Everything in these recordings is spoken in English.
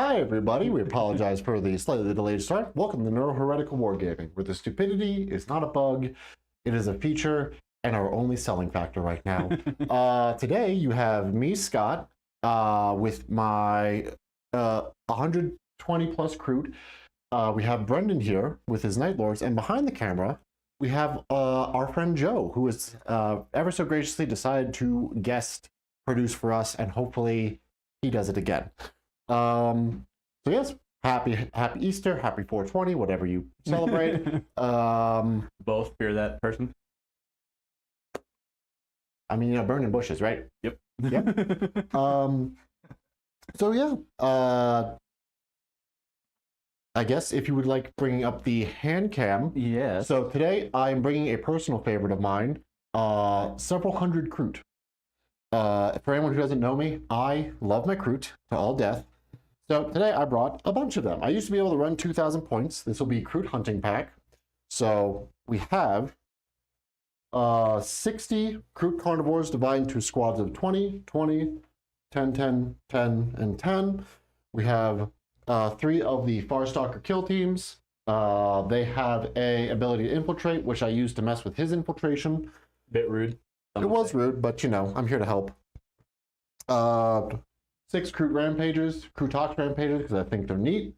Hi everybody, we apologize for the slightly delayed start. Welcome to Neuro-Heretical Wargaming, where the stupidity is not a bug, it is a feature and our only selling factor right now. Today you have me, Scott, with my 120 plus Kroot. We have Brendan here with his Night Lords, and behind the camera we have our friend Joe, who has ever so graciously decided to guest produce for us, and hopefully he does it again. So yes, happy Easter, happy 420, whatever you celebrate. Both fear that person. I mean, you know, burning bushes, right? Yep. Yep. So yeah, I guess if you would like bringing up the hand cam. Yes. So today I'm bringing a personal favorite of mine, several hundred Kroot. For anyone who doesn't know me, I love my Kroot to all death. So today I brought a bunch of them. I used to be able to run 2,000 points. This will be Kroot hunting pack. So we have 60 Kroot carnivores divided into squads of 20, 20, 10, 10, 10, and 10. We have 3 of the Farstalker kill teams. They have a ability to infiltrate, which I used to mess with his infiltration. Bit rude. It was rude, but you know, I'm here to help. 6 Kroot rampagers, Krootox rampagers, because I think they're neat.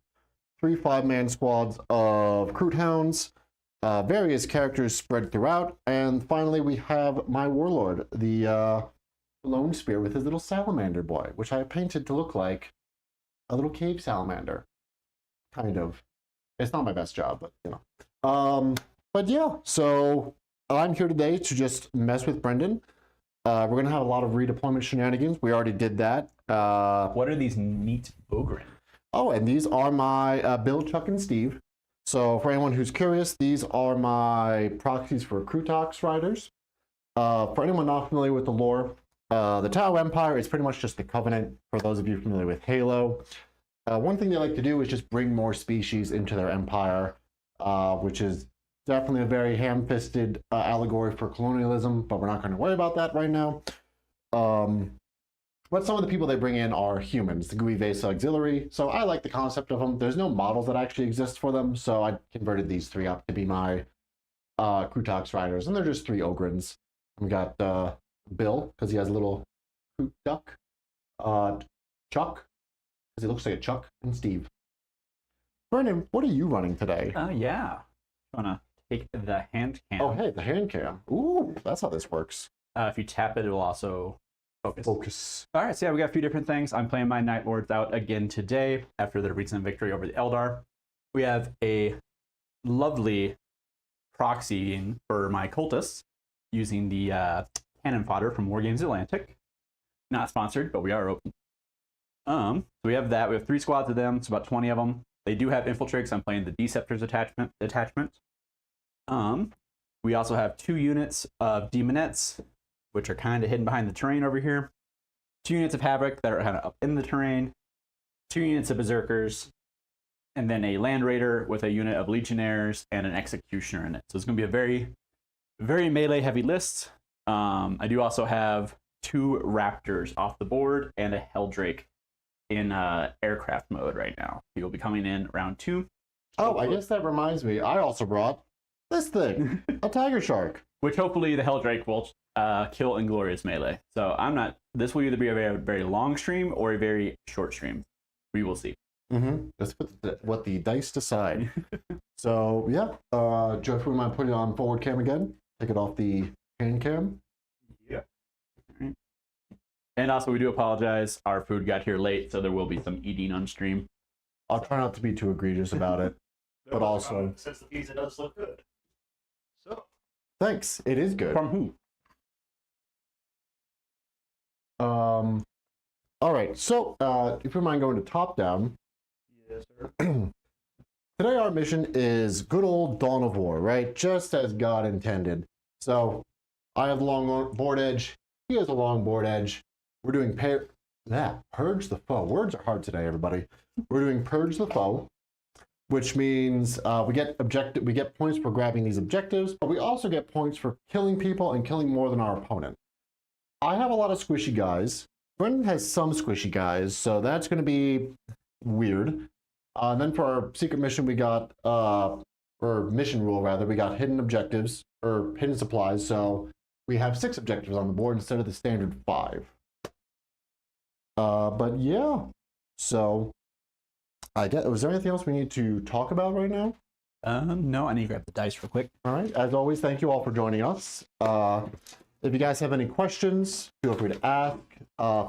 3 5-man squads of Kroot hounds. Various characters spread throughout. And finally, we have my warlord, the Lone Spear with his little salamander boy, which I painted to look like a little cave salamander. Kind of. It's not my best job, but you know. But yeah, so I'm here today to just mess with Brendan. We're going to have a lot of redeployment shenanigans. We already did that. What are these neat Ogren? Oh, and these are my Bill, Chuck, and Steve. So for anyone who's curious, these are my proxies for Krootox riders. For anyone not familiar with the lore, the Tau Empire is pretty much just the Covenant, for those of you familiar with Halo. One thing they like to do is just bring more species into their empire, which is definitely a very ham-fisted allegory for colonialism, but we're not going to worry about that right now. But some of the people they bring in are humans, the GUI Vesa auxiliary. So I like the concept of them. There's no models that actually exist for them, so I converted these 3 up to be my Krootox riders, and they're just 3 Ogrins. We got Bill, because he has a little Kroot duck. Chuck, because he looks like a Chuck, and Steve. Brendan, what are you running today? Yeah. Want to take the hand cam. Oh, hey, the hand cam. Ooh, that's how this works. If you tap it, it will also focus. Focus. All right, so yeah, we got a few different things. I'm playing my Night Lords out again today after their recent victory over the Eldar. We have a lovely proxy for my cultists using the cannon fodder from Wargames Atlantic. Not sponsored, but we are open. So we have that. We have 3 squads of them. It's about 20 of them. They do have infiltrates. I'm playing the Deceptors attachment. We also have 2 units of Demonettes, which are kind of hidden behind the terrain over here. 2 units of Havoc that are kind of up in the terrain. 2 units of Berserkers, and then a Land Raider with a unit of Legionnaires and an Executioner in it. So it's going to be a very, very melee-heavy list. I do also have 2 Raptors off the board and a Helldrake in aircraft mode right now. He will be coming in round 2. Oh, I guess that reminds me. I also brought this thing, a Tiger Shark. Which hopefully the Helldrake will kill Inglorious melee. So I'm not, this will either be a very, very long stream or a very short stream. We will see. That's what the dice decide. So yeah, Joe, if we mind putting it on forward cam again, take it off the hand cam. Yeah. And also, we do apologize. Our food got here late, so there will be some eating on stream. I'll try not to be too egregious about it, but also since the pizza does look good. So thanks. It is good. From who? All right. So, if you mind going to top down. yes, sir. Today our mission is good old Dawn of War, right? Just as God intended. So, I have the long board edge. He has a long board edge. We're doing Purge the Foe. Words are hard today, everybody. We're doing Purge the Foe, which means we get points for grabbing these objectives, but we also get points for killing people and killing more than our opponent. I have a lot of squishy guys. Brendan has some squishy guys, so that's going to be weird. And then for our secret mission, we got, or mission rule rather, we got hidden objectives, or hidden supplies. So we have 6 objectives on the board instead of the standard 5. But yeah, so I guess, was there anything else we need to talk about right now? No, I need to grab the dice real quick. All right, as always, thank you all for joining us. If you guys have any questions, feel free to ask.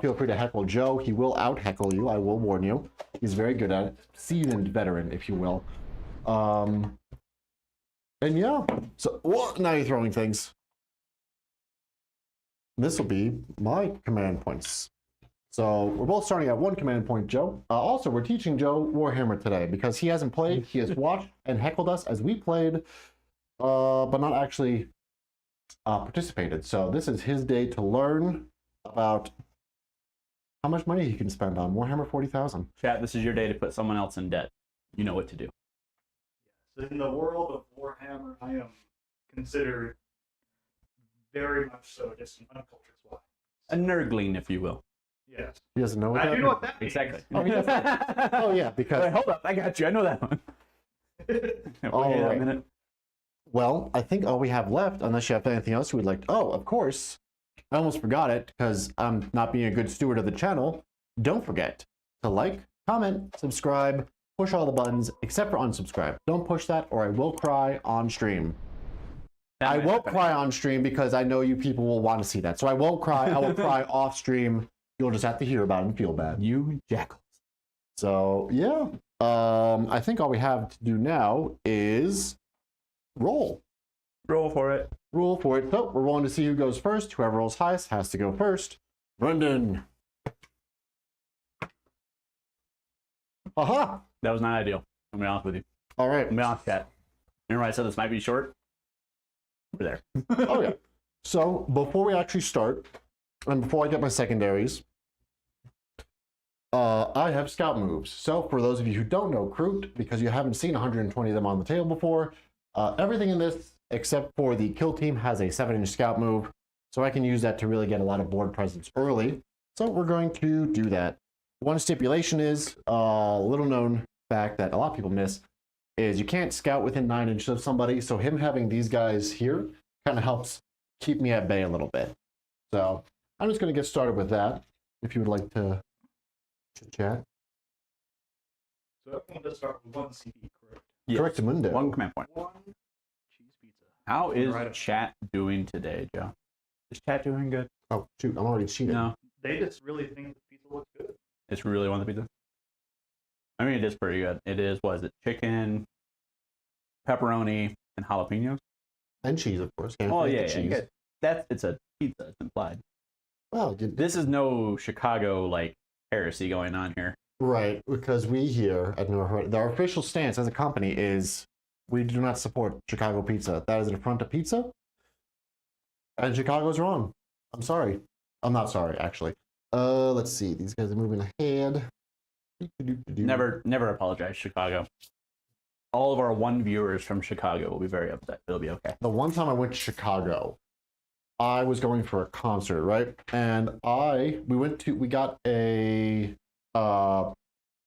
Feel free to heckle Joe. He will out-heckle you, I will warn you. He's very good at it. Seasoned veteran, if you will. And yeah, so now you're throwing things. This will be my command points. So we're both starting at 1 command point, Joe. Also, we're teaching Joe Warhammer today because he hasn't played. He has watched and heckled us as we played, but not actually participated. So this is his day to learn about how much money he can spend on Warhammer 40,000. Chat, this is your day to put someone else in debt. You know what to do. So in the world of Warhammer, I am considered very much so just an uncultured swine. A nerdling, if you will. Yes. He doesn't know what I that do know what that means. Exactly. Oh yeah, because Wait, hold up, I got you. I know that one. All Wait a right. minute. well, I think all we have left, unless you have anything else you would like. Oh, of course. I almost forgot it because I'm not being a good steward of the channel. Don't forget to like, comment, subscribe, push all the buttons except for unsubscribe. Don't push that or I will cry on stream. I won't cry on stream because I know you people will want to see that. So I won't cry. I will cry off stream. You'll just have to hear about it and feel bad. You jackals. So yeah, I think all we have to do now is roll. Roll for it. Roll for it. So we're rolling to see who goes first. Whoever rolls highest has to go first. Brendan. Aha! That was not ideal. I'm gonna be honest with you. All right. I'm gonna be honest, chat. Remember I said this might be short? We're there. Oh yeah. So before we actually start, and before I get my secondaries, I have scout moves. So for those of you who don't know Kroot, because you haven't seen 120 of them on the table before, everything in this except for the kill team has a 7-inch scout move. So I can use that to really get a lot of board presence early. So we're going to do that. One stipulation is a little known fact that a lot of people miss is you can't scout within 9 inches of somebody. So him having these guys here kind of helps keep me at bay a little bit. So I'm just going to get started with that. If you would like to chat. So everyone does start with 1 CP, correct? Yes. Correct, Mundo. 1 command point. 1 cheese pizza. How is Right. chat doing today, Joe? Is chat doing good? Oh shoot, I'm already cheating. No. They just really think the pizza looks good. It's really one of the pizza. I mean, it is pretty good. It is, what is it? Chicken, pepperoni, and jalapenos? And cheese, of course. Can't Oh, forget yeah, the yeah. cheese. You got, that's, it's a pizza. It's implied. Well, This is no Chicago, like, heresy going on here. right, because we here at Neuro-Heretical, our official stance as a company is we do not support Chicago pizza. That is an affront to pizza. And Chicago's wrong. I'm sorry. I'm not sorry, actually. Let's see. These guys are moving ahead. Never apologize, Chicago. All of our 1 viewers from Chicago will be very upset. It'll be okay. The one time I went to Chicago, I was going for a concert, right? And we got an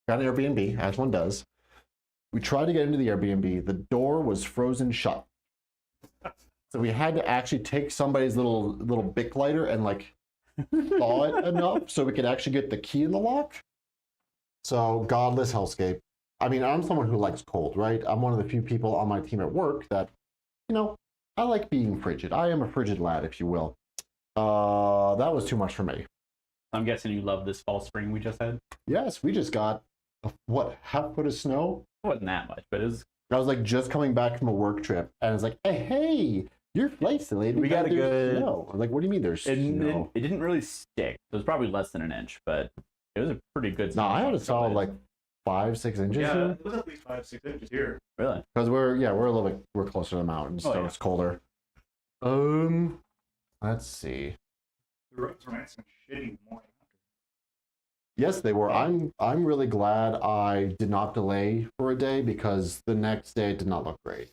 Airbnb, as one does. We tried to get into the Airbnb. The door was frozen shut. So we had to actually take somebody's little Bic lighter and like thaw it enough so we could actually get the key in the lock. So godless hellscape. I mean, I'm someone who likes cold, right? I'm one of the few people on my team at work that, you know, I like being frigid. I am a frigid lad, if you will. That was too much for me. I'm guessing you love this fall spring we just had. Yes, we just got, half foot of snow? It wasn't that much, but it was. I was like just coming back from a work trip, and it's like, hey, your flight's delayed. We got a good. snow. I'm like, what do you mean there's snow? It didn't really stick. It was probably less than an inch, but it was a pretty good. No, I had a snowfall. solid like 5-6 inches Yeah, here. it was at least 5-6 inches here. Really. Because we're a little bit, we're closer to the mountains, Oh, so yeah. it's colder. Let's see. The roads were nice and shitty the morning after. Yes, they were. I'm really glad I did not delay for a day because the next day it did not look great.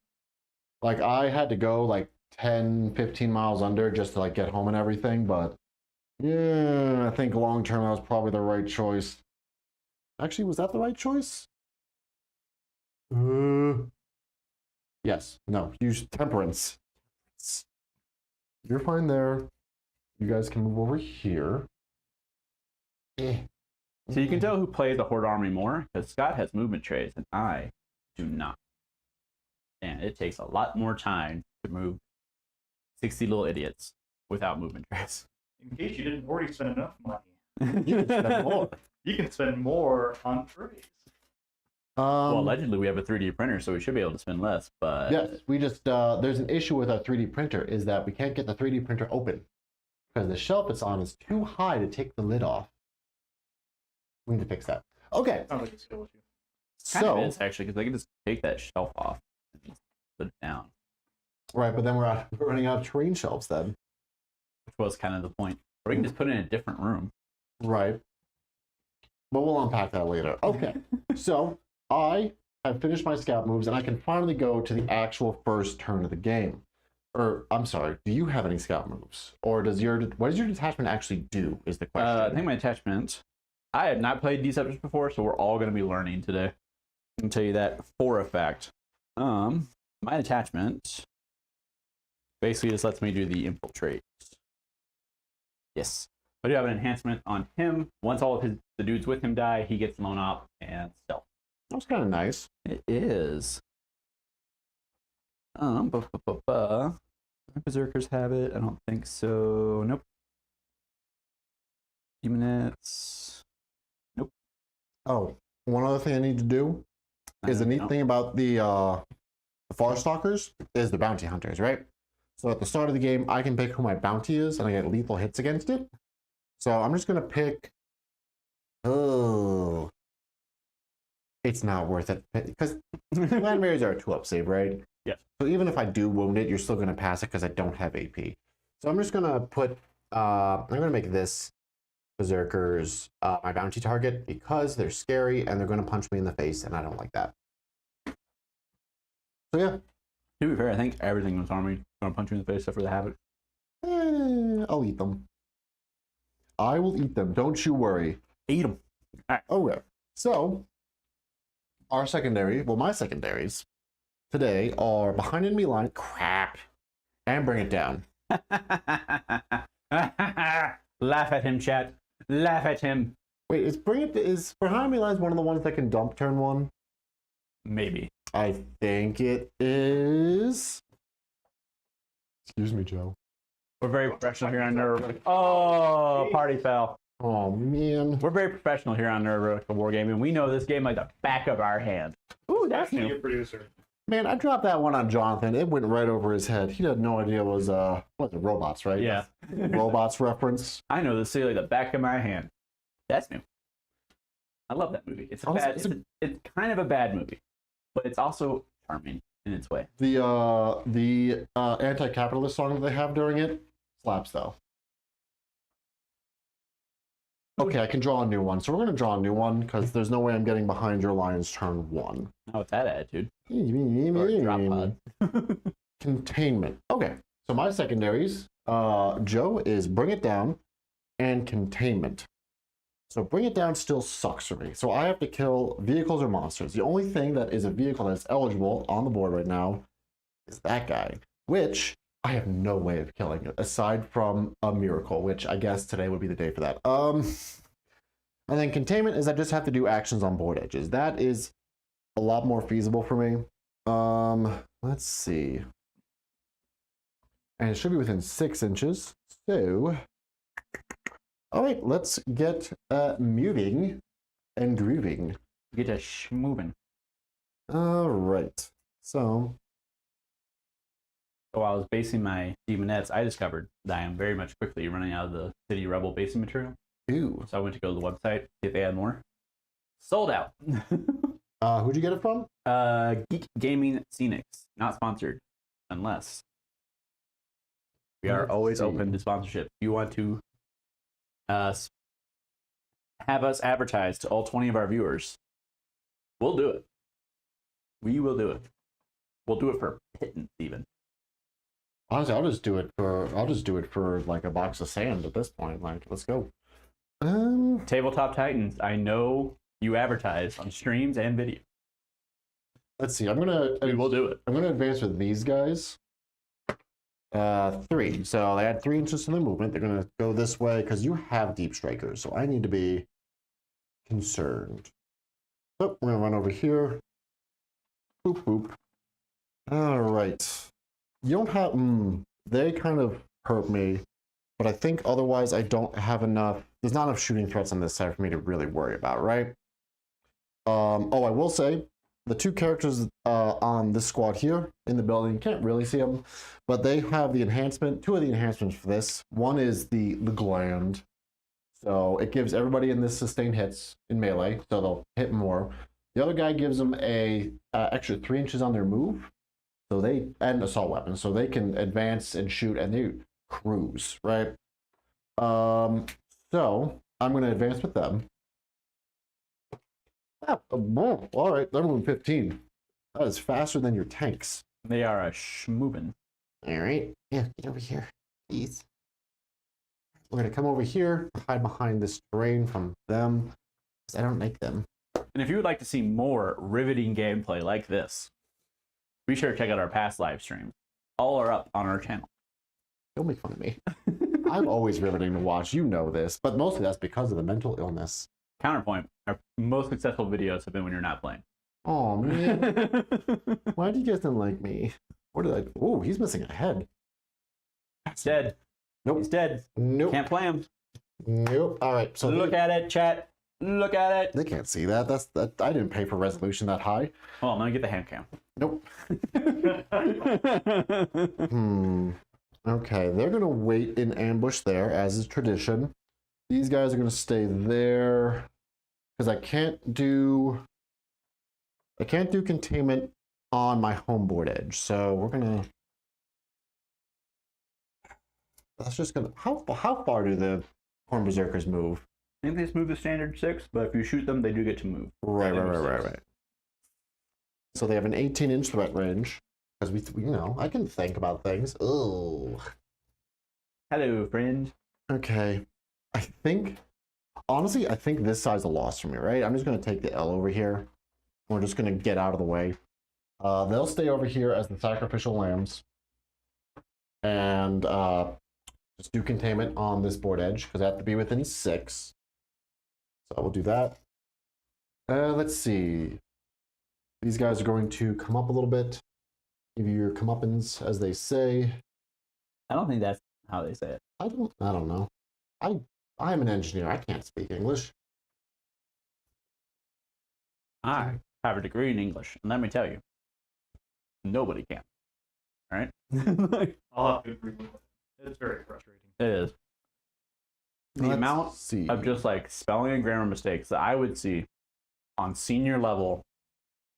Like I had to go like 10-15 miles under just to like get home and everything, but yeah, I think long term that was probably the right choice. Actually, was that the right choice? Yes. No. Use temperance. You're fine there. You guys can move over here. So you can tell who plays the Horde army more, because Scott has movement trays and I do not. And it takes a lot more time to move 60 little idiots without movement trays. In case you didn't already spend enough money, You can spend more. you can spend more on trays. Well, allegedly we have a 3D printer, so we should be able to spend less, but... Yes, we just, there's an issue with our 3D printer, is that we can't get the 3D printer open. Because the shelf it's on is too high to take the lid off. We need to fix that. Okay, Sounds like a skill issue. Kind of so, is, actually, because I can just take that shelf off and just put it down, right, but then we're running out of train shelves then. which was kind of the point. Or we can just put it in a different room. Right. But we'll unpack that later. Okay, so I have finished my scout moves and I can finally go to the actual first turn of the game. Or, I'm sorry, do you have any scout moves? Or what does your detachment actually do, is the question. I think my attachment... I have not played Deceptors before, so we're all going to be learning today. I can tell you that for a fact. My attachment basically just lets me do the infiltrate. Yes. I do have an enhancement on him. Once all of the dudes with him die, he gets lone op and stealth. That's kind of nice. It is. Berserkers have it. I don't think so. Nope. Demonettes. Oh, one other thing I need to do is the neat thing about the Farstalkers is the bounty hunters, right? So at the start of the game, I can pick who my bounty is, and I get lethal hits against it. So I'm just gonna pick. Oh, it's not worth it because land raiders are a 2-up save, right? Yes. So even if I do wound it, you're still gonna pass it because I don't have AP. So I'm just gonna put. I'm gonna make this Berserkers my bounty target because they're scary and they're going to punch me in the face and I don't like that. So yeah. To be fair, I think everything in this army is going to punch you in the face except for the Havoc. I'll eat them. I will eat them. Don't you worry. Eat them. Okay. So our secondary, well, my secondaries today are behind enemy line. Crap. And bring it down. Laugh at him, chat. Laugh at him. Wait, is behind enemy lines one of the ones that can dump turn 1? Maybe. I think it is. Excuse me, Joe. We're very professional here on Neuro. Oh, party fell. Oh, man. We're very professional here on Neuro-Heretical Wargaming. We know this game like the back of our hand. Ooh, that's Actually, new. a producer. Man, I dropped that one on Jonathan. It went right over his head. He had no idea it was robots, right? Yeah. Robots reference. I know this city like the back of my hand. That's new. I love that movie. It's it's kind of a bad movie, but it's also charming in its way. The anti-capitalist song that they have during it slaps though. Okay, I can draw a new one. So we're going to draw a new one because there's no way I'm getting behind your lines turn 1. Not with that attitude. Or a drop pod. Containment. Okay, so my secondaries, Joe, is Bring It Down and Containment. So Bring It Down still sucks for me. So I have to kill vehicles or monsters. The only thing that is a vehicle that's eligible on the board right now is that guy, which I have no way of killing it, aside from a miracle, which I guess today would be the day for that. And then Containment is I just have to do actions on board edges. That is a lot more feasible for me. Let's see. And it should be within 6 inches. So, all right, let's get moving and grooving. Get a moving. All right. So, while I was basing my demonettes, I discovered that I am very much quickly running out of the city rebel basing material. ooh. So I went to go to the website, see if they had more. Sold out. Who'd you get it from? Geek Gaming Scenics. Not sponsored, unless we are Let's always see. open to sponsorship. If you want to have us advertise to all 20 of our viewers, we'll do it. We will do it. We'll do it for pittance even. Honestly, I'll just do it for like a box of sand at this point. Like, let's go. Tabletop Titans, I know you advertise on streams and video. Let's see. We will do it. I'm gonna advance with these guys. 3. So they had 3 inches to their movement. They're gonna go this way because you have deep strikers. So I need to be concerned. So we're gonna run over here. Boop boop. All right. You don't have. They kind of hurt me, but I think otherwise I don't have enough. There's not enough shooting threats on this side for me to really worry about, right? Oh, I will say the 2 characters on this squad here in the building, you can't really see them, but they have the enhancement. 2 of the enhancements for this. One is the gland. So it gives everybody in this sustained hits in melee, so they'll hit more. The other guy gives them a extra 3 inches on their move, so and assault weapons, so they can advance and shoot and they cruise, right? So I'm going to advance with them. All right, they're moving 15. That is faster than your tanks. They are a schmoovin'. All right, yeah, get over here, please. We're going to come over here, hide behind this terrain from them, because I don't like them. And if you would like to see more riveting gameplay like this, be sure to check out our past live streams. All are up on our channel. Don't make fun of me. I'm always riveting to watch, you know this, but mostly that's because of the mental illness. Counterpoint, our most successful videos have been when you're not playing. Oh man. Why do you guys not like me? What did I... Oh, he's missing a head. He's dead. Nope. He's dead. Nope. Can't play him. Nope. All right. So look at it, chat. Look at it. They can't see that. That I didn't pay for resolution that high. Oh, I'm gonna get the hand cam. Nope. Okay, they're gonna wait in ambush there, as is tradition. These guys are gonna stay there because I can't do containment on my homeboard edge. So we're gonna. That's just gonna. How far do the Horn Berserkers move? I think they just move the standard 6, but if you shoot them, they do get to move. Right. So they have an 18-inch threat range. Because we, I can think about things. Oh. Hello, friend. Okay. Honestly, I think this side's a loss for me, right? I'm just going to take the L over here. We're just going to get out of the way. They'll stay over here as the sacrificial lambs. And just do containment on this board edge, because I have to be within 6. So we'll do that. Let's see. These guys are going to come up a little bit. Give you your comeuppance, as they say. I don't think that's how they say it. I don't know. I'm an engineer. I can't speak English. I have a degree in English, and let me tell you, nobody can. All right? I'll have to agree with that. It's very frustrating. It is. The amount of just like spelling and grammar mistakes that I would see on senior level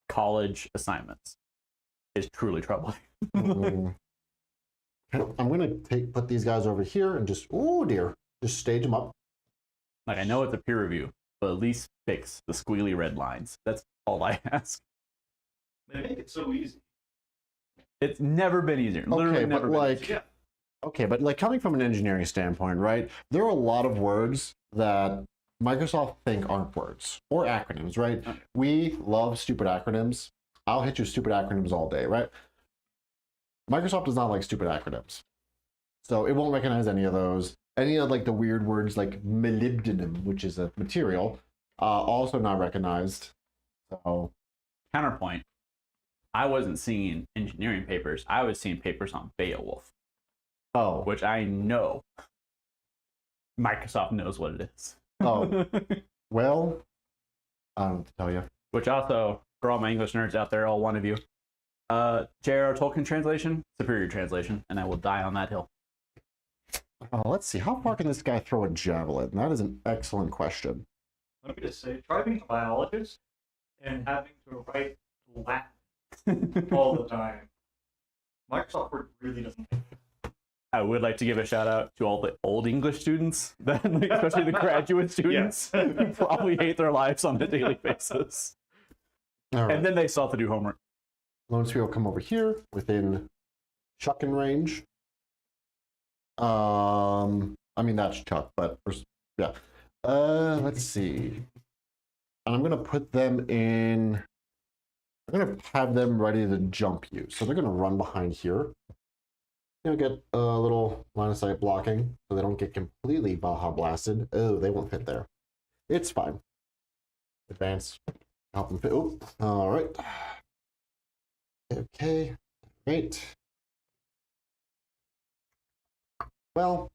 college assignments is truly troubling. I'm gonna put these guys over here and just just stage them up. Like, I know it's a peer review, but at least fix the squiggly red lines. That's all I ask. They make it so easy. It's never been easier. Literally never been easier. Yeah. Okay, but like coming from an engineering standpoint, right? There are a lot of words that Microsoft think aren't words or acronyms, right? Okay. We love stupid acronyms. I'll hit you stupid acronyms all day, right? Microsoft does not like stupid acronyms. So it won't recognize any of those. Any of like the weird words like molybdenum, which is a material, also not recognized. So Counterpoint, I wasn't seeing engineering papers. I was seeing papers on Beowulf. Oh. Which I know Microsoft knows what it is. Oh. Well, I don't know what to tell you. Which also, for all my English nerds out there, all one of you, J.R.R. Tolkien translation, superior translation, and I will die on that hill. Let's see. How far can this guy throw a javelin? That is an excellent question. Let me just say, try being a biologist and having to write Latin all the time. Microsoft Word really doesn't. I would like to give a shout out to all the old English students, especially the graduate students, who probably hate their lives on a daily basis. All right. And then they still have to do homework. Lone Spear will come over here within chucking range. I mean, that's Chuck, but yeah. Let's see. and I'm gonna put them in. I'm gonna have them ready to jump you. So they're gonna run behind here. Get a little line of sight blocking so they don't get completely Baja blasted. Oh, they won't fit there. It's fine. Advance. Help them fit. Oh, all right. Okay. Great. Well,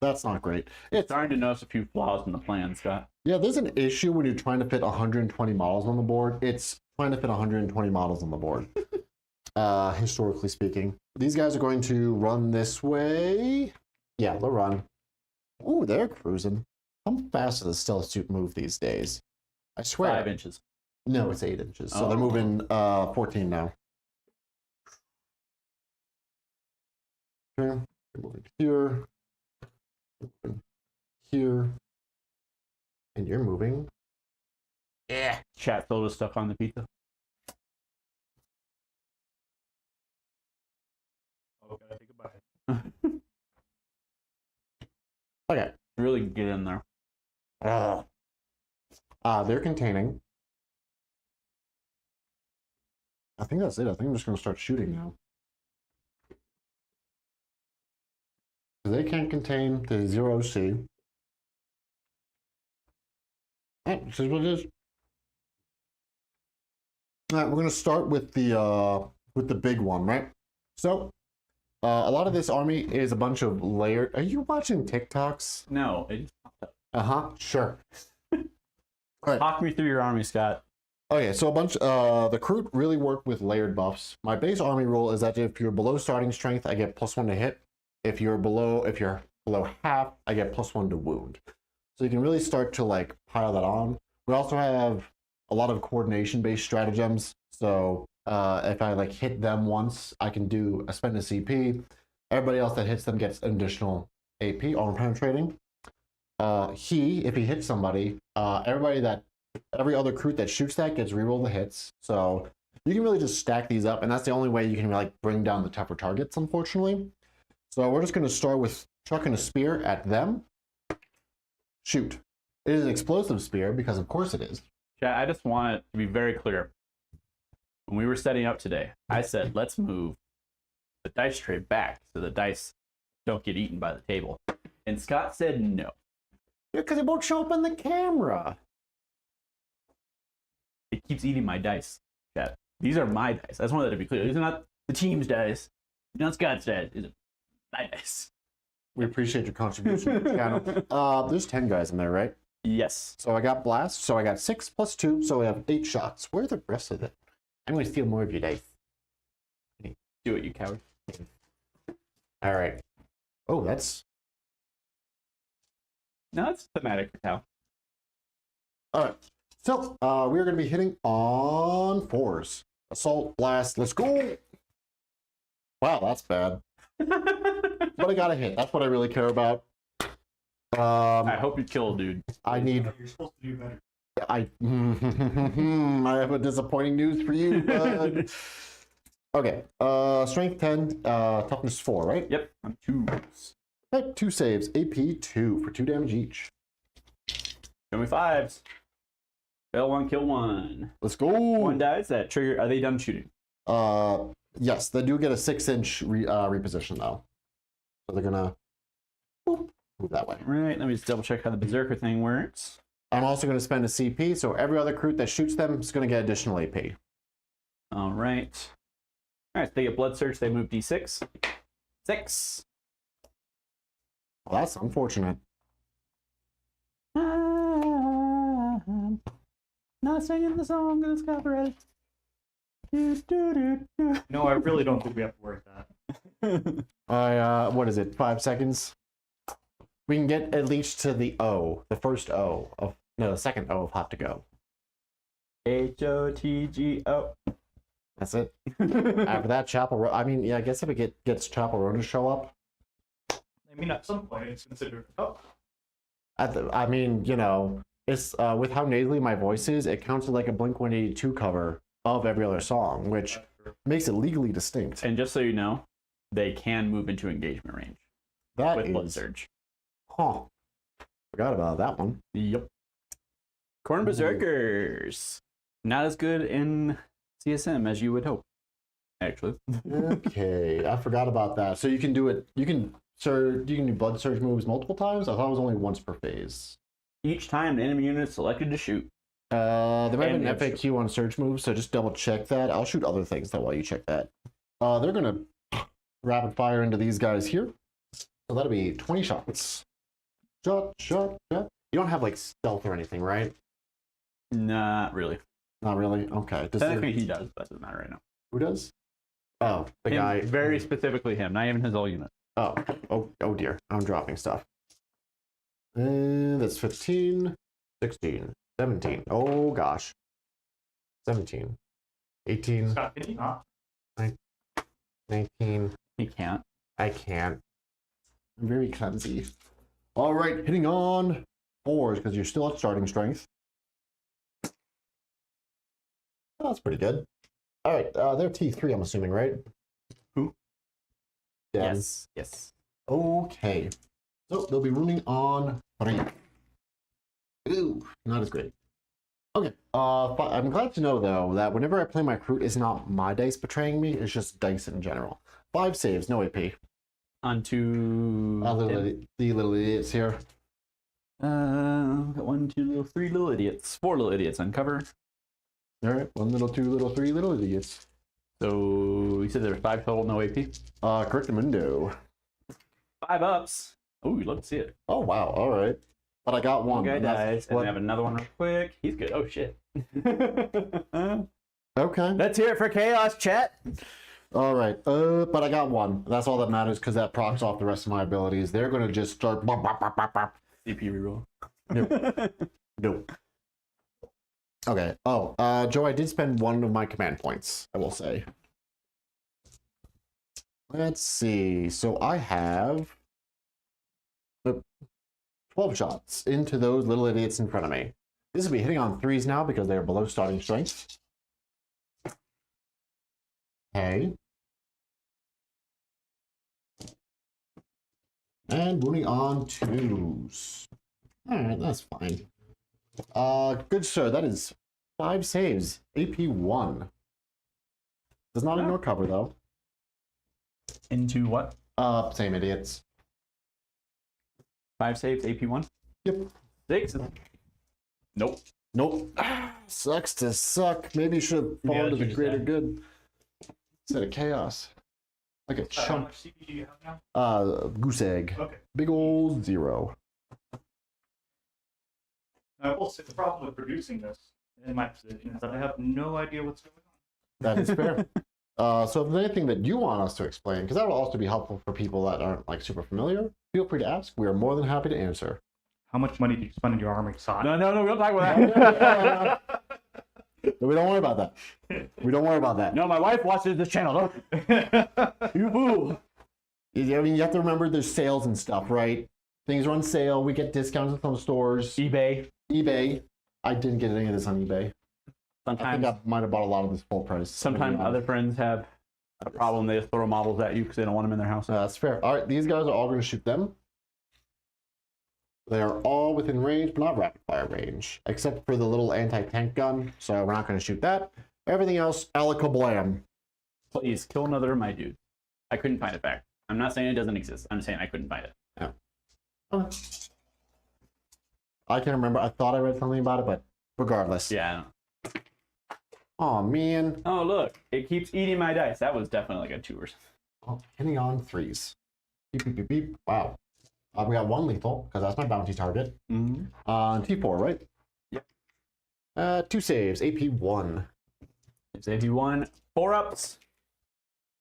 that's not great. It's starting to notice a few flaws in the plan, Scott. Yeah, there's an issue when you're trying to fit 120 models on the board. It's trying to fit 120 models on the board. Historically speaking. These guys are going to run this way. Yeah, they'll run. Ooh, they're cruising. How fast does the stealth suit move these days? I swear. 5 inches. No, it's 8 inches. So they're moving 14 now. Okay, they're moving here. Moving here. And you're moving. Yeah. Chat filled with stuff on the pizza. Oh, gotta take a bite. Okay. Really get in there. They're containing. I think that's it. I think I'm just going to start shooting now. They can't contain the 0C. This is what it is. All right, we're going to start with the big one, right? So, a lot of this army is a bunch of layered. Are you watching TikToks? No, it just popped up. Sure. All right. Talk me through your army, Scott. Okay, so a bunch. The Kroot really work with layered buffs. My base army rule is that if you're below starting strength, I get +1 to hit. If you're below half, I get +1 to wound. So you can really start to like pile that on. We also have a lot of coordination-based stratagems. So if I like hit them once, I can spend a CP. Everybody else that hits them gets an additional AP, armor penetrating. If he hits somebody, every other Kroot that shoots that gets reroll the hits. So you can really just stack these up, and that's the only way you can like bring down the tougher targets, unfortunately. So we're just going to start with chucking a spear at them. Shoot. It is an explosive spear, because of course it is. Chat, I just want it to be very clear. When we were setting up today, I said, let's move the dice tray back so the dice don't get eaten by the table. And Scott said no. Yeah, because it won't show up on the camera. It keeps eating my dice, chat. These are my dice. I just wanted that to be clear. These are not the team's dice. Not Scott's dice. These are my dice. We appreciate your contribution to the channel. There's 10 guys in there, right? Yes. So I got blast. So I got 6 + 2. So we have 8 shots. Where are the rest of it? I'm going to steal more of your dice. Do it, you coward. All right. Oh, that's... No, it's thematic for Tau. All right. So we're going to be hitting on 4s. Assault, blast. Let's go. Wow, that's bad. But I got to hit. That's what I really care about. I hope you kill, dude. I need... You're supposed to do better. I have a disappointing news for you, bud. Okay, strength 10, toughness 4, right? Yep, I'm 2. Right, 2 saves, AP 2 for 2 damage each. Show me 5s. Fail 1, kill 1. Let's go. 1 dies. That trigger. Are they done shooting? Yes, they do get a 6-inch reposition though. So they're gonna move that way. Right. Let me just double check how the berserker thing works. I'm also going to spend a CP, so every other Kroot that shoots them is going to get additional AP. All right. All right. So they get blood surge. They move D6. 6. Well, that's unfortunate. I'm not singing the song because it's copyrighted. No, I really don't think we have to worry that. What is it? 5 seconds. We can get at least to the O, the first O of the second O of hot to go. HOTGO. That's it. After that, Chapel. I mean, yeah, I guess if it gets Chapel Road to show up. I mean, at some point, it's considered. Oh, I mean, you know, it's with how nasally my voice is, it counts as like a Blink-182 cover of every other song, which makes it legally distinct. And just so you know, they can move into engagement range That with blood is, surge. huh? Forgot about that one. Yep. Corn Berserkers. Not as good in CSM as you would hope, actually. Okay, I forgot about that. So you can do it. You can do blood surge moves multiple times. I thought it was only once per phase. Each time the enemy unit is selected to shoot. There might be an And FAQ on surge moves, so just double check that. I'll shoot other things though while you check that. They're gonna rapid fire into these guys here. So that'll be 20 shots. Shot. You don't have like stealth or anything, right? Not really. Not really. Okay. Technically, he does, but it doesn't matter right now. Who does? Oh, the Him, guy. Very specifically him, not even his whole unit. Oh dear. I'm dropping stuff. And that's 15, 16, 17. Oh gosh. 17, 18, Scott, can you not? 19. He can't. I can't. I'm very clumsy. All right, hitting on 4s because you're still at starting strength. Oh, that's pretty good. All right, they're T3, I'm assuming, right? Who? Yeah. Yes. Okay. So they'll be running on 3. Ooh, not as great. Okay. I'm glad to know though that whenever I play my Kroot, it's not my dice betraying me. It's just dice in general. 5 saves, no AP. Onto The little idiots here. got 1, 2, 3 little idiots. 4 little idiots on cover. All right, 1 little, 2 little, 3 little idiots. So you said there were 5 total, no AP. Correctamundo. 5 ups. Oh, you'd love to see it. Oh wow, all right. But I got one. Guy and that's dies, and what- we have another one real quick. He's good. Oh shit. Okay. Let's hear it for chaos, chat. All right. But I got one. That's all that matters because that procs off the rest of my abilities. They're gonna just start. Bop, bop, bop, bop, bop. CP reroll. Nope. Okay. Oh, Joe, I did spend one of my command points. I will say. Let's see. So I have 12 shots into those little idiots in front of me. This will be hitting on 3s now because they are below starting strength. Okay. And moving on 2s. Alright, that's fine. Good sir, that is 5 saves. AP 1. Does not ignore cover though. Into what? Same idiots. 5 saves, AP 1. Yep. 6. Nope. Nope. Sucks to suck. Maybe you should have fallen to the choose greater that. good. Instead of chaos. Like a How chunk. much CP do you have now? Goose egg. Okay. Big old 0. I will say the problem with producing this in my position is that I have no idea what's going on. That is fair. So if there's anything that you want us to explain, because that will also be helpful for people that aren't like super familiar, feel free to ask. We are more than happy to answer. How much money do you spend on your armoring side? No, we don't talk about that. We don't worry about that. We don't worry about that. No, my wife watches this channel. Don't you fool. I mean, you have to remember there's sales and stuff, right? Things are on sale. We get discounts in some stores. eBay. eBay. I didn't get any of this on eBay. I Sometimes, think I might have bought a lot of this full price. sometimes other friends have a problem. They just throw models at you because they don't want them in their house. That's fair. All right, these guys are all going to shoot them. They are all within range, but not rapid fire range, except for the little anti-tank gun. So we're not going to shoot that. Everything else, alakablam. Please kill another of my dude. I couldn't find it back. I'm not saying it doesn't exist. I'm saying I couldn't find it. Okay. I can't remember. I thought I read something about it, but regardless. Yeah. I don't know. Oh man. Oh look, it keeps eating my dice. That was definitely like a 2 or something. Oh, hitting on 3s. Beep, beep, beep, beep. Wow. We got 1 lethal, because that's my bounty target. Mm-hmm. T4, right? Yep. 2 saves, AP 1. So if you won 4 ups,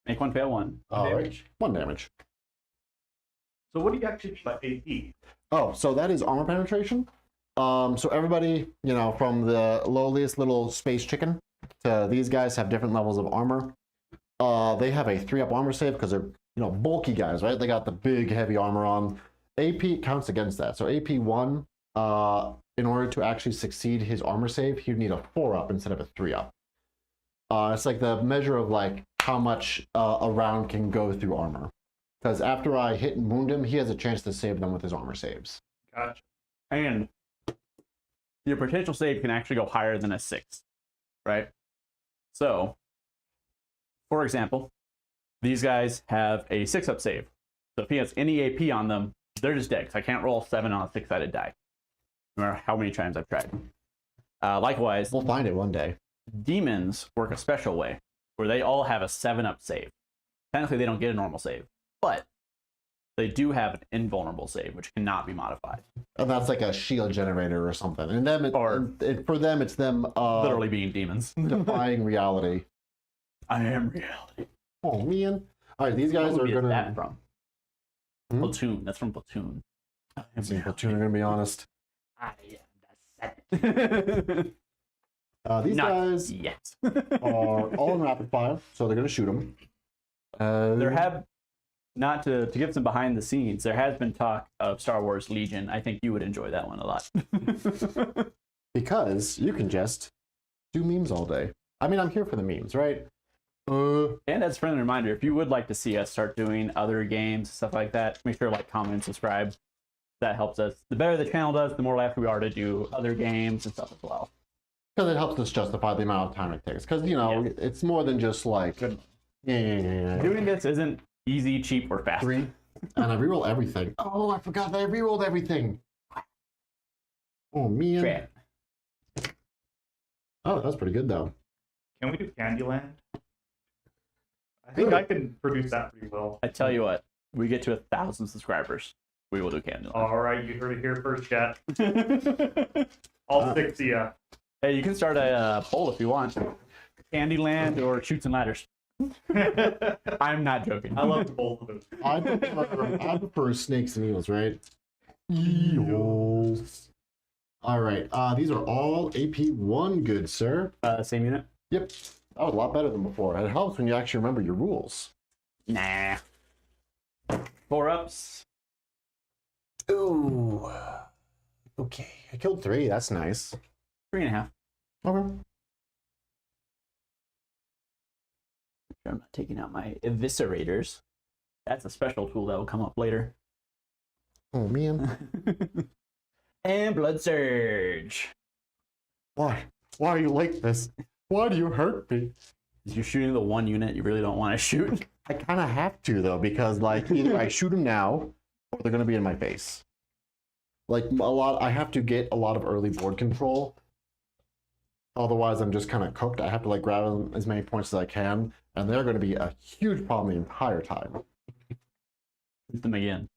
make 1 fail 1. All right. 1 damage. So what do you actually mean by AP? Oh, so that is armor penetration. So everybody, you know, from the lowliest little space chicken to these guys have different levels of armor. They have a 3-up armor save because they're, you know, bulky guys, right? They got the big heavy armor on. AP counts against that. So AP 1, in order to actually succeed his armor save, he'd need a 4-up instead of a 3-up. It's like the measure of like how much a round can go through armor. Because after I hit and wound him, he has a chance to save them with his armor saves. Gotcha. And your potential save can actually go higher than a 6, right? So, for example, these guys have a 6-up save. So if he has any AP on them, they're just dead. 'Cause I can't roll 7 on a 6-sided die. No matter how many times I've tried. Likewise, We'll find it one day. demons work a special way, where they all have a 7-up save. Technically, they don't get a normal save, but they do have an invulnerable save, which cannot be modified. And that's like a shield generator or something. And them, for them, it's them Literally being demons. defying reality. I am reality. Oh man! All right, these guys What are movie is gonna. that from? Hmm? Platoon. That's from Platoon. I am Platoon, I'm gonna be honest. I am the Senate. These Not guys yet. are all in rapid fire, so they're gonna shoot them. There have, not to give some behind the scenes, there has been talk of Star Wars Legion. I think you would enjoy that one a lot. Because you can just do memes all day. I mean, I'm here for the memes, right? And as a friendly reminder, if you would like to see us start doing other games, stuff like that, make sure to like, comment, and subscribe. That helps us. The better the channel does, the more likely we are to do other games and stuff as well. Because it helps us justify the amount of time it takes. Because, you know, it's more than just like... Doing this isn't easy, cheap, or fast. 3. And I reroll everything. Oh, I forgot that I rerolled everything. Oh, man. Crap. Oh, that's pretty good, though. Can we do Candyland? I think I can produce that pretty well. I tell you what, we get to 1,000 subscribers, we will do Candyland. All right, you heard it here first, chat. All 6 of ya. Hey, you can start a poll if you want. Candyland or Chutes and Ladders. I'm not joking. I love both of them. I prefer snakes and eels, right? Eels. All right. These are all AP1 good, sir. Same unit? Yep. That was a lot better than before. It helps when you actually remember your rules. Nah. 4 ups. Ooh. Okay. I killed 3. That's nice. 3.5. Okay. I'm not taking out my eviscerators. That's a special tool that will come up later. Oh, man. And Blood Surge. Why? Why are you like this? Why do you hurt me? You're shooting the one unit you really don't want to shoot. I kind of have to, though, because, like, either I shoot them now, or they're going to be in my face. Like, I have to get a lot of early board control. Otherwise, I'm just kind of cooked. I have to, like, grab as many points as I can, and they're going to be a huge problem the entire time. Shoot them again.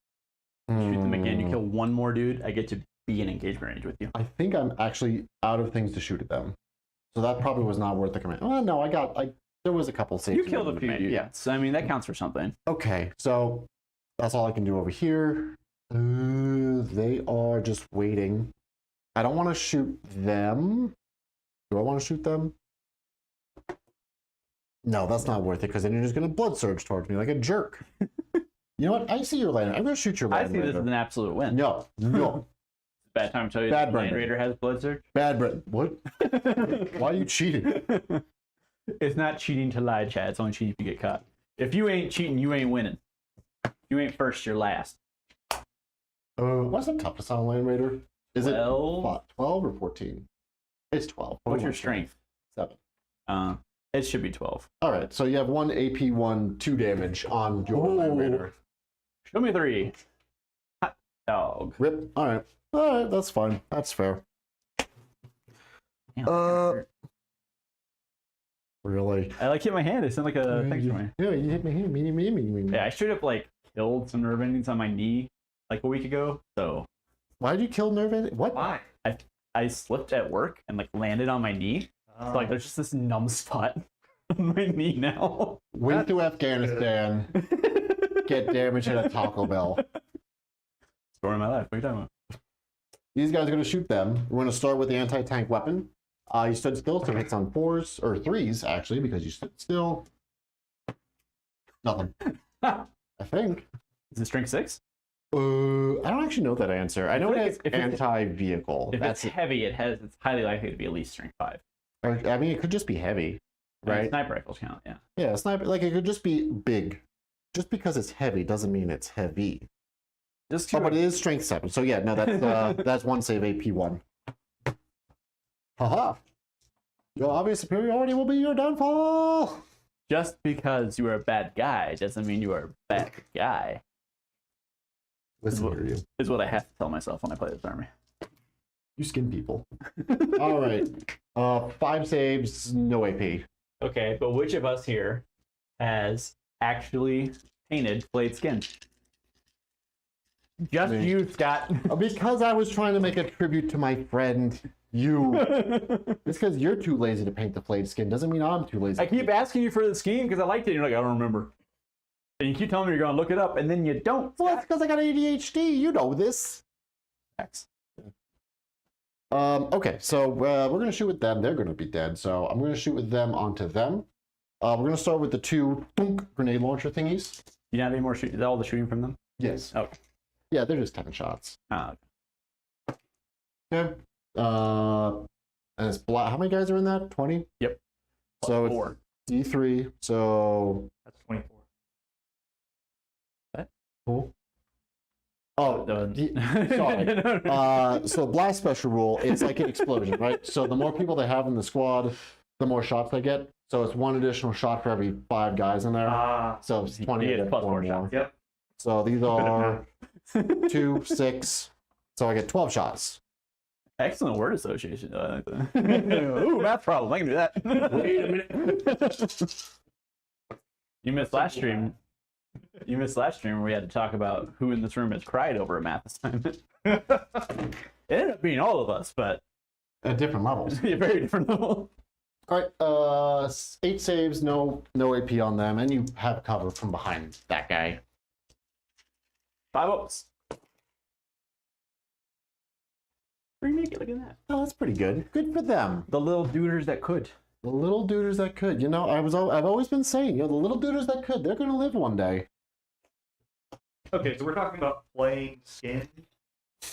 Shoot them again. You kill one more dude, I get to be in engagement range with you. I think I'm actually out of things to shoot at them. So that probably was not worth the command. Oh, no, there was a couple saves. You killed a few units. I mean, that counts for something. Okay, so that's all I can do over here. They are just waiting. I don't want to shoot them. Do I want to shoot them? No, that's not worth it, because then you're just going to blood surge towards me like a jerk. You know what? I see your land. I'm going to shoot your land. I see this as an absolute win. No. Bad time to tell you Bad that Brandon. Land Raider has Blood Surge. Bad Brett. What? Why are you cheating? It's not cheating to lie, Chad. It's only cheating if you get caught. If you ain't cheating, you ain't winning. If you ain't first, you're last. What's the toughest on Land Raider? Is 12? it 12 or 14? It's 12. What's your strength? 7. It should be 12. All right, so you have 1 AP1, 2 damage on your Land Raider. Show me 3. Hot dog. Rip. All right, that's fine. That's fair. Damn, Really? I like hit my hand. It sounded like a thanks for me. Yeah, you hit me here. Me. Yeah, I straight up like killed some nerve endings on my knee like a week ago. So Why did you kill nerve ending? What? Why? I slipped at work and like landed on my knee. So like there's just this numb spot on my knee now. Went to Afghanistan. Get damage at a Taco Bell. Story of my life. What are you talking about? These guys are going to shoot them. We're going to start with the anti-tank weapon. You stood still, so it hits on 4s, or 3s, actually, because you stood still. Nothing. I think. Is it strength 6? I don't actually know that answer. I know it has anti-vehicle. If it's heavy, it's highly likely to be at least strength 5. I mean, it could just be heavy, right? And sniper rifles count, yeah. Yeah, sniper. Like, it could just be big. Just because it's heavy doesn't mean it's heavy. Just Oh, but it is strength 7. So yeah, no, that's that's 1 save AP1. Haha. Your obvious superiority will be your downfall. Just because you are a bad guy doesn't mean you are a bad guy. Listen to you. Is what I have to tell myself when I play this army. You skin people. All right. 5 saves, no AP. Okay, but which of us here has actually painted flayed skin? Just Me. you, Scott. Because I was trying to make a tribute to my friend, you. Just because you're too lazy to paint the flayed skin doesn't mean I'm too lazy. I keep asking you for the scheme because I liked it. And you're like, I don't remember. And you keep telling me you're going to look it up, and then you don't. Well, that's because I got ADHD. You know this. X. Okay, so we're going to shoot with them. They're going to be dead, so I'm going to shoot with them onto them. We're going to start with the 2 grenade launcher thingies. You don't have any more shooting? Is that all the shooting from them? Yes. Okay. Yeah, they're just 10 shots. Okay. And it's black. How many guys are in that? 20? Yep. So Four. it's D3, so... That's 24. Cool. Oh, Sorry. sorry. So blast special rule, it's like an explosion, right? So the more people they have in the squad, the more shots they get. So it's 1 additional shot for every 5 guys in there. So it's 20 Yeah, again, plus 4 4 more. shots. Yep. So these are 2, 6. So I get 12 shots. Excellent word association. Ooh, math problem. I can do that. Wait a minute. You missed last stream. You missed last stream where we had to talk about who in this room has cried over a math assignment. It ended up being all of us, but At different levels. a very different level. All right, 8 saves, no AP on them, and you have cover from behind that guy. 5 ups. Remake it, look at that. Oh, that's pretty good. Good for them. The little duders that could. The little duders that could. You know, I've always been saying, the little duders that could, they're gonna live one day. Okay, so we're talking about playing skin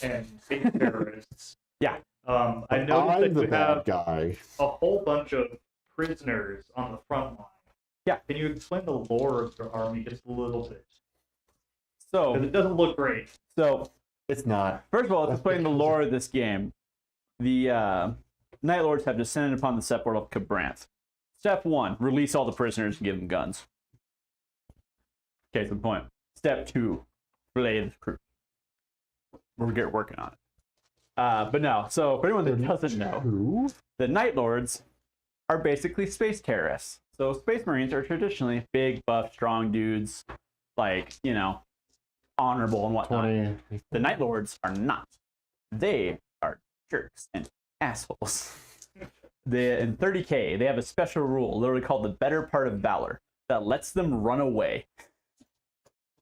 and being terrorists. Yeah. I noticed I'm that the you bad have guy. a whole bunch of prisoners on the front line. Yeah. Can you explain the lore of your army just a little bit? So, Because it doesn't look great. It's not. first of all, let's explain the lore of this game. The Night Lords have descended upon the Sept world of Cabranth. Step 1, release all the prisoners and give them guns. Case in point. Step 2, relay the crew. We'll get working on it. But no, so for anyone that doesn't know, the Night Lords are basically space terrorists. So Space Marines are traditionally big, buff, strong dudes, like, you know, honorable and whatnot. 20. The Night Lords are not. They are jerks and assholes. In 30k, they have a special rule, literally called the better part of valor, that lets them run away.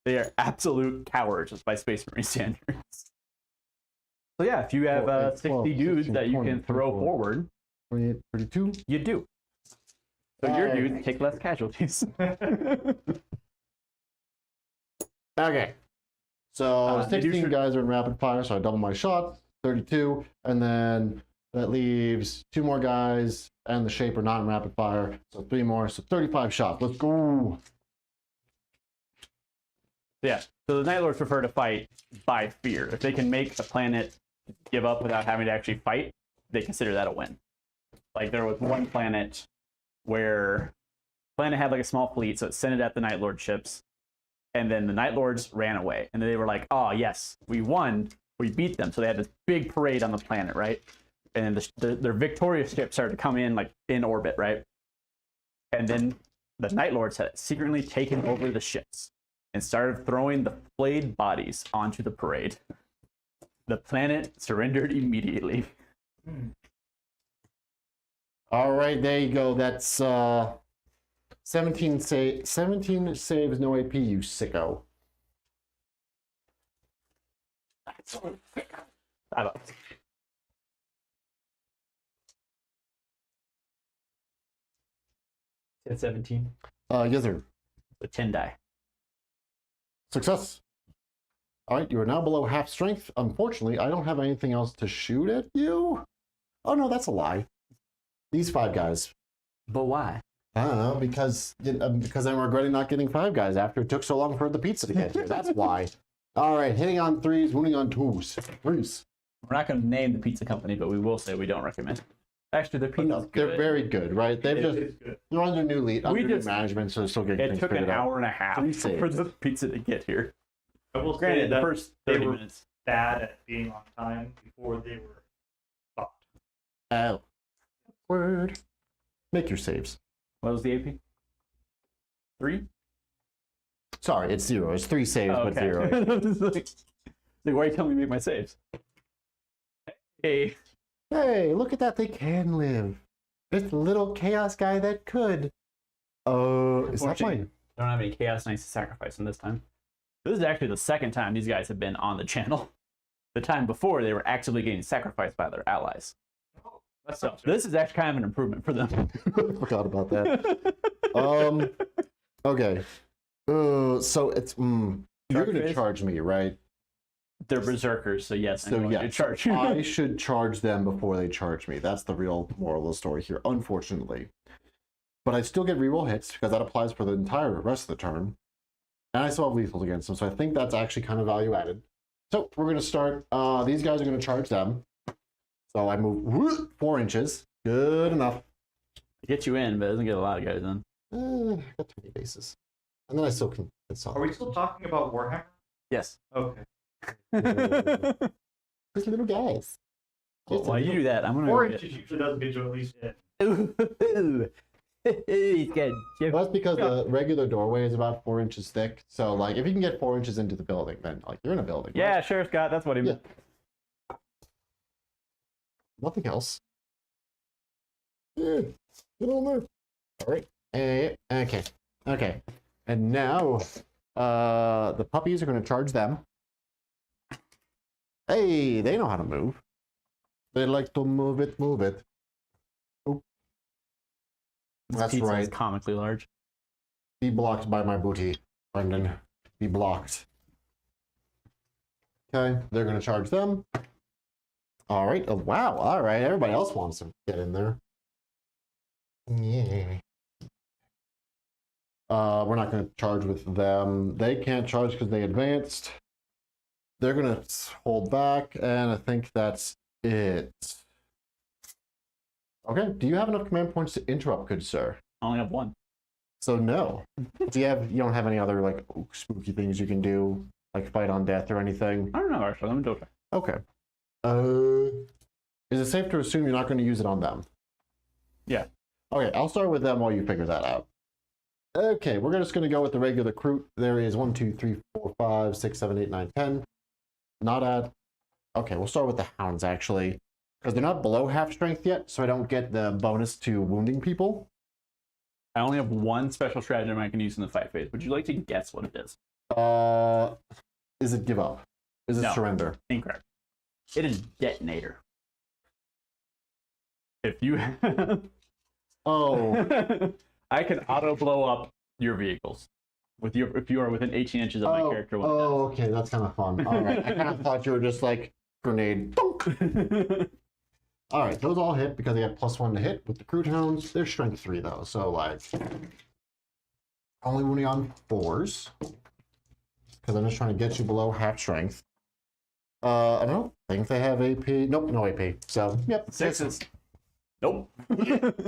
They are absolute cowards by Space Marine standards. So yeah, if you have 60 dudes that you can throw forward, 28, 32. you do. So your dudes take less casualties. Okay. So Did you 16 guys are in rapid fire, so I double my shot, 32, and then that leaves 2 more guys and the shape are not in rapid fire, so 3 more, so 35 shots. Let's go. Yeah. So the Night Lords prefer to fight by fear. If they can make a planet give up without having to actually fight, they consider that a win. Like there was one planet where the planet had like a small fleet, so it sent it at the Night Lord ships, and then the Night Lords ran away. And they were like, oh yes, we won, we beat them. So they had this big parade on the planet, right? And then their victorious ships started to come in like in orbit, right? And then the Night Lords had secretly taken over the ships and started throwing the flayed bodies onto the parade. The planet surrendered immediately. All right, there you go. That's 17 saves, no AP, you sicko. At 17. Yes, sir. So 10 die. Success. All right, you are now below half strength. Unfortunately, I don't have anything else to shoot at you. Oh no, that's a lie. These 5 guys. But why? I don't know, because I'm regretting not getting 5 guys after it took so long for the pizza to get here. That's why. All right, hitting on 3s, wounding on 2s. 3s. We're not going to name the pizza company, but we will say we don't recommend. Actually, their pizza's good. They're very good, right? They've It's good. they're under new lead, under new just- management, so they're still getting It things took an figured out. hour and a half Three for saves. the pizza to get here. I will say Granted, the that first they 30 were minutes. bad at being on time before they were stopped. Oh. Word. Make your saves. What was the AP? 3? Sorry, it's 0. It's 3 saves, Oh, but okay. 0. like, why are you telling me to make my saves? Hey. Hey, look at that. They can live. This little chaos guy that could. Oh, is that my... Unfortunately, I don't have any Chaos Knights to sacrifice in this time. This is actually the second time these guys have been on the channel. The time before, they were actively getting sacrificed by their allies. Oh, that's So not this is actually kind of an improvement for them. I forgot about that. Okay. So it's... you're going to phase? charge me, right? They're berserkers, so yes, I'm So going to yes, charge you. I should charge them before they charge me. That's the real moral of the story here, unfortunately. But I still get reroll hits because that applies for the entire rest of the turn. And I still have lethals against them, so I think that's actually kind of value added. So we're going to start. These guys are going to charge them. So I move 4 inches. Good enough. Get you in, but it doesn't get a lot of guys in. I got 20 bases. And then I still can... Are we still talking about Warhammer? Yes. Okay. These little guys. Well, while you do that, I'm 4 going inches usually doesn't get you at least in. to... He's good. Well, that's because the regular doorway is about 4 inches thick. So, like, if you can get 4 inches into the building, then, like, you're in a building. Yeah, right? sure, Scott. That's what he meant. Nothing else. Yeah, get on there. All right. Okay. Okay. And now, the puppies are going to charge them. Hey, they know how to move. They like to move it, move it. Oop. This That's pizza is right. comically large. Be blocked by my booty, Brendan. Be blocked. Okay, they're going to charge them. All right. Oh, wow. All right. Everybody else wants to get in there. Yeah. We're not going to charge with them. They can't charge because they advanced. They're going to hold back, and I think that's it. Okay. Do you have enough command points to interrupt, good sir? I only have 1. So no. You don't have any other like spooky things you can do, like fight on death or anything? I don't know, actually. Let me double check. Okay. Is it safe to assume you're not going to use it on them? Yeah. Okay, I'll start with them while you figure that out. Okay, we're just going to go with the regular Kroot. There is 1, 2, 3, 4, 5, 6, 7, 8, 9, 10. Not at. Okay, we'll start with the hounds actually, because they're not below half strength yet, so I don't get the bonus to wounding people. I only have 1 special stratagem I can use in the fight phase. Would you like to guess what it is? Is it give up? Is it No. surrender? Incorrect. It is detonator. If you have... Oh. I can auto blow up your vehicles with your if you are within 18 inches of my character. When Oh, okay, that's kind of fun. All right, I kind of thought you were just like grenade. All right, those all hit because they have +1 to hit with the Kroot hounds. They're strength 3 though, so like only wounding on 4s because I'm just trying to get you below half strength. I don't think they have AP. Nope, no AP. So yep, 6s. Nope.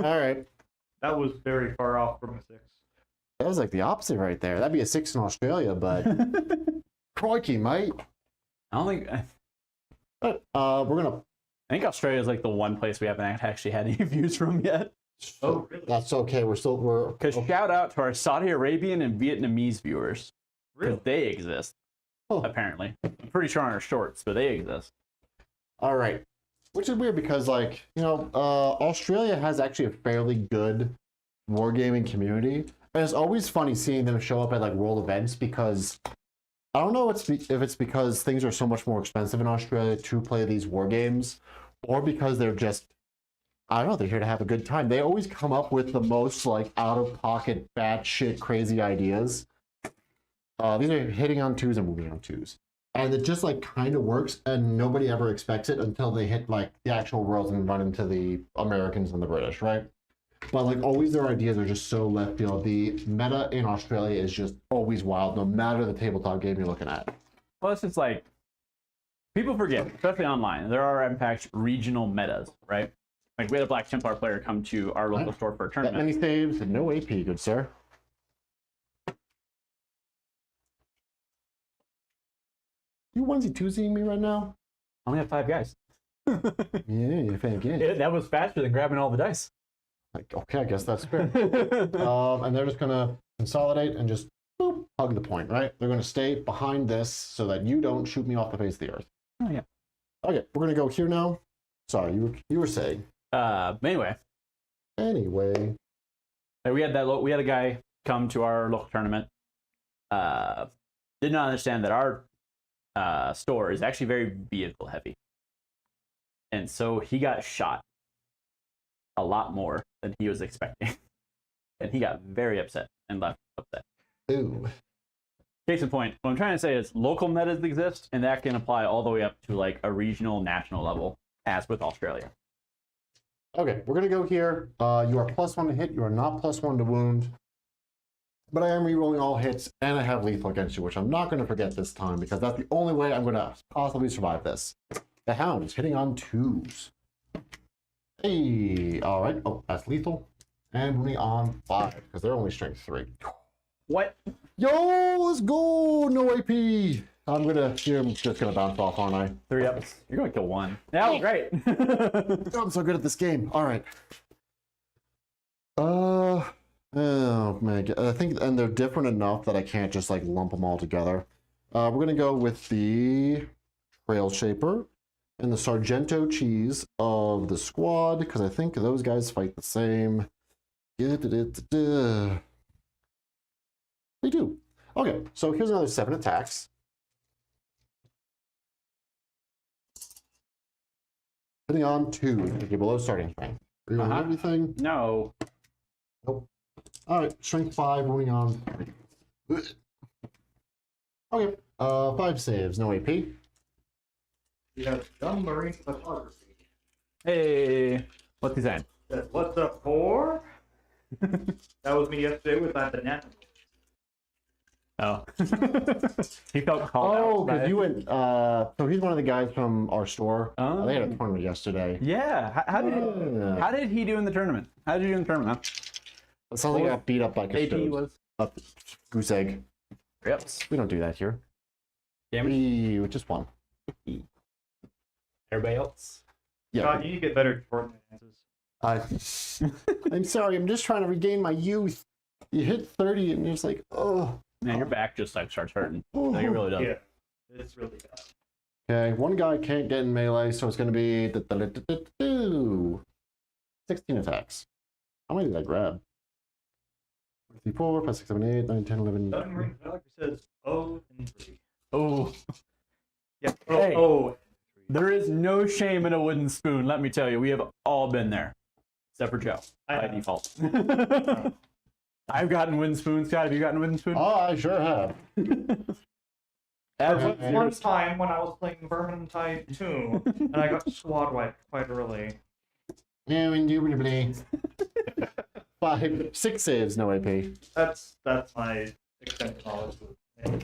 All right. That was very far off from a 6. That was like the opposite right there. That'd be a 6 in Australia, but crikey, mate. I don't think. But, we're gonna. I think Australia is like the one place we haven't actually had any views from yet. Oh, really? That's okay. We're Because shout out to our Saudi Arabian and Vietnamese viewers. Because Really? they exist, apparently. I'm pretty sure on our shorts, but they exist. All right. Which is weird because, like, Australia has actually a fairly good wargaming community. And it's always funny seeing them show up at, like, world events because I don't know if it's because things are so much more expensive in Australia to play these war games or because they're just, I don't know, they're here to have a good time. They always come up with the most, like, out-of-pocket, batshit, crazy ideas. These are hitting on 2s and moving on 2s. And it just like kind of works and nobody ever expects it until they hit like the actual worlds and run into the Americans and the British, right? But like always their ideas are just so left field. The meta in Australia is just always wild, no matter the tabletop game you're looking at. Well, it's just like, people forget, especially online, there are in fact regional metas, right? Like we had a Black Templar player come to our local store for a That tournament. many saves and no AP, good sir. You onesie twosieing me right now? I only have 5 guys. Yeah, you think it. Yeah, that was faster than grabbing all the dice. Like, okay, I guess that's fair. And they're just gonna consolidate and just boop, hug the point, right? They're gonna stay behind this so that you don't shoot me off the face of the earth. Oh yeah. Okay, we're gonna go here now. Sorry, you were saying. Anyway, Anyway. we had a guy come to our local tournament. Did not understand that our store is actually very vehicle heavy, and so he got shot a lot more than he was expecting, and he got very upset and left upset. Ooh. Case in point, what I'm trying to say is local metas exist, and that can apply all the way up to like a regional, national level, as with Australia. Okay, we're gonna go here. You are +1 to hit. You are not +1 to wound. But I am rerolling all hits, and I have lethal against you, which I'm not gonna forget this time because that's the only way I'm gonna possibly survive this. The Hound is hitting on 2s. Hey, all right. Oh, that's lethal. And wounding on 5 because they're only strength 3. What? Yo, let's go. No AP. I'm just gonna bounce off, aren't I? 3 ups. You're going to kill 1. That was great. I'm so good at this game. All right. Oh man, I think, and they're different enough that I can't just like lump them all together. We're gonna go with the Trail Shaper and the Sargento Cheese of the squad because I think those guys fight the same. They do. Okay, so here's another 7 attacks. Hitting on 2, you're below starting strength. Reroll everything. No. Nope. All right, strength 5, wounding on 3. Okay, 5 saves, no AP. We have Young Marine Photography. Hey, what's he saying? Says, what's up, whore? That was me yesterday with my banana. Oh. He felt called out. Oh, by because it. you went. So he's one of the guys from our store. Oh. They had a tournament yesterday. Yeah. How did he do in the tournament? How did he do in the tournament? It sounds like he got beat up like a AP stoat. was. Goose egg. Yep. We don't do that here. Damage. Just 1. Everybody else. Yeah. God, you need to get better coordinate answers. I'm sorry. I'm just trying to regain my youth. You hit 30 and you're just like, oh. Man, your back just like starts hurting. No, you really don't. Yeah, it's really bad. Okay, one guy can't get in melee, so it's going to be 16 attacks. How many did I grab? 3, 4, 5, 6, 7, 8, 9, 10, 11. Young Marine Photography says, oh, and 3. Oh. Yeah, Hey. oh. There is no shame in a wooden spoon, let me tell you. We have all been there. Except for Joe, by default. I've gotten wooden spoons. Scott, have you gotten wooden spoons? Oh, I sure have. There was one time when I was playing Vermintide 2, and I got squad wiped quite early. Yeah, indubitably. 6 saves, no AP. That's my extended knowledge with any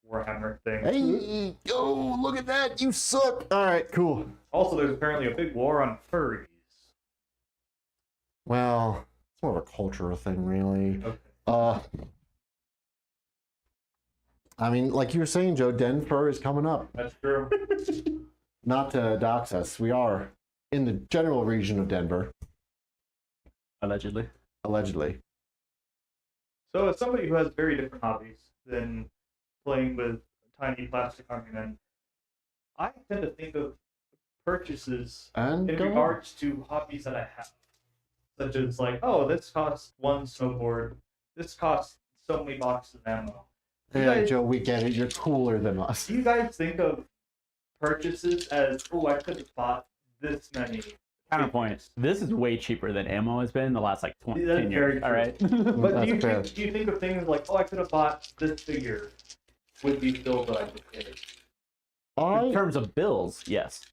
Warhammer thing. Hey, oh, look at that. You suck. All right, cool. Also, there's apparently a big war on furries. Well, it's more of a cultural thing, really. Okay. I mean, like you were saying, Joe, Denver is coming up. That's true. Not to dox us. We are in the general region of Denver, Allegedly. allegedly. So, as somebody who has very different hobbies than playing with tiny plastic army men, I tend to think of purchases And in go on. regards to hobbies that I have. Such as, like, oh, this costs 1 snowboard, this costs so many boxes of ammo. Yeah, Joe, we get it. You're cooler than us. Do you guys think of purchases as, oh, I could have bought this many? Counterpoint. This is way cheaper than ammo has been in the last like 10 That's very years. All true. right. But That's fair. do you think of things like, oh, I could have bought this figure with these bills that I just paid? In terms of bills, yes.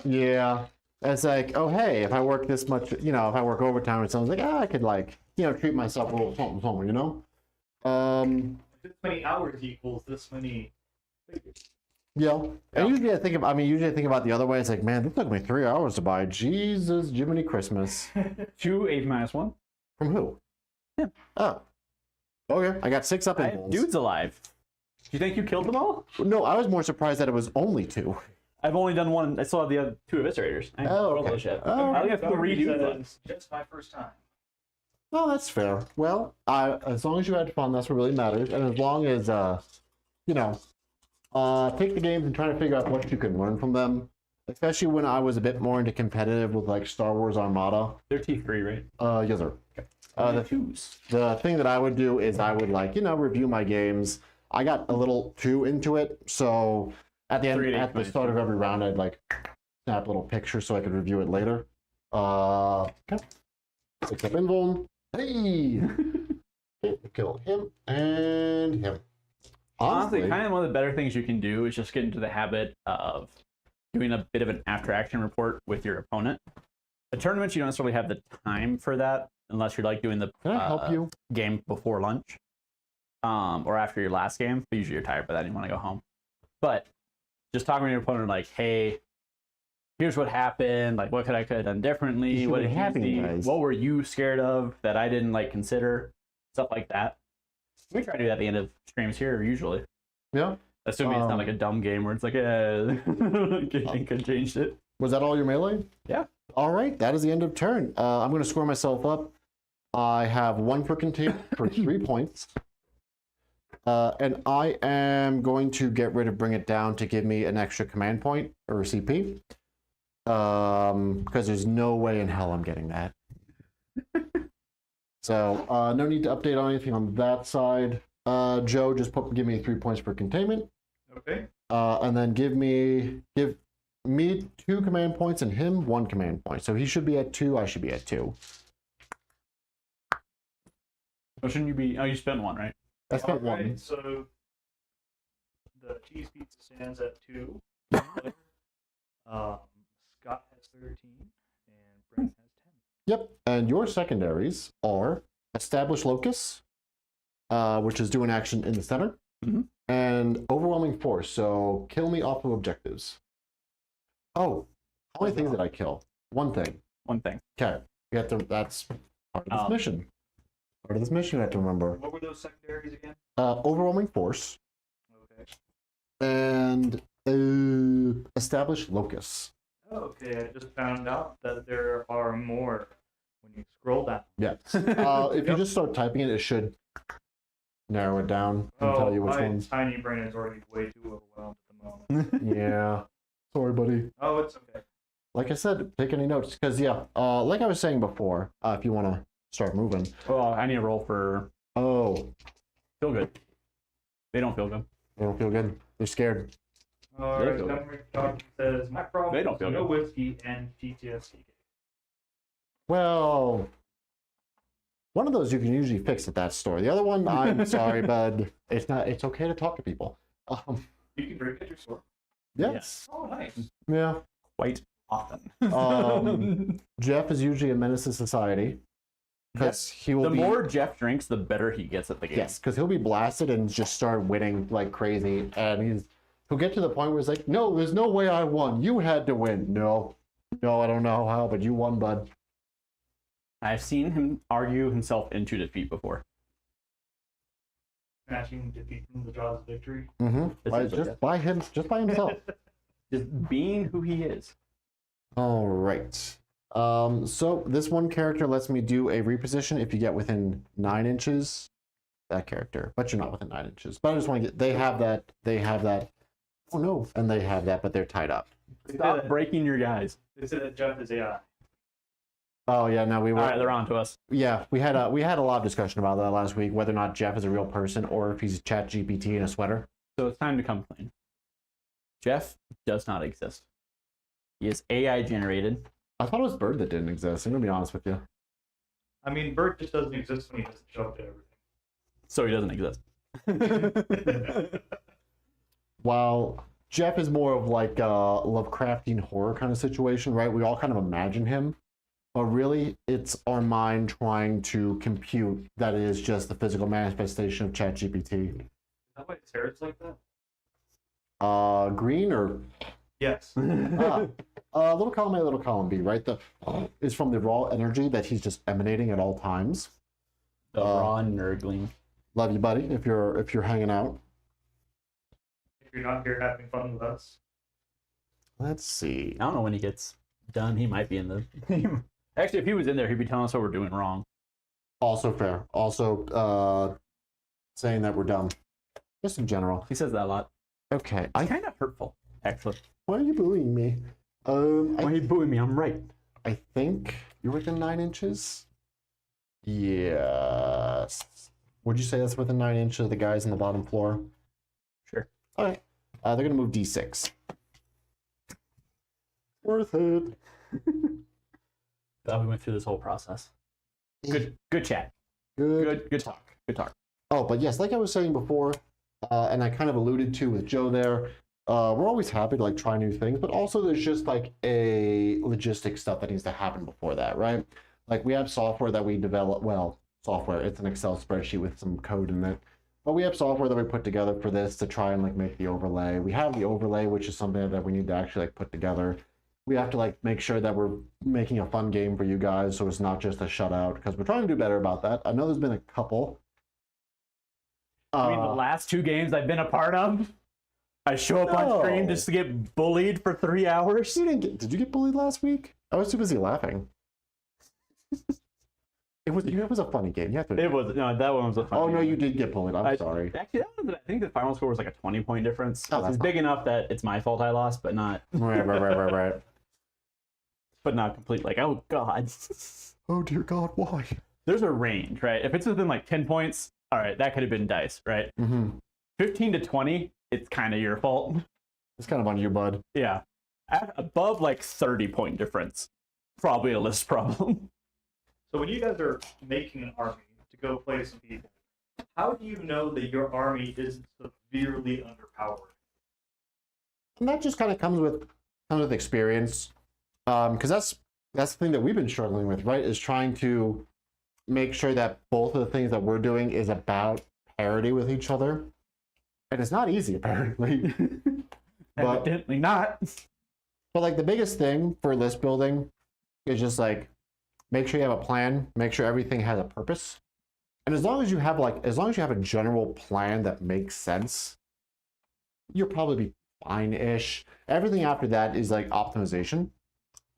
Yeah. It's like, oh, hey, if I work this much, if I work overtime or something, it's like, I could, treat myself a little something, This many hours equals this many figures. Yeah. Yeah. And usually I think about the other way. It's like, man, this took me 3 hours to buy. Jesus, Jiminy Christmas. 2 8 minus 1. From who? Him. Oh. Okay. I got 6 up I in have rolls. dudes alive. Do you think you killed them all? No, I was more surprised that it was only 2. I've only done 1. I still have the other 2 eviscerators. I Oh, rolled okay. those yet. Oh, I only have 3 dudes left. Says, just my first time. Well, that's fair. Well, as long as you had fun, that's what really matters. And as long as, you know, take the games and try to figure out what you can learn from them. Especially when I was a bit more into competitive with like Star Wars Armada. They're T3, right? Yes, sir. The 2s. The thing that I would do is I would like, review my games. I got a little too into it, so at the end, 3 to 8 at the minutes. start of every round, I'd like snap a little picture so I could review it later. Okay. 6 up invuln. Hey! Kill him and him. Honestly, kind of one of the better things you can do is just get into the habit of doing a bit of an after-action report with your opponent. The tournaments, you don't necessarily have the time for that unless you're like doing the Can I help you? game before lunch or after your last game. But usually you're tired by that and you want to go home. But just talking to your opponent like, hey, here's what happened. Like, what could I have done differently? You What should did be happy, you see? guys. What were you scared of that I didn't like consider? Stuff like that. We try to do that at the end of streams here usually. Yeah. Assuming it's not like a dumb game where it's like, could changed it. Was that all your melee? Yeah. All right, that is the end of turn. I'm going to score myself up. I have 1 for containment for 3 points. And I am going to get rid of Bring It Down to give me an extra command point or CP. Because there's no way in hell I'm getting that. So no need to update on anything on that side. Joe, just give me 3 points for containment. Okay. And then give me 2 command points and him 1 command point. So he should be at 2, I should be at 2. Oh, shouldn't you be? Oh, you spent 1, right? I spent Alright, 1. so the cheese pizza stands at 2. Scott has 13, and Brent has 10. Yep. And your secondaries are Establish Locus, which is do an action in the center, Mhm. and Overwhelming Force. So kill me off of objectives. Oh, how many things did I kill? 1 thing. 1 thing. Okay. You have to, that's part of this Oh. mission. Part of this mission you have to remember. What were those secondaries again? Overwhelming Force Okay. and Establish Locus. Okay, I just found out that there are more when you scroll down. Yes. If you just start typing it, it should narrow it down and tell you which my ones. tiny brain is already way too overwhelmed at the moment. Yeah. Sorry, buddy. Oh, it's okay. Like I said, take any notes. Because, yeah, like I was saying before, if you want to start moving. Well, I need to roll for Oh, feel good. They don't feel good. they don't feel good. They're scared. Alright, feel Memory Talk says, my problem They don't is feel no good. whiskey and PTSD. Well, one of those you can usually fix at that store. The other one, I'm sorry, bud. It's not. It's okay to talk to people. You can drink at your store. Yes. Oh, nice. Yeah. Quite often. Jeff is usually a menace to society because he will The be. more Jeff drinks, the better he gets at the game. Yes, because he'll be blasted and just start winning like crazy, and he'll get to the point where he's like, "No, there's no way I won. You had to win." No, I don't know how, but you won, bud. I've seen him argue himself into defeat before. Snatching defeat from the jaws of victory. This is Just by himself. Just being who he is. All right. So this one character lets me do a reposition if you get within 9 inches. That character, but you're not within 9 inches. But I just want to get. They have that. Oh no, and they have that, but they're tied up. Stop breaking your guys. They said that Jeff is AI. Oh yeah, no, we were. All right, they're on to us. Yeah, we had a lot of discussion about that last week, whether or not Jeff is a real person or if he's Chat GPT in a sweater. So it's time to come clean. Jeff does not exist. He is AI generated. I thought it was Bird that didn't exist. I'm gonna be honest with you. I mean, Bert just doesn't exist when he doesn't show up to So he doesn't exist. everything. While Jeff is more of like a Lovecraftian horror kind of situation, right? We all kind of imagine him, but really it's our mind trying to compute that it is just the physical manifestation of ChatGPT. Is that why his hair is like that? Green or Yes. little column A, little column B, right? The is from the raw energy that he's just emanating at all times. The raw nerdling. Love you, buddy. If you're hanging out. If you're not here having fun with us. Let's see. I don't know when he gets done. He might be in the. Actually, if he was in there, he'd be telling us what we're doing wrong. Also fair. Also, saying that we're dumb. Just in general. He says that a lot. Okay. It's kind of hurtful, actually. Why are you bullying me? Why are you booing me? I'm right. I think you're within 9 inches. Yes. Would you say that's within 9 inches of the guys on the bottom floor? Sure. All right. They're gonna move D6. Worth it. Glad we went through this whole process. Good chat. Good talk. Good talk. Oh, but yes, like I was saying before, and I kind of alluded to with Joe there, we're always happy to like try new things, but also there's just like a logistic stuff that needs to happen before that, right? Like we have software that we develop, well, software, it's an Excel spreadsheet with some code in it, but we have software that we put together for this to try and like make the overlay. We have the overlay, which is something that we need to actually like put together. We have to like make sure that we're making a fun game for you guys, so it's not just a shutout, because we're trying to do better about that. I know there's been a couple. I mean, the last 2 games I've been a part of, I show up on stream just to get bullied for 3 hours. You didn't get, did you get bullied last week? I was too busy laughing. It was a funny game. You have to. It was no, that one was a funny. Oh no, game. you did get bullied. I'm sorry. Actually, I think the final score was like a 20-point difference. Oh, it's big enough that it's my fault I lost, but not. Right. But not complete. Like, oh god. Oh dear God, why? There's a range, right? If it's within like 10 points, all right, that could have been dice, right? Mm-hmm. 15 to 20, it's kind of your fault. It's kind of on you, bud. Yeah. Above like 30-point difference, probably a list problem. So when you guys are making an army to go play some people, how do you know that your army isn't severely underpowered? And that just kind of comes with experience, because that's the thing that we've been struggling with, right? Is trying to make sure that both of the things that we're doing is about parity with each other, and it's not easy apparently. Evidently not. But like the biggest thing for list building is just like make sure you have a plan, make sure everything has a purpose. And as long as you have a general plan that makes sense, you'll probably be fine-ish. Everything after that is like optimization.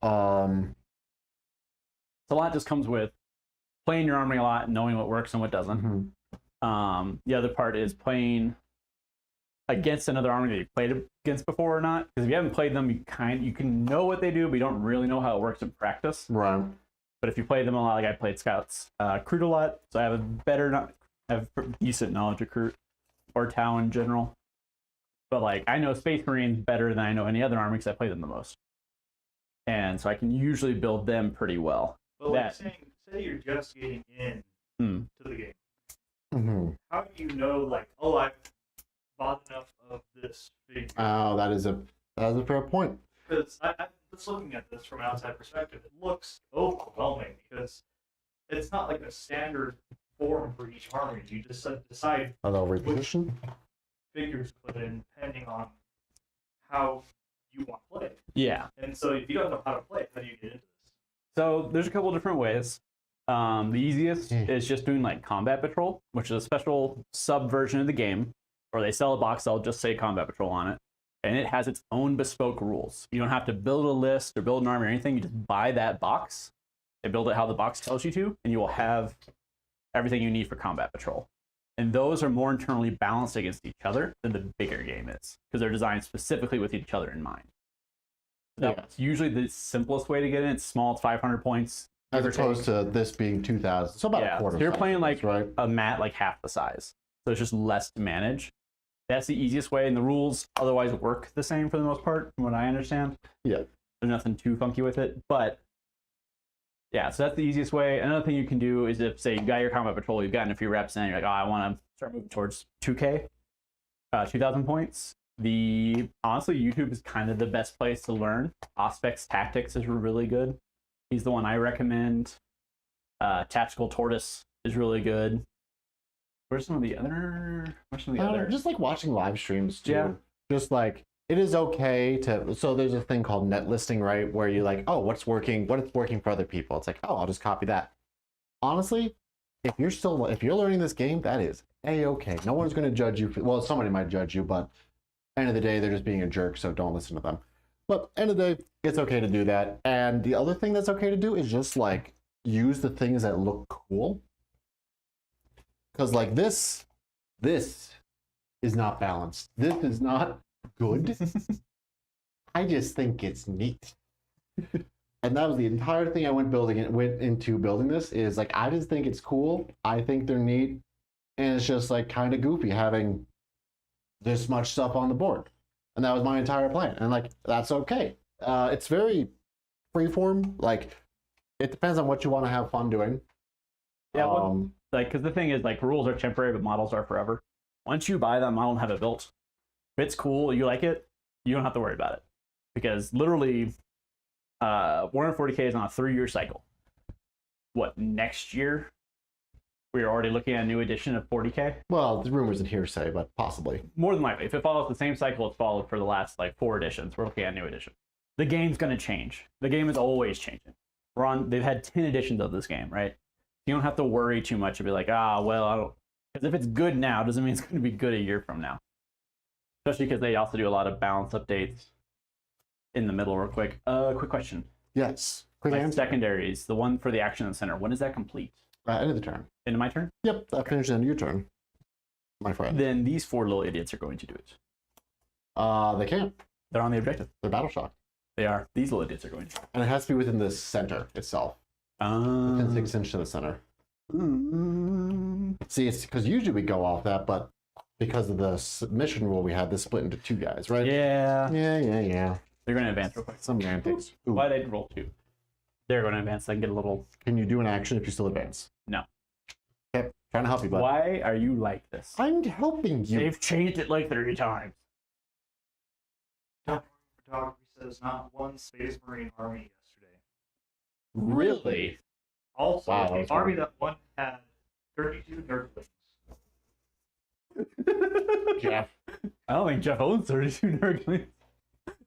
So a lot just comes with playing your army a lot and knowing what works and what doesn't. Mm-hmm. The other part is playing against another army that you played against before or not. Because if you haven't played them, you can know what they do, but you don't really know how it works in practice. Right. But if you play them a lot, like I played Scouts, Kroot a lot, so I have decent knowledge of Kroot or Tau in general. But like I know Space Marines better than I know any other army because I play them the most, and so I can usually build them pretty well. But like say you're just getting in to the game. Mm-hmm. How do you know, like, oh, I've bought enough of this figure? Oh, that is a fair point. Because I'm just looking at this from an outside perspective. It looks overwhelming because it's not like a standard form for each army. You just decide Reposition. which figures to put in depending on how you want to play. Yeah. And so if you don't know how to play, how do you get into this? So there's a couple of different ways. The easiest is just doing like Combat Patrol, which is a special sub version of the game, or they sell a box that'll just say Combat Patrol on it. And it has its own bespoke rules. You don't have to build a list or build an army or anything. You just buy that box and build it how the box tells you to, and you will have everything you need for Combat Patrol. And those are more internally balanced against each other than the bigger game is, because they're designed specifically with each other in mind. That's usually the simplest way to get in. It's small, it's 500 points. As opposed to this being 2,000. So about a quarter. So you're playing like right? a mat like half the size. So it's just less to manage. That's the easiest way, and the rules otherwise work the same for the most part, from what I understand. Yeah. There's nothing too funky with it, but yeah, so that's the easiest way. Another thing you can do is if, say, you got your Combat Patrol, you've gotten a few reps in, you're like, oh, I want to start moving towards 2K, 2,000 points. Honestly, YouTube is kind of the best place to learn. Auspex Tactics is really good. He's the one I recommend. Tactical Tortoise is really good. Where's some of the other? Just like watching live streams too. Yeah. just like it is okay to. So there's a thing called net listing, right? Where you like, oh, what's working? What is working for other people? It's like, oh, I'll just copy that. Honestly, if you're learning this game, that is a-okay. No one's going to judge you. Well, somebody might judge you, but end of the day, they're just being a jerk, so don't listen to them. But end of the day, it's okay to do that. And the other thing that's okay to do is just like use the things that look cool. Because like this is not balanced. This is not good. I just think it's neat. And that was the entire thing I went into building this is like I just think it's cool. I think they're neat. And it's just like kind of goofy having this much stuff on the board. And that was my entire plan. And like that's okay. It's very freeform. Like it depends on what you want to have fun doing. Yeah, like because the thing is like rules are temporary, but models are forever. Once you buy that model and have it built, if it's cool, you like it, you don't have to worry about it. Because literally Warhammer 40k is on a 3-year cycle. What, next year? We're already looking at a new edition of 40k? Well, the rumors and hearsay, but possibly. More than likely. If it follows the same cycle it's followed for the last like 4 editions, we're looking at a new edition. The game's going to change. The game is always changing. They've had 10 editions of this game, right? You don't have to worry too much and be like, well, I don't. Because if it's good now, doesn't mean it's going to be good a year from now. Especially because they also do a lot of balance updates in the middle real quick. Quick question. Yes. Quick answer. Secondaries, the one for the action center, when is that complete? End of the turn. Into my turn? Yep, that finishes the end of your turn, my friend. Then these 4 little idiots are going to do it. They can't. They're on the objective. They're battle shocked. They are. These little idiots are going to. And it has to be within the center itself. Within 6 inches of the center. See, it's because usually we go off that, but because of the submission rule we had, this split into 2 guys, right? Yeah. Yeah. They're going to advance real quick. Some antics. Ooh. Why they roll 2? They're going to advance. I can get a little. Can you do an action if you still advance? No. Okay, trying to help you, bud. Why are you like this? I'm helping you. They've changed it like 30 times. Photography says not one Space Marine army yesterday. Really? Also, Wow, the that's army funny. that won had 32 nerdlings. Jeff. I don't think Jeff owns 32 Nurglings.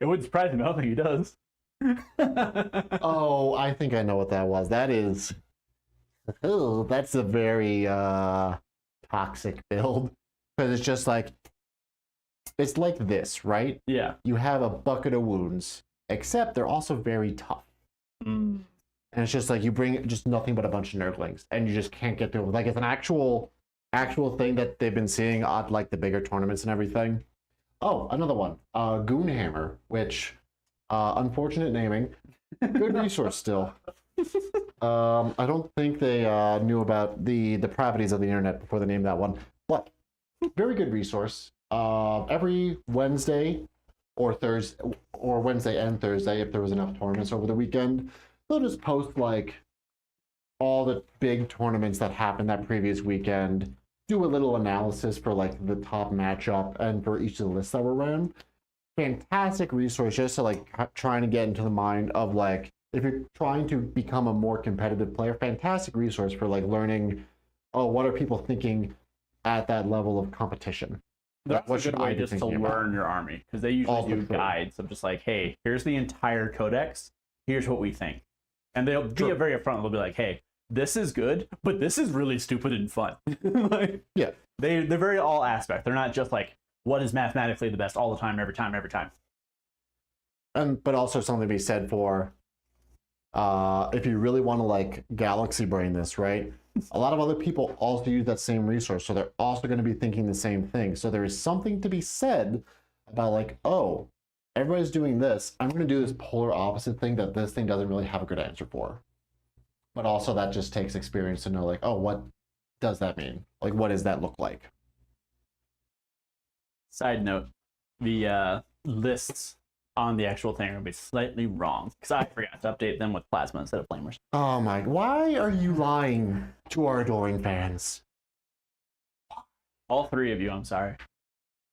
It wouldn't surprise me. I don't think he does. Oh, I think I know what that was. That is. Oh, that's a very toxic build. Because it's just like. It's like this, right? Yeah. You have a bucket of wounds, except they're also very tough. Mm. And it's just like you bring just nothing but a bunch of nerdlings, and you just can't get through it. Like it's an actual thing that they've been seeing at like the bigger tournaments and everything. Oh, another one, Goonhammer, which unfortunate naming, good resource still. I don't think they knew about the depravities of the internet before they named that one, but very good resource. Every Wednesday or Thursday, or Wednesday and Thursday, if there was enough tournaments over the weekend, they'll just post like all the big tournaments that happened that previous weekend, do a little analysis for like the top matchup and for each of the lists that were ran. Fantastic resource just to like trying to get into the mind of like, if you're trying to become a more competitive player, fantastic resource for like learning, oh, what are people thinking at that level of competition? That's What a should good I way be just to thinking about? learn your army. Because they usually Also do true. guides of just like, hey, here's the entire codex. Here's what we think. And they'll be True. very upfront. They'll be like, hey, this is good, but this is really stupid and fun. Like, Yeah. they're very all aspect. They're not just like, what is mathematically the best all the time, every time. But also something to be said for if you really want to like galaxy brain this, right? A lot of other people also use that same resource, so they're also going to be thinking the same thing. So there is something to be said about like, oh, everybody's doing this. I'm going to do this polar opposite thing that this thing doesn't really have a good answer for. But also that just takes experience to know like, oh, what does that mean? Like, what does that look like? Side note, the lists on the actual thing are going to be slightly wrong. Because I forgot to update them with plasma instead of flamers. Oh my, why are you lying to our adoring fans? All 3 of you, I'm sorry.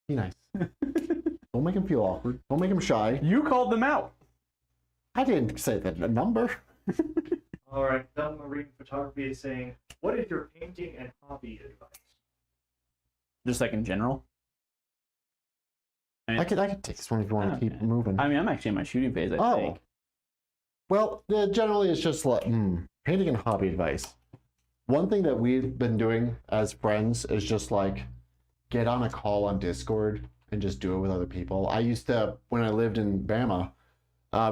Be nice. Don't make him feel awkward. Don't make him shy. You called them out. I didn't say that a number. All right, Dumb Marine Photography is saying, what is your painting and hobby advice? Just like in general. I could take this one if you want to keep moving. I mean, I'm actually in my shooting phase, I think. Well, generally it's just like painting and hobby advice. One thing that we've been doing as friends is just like get on a call on Discord and just do it with other people. I used to, when I lived in Bama,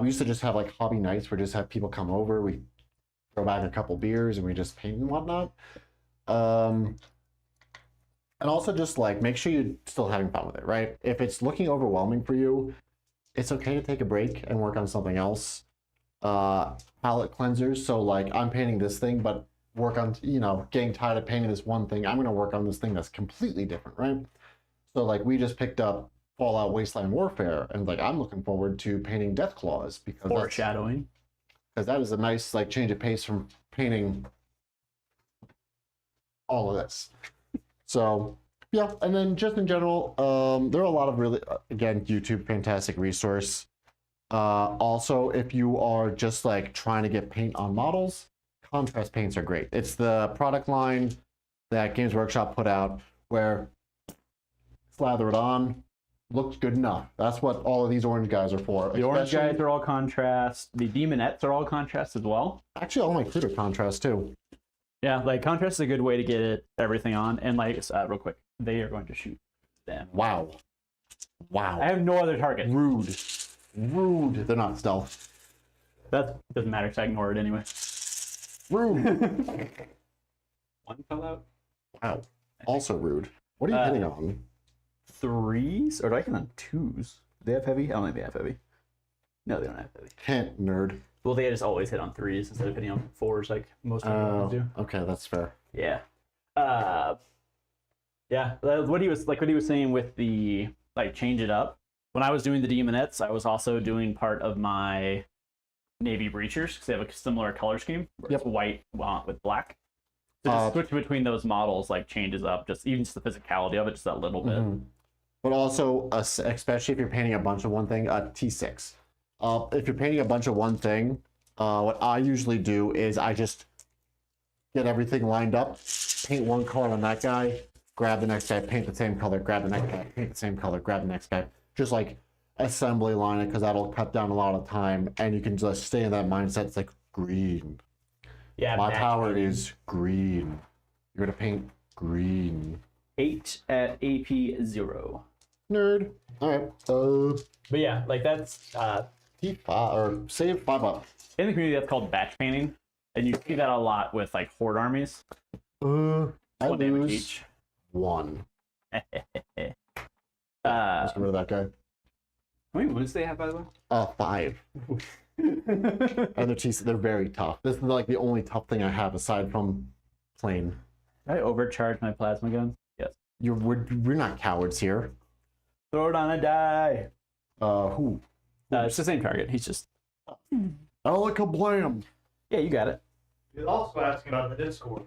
we used to just have like hobby nights where just have people come over. We throw back a couple beers and we just paint and whatnot. And also just like make sure you're still having fun with it, right? If it's looking overwhelming for you, it's okay to take a break and work on something else. Palette cleansers. So like I'm painting this thing, but work on, getting tired of painting this one thing. I'm going to work on this thing that's completely different, right? So like we just picked up Fallout Wasteland Warfare, and like I'm looking forward to painting Deathclaws because Foreshadowing. Because that is a nice like change of pace from painting all of this. So yeah, and then just in general, there are a lot of really, again, YouTube, fantastic resource. Also, if you are just like trying to get paint on models, contrast paints are great. It's the product line that Games Workshop put out where slather it on, looks good enough. That's what all of these orange guys are for. The orange guys are all contrast. The demonettes are all contrast as well. Actually, all my Kroot are contrast too. Yeah, like contrast is a good way to get everything on. And like, real quick, they are going to shoot them. Wow. I have no other target. Rude. They're not stealth. That doesn't matter because I ignore it anyway. Rude. One fell out. Wow. Also rude. What are you hitting on? 3s? Or do I hit on 2s? Do they have heavy? I don't think they have heavy. No, they don't have heavy. Can't, nerd. Well, they just always hit on 3s instead of hitting on 4s like most people do. Okay, that's fair. Yeah. Yeah. What he was saying with the like change it up. When I was doing the demonettes, I was also doing part of my Navy breachers because they have a similar color scheme. Where it's white with black. So just switch between those models like changes up even just the physicality of it just a little bit. But also, especially if you're painting a bunch of one thing, T6. If you're painting a bunch of one thing, what I usually do is I just get everything lined up, paint one color on that guy, grab the next guy, paint the same color, grab the next guy, paint the same color, grab the next guy. Just like assembly line it because that'll cut down a lot of time and you can just stay in that mindset. It's like green. Yeah, my power is green. You're gonna paint green. 8 at AP 0. Nerd. All right. But yeah, like that's T5 or save 5 up. in the community. That's called batch painting, and you see that a lot with like horde armies. I One damage lose each. 1. Let's Let's get rid of that guy. How many wounds do they have, by the way? 5. And they're very tough. This is like the only tough thing I have aside from plain. Did I overcharge my plasma gun? Yes. We're not cowards here. Throw it on a die. Who? It's the same target. He's just. Alakablam. Yeah, you got it. You're also asking about the Discord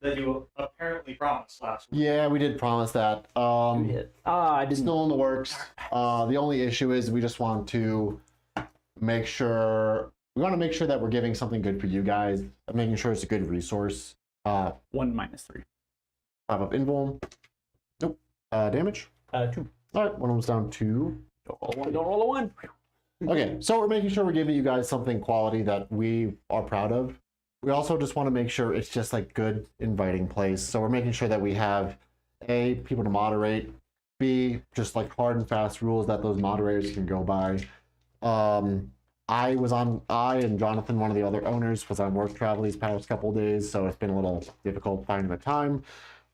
that you apparently promised last week. Yeah, we did promise that. I It's still in the works. The only issue is we just want to make sure that we're giving something good for you guys, making sure it's a good resource. 1 minus 3. 5 up invuln. Nope. Damage. 2. All right, one of them's down 2. Don't roll a 1. Okay, so we're making sure we're giving you guys something quality that we are proud of. We also just want to make sure it's just like good, inviting place. So we're making sure that we have A, people to moderate, B, just like hard and fast rules that those moderators can go by. I and Jonathan, one of the other owners, was on work travel these past couple of days, so it's been a little difficult finding the time.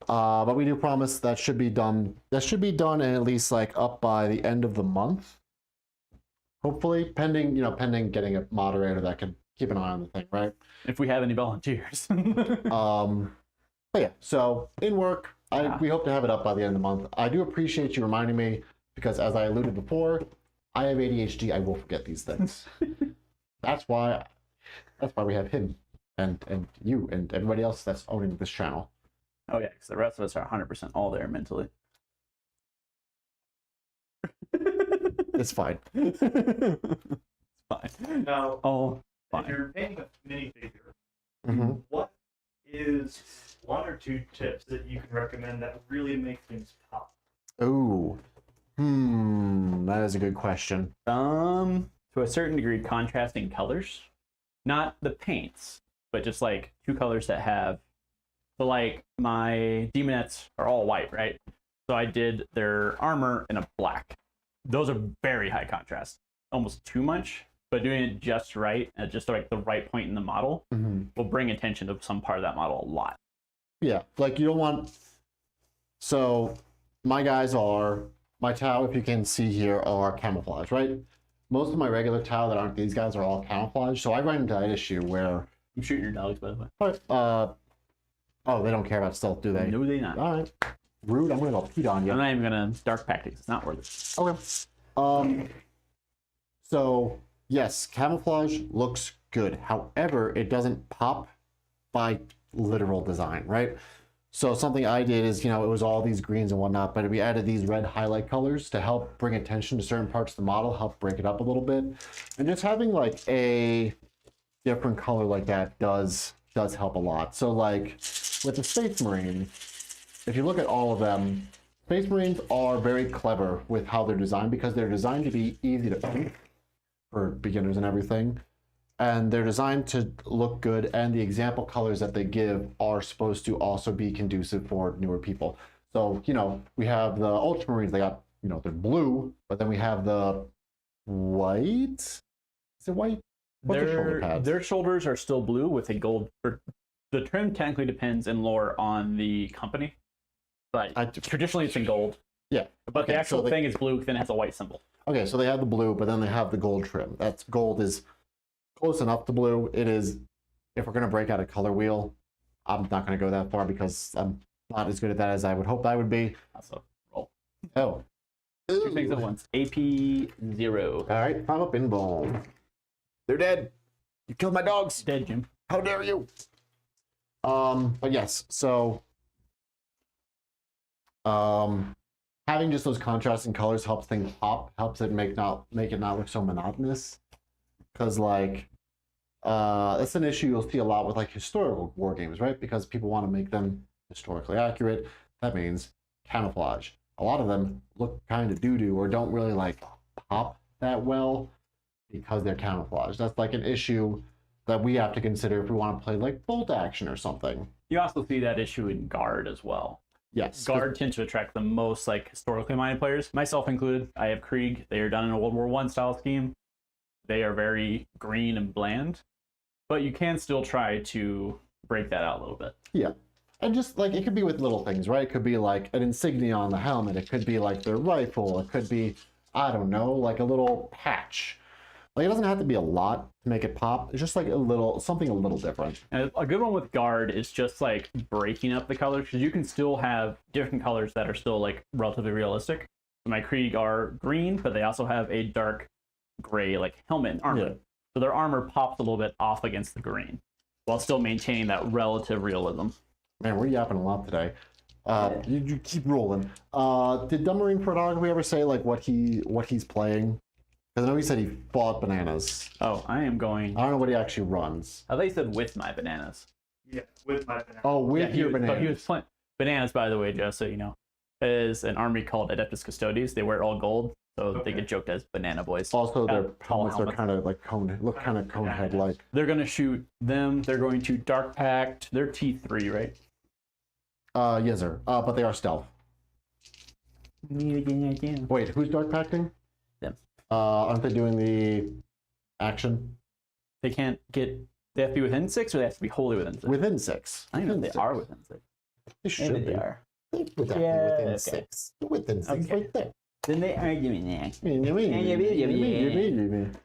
But we do promise that should be done. That should be done and at least like up by the end of the month. Hopefully, pending getting a moderator that can keep an eye on the thing, right? If we have any volunteers. But yeah, so in work, we hope to have it up by the end of the month. I do appreciate you reminding me because as I alluded before, I have ADHD. I will forget these things. That's why we have him and you and everybody else that's owning this channel. Oh yeah, because the rest of us are 100% all there mentally. It's fine. It's fine. Now, Oh, if fine. you're painting a minifigure, Mm-hmm. what is 1 or 2 tips that you can recommend that really make things pop? Ooh. That is a good question. To a certain degree, contrasting colors, not the paints, but just like two colors that have. So like my demonettes are all white, right? So I did their armor in a black. Those are very high contrast, almost too much. But doing it just right, at just like the right point in the model, will bring attention to some part of that model a lot. Yeah, like you don't want. So my guys are my Tau. If you can see here, are camouflage, right? Most of my regular Tau that aren't these guys are all camouflage. So I run into that issue where I'm shooting your dogs, by the way. Oh, they don't care about stealth, do they? No, they not. All right, rude. I'm gonna go Pete on you. I'm not even gonna dark tactics. It's not worth it. Okay. So yes, camouflage looks good. However, it doesn't pop by literal design, right? So something I did is, it was all these greens and whatnot, but we added these red highlight colors to help bring attention to certain parts of the model, help break it up a little bit. And just having like a different color like that does help a lot. So like with the Space Marines, if you look at all of them, Space Marines are very clever with how they're designed because they're designed to be easy to paint for beginners and everything. And they're designed to look good, and the example colors that they give are supposed to also be conducive for newer people. So, we have the Ultramarines, they got, they're blue, but then we have the white. Is it white? What's the shoulder pads? Their shoulders are still blue with a gold. The trim technically depends in lore on the company, but traditionally it's in gold. Yeah. But the actual thing is blue, then it has a white symbol. Okay, so they have the blue, but then they have the gold trim. That's gold is close enough to blue. It is, if we're going to break out a color wheel, I'm not going to go that far because I'm not as good at that as I would hope I would be. Also, roll. Oh. Two things at once. AP 0. All right, pop up in bone. They're dead. You killed my dogs. Dead, Jim. How dare you? But yes, so having just those contrasting colors helps things pop, helps it make it not look so monotonous. Because that's an issue you'll see a lot with like historical war games, right? Because people want to make them historically accurate. That means camouflage. A lot of them look kind of doo-doo or don't really like pop that well because they're camouflaged. That's like an issue that we have to consider if we want to play like bolt action or something. You also see that issue in Guard as well. Yes. Guard tends to attract the most like historically minded players, myself included. I have Krieg. They are done in a World War I style scheme. They are very green and bland, but you can still try to break that out a little bit. Yeah. And just like, it could be with little things, right? It could be like an insignia on the helmet. It could be like their rifle. It could be, I don't know, like a little patch. Like, it doesn't have to be a lot to make it pop. It's just like something a little different. And a good one with Guard is just like breaking up the colors, because you can still have different colors that are still like relatively realistic. My Krieg are green, but they also have a dark gray like helmet and armor. Yeah. So their armor pops a little bit off against the green while still maintaining that relative realism. Man, we're yapping a lot today. You keep rolling. Did Dummarine Photography ever say like what he's playing? Because I know he said he fought bananas. Oh, I am going. I don't know what he actually runs. I thought he said with my bananas. Yeah, with my bananas. Oh, with your bananas. So he was playing bananas, by the way, just so you know, is an army called Adeptus Custodes. They wear all gold. So they get joked as banana boys. Also, their helmets are kind of like look kind of conehead like. They're gonna shoot them. They're going to Dark Pact. They're T3, right? Yes, sir. But they are stealth. Wait, who's Dark Pacting? Them. Aren't they doing the action? They can't get. They have to be within 6, or they have to be wholly within 6. Within 6. I don't know if they are within 6. They should be. They are. They would have to be within 6. Within 6, right there. Then they are doing that.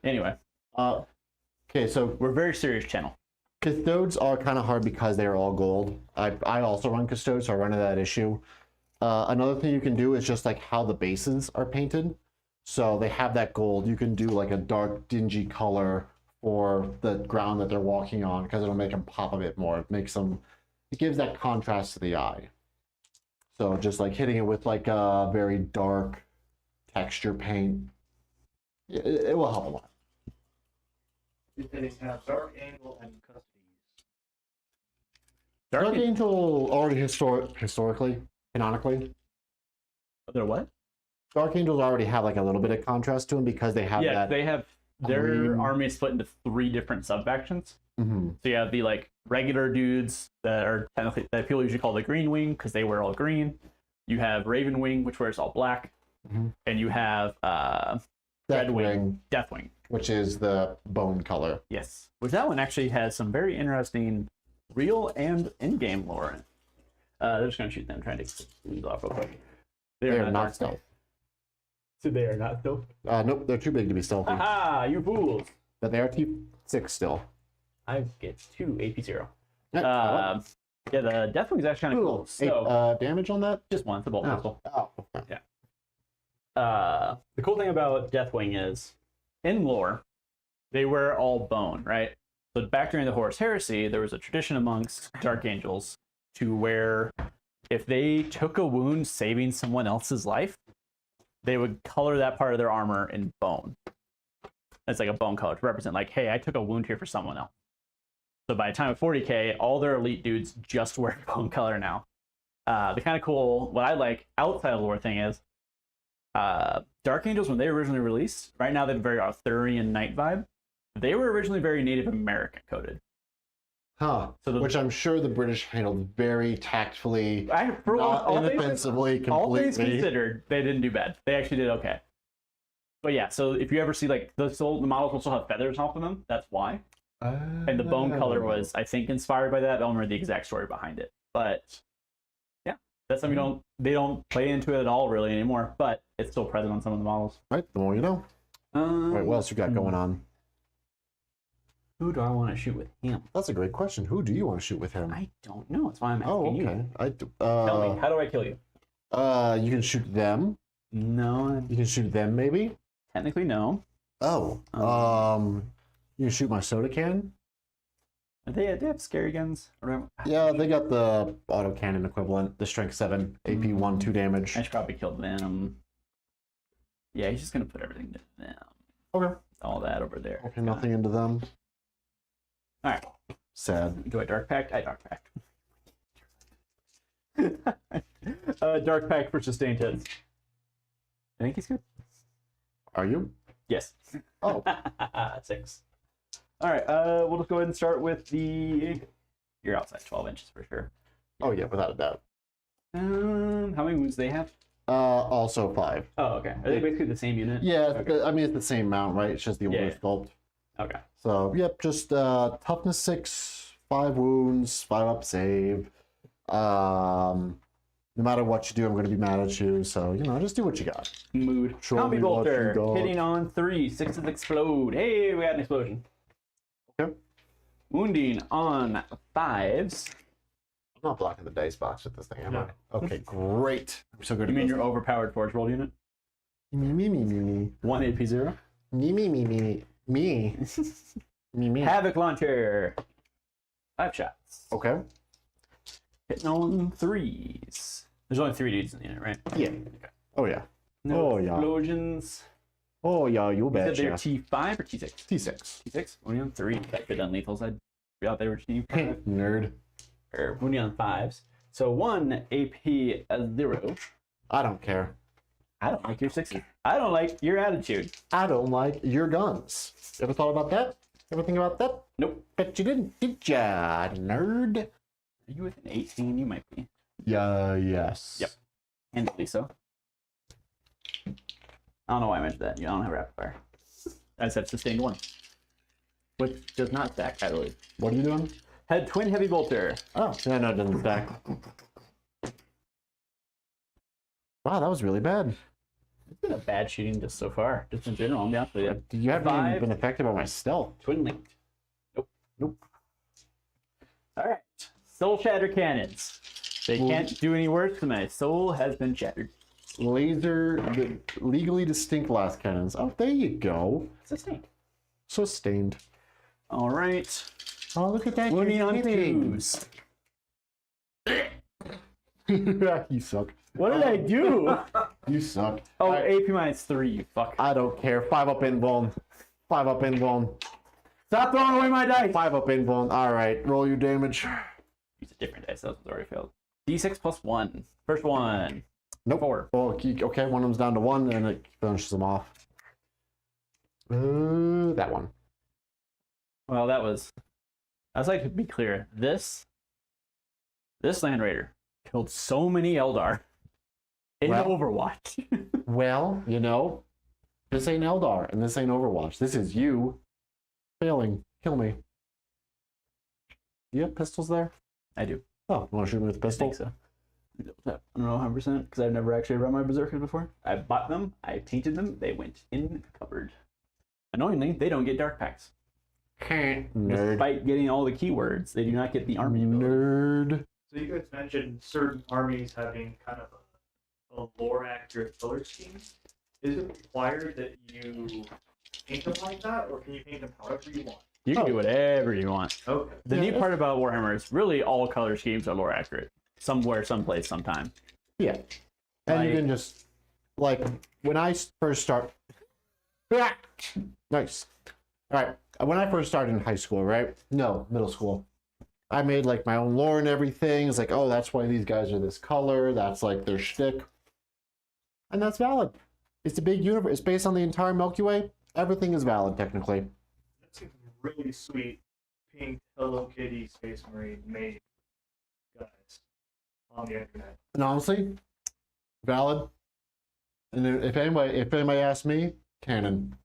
Anyway. Okay, so we're a very serious channel. Custodes are kind of hard because they are all gold. I also run Custodes, so I run into that issue. Another thing you can do is just like how the bases are painted. So they have that gold. You can do like a dark, dingy color for the ground that they're walking on because it'll make them pop a bit more. It gives that contrast to the eye. So just like hitting it with like a very dark texture paint, it will help a lot. They have Dark Angel and Custodes. Dark Angel already historically, canonically. They're what? Dark Angels already have like a little bit of contrast to them because they have Yeah, that. they have their green- army is split into 3 different sub-factions. Mhm. So you have the like regular dudes that are technically that people usually call the Green Wing because they wear all green. You have Raven Wing, which wears all black, Mhm. and you have Red Wing, Deathwing. which is the bone color. Yes, which that one actually has some very interesting real and in-game lore in it. They're just gonna shoot them, trying to take these off real quick. They are not dark stealth. So they are not stealth. Nope, they're too big to be stealthy. Aha, you fools! But they are T6 still. I get 2 AP0. Yeah, Yeah, the Deathwing is actually kind of cool. So damage on that? just one, it's a bolt pistol. Oh, okay. The cool thing about Deathwing is, in lore, they were all bone, right? So back during the Horus Heresy, there was a tradition amongst Dark Angels to where if they took a wound saving someone else's life, they would color that part of their armor in bone. It's like a bone color to represent like, hey, I took a wound here for someone else. So by the time of 40k, all their elite dudes just wear bone color now. The kind of cool, what I like outside of the lore thing is, Dark Angels, when they were originally released, right now they have a very Arthurian knight vibe. They were originally very Native American coded. Huh. So Which I'm sure the British handled very tactfully, For not all things inoffensively, all things completely. considered, they didn't do bad. They actually did okay. But yeah, so if you ever see like the models will still have feathers off of them, that's why. And the bone color was, I think, inspired by that. I don't remember the exact story behind it, but yeah, that's something they don't play into it at all really anymore. But it's still present on some of the models. Right, the more you know. Right, what else you got going on? Who do I want to shoot with him? That's a great question. Who do you want to shoot with him? I don't know. That's why I'm asking Oh, you. okay. Tell me, how do I kill you? You can shoot them. No, You can shoot them, maybe. technically no. Oh, you can shoot my soda can. They have scary guns. Or Yeah, they got the autocannon equivalent, the strength 7, AP 1, 2 damage. I should probably kill them. Yeah, he's just gonna put everything to them. Okay. All that over there. Okay, nothing into them. All right. Sad. Do I dark pact? I dark pact. Dark pact for sustained hits. I think he's good. Are you? Yes. Oh. 6. All right. We'll just go ahead and start with the. You're outside 12 inches for sure. Oh yeah, without a doubt. How many wounds do they have? Also 5. Oh, okay. Are they basically the same unit? Yeah, Okay. I mean it's the same amount, right? It's just the older Yeah. sculpt. Okay. So yep, just toughness 6, 5 wounds, 5 up save. No matter what you do, I'm going to be mad at you. So just do what you got. Mood. Show Combi me what bolter. you got. Hitting on 3. 6s explode. Hey, we got an explosion. Okay. Wounding on 5s. I'm not blocking the dice box with this thing, am No. I? Okay, great. I'm so good You at mean this. your overpowered forge roll unit? Me. 1 AP 0. Me. Havoc launcher. 5 shots. Okay. Hitting on 3s. There's only 3 dudes in the unit, right? Yeah. Oh yeah. No Oh, yeah. explosions. Oh yeah, you You said betcha. they're T5 or T6? T6. T6? Wounding on 3. That could have done lethals. I forgot they were T5. Nerd. Or wounding on 5s. So 1 AP 0. I don't care. I don't like your 6s. I don't like your attitude. I don't like your guns. Ever thought about that? Ever think about that? Nope. Bet you didn't, did ya, nerd? Are you with an 18? You might be. Yeah, yes. Yep. Handily so. I don't know why I mentioned that. You don't have rapid fire. I said sustained 1. Which does not stack, I believe. What are you doing? Head twin heavy bolter. Oh, yeah, no, it doesn't stack. Wow, that was really bad. It's been a bad shooting just so far. Just in general, I'll be honest with you. You haven't even 5. been affected by my stealth. Twin linked. Nope. Alright. Soul shatter cannons. They Well- can't do any worse because my soul has been shattered. Legally distinct blast cannons. Oh, there you go. Sustained. Sustained. Alright. Oh, look at that. Wounding on you're kidding. 2s. You suck. What did I do? You suck. Oh, I, AP minus 3, you fuck. I don't care. 5 up in bone. 5 up in bone. Stop throwing away my dice! 5 up in bone. Alright, roll your damage. Use a different dice, that was already failed. D6 plus 1. First one. Nope. 4. Oh, okay, one of them's down to 1, and it finishes them off. That one. Well, I'd like to be clear. This Land Raider killed so many Eldar in Overwatch. Well, you know, this ain't Eldar, and this ain't Overwatch. This is you failing. Kill me. You have pistols there? I do. Oh, you want to shoot me with a I pistol? think so. I don't know 100% because I've never actually run my Berserkers before. I bought them, I painted them, they went in the cupboard. Annoyingly, they don't get dark packs. Nerd. Despite getting all the keywords, they do not get the army ability. Nerd. So you guys mentioned certain armies having kind of a lore accurate color scheme. Is it required that you paint them like that, or can you paint them however you want? You can do whatever you want. Okay. The neat part about Warhammer is really all color schemes are lore accurate. Somewhere, someplace, sometime. Yeah. And you can just, like, when I first start... Nice. All right. When I first started in high school, right? No, middle school. I made, like, my own lore and everything. It's like, oh, that's why these guys are this color. That's, like, their shtick. And that's valid. It's a big universe. It's based on the entire Milky Way. Everything is valid, technically. That seems really sweet. Pink Hello Kitty Space Marine made guys on the internet. And honestly, valid. And if anybody asks me, canon.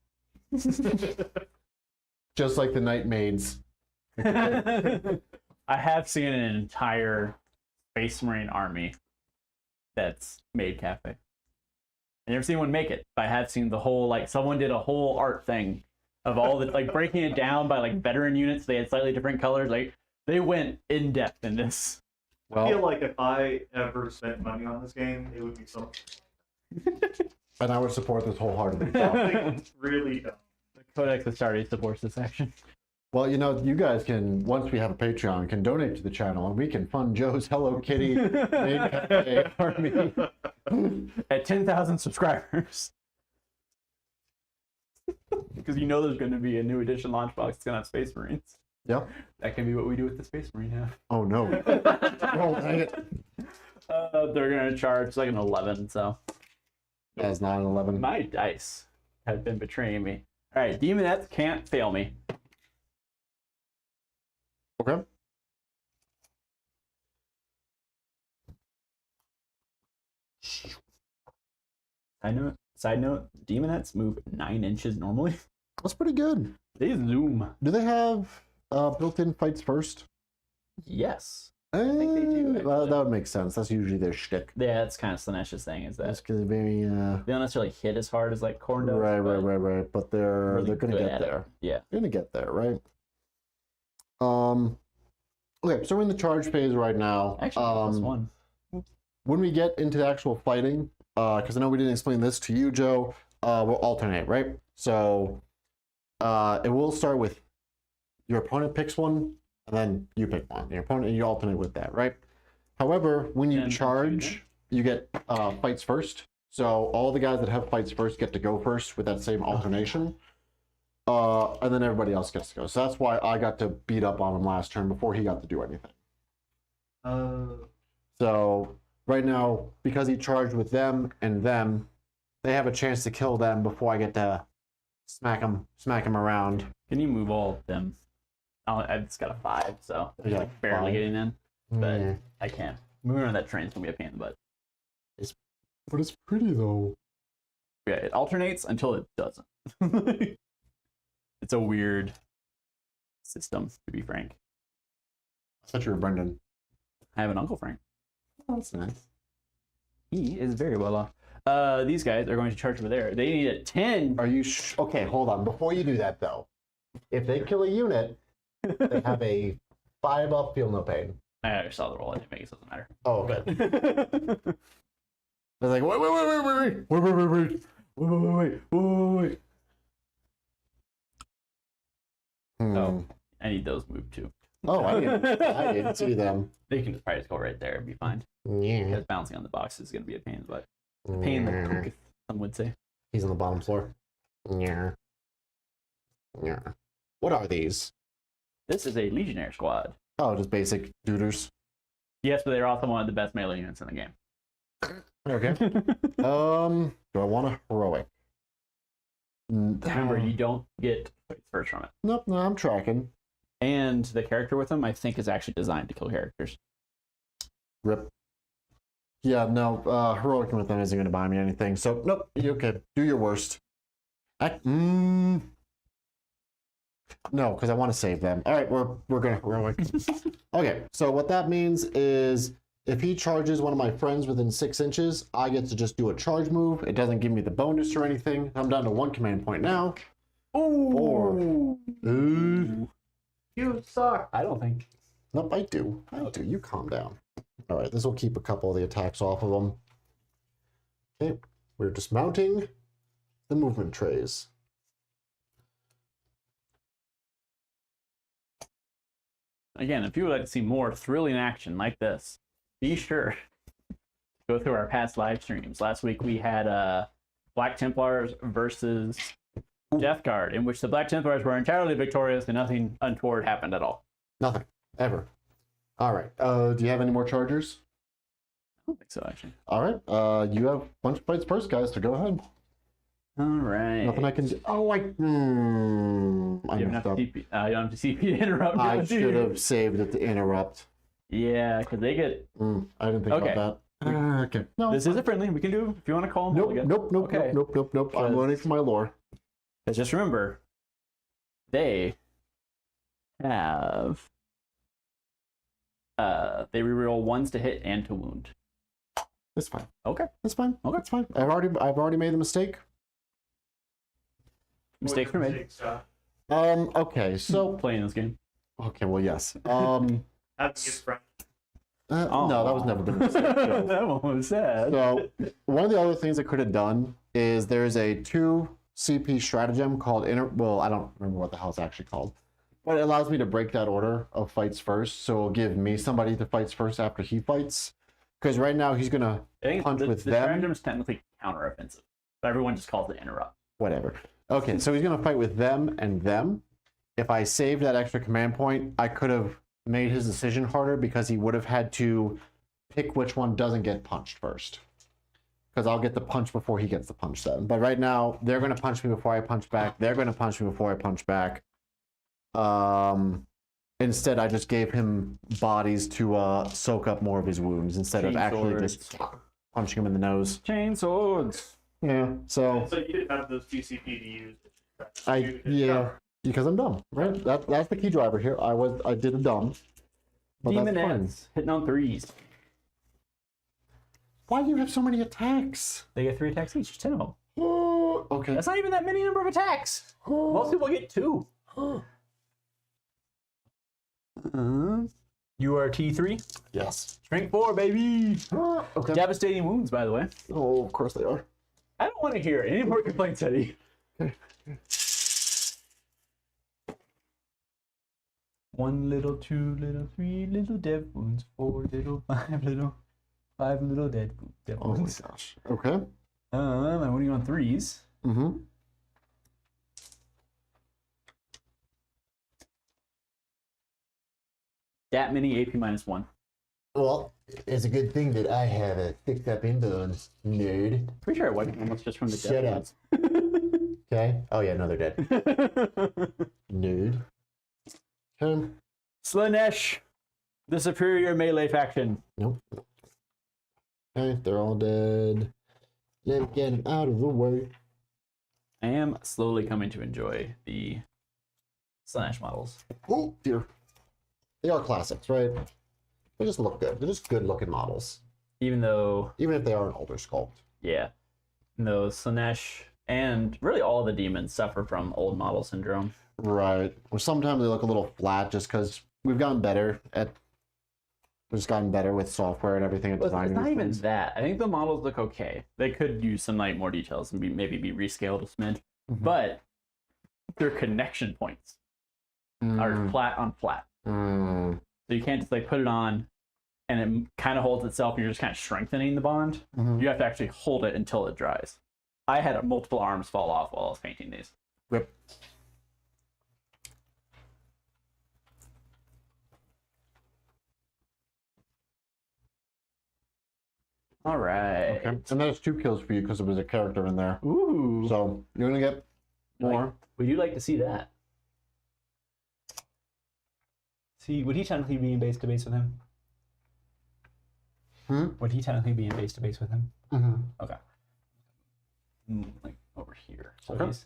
Just like the Night Maids. I have seen an entire Space Marine army that's made cafe. I never seen one make it, but I have seen the whole, like, someone did a whole art thing of all the, like, breaking it down by, like, veteran units. They had slightly different colors. Like, they went in depth in this. Well, I feel like if I ever spent money on this game, it would be something. and I would support this wholeheartedly. Something really dumb. The Codex Astartes supports this action. Well, you know, you guys can, once we have a Patreon, can donate to the channel, and we can fund Joe's Hello Kitty main cafe army. At 10,000 subscribers. Because you know there's going to be a new edition launch box that's going to have Space Marines. Yeah. That can be what we do with the Space Marine half. Oh, no. Oh, dang it. They're going to charge like an 11, so. That's not an 11. My dice have been betraying me. All right, Demonettes can't fail me. Okay. Side note, Demonettes move 9 inches normally. That's pretty good. They zoom. Do they have built-in fights first? Yes. think they do, Well, actually. that would make sense. That's usually their shtick. Yeah, that's kind of Slaanege's thing, is That's that because they're very they don't necessarily hit as hard as like Khorne does. right. But they're really gonna good get at it. there. Yeah. They're gonna get there, right? Okay, so we're in the charge phase right now. Actually, +1. When we get into the actual fighting, because I know we didn't explain this to you, Joe, we'll alternate, right? So it will start with your opponent picks one, and then you pick one. Your opponent, and you alternate with that, right? However, when you And charge, you get fights first. So all the guys that have fights first get to go first with that same alternation. And then everybody else gets to go. So that's why I got to beat up on him last turn before he got to do anything. So right now, because he charged with them and them, they have a chance to kill them before I get to smack him around. Can you move all of them? I've just got a 5, so Yeah, like barely 5. getting in, but Yeah. I can't. Moving on that train's gonna be a pain in the butt. But it's pretty though. Yeah, it alternates until it doesn't. It's a weird system, to be frank. I thought you were Brendan. I have an Uncle Frank. Oh, that's nice. He is very well off. These guys are going to charge over there. They need a 10. Are you okay, hold on. Before you do that though, if they kill a unit, they have a 5 up, feel no pain. I already saw the roll. I didn't make it, so it doesn't matter. Oh, okay. They're like, wait. Oh, I need those moved too. Oh, I didn't see them. They can just probably just go right there and be fine. Yeah. Because bouncing on the box is going to be a pain in the butt. A pain in the pooketh, some would say. He's on the bottom floor. Yeah. What are these? This is a Legionnaire squad. Oh, just basic duders. Yes, but they're also one of the best melee units in the game. Okay. Do I want a heroic? Remember, you don't get points first from it. Nope, no, I'm tracking. And the character with them, I think, is actually designed to kill characters. Rip. Yeah, no, heroic with them isn't going to buy me anything. So, nope, you okay. Do your worst. No, because I want to save them. All right, we're going to heroic. Okay, so what that means is if he charges one of my friends within 6 inches, I get to just do a charge move. It doesn't give me the bonus or anything. I'm down to 1 command point now. Ooh. 4. Ooh. You suck. I don't think. Nope, I do. I do. You calm down. All right, this will keep a couple of the attacks off of them. Okay, we're dismounting the movement trays. Again, if you would like to see more thrilling action like this, be sure to go through our past live streams. Last week we had Black Templars versus DeathGuard, in which the Black Templars were entirely victorious and nothing untoward happened at all. Nothing. Ever. All right. Do you have any more chargers? I don't think so, actually. All right. You have a bunch of fights first, guys, so go ahead. All right. Nothing I can do. Oh, I You don't messed have to up. CP, you don't have to CP to interrupt. I don't you? should have saved it to interrupt. Yeah, because they get... I didn't think Okay. about that. Okay. No. This is a friendly. We can do, if you want to call them. Nope, again. nope, nope, Okay. nope, nope, nope, nope. I'm learning from my lore. Because just remember, they have... they reroll 1s to hit and to wound. It's fine. Okay. It's fine. Okay. It's fine. I've already made the mistake. Mistakes were made. Mistakes, Okay, so Playing this game. okay, well, yes. having a friend. No, that was never the mistake. No. That one was sad. So one of the other things I could have done is there's a 2 CP stratagem called well, I don't remember what the hell it's actually called, but it allows me to break that order of fights first. So it'll give me somebody that fights first after he fights, because right now he's gonna I think punch the with stratagem them. is technically counteroffensive, but everyone just calls it interrupt. Whatever. Okay, so he's gonna fight with them and them. If I saved that extra command point, I could have made his decision harder because he would have had to pick which one doesn't get punched first. Because I'll get the punch before he gets the punch then. But right now, they're going to punch me before I punch back. They're going to punch me before I punch back. Instead, I just gave him bodies to soak up more of his wounds instead of actually just punching him in the nose. Chain swords. Yeah, so So you didn't have those GCP to use. because I'm dumb, right? That's the key driver here. I did a dumb. But that's fine. Demonettes hitting on 3s. Why do you have so many attacks? They get 3 attacks each. 10 of them. Okay. That's not even that many number of attacks. Most people get 2. You are T3. Yes. Strength 4, baby. Okay. Devastating wounds, by the way. Oh, of course they are. I don't want to hear any more complaints, Eddie. One little, 2 little, 3 little dev wounds, 4 little, 5 little, 5 little dev Oh my wounds. gosh. Okay. I'm winning on 3s. Mm-hmm. That many AP -1. Well, it's a good thing that I have a thick up inbones, nerd. Pretty sure it wasn't almost just from the Shut up. wounds. Okay. Oh yeah, no, they're dead. Nerd. Okay. Slanesh, the superior melee faction. Nope. Okay, they're all dead. Let's get them out of the way. I am slowly coming to enjoy the Slanesh models. Oh dear. They are classics, right? They just look good. They're just good looking models. Even though, Even if they are an older sculpt. yeah, no, Slanesh and really all the demons suffer from old model syndrome. Right. Or sometimes they look a little flat just because we've gotten better at. We've just gotten better with software and everything. At Well, designing it's not these even things. that. I think the models look okay. They could use some like more details and maybe be rescaled a smidge. Mhm. But their connection points are flat on flat. Mm. So you can't just like put it on and it kind of holds itself and you're just kind of strengthening the bond. Mhm. You have to actually hold it until it dries. I had multiple arms fall off while I was painting these. Rip. All right. Okay. And that's 2 kills for you because there was a character in there. Ooh. So you're gonna get more. We do like to see that. See, would he technically be in base to base with him? Would he technically be in base to base with him? Okay. Like over here. So Okay. he's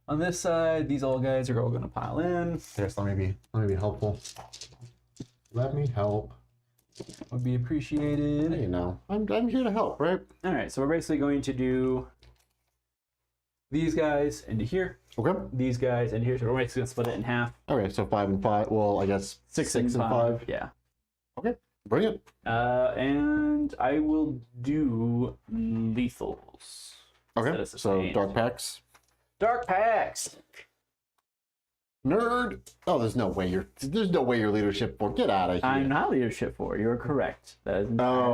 on this side. These old guys are all going to pile in. Yes, let me be helpful. Let me help. Would be appreciated. You know, I'm here to help, right? All right, so we're basically going to do these guys into here, Okay. these guys into here. So we're basically going to split it in half. Okay, so 5 and 5. Well, I guess 6 and 5. Yeah. Okay, bring it. And I will do lethals. Okay, Instead of so sustained. dark packs. Dark packs. Nerd. Oh, there's no way you're leadership for. Get out of here. I'm not leadership 4. You're correct. That is Oh,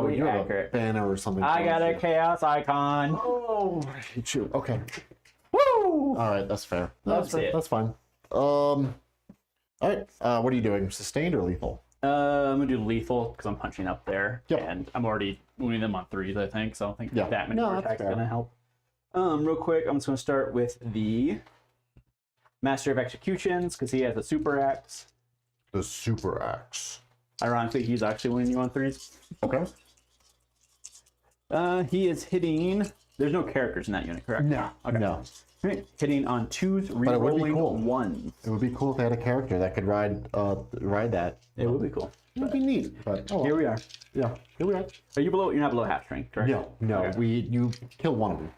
entirely you have accurate. a banner or something. I got a chaos icon. Oh, I hate you. Okay. Woo! All right, that's fair. Let's see it. That's fine. All right. What are you doing? Sustained or lethal? I'm gonna do lethal because I'm punching up there, Yep. and I'm already wounding them on 3s, I think. So I don't think Yeah. that many No, more that's attacks is fair. gonna help. Real quick, I'm just gonna start with the Master of Executions because he has a super axe. The super axe. Ironically, he's actually winning you on 3s. Okay. He is hitting. There's no characters in that unit, correct? No. Okay. No. Hitting on 2s, it would be rerolling cool. 1s. It would be cool if they had a character that could ride that. It would be cool. It would be neat. But oh, well. Here we are. Yeah. Here we are. Are you below? You're not below half strength, correct? No. Okay. You kill one of them.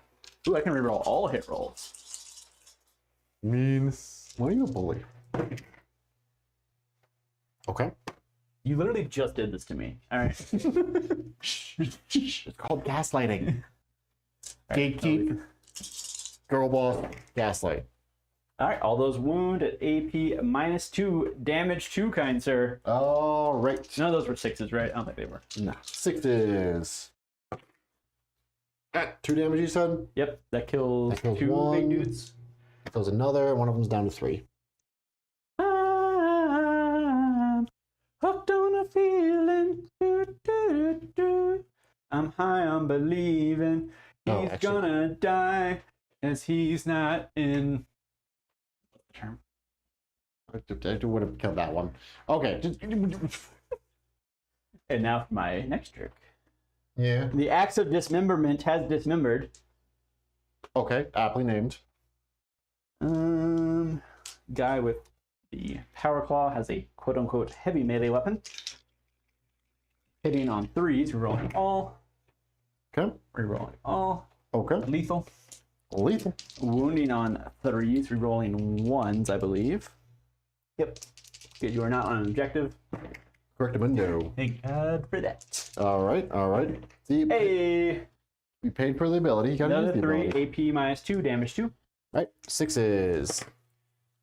Ooh, I can reroll all hit rolls. Means. Why are you a bully? Okay. You literally just did this to me. All right. It's called gaslighting. Gatekeep. Girl boss. Gaslight. All right. All those wound at AP -2, damage 2, kind sir. All right. None of those were 6s, right? I don't think they were. No. 6s. 2 damage, you said? Yep. That kills, That kills 2 one. big dudes. There's another. One of them's down to 3. I'm hooked on a feeling. Do, do, do, do. I'm high on believing he's Oh, actually- gonna die as he's not in. What's the term? I would have killed that one. Okay. And now for my next trick. Yeah. The axe of dismemberment has dismembered. Okay. Aptly named. Guy with the power claw has a quote-unquote heavy melee weapon. Hitting on 3s, rerolling all. Okay. Rerolling all. Okay. Lethal. Lethal. Wounding on 3s, rerolling 1s, I believe. Yep. Good, you are not on an objective. Correctamundo. Thank God for that. All right. All right. See, Hey! we paid for the ability. You gotta use Another the 3, ability. AP -2, damage 2. Right. 6s.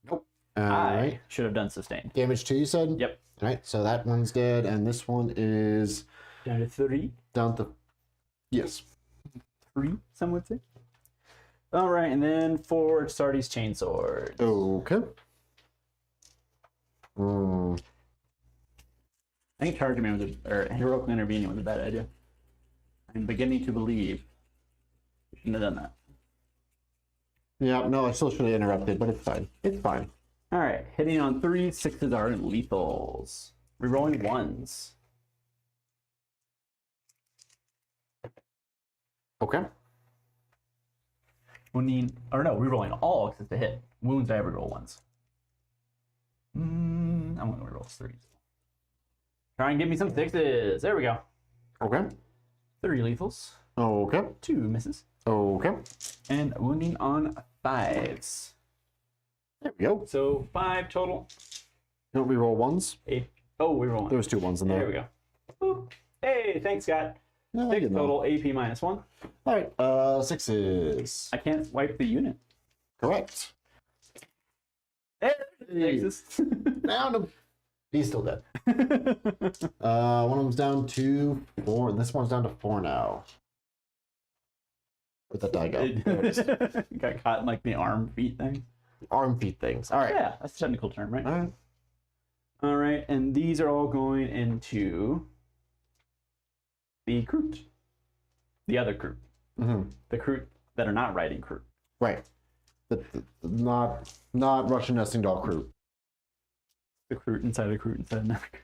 Nope. All I right. should have done sustained. Damage 2, you said? Yep. All right. So that one's dead, and this one is Down to 3. down to. Yes. 3, some would say. All right, and then for Sardi's chainsword. Okay. I think charging me was or heroically intervening was a bad idea. I'm beginning to believe we shouldn't have done that. Yeah. No, I still should have interrupted, but it's fine. It's fine. All right, hitting on 3, 6s are lethals. Rerolling 1s. Okay. Wounding, or no, rerolling all because it's a hit. Wounds, I reroll 1s. I'm gonna reroll 3s. Try and give me some 6s. There we go. Okay. 3 lethals, Okay. 2 misses, Okay. and wounding on 5s. There we go. So 5 total. Don't we roll ones? 8. Oh, we roll 1. There was 2 ones in there. There we go. Boop. Hey, thanks, Scott. Yeah, 6 you know. total, AP -1. All right. 6s. I can't wipe the unit. Correct. Hey, Hey. Texas. Down him. He's still dead. One of them's down to 4, and this one's down to 4 now. Where'd that die go? There it is. Got caught in like the arm feet thing. Arm feet things. All right. Yeah, that's a technical term, right? All right. All right, and these are all going into the Kroot. The other Kroot. Mm-hmm. The Kroot that are not riding Kroot. Right. Not Russian nesting doll Kroot. The Kroot inside the Kroot inside another Kroot.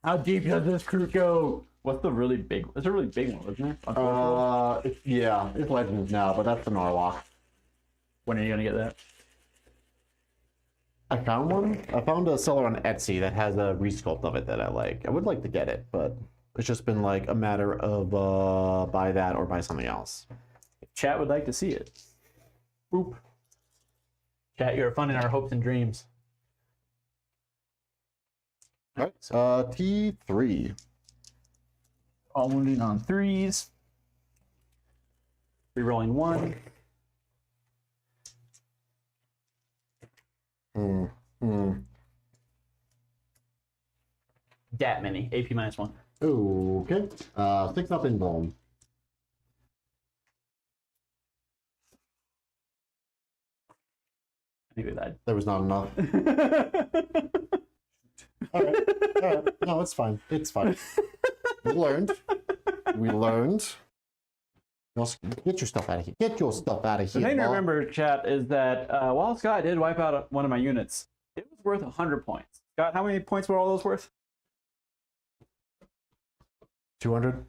How deep does this Kroot go? What's the really big? It's a really big one, isn't it? Yeah, it's Legends now, but that's the Narlock. When are you gonna get that? I found one. I found a seller on Etsy that has a resculpt of it that I like. I would like to get it, but it's just been like a matter of buy that or buy something else. If chat would like to see it. Boop. Chat, you're funding our hopes and dreams. All right. T3. All wounded on 3s. Rerolling 1. Dat many. AP -1. Okay. 6-0 bone. I think we died. There was not enough. All right. No, it's fine. It's fine. We learned. Get your stuff out of here. Get your stuff out of The here. thing to Bob. remember, chat, is that while Scott did wipe out one of my units, it was worth 100 points. Scott, how many points were all those worth? 200?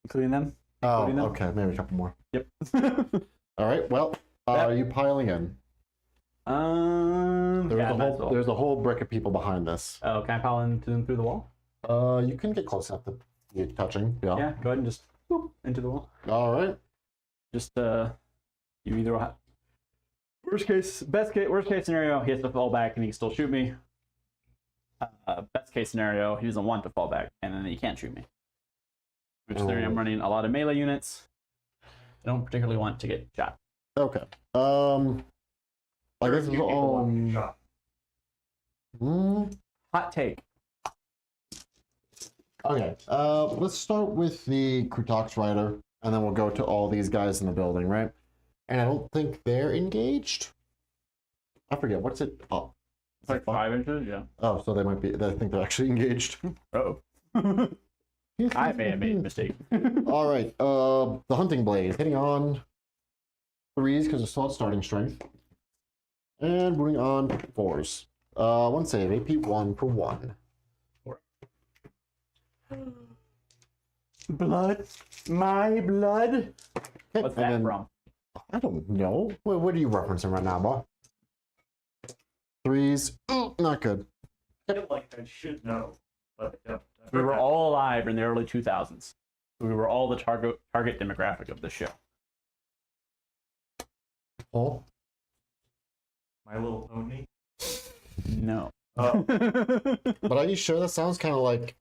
Including them? Oh, Including them? okay. Maybe a couple more. Yep. All right. Well, are you piling in? There's a whole brick of people behind this. Oh, can I pile into them through the wall? You can get close enough to you touching. Yeah. Yeah, go ahead and just boop into the wall. All right. Just you either have worst case scenario, he has to fall back and he can still shoot me. Best case scenario, he doesn't want to fall back and then he can't shoot me. Which scenario I'm running a lot of melee units. I don't particularly want to get shot. Okay. I guess it's Shot. Hot take. Okay. Let's start with the Kroot rider, and then we'll go to all these guys in the building, right? And I don't think they're engaged. I forget what's it. Oh, It's like 5 inches, yeah. oh, so they might be. I think they're actually engaged. Oh. I may have made a mistake. All right. The hunting blade hitting on 3s because it's still at starting strength, and moving on 4s. One save, AP 1 for 1. Blood, my blood. Okay, What's and that then- from? I don't know. What are you referencing right now, boy? 3s. Ooh, not good. I feel like I should know, but I don't. We were all alive in the early 2000s. We were all the target demographic of the show. Oh. My Little Pony. No. Oh. But are you sure that sounds kind of like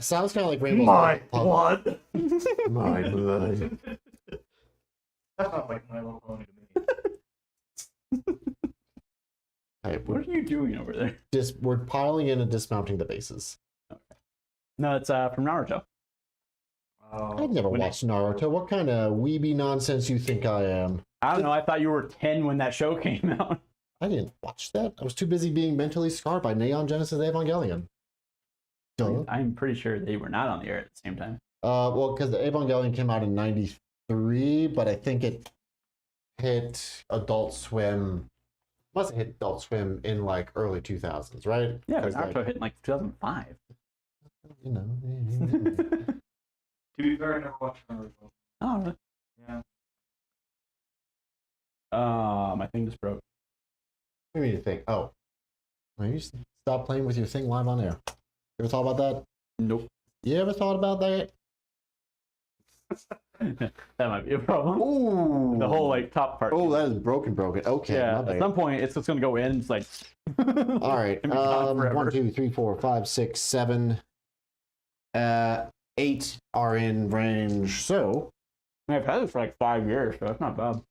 sounds kind of like Rainbow? My blood. My blood. That sounds like My Little Pony to me. Hey, What are you doing over there? we're piling in and dismounting the bases. No, it's from Naruto. Oh. I've never watched Naruto. What kind of weeby nonsense you think I am? I don't know. I thought you were 10 when that show came out. I didn't watch that. I was too busy being mentally scarred by Neon Genesis Evangelion. Duh. I'm pretty sure they were not on the air at the same time. Well, because the Evangelion came out in '93, but I think it hit Adult Swim. Must have hit Adult Swim in like early 2000s, right? Yeah, 'Cause, Naruto hit in like 2005. you know. To be fair, I never watched Naruto. Oh, really? Yeah. My thing just broke. What do you think? Oh, maybe stop playing with your thing live on air. You ever thought about that? Nope. You ever thought about that? That might be a problem. Ooh. The whole like top part. Oh, that is broken. Okay, yeah. my At bad. some point, it's just gonna go in. It's like. All right. and be gone forever. 1, 2, 3, 4, 5, 6, 7. 8 are in range. So I've had this for like 5 years, so that's not bad.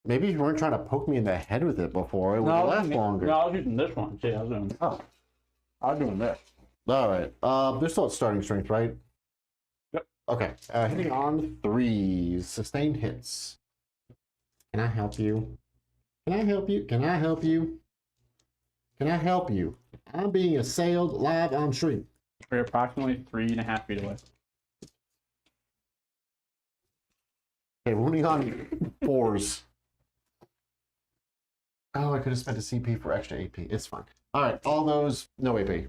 maybe if you weren't trying to poke me in the head with it before, it would last longer. No, I was using this one. See, I was doing. Oh. I was doing this. All right. They're still at starting strength, right? Yep. Okay. Hitting on 3s. Sustained hits. Can I help you? Can I help you? Can I help you? Can I help you? I'm being assailed live on stream. We're approximately 3.5 feet away. Okay, wounding on 4s. Oh, I could have spent a CP for extra AP. It's fine. All right, all those, no AP.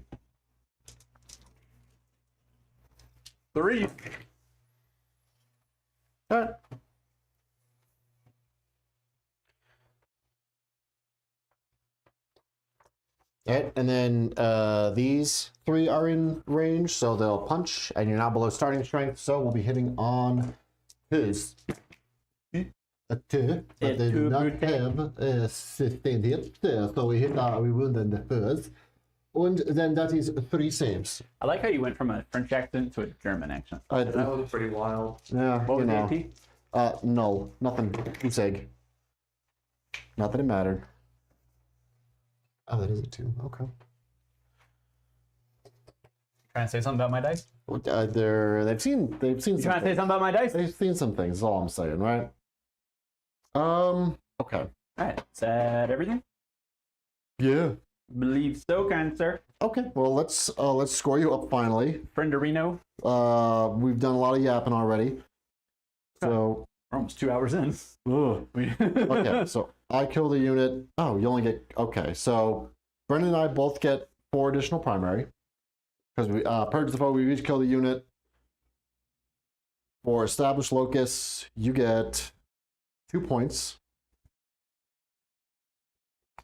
3. All right. All right, and then these 3 are in range, so they'll punch, and you're now below starting strength, so we'll be hitting on his. A 2, but they do not have sustained hit, so we wound on the first. And then that is 3 saves. I like how you went from a French accent to a German accent. That was pretty wild. Yeah, What was you the know. AP? No, nothing. Useg. Not that it mattered. Oh, that is a 2. Okay. Trying to say something about my dice? They've seen You trying to say some something about my dice? they've seen some things. Is all I'm saying, right? Okay. All right. Is that everything? Yeah. Believe so, kind sir. Okay. Well, let's score you up finally. Frienderino. We've done a lot of yapping already. So We're almost 2 hours in. okay, so I kill the unit. Oh, you only get okay. So Brendan and I both get 4 additional primary because we purge the foe. We each kill the unit. For established locus, you get 2 points,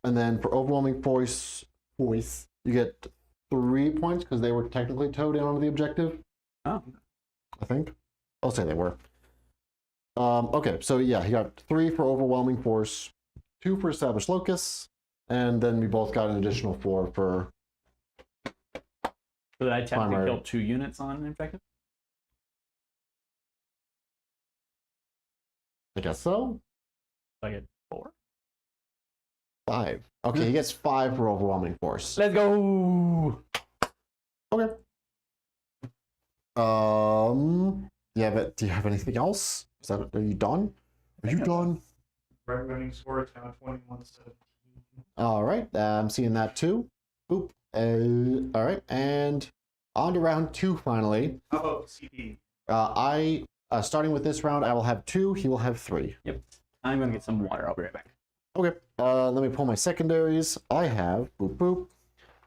and then for overwhelming force, you get 3 points because they were technically towed in onto the objective. Oh. I think I'll say they were. Okay, so yeah, he got 3 for overwhelming force, 2 for established locus, and then we both got an additional 4 for. So did I technically Primary. kill 2 units on an objective? I guess so. So I get 4. 5. Okay, he gets 5 for overwhelming force. Let's go. Okay. Do you have anything else? Are you done? Are you done? Running score is now 21-17. All right, I'm seeing that too. Boop. All right, and on to round 2 finally. How about CP? Starting with this round, I will have 2. He will have 3. Yep. I'm gonna get some water. I'll be right back. Okay. Let me pull my secondaries. I have boop boop.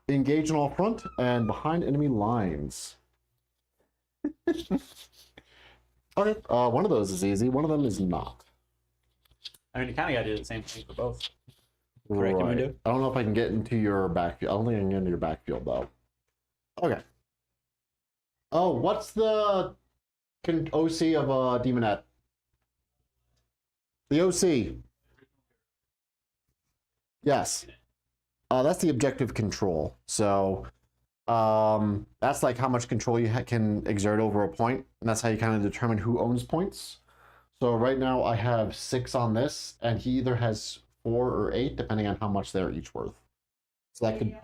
Engage in all front and behind enemy lines. Okay. One of those is easy. One of them is not. I mean, you kind of gotta do the same thing for both. Right. Correct, Mundo? I don't know if I can get into your backfield. I don't think I can get into your backfield though. Okay. Oh, what's the OC of Demonette? The OC. Yes. That's the objective control. So that's like how much control you can exert over a point, and that's how you kind of determine who owns points. So right now I have 6 on this, and he either has 4 or 8, depending on how much they're each worth. So that could.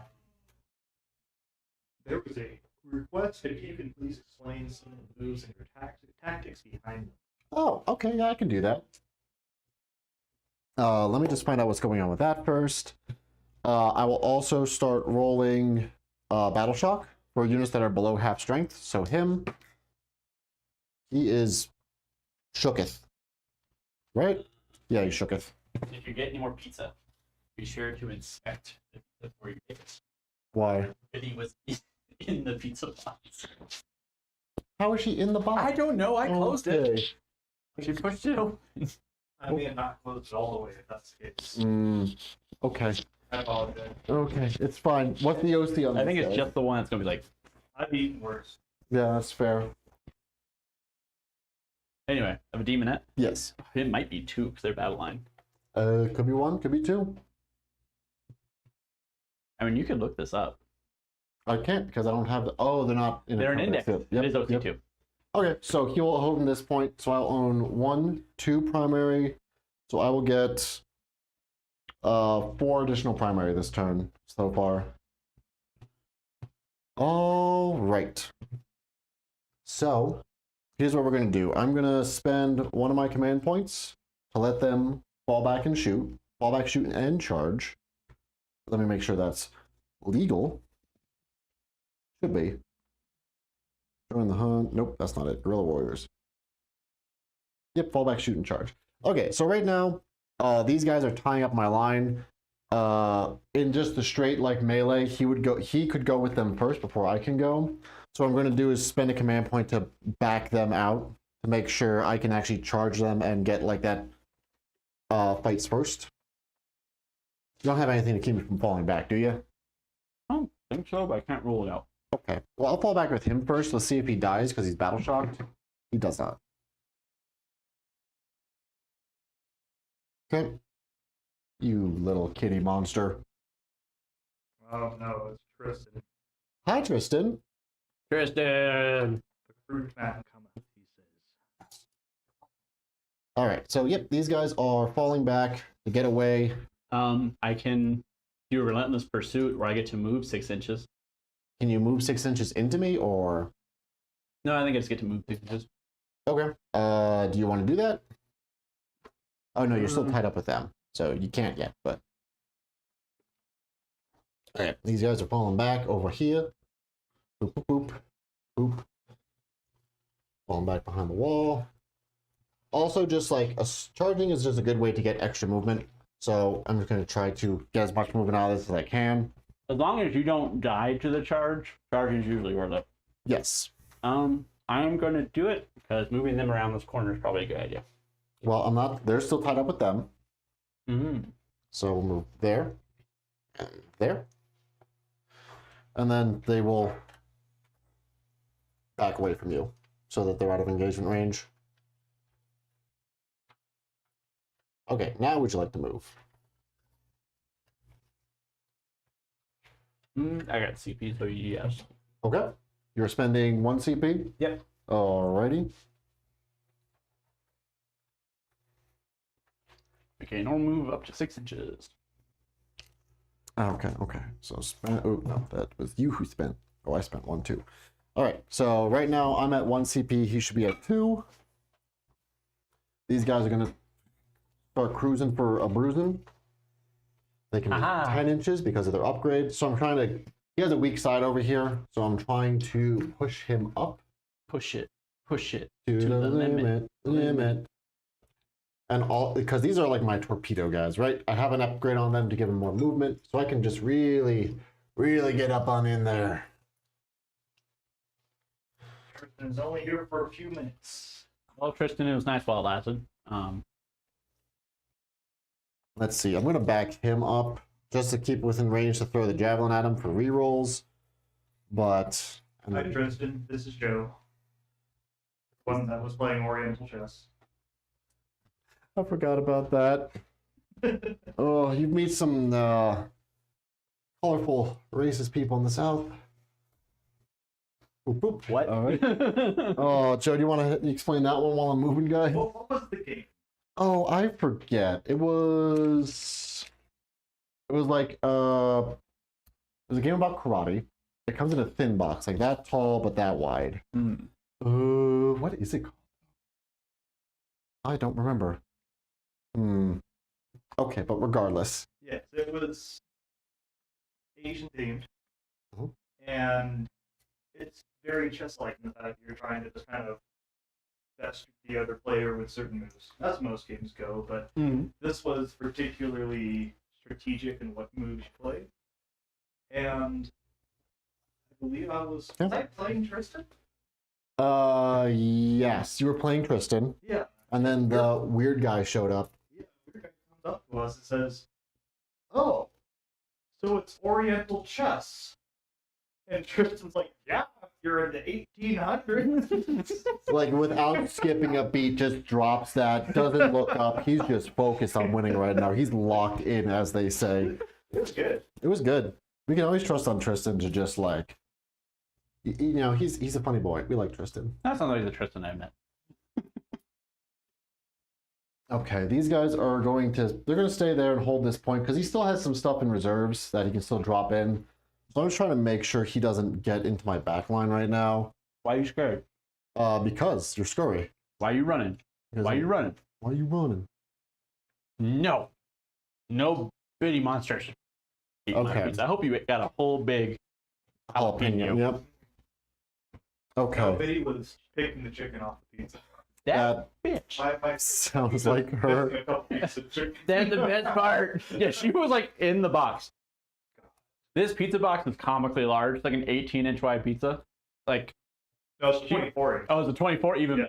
There was a request if you can please explain some of the moves and your tactics behind them. Oh, okay, yeah, I can do that. Let me just find out what's going on with that first. I will also start rolling Battle Shock for units that are below half strength. So him, he is shooketh. Right? Yeah, he's shooketh. If you get any more pizza, be sure to inspect it before you take it. Why? But he was in the pizza box. How is she in the box? I don't know. I closed Okay. it. She pushed it open. I mean, not closed it all the way if that's the case. Okay. I apologize. Okay, it's fine. What's the OC on I this think it's guy? just the one that's gonna be like. I've eaten worse. Yeah, that's fair. Anyway, I have a demonette. Yes. It might be 2 because they're battle line. Could be 1, could be 2. I mean, you could look this up. I can't because I don't have the. Oh, they're not in. They're an combat index. field. It is OC2. Okay, so he will own this point. So I'll own 1, 2 primary. So I will get 4 additional primary this turn so far. All right. So here's what we're going to do. I'm going to spend 1 of my command points to let them fall back and shoot. Fall back, shoot, and charge. Let me make sure that's legal. Should be. Join the hunt. Nope, that's not it. Guerrilla warriors. Yep, fallback, shoot, and charge. Okay, so right now, these guys are tying up my line. In just the straight like melee, he could go with them first before I can go. So what I'm going to do is spend a command point to back them out to make sure I can actually charge them and get like that fights first. You don't have anything to keep me from falling back, do you? I don't think so, but I can't rule it out. Okay. Well, I'll fall back with him first. Let's see if he dies because he's battle shocked. He does not. Okay. You little kitty monster. Oh no, it's Tristan. Hi, Tristan. Tristan! The Kroot man cometh, he says. All right. So, yep, these guys are falling back to get away. I can do a relentless pursuit where I get to move 6 inches. Can you move 6 inches into me, or? No, I think I just get to move 6 inches. Okay. Do you want to do that? Oh no, you're still tied up with them, so you can't yet. But all right, these guys are falling back over here. Boop boop boop boop. Falling back behind the wall. Also, just like charging is just a good way to get extra movement. So I'm just going to try to get as much movement out of this as I can. As long as you don't die to the charge, charging is usually worth it. Yes. I'm going to do it because moving them around this corner is probably a good idea. Well, I'm not. They're still tied up with them. Mm-hmm. So we'll move there and there, and then they will back away from you so that they're out of engagement range. Okay, now would you like to move? I got CP, so yes. Okay. You're spending 1 CP? Yep. Alrighty. Okay, normal move up to 6 inches. Okay. So spend. Oh, no, that was you who spent. Oh, I spent 1 too. Alright, so right now I'm at 1 CP. He should be at 2. These guys are going to start cruising for a bruising. They can be 10 inches because of their upgrade. So I'm trying to... He has a weak side over here, so I'm trying to push him up. Push it to To the limit. And all... Because these are like my torpedo guys, right? I have an upgrade on them to give them more movement, so I can just really get up on in there. Tristan's only here for a few minutes. Well, Tristan, it was nice while it lasted. Let's see. I'm going to back him up just to keep within range to throw the javelin at him for rerolls. But... Hi, Tristan. This is Joe. The one that was playing Oriental chess. I forgot about that. Oh, you meet some colorful, racist people in the South. Boop, boop. What? All right. Oh, Joe, do you want to explain that one while I'm moving, guy? What was the game? Oh, I forget. It was like it was a game about karate. It comes in a thin box, like that tall but that wide. What is it called? I don't remember. Okay, but regardless. Yes, it was Asian themed, Mhm. and it's very chess-like in the fact that you're trying to just kind of best the other player with certain moves. That's most games go, but this was particularly strategic in what moves you played. And I believe was I playing Tristan? Yes, you were playing Tristan, Yeah. and then the weird guy showed up. Yeah, the weird guy comes up to us and says, "Oh, so it's Oriental chess." And Tristan's like, "Yeah, you're in the 1800s." Like, without skipping a beat, just drops that, doesn't look up. He's just focused on winning right now. He's locked in, as they say. It was good. It was good. We can always trust on Tristan to just, like, you know, he's a funny boy. We like Tristan. That sounds like the Tristan I met. Okay, these guys are going to, they're going to stay there and hold this point because he still has some stuff in reserves that he can still drop in. So I'm just trying to make sure he doesn't get into my back line right now. Why are you scared? Because you're scurry. Why are you running? Why are you running? Why are you running? No bitty monsters. Eat my Okay. pizza. I hope you got a whole big jalapeno. Yep. Okay. No, Bitty was picking the chicken off the pizza. That bitch. My Sounds like her. a couple pieces of chicken. That's the best part. Yeah, she was like in the box. This pizza box is comically large. It's like an 18-inch wide pizza. Like, No, it's 24. oh, it's a 24 even. Yeah.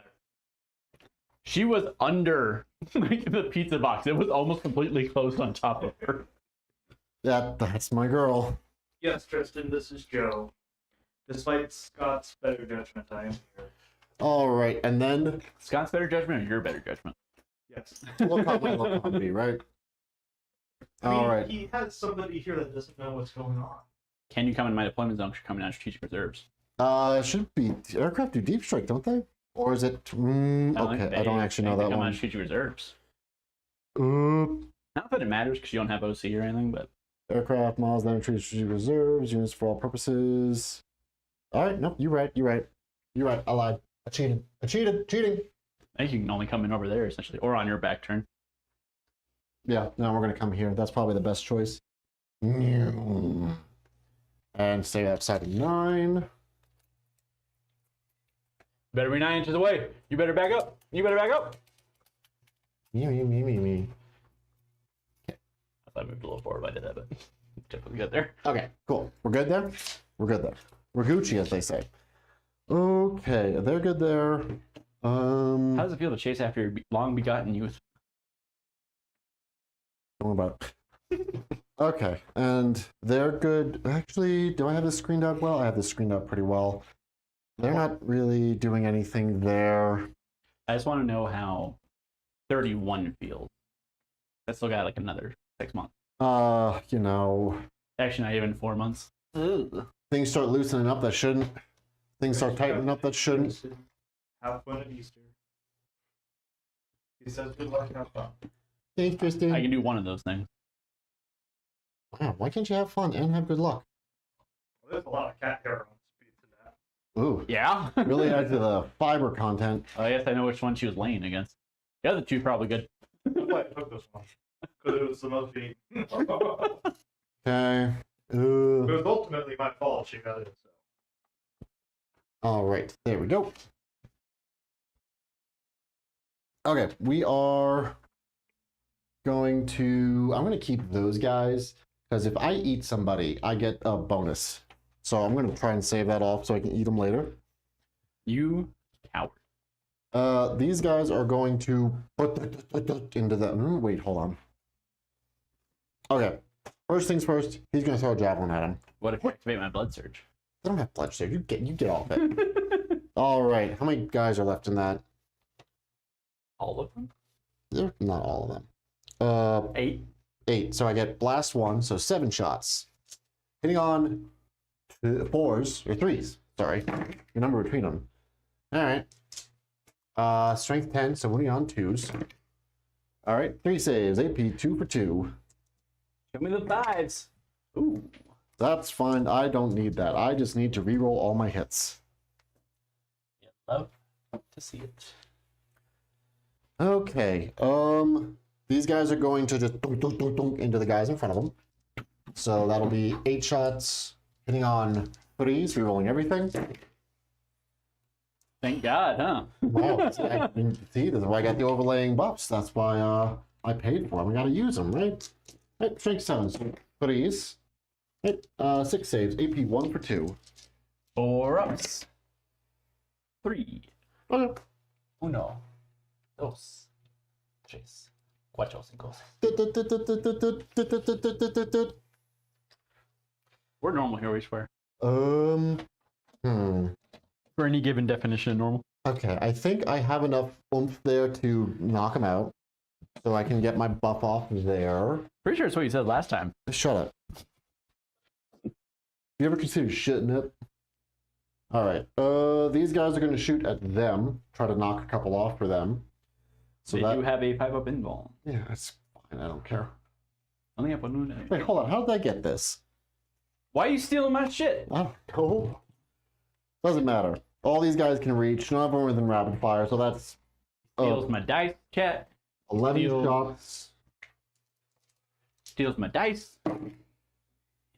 She was under like the pizza box. It was almost completely closed on top of her. That's my girl. Yes, Tristan, this is Joe. Despite Scott's better judgment, I am here. All right, and then Scott's better judgment or your better judgment? Yes. look on me, right? I mean, All right. He has somebody here that doesn't know what's going on. Can you come in my deployment zone? 'Cause you're coming out of strategic reserves. It should be aircraft do deep strike, don't they? Or is it? Okay, I don't actually know that come out one. of strategic reserves. Uh, Not that it matters because you don't have OC or anything, but aircraft, miles, entry, strategic reserves, units for all purposes. All right, nope, you're right. I lied. I cheated. Cheating. I think you can only come in over there essentially, or on your back turn. Yeah, no, we're gonna come here. That's probably the best choice. And stay outside of 9. Better be 9 inches away. You better back up. Me. I thought I moved a little forward if I did that, but typically get there. Okay, cool. We're good there? We're Gucci, as they say. Okay, they're good there. How does it feel to chase after your long begotten youth? Don't worry about it. Okay, and they're good. Actually, do I have this screened out well? I have this screened out pretty well. They're not really doing anything there. I just want to know how 31 feels. I still got like another 6 months. You know, Actually, not even 4 months. Ugh. things start loosening up that shouldn't. Things start tightening up that shouldn't. Have fun at Easter. He says good luck and have fun. Thanks, Tristan. I can do one of those things. Wow, why can't you have fun and have good luck? Well, there's a lot of cat hair on speed to that. Ooh, Yeah. really add to the fiber content. I guess I know which one she was laying against. The other two probably good. That's why I took this one. Because it was the most beat. It Okay. was ultimately my fault she got it. So. All right, there we go. Okay, we are going to. I'm going to keep those guys because if I eat somebody, I get a bonus. So I'm going to try and save that off so I can eat them later. You coward. These guys are going to put into the. Wait, hold on. Okay, first things first. He's going to throw a javelin at him. What if you activate my blood surge? I don't have blood surge. You get off it. All right, how many guys are left in that? All of them? They're not all of them. 8. 8. So I get blast 1, so 7 shots. Hitting on 4s or 3s. Sorry, your number between them. All right. Strength 10, so only on 2s. All right, 3 saves. AP 2 for 2. Show me the 5s. Ooh. That's fine. I don't need that. I just need to reroll all my hits. You love to see it. Okay. These guys are going to just dunk into the guys in front of them. So that'll be 8 shots, hitting on 3s, rerolling everything. Thank God, huh? Wow. See, that's why I got the overlaying buffs. That's why I paid for them. I got to use them, right? Right, strength 7, so 3s. Right, 6 saves, AP 1 for 2. 4 ups. 3. Okay. 1, 2, 3, 4, 5. We're normal here, we swear. For any given definition of normal. Okay, I think I have enough oomph there to knock him out. So I can get my buff off there. Pretty sure it's what you said last time. Shut up. You ever consider shitting it? Alright, these guys are going to shoot at them. Try to knock a couple off for them. So They do have a 5-up invuln. Yeah, that's fine, I don't care. Only have 1 wound. Wait, hold on, how did I get this? Why are you stealing my shit? I don't know. Doesn't matter. All these guys can reach, none of them are within rapid fire, so that's... Steals my dice, chat. 11 steals- shots. Steals my dice.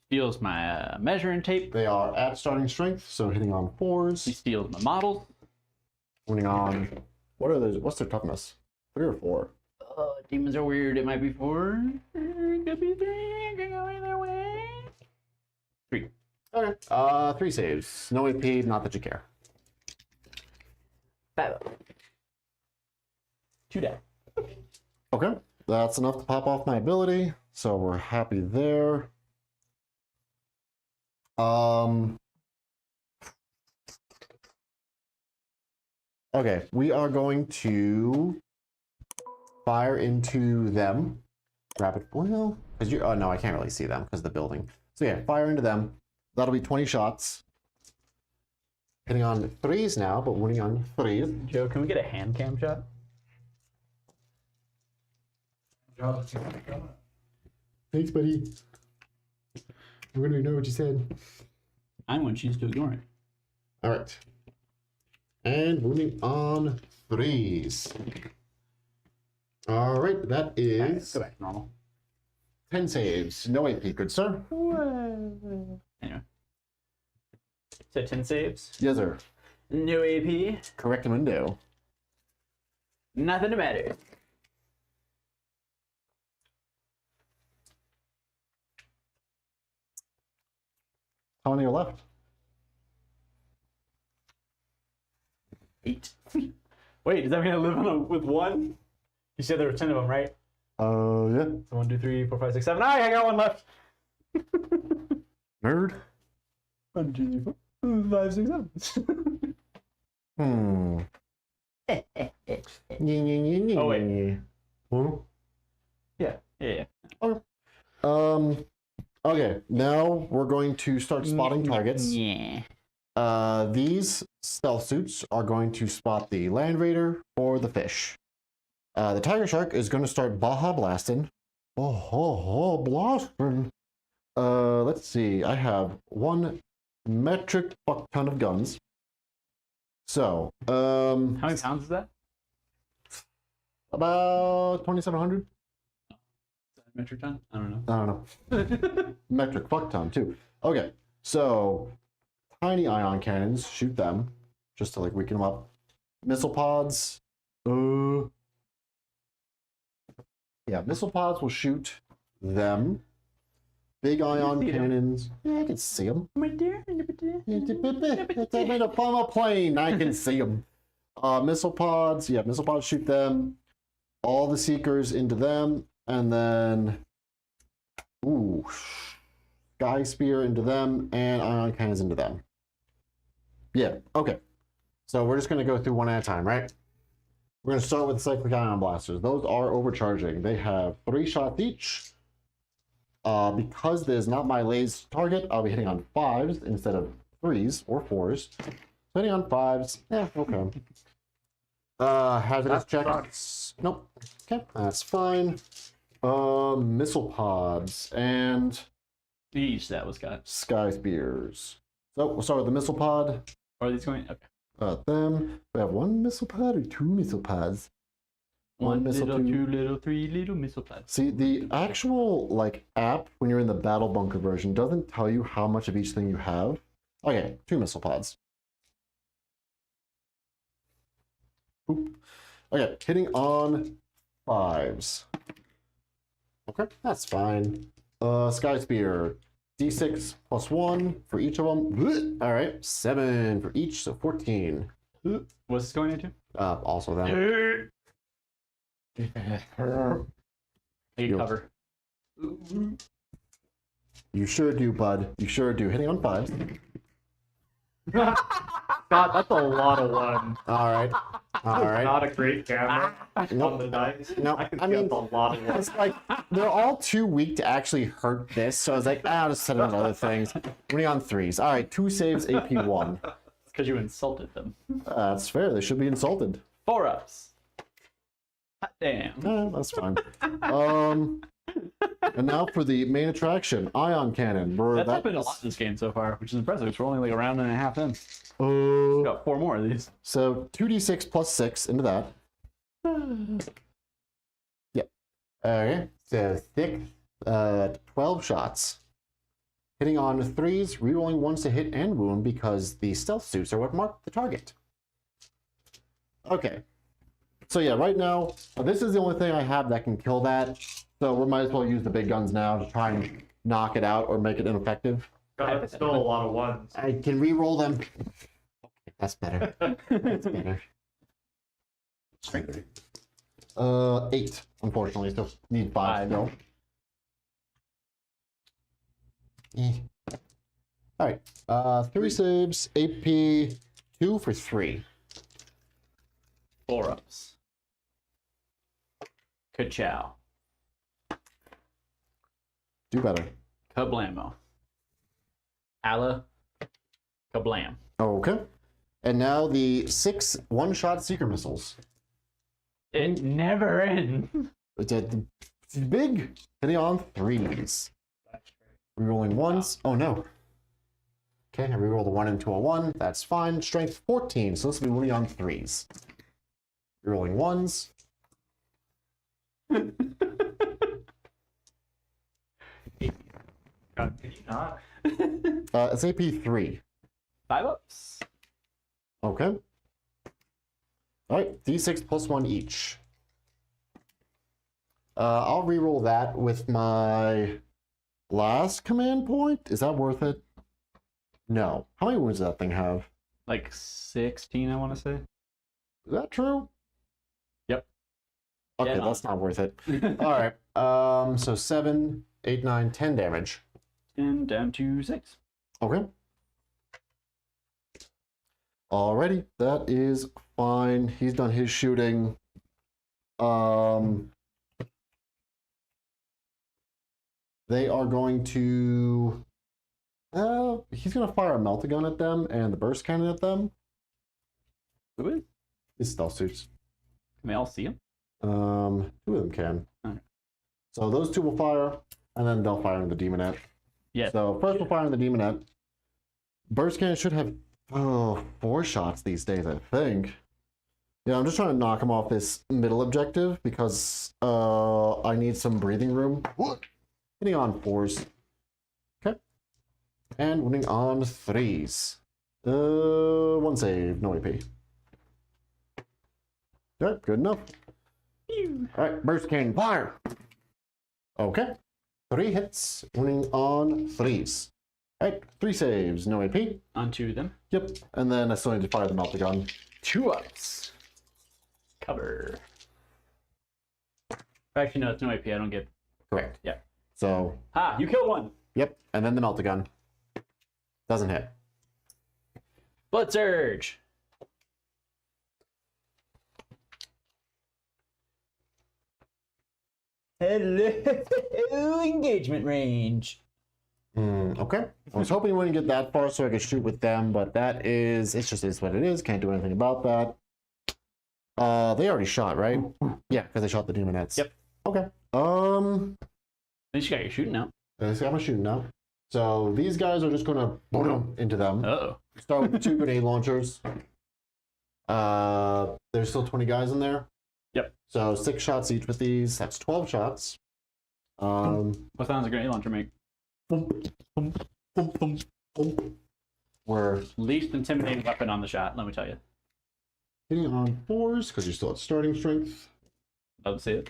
Steals my measuring tape. They are at starting strength, so hitting on He 4s. steals my models. Winning on What are those? What's their toughness? 3 or 4? Demons are weird. It might be 4. It could be 3. It could go either way. 3. Okay. 3 saves. No AP, not that you care. 5. 2 die. Okay. That's enough to pop off my ability, so we're happy there. Okay, we are going to fire into them. Rapid, well, because you, oh no, I can't really see them because of the building. So yeah, fire into them. That'll be 20 shots. Hitting on 3s now, but winning on 3s. Joe, can we get a hand cam shot? Thanks, buddy. I wouldn't know what you said. I want you to ignore it. All right. And moving on 3s. All right, that is Go back to normal. 10 saves. No AP, good sir. Anyway. So 10 saves. Yes, sir. No AP. Correct window. Nothing to matter. How many are left? 8. Wait, does that mean I live with 1? You said there were 10 of them, right? Yeah. So 1, 2, 3, 4, 5, 6, 7. I got 1 left. Nerd. 1, 2, 3, 4, 5, 6, 7. Oh, wait. Huh? Yeah. Okay, now we're going to start spotting targets. Yeah. These stealth suits are going to spot the land raider or the fish. The tiger shark is going to start Baja blasting. Blasting. Let's see. I have 1 metric fuck ton of guns. So, How many pounds is that? about 2,700. Metric ton? I don't know. I don't know. Metric fuck ton too. Okay, so tiny ion cannons, shoot them just to like weaken them up. Missile pods. Yeah, missile pods will shoot them. Big ion cannons. Yeah, I can see them. It's made up on a plane. I can see them. Missile pods. Yeah, missile pods shoot them. All the seekers into them. And then, Sky Spear into them, and Ion Cannons into them. Yeah, okay. So we're just going to go through one at a time, right? We're going to start with the Cyclic Ion Blasters. Those are overcharging. They have 3 shots each. Because there's not my laser target, I'll be hitting on 5s instead of 3s or 4s. So hitting on 5s, yeah, okay. Hazardous checks. Nope. Okay, that's fine. Missile pods and Each that was got. Sky Spears. So we'll start with the missile pod. Are these going? Okay. Them. We have 1 missile pod or 2 missile pods. 1 missile, little, 2 little, 3 little missile pods. See, the actual like app when you're in the battle bunker version doesn't tell you how much of each thing you have. Okay, 2 missile pods. Oop. Okay, hitting on 5s. Okay, that's fine. Sky Spear. D6 plus 1 for each of them. All right, 7 for each, so 14. What's this going into? Also them. Need cover. You sure do, bud. You sure do. Hitting on 5s. God, that's a lot of 1. All right. All right. Not a great camera on the dice. No, I mean, that's a lot of 1. it's like they're all too weak to actually hurt this, so I was like, I'll just set it on other things. Winning on 3s. All right, 2 saves, AP 1. It's because you insulted them. That's fair. They should be insulted. 4 ups. Hot damn. That's fine. And now for the main attraction, Ion Cannon. That's happened a lot this game so far, which is impressive. We're only like a round and a half in. Got 4 more of these. So 2d6 plus 6 into that. Yep. Okay. So 6, 12 shots. Hitting on 3s, rerolling 1s to hit and wound because the stealth suits are what mark the target. Okay. So yeah, right now, this is the only thing I have that can kill that. So we might as well use the big guns now to try and knock it out or make it ineffective. God, that's still a lot of ones. I can re-roll them. That's better. That's better. 8, unfortunately. Still need 5 still. Alright. 3 saves, AP, 2 for 3. 4 ups. Ka-chow. Do better. Kablamo. Allah. Kablam. Okay. And now the 6 one-shot seeker missiles. It never ends. It's big. Hitting on 3s. Rerolling 1s. Oh no. Okay, I reroll the 1 into a 1. That's fine. Strength 14, so this will be really on 3s. Rerolling 1s. God, can you not? It's AP 3. 5 ups. Okay. Alright, D6 plus 1 each. I'll reroll that with my last command point. Is that worth it? No. How many wounds does that thing have? Like 16, I want to say. Is that true? Yep. Okay, Dead on. that's not worth it. Alright, so 7, 8, 9, 10 damage. And down to 6. Okay. Alrighty, that is fine. He's done his shooting. They are going to... he's going to fire a melta-gun at them and the burst cannon at them. Who is? His stealth suits. Can they all see him? 2 of them can. Okay. So those 2 will fire, and then they'll fire in the demonette. Yes. So first we'll fire in the demonette. Burst cannon should have 4 shots these days, I think. Yeah, I'm just trying to knock him off this middle objective because I need some breathing room. Hitting on 4s. Okay. And winning on 3s. 1 save, no AP. Okay, good enough. Alright, burst cannon, fire! Okay. 3 hits, winning on 3s. Alright, 3 saves, no AP. Onto them. Yep, and then I still need to fire the melta-gun. 2 ups. Cover. Actually, no, it's no AP. I don't get. Correct. Yeah. So, Ha! You killed 1. yep, and then the melta-gun. Doesn't hit. Blood surge. Hello, engagement range. Okay. I was hoping we wouldn't get that far so I could shoot with them, but that is, it just is what it is. Can't do anything about that. They already shot, right? Yeah, because they shot the demonettes. Yep. Okay. At least you got your shooting out. I got my shooting now. So these guys are just gonna boom into them. Uh-oh. Start with the 2 grenade launchers. There's still 20 guys in there. Yep. So 6 shots each with these. That's 12 shots. What sound does a grenade launcher make? We're Least intimidating weapon on the shot, let me tell you. hitting on 4s because you're still at starting strength. Love to see it.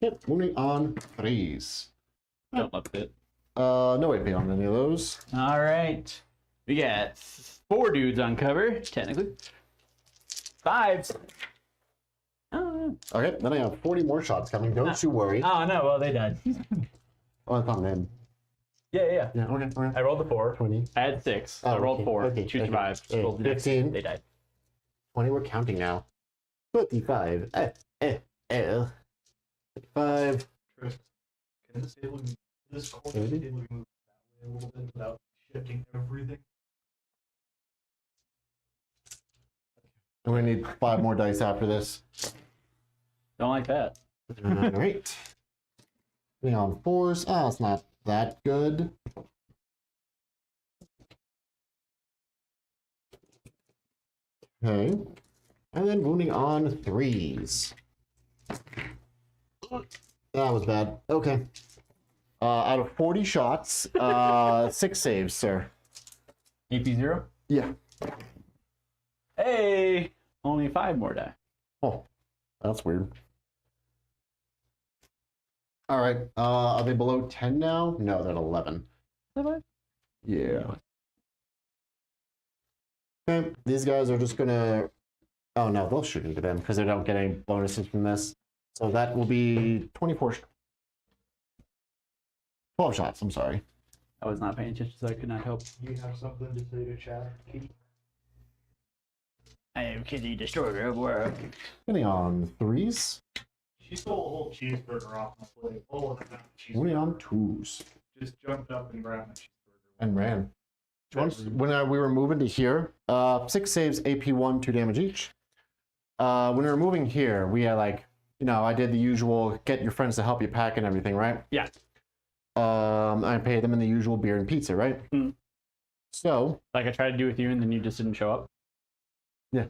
Yep, moving on 3s. Don't love to see it. No AP on any of those. All right. We got 4 dudes on cover, technically. 5s. Oh, Okay, then I have 40 more shots coming. Don't you worry. no, well, they died. Oh, I found them. Yeah. Yeah, okay, okay. I rolled the 4. 20. I had 6. I Oh, rolled okay, 4. okay, 2 okay. survived. Rolled the next. 15. They died. 20, we're counting now. 25. 5. Can this table, this corner table be moved that way a little bit without shifting everything? And we need 5 more dice after this. Don't like that. Alright. Hitting on 4s. Oh, it's not that good. Okay. And then wounding on 3s. That was bad. Okay. Out of 40 shots, 6 saves, sir. AP 0? Yeah. Hey! Only 5 more die. Oh. That's weird. All right. Are they below 10 now? No, they're at 11. Yeah. Okay. These guys are just gonna. Oh no, they'll shoot into them because they don't get any bonuses from this. So that will be 12 shots. I'm sorry. I was not paying attention, so I could not help. You have something to say to chat, Kitty? I am Kitty, destroyer of world. Getting on 3s. She stole a whole cheeseburger off my plate. Oh, and I cheeseburger. Only on 2s. Just jumped up and grabbed my cheeseburger. And ran. Once when we were moving to here, 6 saves, AP 1, 2 damage each. When we were moving here, we had like, I did the usual get your friends to help you pack and everything, right? Yeah. I paid them in the usual beer and pizza, right? Mm. So. Like I tried to do with you, and then you just didn't show up. Yeah.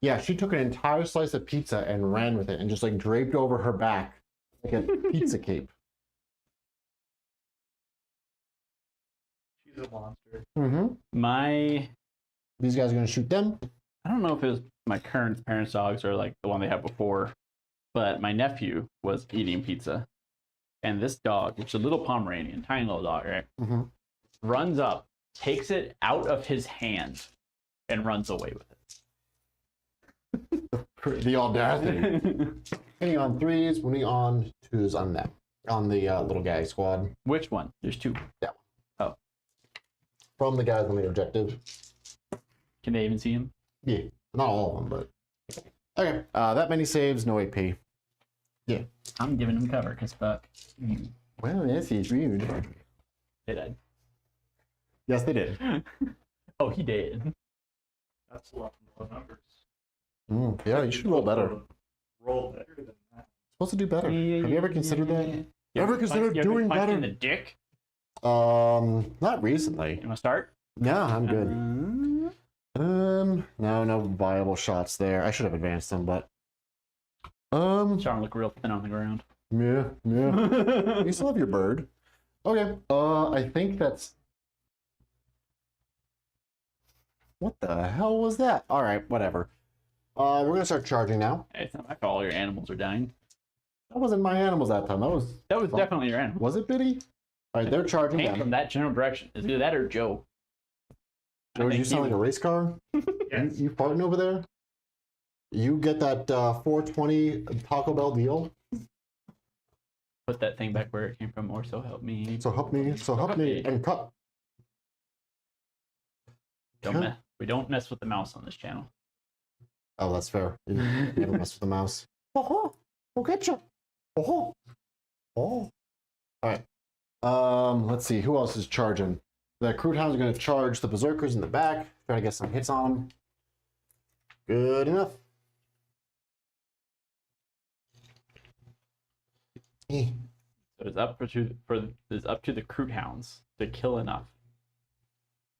Yeah, she took an entire slice of pizza and ran with it, and just like draped over her back like a pizza cape. She's a monster. Mm-hmm. These guys are gonna shoot them. I don't know if it was my current parents' dogs or like the one they had before, but my nephew was eating pizza, and this dog, which is a little Pomeranian, tiny little dog, right? Mm-hmm. Runs up, takes it out of his hand, and runs away with it. The audacity. Hitting on 3s, winning on 2s on them. On the little guy squad. Which one? There's 2. That one. Oh. From the guys on the objective. Can they even see him? Yeah. Not all of them, but. Okay. That many saves, no AP. Yeah. I'm giving him cover, because fuck you. Well, this is rude. They died. Yes, they did. Oh, he did. That's a lot of low numbers. Yeah, you should roll better. Roll better than that. Supposed to do better. Have you ever considered that? You ever considered doing better? In the dick? Not recently. You want to start? No, I'm good. No viable shots there. I should have advanced them, but Starting to look real thin on the ground. Yeah. You still have your bird. Okay. I think that's. What the hell was that? All right, whatever. We're gonna start charging now. Hey, it's not my fault. All your animals are dying. That wasn't my animals that time. That was definitely your animal. Was it Biddy? All right, they're charging Came down. from that general direction. It's either that or Joe. Joe, you sound like a race car. Yes. You farting over there? You get that 420 Taco Bell deal? Put that thing back where it came from, or so help me. So help me. And cut. We don't mess with the mouse on this channel. Oh, that's fair. You don't mess with the mouse. Oh, we'll get you. Oh. All right. Let's see. Who else is charging? The Kroot hounds are going to charge the berserkers in the back. Try to get some hits on them. Good enough. So it's up to the Kroot hounds to kill enough.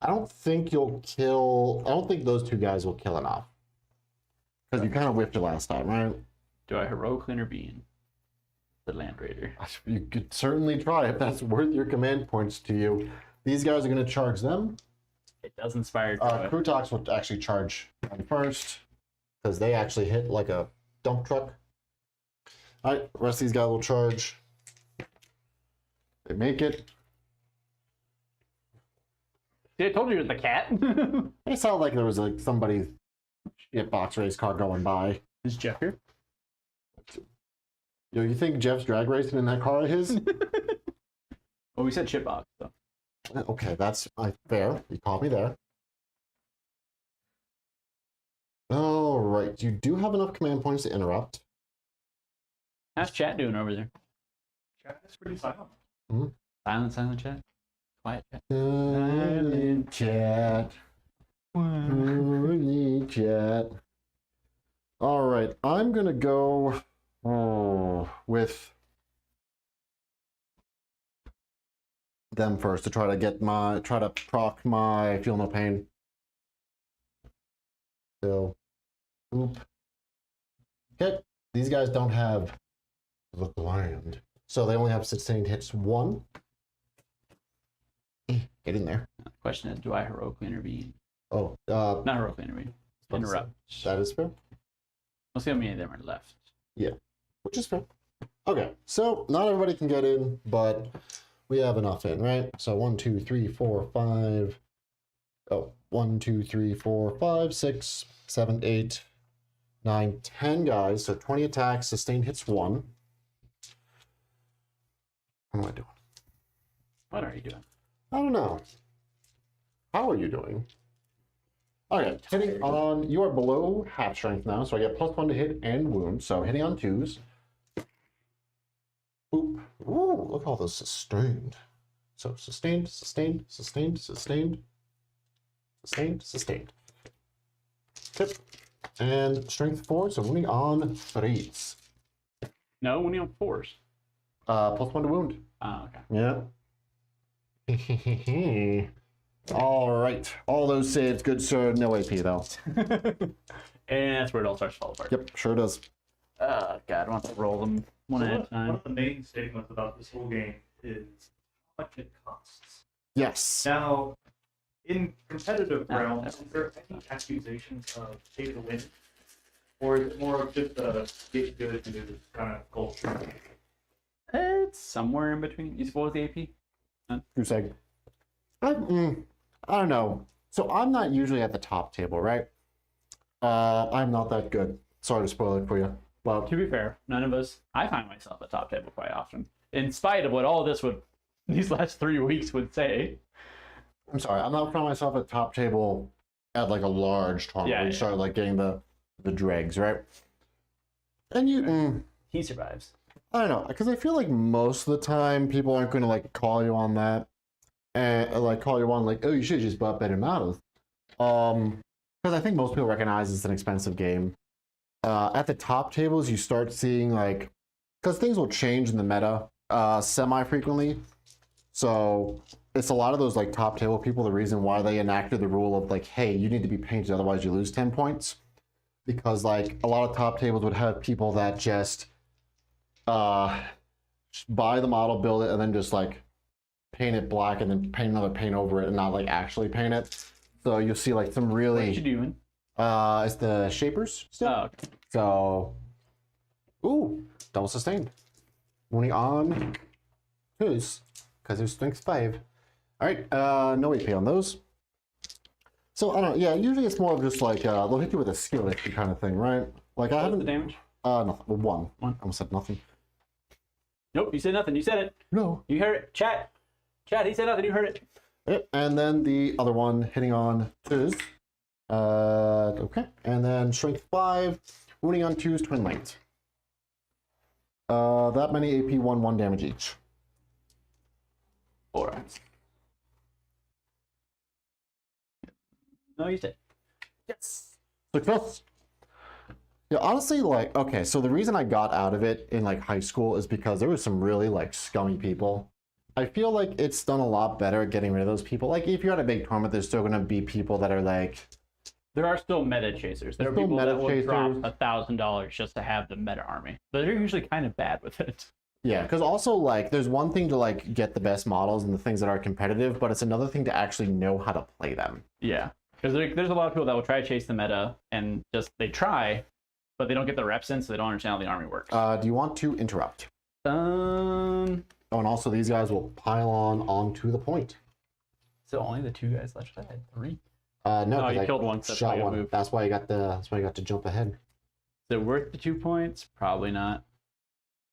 I don't think those 2 guys will kill enough. Because you kind of whiffed it last time, right? Do I heroically intervene? The Land Raider. You could certainly try if that's worth your command points to you. These guys are going to charge them. It does inspire. Krootox will actually charge them first. Because they actually hit like a dump truck. Alright, the rest of these guys will charge. They make it. See, I told you it was the cat. It sounded like there was like somebody's box race car going by. Is Jeff here? Yo, you think Jeff's drag racing in that car of his? Well, we said shitbox, so. Okay, that's fair. You caught me there. All right, you do have enough command points to interrupt. How's chat doing over there? Chat is pretty silent. Silent chat? Quiet chat? Silent chat. Silent chat. All right, I'm gonna go with them first to try to proc my feel no pain. So, oop. Okay, these guys don't have the land, so they only have sustained hits 1. Get in there. The question is, do I heroically intervene? Oh, Not heroically intervene. Interrupt. That is fair. We'll see how many of them are left. Yeah, which is fair. Okay, so not everybody can get in, but we have enough in, right? So 1, 2, 3, 4, 5. Oh, 1, 2, 3, 4, 5, 6, 7, 8, 9, 10 guys. So 20 attacks, sustained hits 1. What am I doing? What are you doing? I don't know. How are you doing? Okay, hitting on, you are below half strength now, so I get +1 to hit and wound. So hitting on 2s. Oop. Ooh, look at all those sustained. So sustained, sustained, sustained, sustained, sustained, sustained. Tip. And strength 4, so wounding on 3s. No, when you have 4s. +1 to wound. Oh, okay. Yeah. All right. All those saves, good sir. No AP though. And that's where it all starts to fall apart. Yep, sure does. God, I want to roll them one at a One time. of the main statements about this whole game is how much it costs. Yes. Now, in competitive No, realms, that's- is there any accusations of pay to win? Or is it more of just a get good to do kind of culture? It's somewhere in between. You suppose the AP? Goose egg. I don't know. So I'm not usually at the top table, right? I'm not that good. Sorry to spoil it for you. Well, To be fair, none of us. I find myself at top table quite often, in spite of what all this would, these last 3 weeks would say. I'm sorry. I'm not finding myself at top table at like a large tournament. Yeah, We yeah. started like getting the dregs, right? And you, He survives. I don't know, because I feel like most of the time people aren't going to like call you on that, and like call you on like, oh, you should just bought better models. Because I think most people recognize it's an expensive game. At the top tables, you start seeing like, because things will change in the meta semi-frequently. So it's a lot of those like top table people, the reason why they enacted the rule of like, hey, you need to be painted, otherwise you lose 10 points. Because like a lot of top tables would have people that just buy the model, build it, and then just like paint it black and then paint another paint over it and not like actually paint it. So you'll see like some What really you doing? it's the shapers still. Oh, okay. So ooh, double sustained. Wounding on twos, because there's strength 5. Alright, no AP on those. So I don't know, yeah, usually it's more of just like they'll hit you with a skill issue kind of thing, right? Like I What's the haven't damage? nothing. Well, one. One. I almost said nothing. Nope, you said nothing. You said it. No. You heard it. Chat. Chat, he said nothing. You heard it. Yep, and then the other one hitting on 2s. Okay. And then strength 5, wounding on 2s, twin light. That many AP 1 damage each. 4 rounds. No, you said. Yes. Success. Yeah, honestly, like, okay, so the reason I got out of it in like high school is because there was some really like scummy people. I feel like it's done a lot better at getting rid of those people. Like, if you're at a big tournament, there's still gonna be people that are like, There are still meta chasers. There are Still people meta that will drop chasers. $1,000 just to have the meta army. But they're usually kind of bad with it. yeah, because also like, there's one thing to like get the best models and the things that are competitive, but it's another thing to actually know how to play them. Yeah. Because there's a lot of people that will try to chase the meta and just, they try, but they don't get the reps in, so they don't understand how the army works. Do you want to interrupt? Oh, and also these guys will pile on onto the point. So only the 2 guys left. I had 3. No, Oh, 'cause you I killed one, so that's why shot you one. moved. That's why I got to jump ahead. Is it worth the 2 points? Probably not.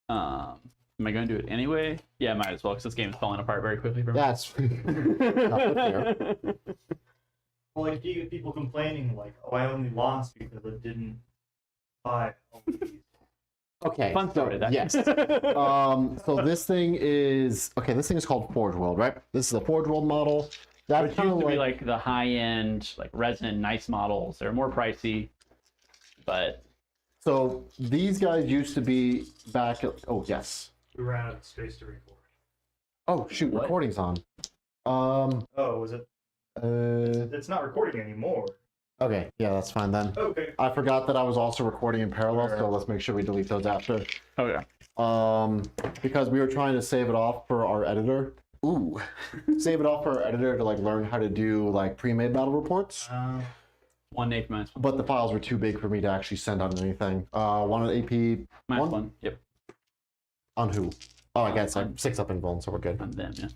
Am I going to do it anyway? Yeah, I might as well, because this game is falling apart very quickly for me. That's not fair. Well, like you get people complaining like, "Oh, I only lost because I didn't buy all these." Okay. Fun story, that. Yes. So this thing is called Forge World, right? This is a Forge World model. That's Which kind used of to be like, like the high-end, like resonant, nice models. They're more pricey, but so these guys used to be back at, oh yes. We ran out of space to record. Oh shoot, What? recording's on. Oh, was it? Uh, It's not recording anymore. okay, yeah, that's fine then. Okay. I forgot that I was also recording in parallel, so let's make sure we delete those after. okay. Because we were trying to save it off for our editor. Ooh. Save it off for our editor to like learn how to do like pre-made battle reports. 1 AP -1. but the files were too big for me to actually send on anything. 1 on AP. -1. Yep. On who? Oh, I guess I'm 6 up in Vuln, so we're good. On them, yeah.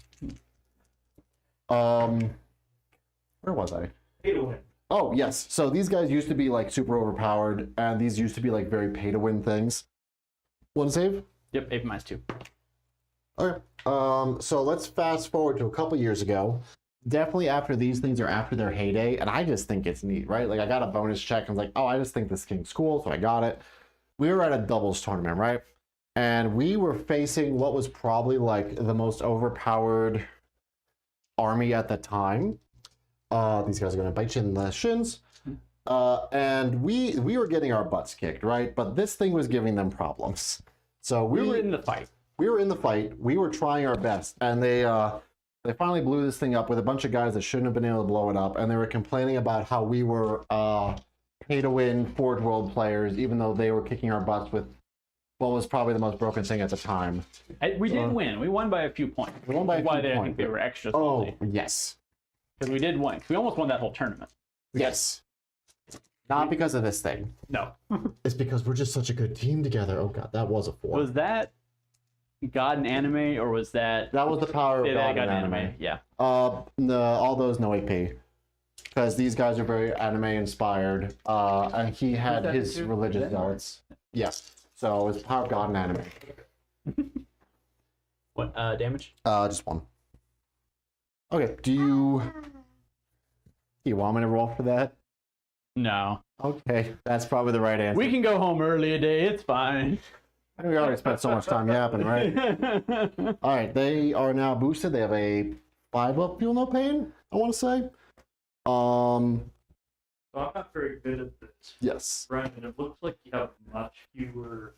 Where was I? Pay to win. Oh, yes. So these guys used to be like super overpowered, and these used to be like very pay to win things. One save? Yep, AP -2. Okay. So let's fast forward to a couple years ago. Definitely after these things are after their heyday, and I just think it's neat, right? Like I got a bonus check and was like, oh, I just think this king's cool, so I got it. We were at a doubles tournament, right? And we were facing what was probably like the most overpowered army at the time. These guys are gonna bite you in the shins. And we were getting our butts kicked, right? But this thing was giving them problems. So We were in the fight. we were in the fight. We were trying our best, and they finally blew this thing up with a bunch of guys that shouldn't have been able to blow it up, and they were complaining about how we were pay-to-win Forge World players, even though they were kicking our butts with what was probably the most broken thing at the time. We did win. We won by a few points. We won by a That's why few I points. think they were extra Oh, salty. yes. Because we did win. We almost won that whole tournament. Yes. Not because of this thing. No. It's because we're just such a good team together. Oh, God, that was a 4. Was that God in anime, or was that... That was the power of Yeah, God God in in anime. Yeah. All those no AP. Because these guys are very anime inspired. And he had that his too? religious Denmark? zealots. Yes. So it's power of God in anime. What, damage? Just 1. Okay, do you want me to roll for that? No. Okay, that's probably the right answer. We can go home early a day. It's fine. We already spent so much time yapping, right? All right, they are now boosted. They have a 5 up, feel no pain, I want to say. So I'm not very good at this, Yes. Brandon. It looks like you have much fewer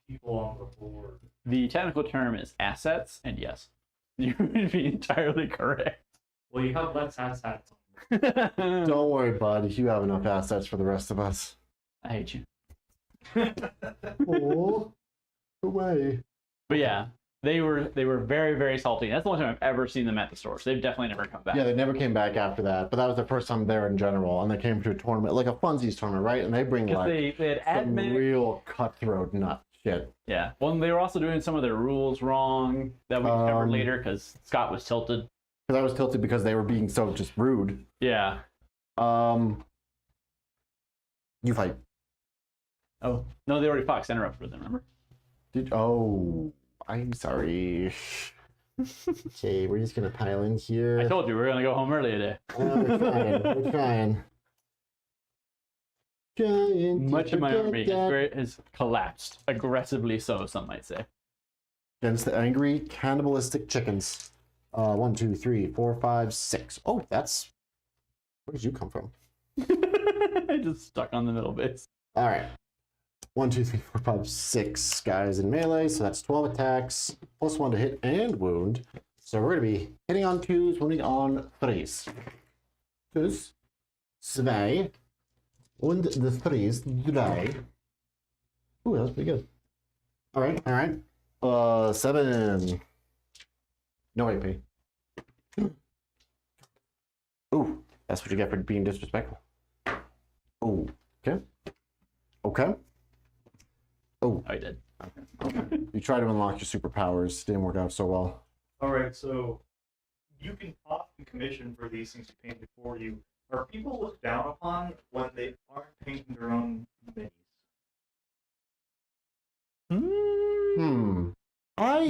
people on the board. The technical term is assets, and yes, you would be entirely correct. Well, you have less assets. Don't worry, bud. You have enough assets for the rest of us. I hate you. Oh, away. But yeah, they were very, very salty. That's the only time I've ever seen them at the store. So they've definitely never come back. Yeah, they never came back after that, but that was the first time there in general, and they came to a tournament, like a funsies tournament, right? And they bring Because like they had some admin. real cutthroat nut shit. Yeah. Well, they were also doing some of their rules wrong that we covered Um, later because Scott was tilted. Because I was tilted because they were being so just rude. Yeah. You fight. Oh no, they already Fox interrupted with them. Remember? Oh, I'm sorry. Okay, we're just gonna pile in here. I told you we were gonna go home early today. We're trying. We're trying. Trying to Much of my forget army that. has collapsed, aggressively so, some might say. Against the angry cannibalistic chickens. 1, 2, 3, 4, 5, 6. Oh, that's. Where did you come from? I just stuck on the middle base. All right. 1, 2, 3, 4, 5, 6 guys in melee, so that's 12 attacks, plus 1 to hit and wound. So we're going to be hitting on 2s, wounding on 3s. 2s, 2, und the 3s, 3. Ooh, that was pretty good. All right. 7. No AP. Ooh, that's what you get for being disrespectful. Ooh, okay. Okay. Oh, I did. you tried to unlock your superpowers. Didn't work out so well. All right, so you can often commission for these things to paint before you. Are people looked down upon when they aren't painting their own minis?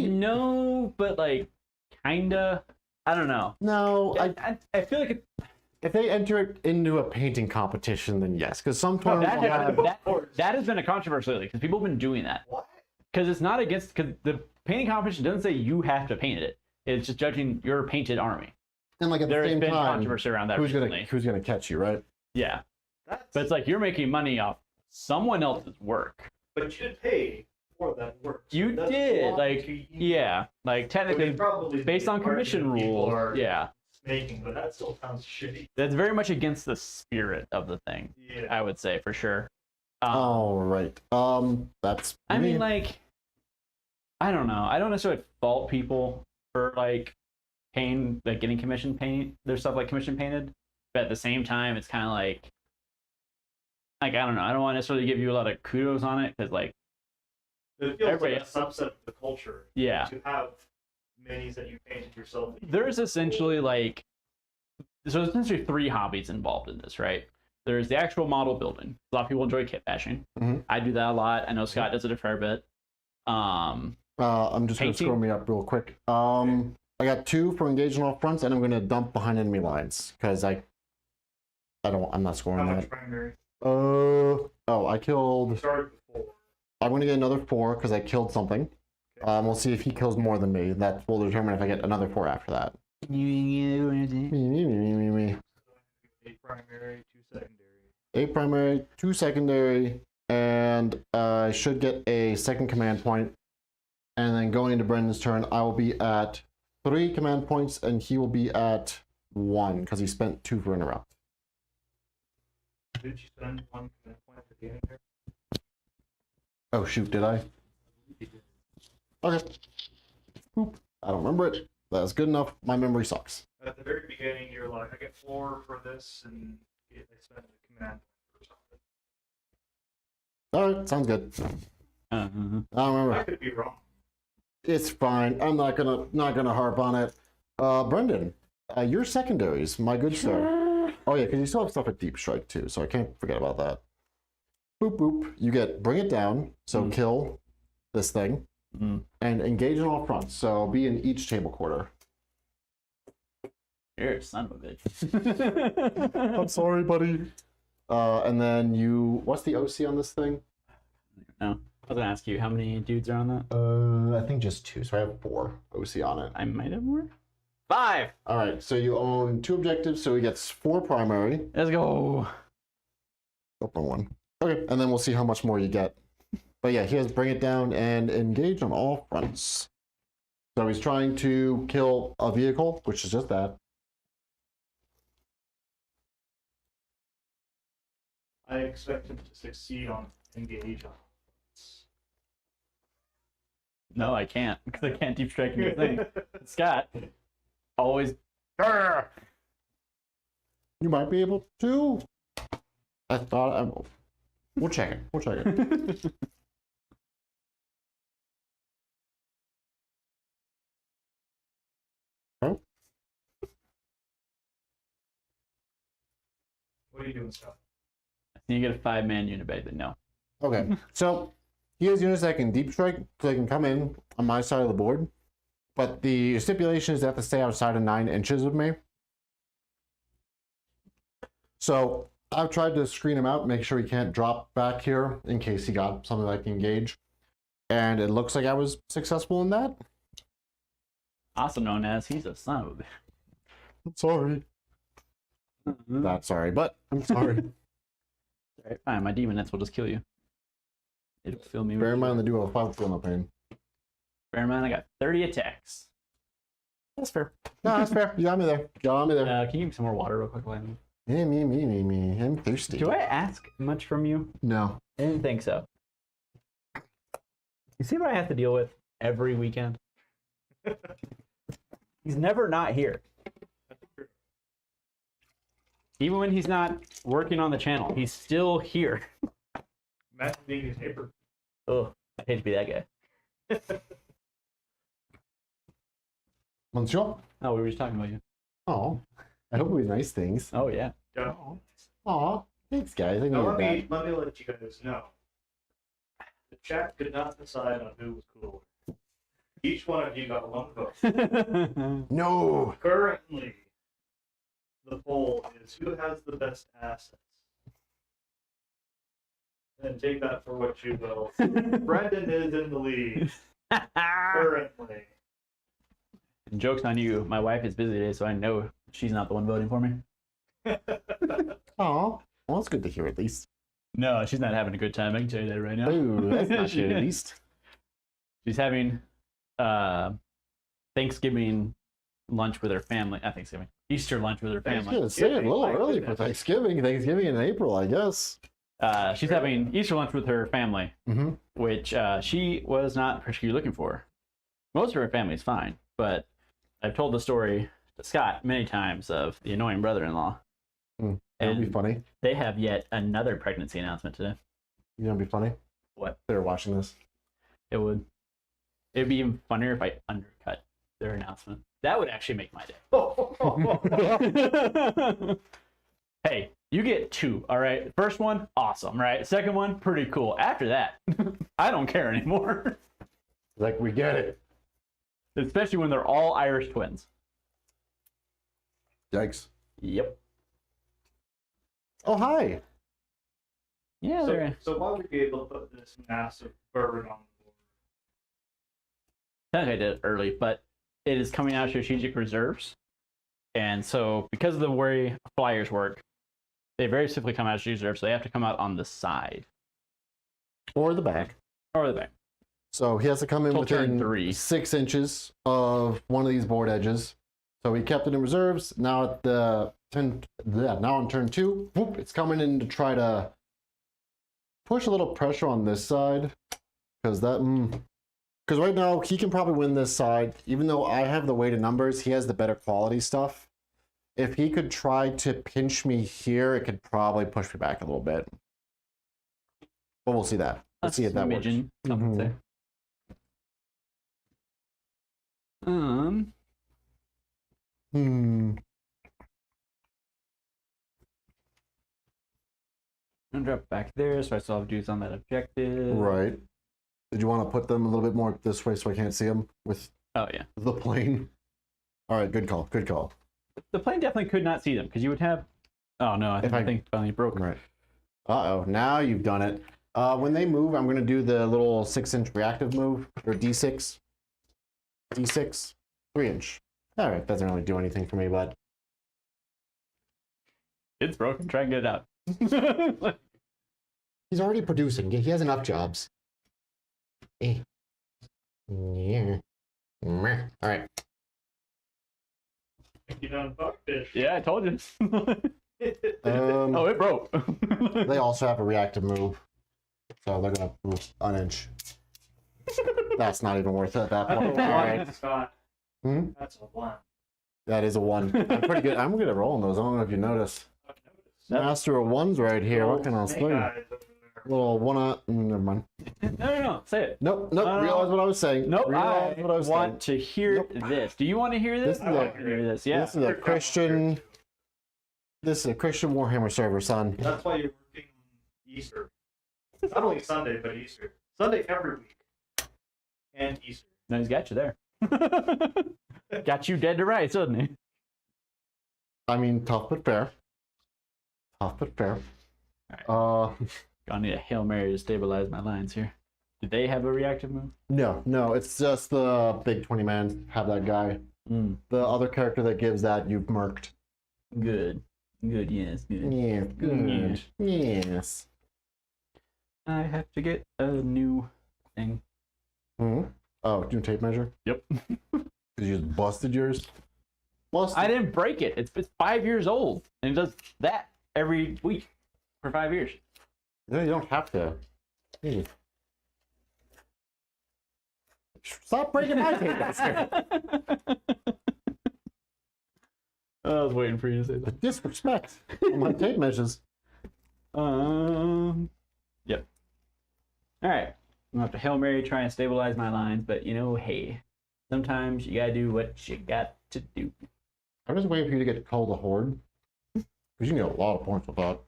No, but like, kinda. I don't know. No, I feel like if they enter it into a painting competition, then yes. Because some tournaments that has been a controversy lately because people have been doing that. What? Because it's not against, because the painting competition doesn't say you have to paint it. It's just judging your painted army. and like at the There's same been time, controversy around that who's recently. gonna catch you, right? Yeah. That's, But it's like you're making money off someone else's work. but you did pay for that work. You That's did, belonged like, to you. yeah. Like, I technically, mean, probably based on the argument commission people rules, are yeah. making, but that still sounds shitty. That's very much against the spirit of the thing, Yeah. I would say, for sure. All right. That's. I mean, like, I don't know. I don't necessarily fault people for like paying, like getting commission paint, their stuff like commission painted. But at the same time, it's kind of like like, I don't know. I don't want to necessarily give you a lot of kudos on it because, like, It feels everybody- like a subset of the culture. yeah, To have minis that you painted yourself. there's essentially like, so there's essentially 3 hobbies involved in this, right? There's the actual model building. A lot of people enjoy kit bashing. Mhm. I do that a lot. I know Scott does it a fair bit. I'm just gonna Painting? scroll me up real quick. I got 2 for engaging all fronts, and I'm gonna dump behind enemy lines because I'm not How scoring much that. primary? I killed. Started with 4. I'm gonna get another 4 because I killed something. We'll see if he kills more than me. That will determine if I get another 4 after that. Me. 8 primary, 2 secondary. 8 primary, 2 secondary, and I should get a second command point. And then going into Brendan's turn, I will be at 3 command points, and he will be at 1 because he spent 2 for interrupt. Did you spend 1 command point at the beginning here? Oh shoot, did I? Okay. Oop. I don't remember it. That's good enough. My memory sucks. At the very beginning, you're like, I get 4 for this, and I spend a command point or something. All right, sounds good. Uh-huh. I don't I remember. could be wrong. It's fine. I'm not gonna harp on it. Brendan, your secondaries, my good sir. Oh yeah, because you still have stuff at Deep Strike too, so I can't forget about that. Boop boop. You get bring it down, so kill this thing, and engage on all fronts. So be in each table quarter. You're a son of a bitch. I'm sorry, buddy. And then what's the OC on this thing? No. I was gonna ask you how many dudes are on that. I think just 2, so I have 4 OC on it. I might have more. 5. All right, so you own 2 objectives, so he gets 4 primary. Let's go. Open 1. Okay, and then we'll see how much more you get. But yeah, he has bring it down and engage on all fronts. So he's trying to kill a vehicle, which is just that. I expect him to succeed on engage on. No, I can't because I can't deep strike your thing. Scott always. You might be able to. I thought we'll check it. We'll check it. Oh, What are you doing, Scott? You get a 5-man unit, but no. okay. So he has units that can deep strike, so they can come in on my side of the board. But the stipulation is they have to stay outside of 9 inches of me. So I've tried to screen him out, make sure he can't drop back here in case he got something like engage. And it looks like I was successful in that. Also known as he's a son of a bitch. I'm sorry. Not sorry, but I'm sorry. Alright, fine. My demonettes will just kill you. It'll fill me Bear in with. mind, they do have 5 feel no pain. Bear in mind, I got 30 attacks. That's fair. No, that's fair. You got me there. You got me there. Can you give me some more water real quick, Landon? Me. I'm thirsty. Do I ask much from you? No. I didn't think so. You see what I have to deal with every weekend? He's never not here. Even when he's not working on the channel, he's still here. Imagine being his neighbor. Oh, I hate to be that guy. Monsieur? Oh, we were just talking about you. Oh, I hope it was nice things. Oh, yeah. Yeah. Aw, thanks, guys. I Now, needed that. let me let you guys know. The chat could not decide on who was cooler. Each one of you got 1 vote. No. Currently, the poll is who has the best assets. And take that for what you will. Brendan is in the lead currently. Joke's on you. My wife is busy today, so I know she's not the one voting for me. Aw, well, that's good to hear at least. No, she's not having a good time. I can tell you that right now. Ooh, that's not good at least. She's having Thanksgiving lunch with her family. Not Thanksgiving. Easter lunch with her I was family. gonna say it a little early for Thanksgiving. Thanksgiving in April, I guess. She's having Easter lunch with her family, Mm-hmm. which she was not particularly looking for. Most of her family is fine, but I've told the story to Scott many times of the annoying brother-in-law. Mm. That would be And funny. they have yet another pregnancy announcement today. You know, it'd be funny. What? They're watching this. It would. It'd be even funnier if I undercut their announcement. That would actually make my day. Hey, you get 2, all right? First one, awesome, right? Second one, pretty cool. After that, I don't care anymore. Like, we get it. Especially when they're all Irish twins. Yikes. Yep. Oh, hi. Yeah, they're So why would you be able to put this massive bird on the board? I think I did it early, but it is coming out of strategic reserves. And so because of the way flyers work, they very simply come out of strategic reserves, so they have to come out on the side. Or the back. Or the back. So he has to come in Till turn within 3. 6 inches of one of these board edges. So he kept it in reserves. Now at the now on turn 2, whoop, it's coming in to try to push a little pressure on this side, because right now he can probably win this side. Even though I have the weighted numbers, he has the better quality stuff. If he could try to pinch me here, it could probably push me back a little bit. But we'll see that. Let's see if that works. Some would say. I'm gonna drop back there, so I still have dudes on that objective. Right. Did you want to put them a little bit more this way so I can't see them with Oh yeah. the plane? All right, good call. Good call. The plane definitely could not see them because you would have. Oh no, I think finally broke. Right. Uh-oh, now you've done it. When they move, I'm going to do the little 6-inch reactive move, or D6. D6, 3-inch. All right, doesn't really do anything for me, but... It's broken. Try and get it out. He's already producing. He has enough jobs. Yeah. All right. You done fuckfish. Yeah, I told you. Oh, it broke. they also have a reactive move, so they're going to move an inch. That's not even worth it at that point. All right. Scott. Hmm? That's a 1. That is a 1. I'm pretty good. I'm good at rolling those. I don't know if you notice. I've noticed. Master of 1s right here. What can I Snake say? eyes over there. Little one. Never mind. No. Say it. Nope. No. Realize what I was saying. Nope. Realize what I was want saying. to hear this. Do you want to hear this? This is I want to hear this. Yeah. This is a Christian. This is a Christian Warhammer server, son. That's why you're working Easter. Not only Sunday, but Easter. Sunday every week. And Easter. No, he's got you there. Got you dead to rights, doesn't he? I mean, tough but fair. Tough but fair. Gonna need a Hail Mary to stabilize my lines here. Do they have a reactive move? No. It's just the big 20 man. Have that guy. The other character that gives that, you've murked. Good. Yes, good. Yeah, good. Yes. I have to get a new thing. Oh, new tape measure? Yep. Because you just busted yours? Busted. I didn't break it. It's 5 years old. And it does that every week for 5 years. No, you don't have to. Hey. Stop breaking my tape measure. I was waiting for you to say that. Disrespect on my tape measures. Yep. All right. I'm gonna have to Hail Mary try and stabilize my lines, but hey, sometimes you gotta do what you got to do. I'm just waiting for you to get called a horde. Because you can get a lot of points with that.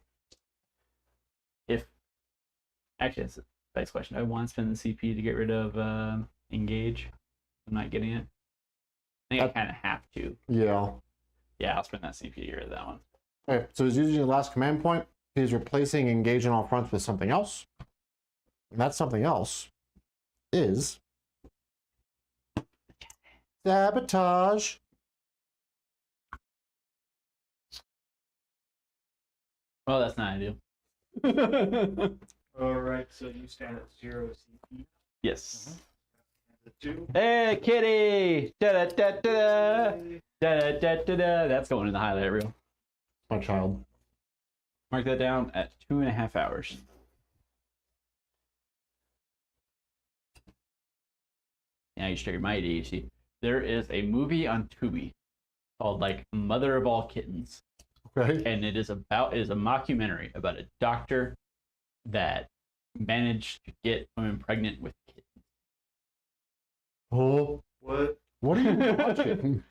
Actually, that's a nice question. I want to spend the CP to get rid of engage. I'm not getting it. I think I kind of have to. Yeah. Yeah, I'll spend that CP to get rid of that one. Okay, so he's using the last command point. He's replacing engage on all fronts with something else. And that something else is sabotage. Well, that's not ideal. Alright, so you stand at 0 CP. Yes. The 2. Hey, kitty! Da-da-da-da-da! Da-da-da-da-da! That's going in the highlight reel. My child. Mark that down at 2.5 hours. Now you should your my ADHD. There is a movie on Tubi called Mother of All Kittens. Okay. and it is a mockumentary about a doctor that managed to get women pregnant with kids. Oh, What? are you watching?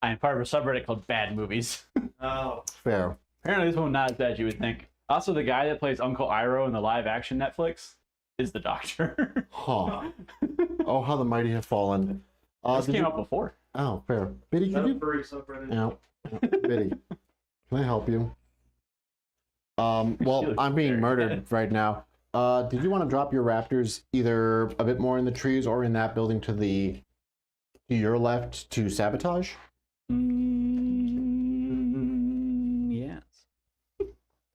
I am part of a subreddit called Bad Movies. Oh, Fair. Apparently, this one not as bad as you would think. Also, the guy that plays Uncle Iroh in the live-action Netflix is the doctor. Huh. Oh, how the mighty have fallen. This came up before. Oh, fair. Biddy, is can that a you? furry subreddit? No. Biddy, can I help you? Well, I'm being murdered right now. Did you want to drop your raptors either a bit more in the trees or in that building to your left to sabotage? Yes.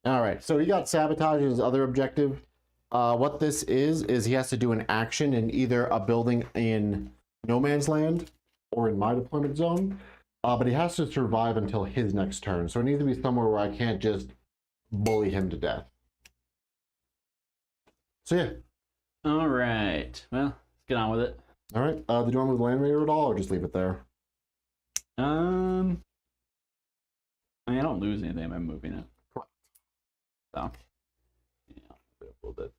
All right, so he got sabotage as his other objective. What this is he has to do an action in either a building in no man's land or in my deployment zone, but he has to survive until his next turn. So it needs to be somewhere where I can't just bully him to death. So yeah. All right. Well, let's get on with it. All right. Did you want to move the land raider at all, or just leave it there? I mean, I don't lose anything by moving it. Correct. So, yeah, a little bit.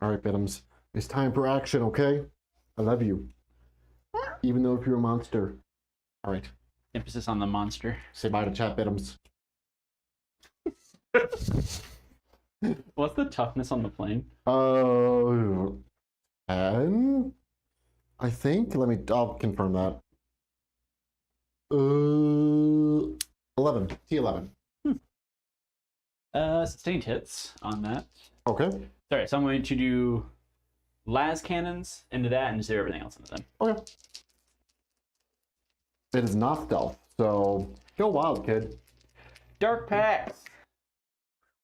All right, Bidums. It's time for action, okay? I love you. Even though if you're a monster. All right. Emphasis on the monster. Say bye to chat, Bidums. What's the toughness on the plane? 10? I think. I'll confirm that. 11. T11. Sustained hits on that. Okay. Sorry, so I'm going to do las cannons into that and zero everything else into them. Okay. It is not stealth, so go wild, kid. Dark packs.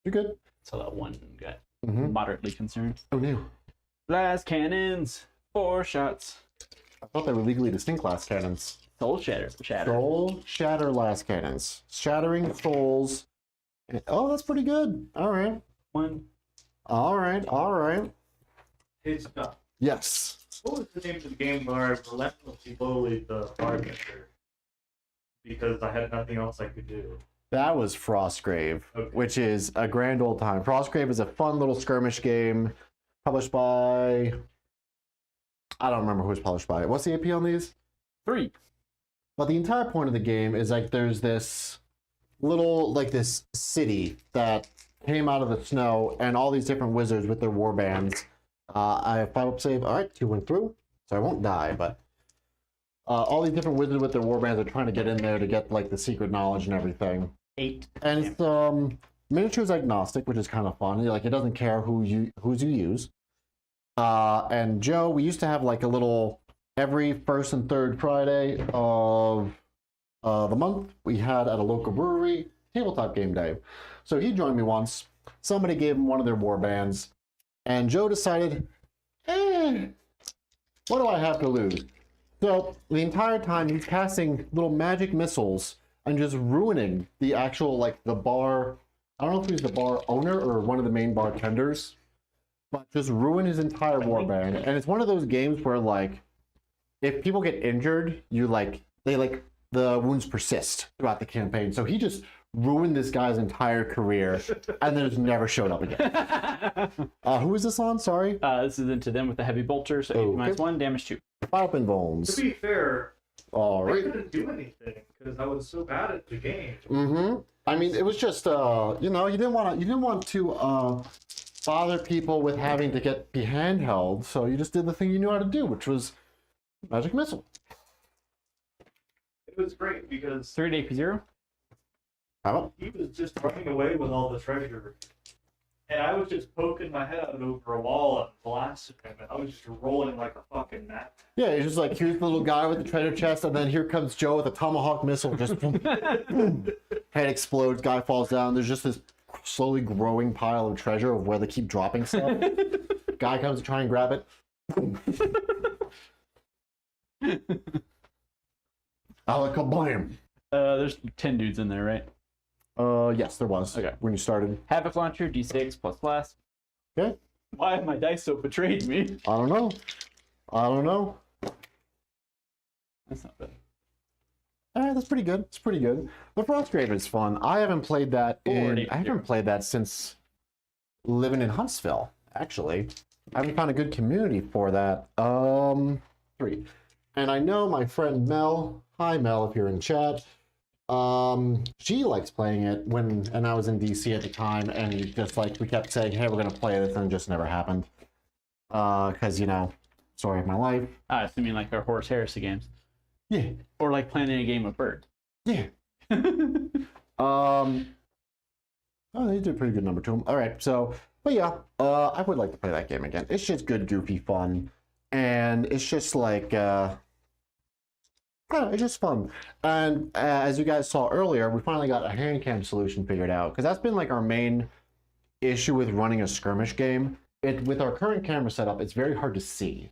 You're good. So that one got Mm-hmm. moderately concerned. Oh no. Las cannons. 4 shots. I thought they were legally distinct last cannons. Soul shatter. Soul shatter last cannons. Shattering souls. Oh, that's pretty good. All right. 1. All right. All right. Hey, Scott. Yes. What was the name of the game where I relentlessly bullied the bartender because I had nothing else I could do? That was Frostgrave, Okay. which is a grand old time. Frostgrave is a fun little skirmish game published by... I don't remember who it's published by. What's the AP on these? 3. But the entire point of the game is like there's this little, like this city that came out of the snow and all these different wizards with their war bands. I have 5 up save. All right, 2 went through, so I won't die, but all these different wizards with their war bands are trying to get in there to get like the secret knowledge and everything. 8. And it's miniatures agnostic, which is kind of fun. Like it doesn't care whose you use. And Joe, we used to have like a little every first and third Friday of the month we had at a local brewery tabletop game day. So he joined me once. Somebody gave him one of their war bands, and Joe decided, what do I have to lose? So the entire time he's casting little magic missiles and just ruining the actual like the bar. I don't know if he's the bar owner or one of the main bartenders, but just ruin his entire warband. And it's one of those games where like if people get injured, the wounds persist throughout the campaign. So he just ruined this guy's entire career and then just never showed up again. Who is this on? Sorry. This is into them with the heavy bolter, so Okay. -1, damage 2. Fire up and bones. To be fair, All I right. couldn't do anything because I was so bad at the game. Mm-hmm. I mean, it was just you didn't want to bother people with having to be handheld, so you just did the thing you knew how to do, which was magic missile. It was great because 3 to AP0. How? he was just running away with all the treasure. And I was just poking my head out over a wall and blasting him, and I was just rolling like a fucking gnat. Yeah, it's just like, here's the little guy with the treasure chest, and then here comes Joe with a tomahawk missile, just boom. Head explodes, guy falls down. There's just this slowly growing pile of treasure of where they keep dropping stuff. Guy comes to try and grab it. Boom. Alakablam. There's 10 dudes in there, right? Yes, there was. Okay. When you started. Havoc launcher, D6 plus blast. Okay. Why have my dice so betrayed me? I don't know. That's not bad. All right, that's pretty good. It's pretty good. The Frustrator's fun. I haven't played that since living in Huntsville, actually. I haven't found a good community for that. 3. And I know my friend Mel, hi Mel if you're in chat, she likes playing it and I was in DC at the time, and just like we kept saying, hey, we're gonna play this, and it just never happened. Because, you know, story of my life. So you mean like our Horse Heresy games? Yeah. Or like playing a game of Bird? Yeah. Oh, they did a pretty good number to them. All right, so, but yeah, I would like to play that game again. It's just good, goofy fun, and it's just like, it's just fun. And as you guys saw earlier, we finally got a hand cam solution figured out, because that's been like our main issue with running a skirmish game. With our current camera setup, it's very hard to see.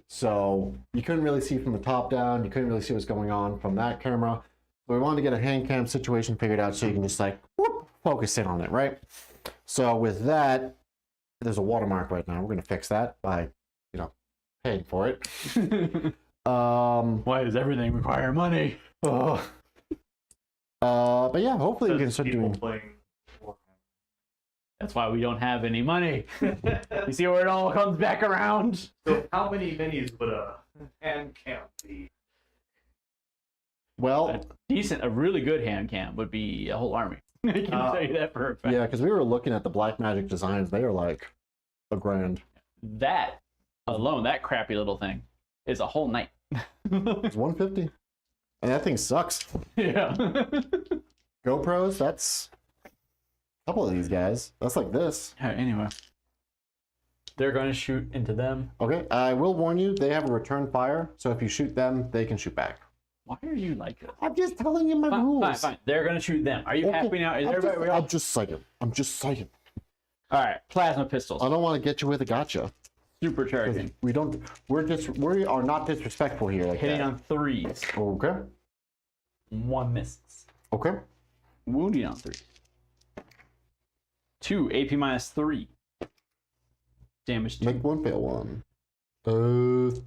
So you couldn't really see from the top down. You couldn't really see what's going on from that camera. So we wanted to get a hand cam situation figured out so you can just like whoop, focus in on it, right? So with that, there's a watermark right now. We're going to fix that by, you know, paying for it. Why does everything require money? But yeah, hopefully we can start doing. Playing Warhammer. That's why we don't have any money. You see where it all comes back around? So how many minis would a hand cam be? Well, A really good hand cam would be a whole army. I can tell you that for a fact. yeah, because we were looking at the Black Magic designs. They are like $1,000. That alone, that crappy little thing, is a whole night. It's $150, and that thing sucks. Yeah. GoPros, that's a couple of these guys. That's like this. Anyway, they're going to shoot into them. Okay, I will warn you, they have a return fire, so if you shoot them, they can shoot back. Why are you like this? I'm just telling you my rules. Fine. They're going to shoot them. Are you happy now? Is everybody I'm just saying. I'm just saying. All right, plasma pistols. I don't want to get you with a gotcha. Supercharging. We are not disrespectful here. Like Hitting that. on 3s. Okay. 1 misses. Okay. Wounding on 3. 2 AP minus 3. Damage 2. Make 1, fail 1. 3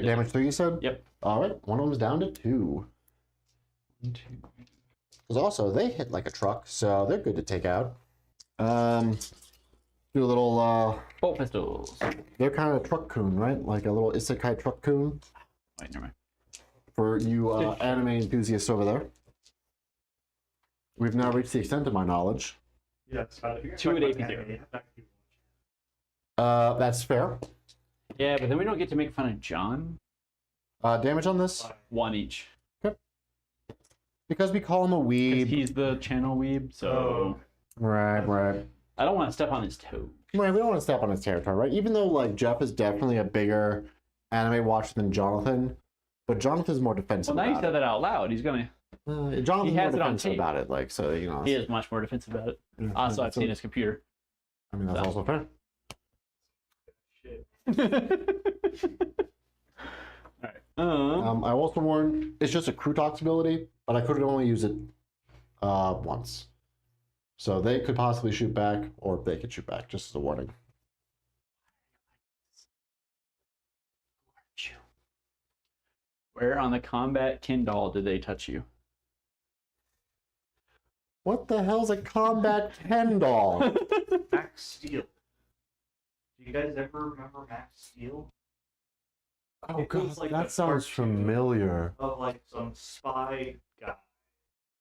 damage 3. You said. Yep. All right. One of them's down to 2. 1, 2. Because also they hit like a truck, so they're good to take out. Do a little Bolt pistols. They're kind of truck coon, right? Like a little isekai truck coon. Wait, never mind. For you anime enthusiasts over there. We've now reached the extent of my knowledge. Yeah, it's about 2 at AP0. That's fair. Yeah, but then we don't get to make fun of John. Damage on this? 1 each. Okay. Because we call him a weeb. He's the channel weeb, so... Right. I don't want to step on his toe. Right, we don't want to step on his territory, right? Even though, like, Jeff is definitely a bigger anime watcher than Jonathan, but Jonathan's more defensive Well, now you about said that out loud. He's gonna... Jonathan's he has more it on defensive tape. about it, like, so, you know. He is much more defensive about it. Yeah, Also, I've so- seen his computer. I mean, that's So. also fair. Shit. Alright. I also warned, it's just a Kroot ability, but I could only use it once. So they could possibly shoot back, or they could shoot back, just as a warning. Where on the combat Kindle did they touch you? What the hell's a combat Ken doll? Max Steel. Do you guys ever remember Max Steel? Oh It was like that a sounds cartoon. familiar. Of like some spy guy.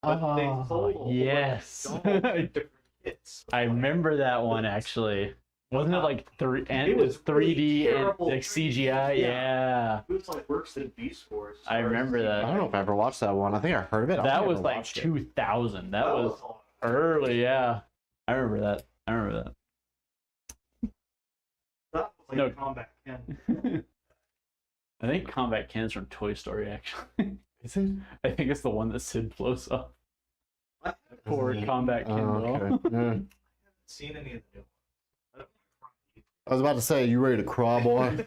But they sold a whole yes. bunch of dolls with different kits. I remember that one actually. Wasn't it like It was 3D really and terrible like 3D, CGI? Yeah. It was like worse than Beast Wars. I remember that. I don't know if I ever watched that one. I think I heard of it. I don't That think I was ever like watched it. 2000. That was early, yeah. I remember that. That was like No. Combat Ken. I think Combat Ken's from Toy Story, actually. Is it? I think it's the one that Sid blows up. I Poor Combat Ken. Oh, doll. okay. Yeah. haven't seen any of the new ones. I don't know. I was about to say, you ready to crawl, boy?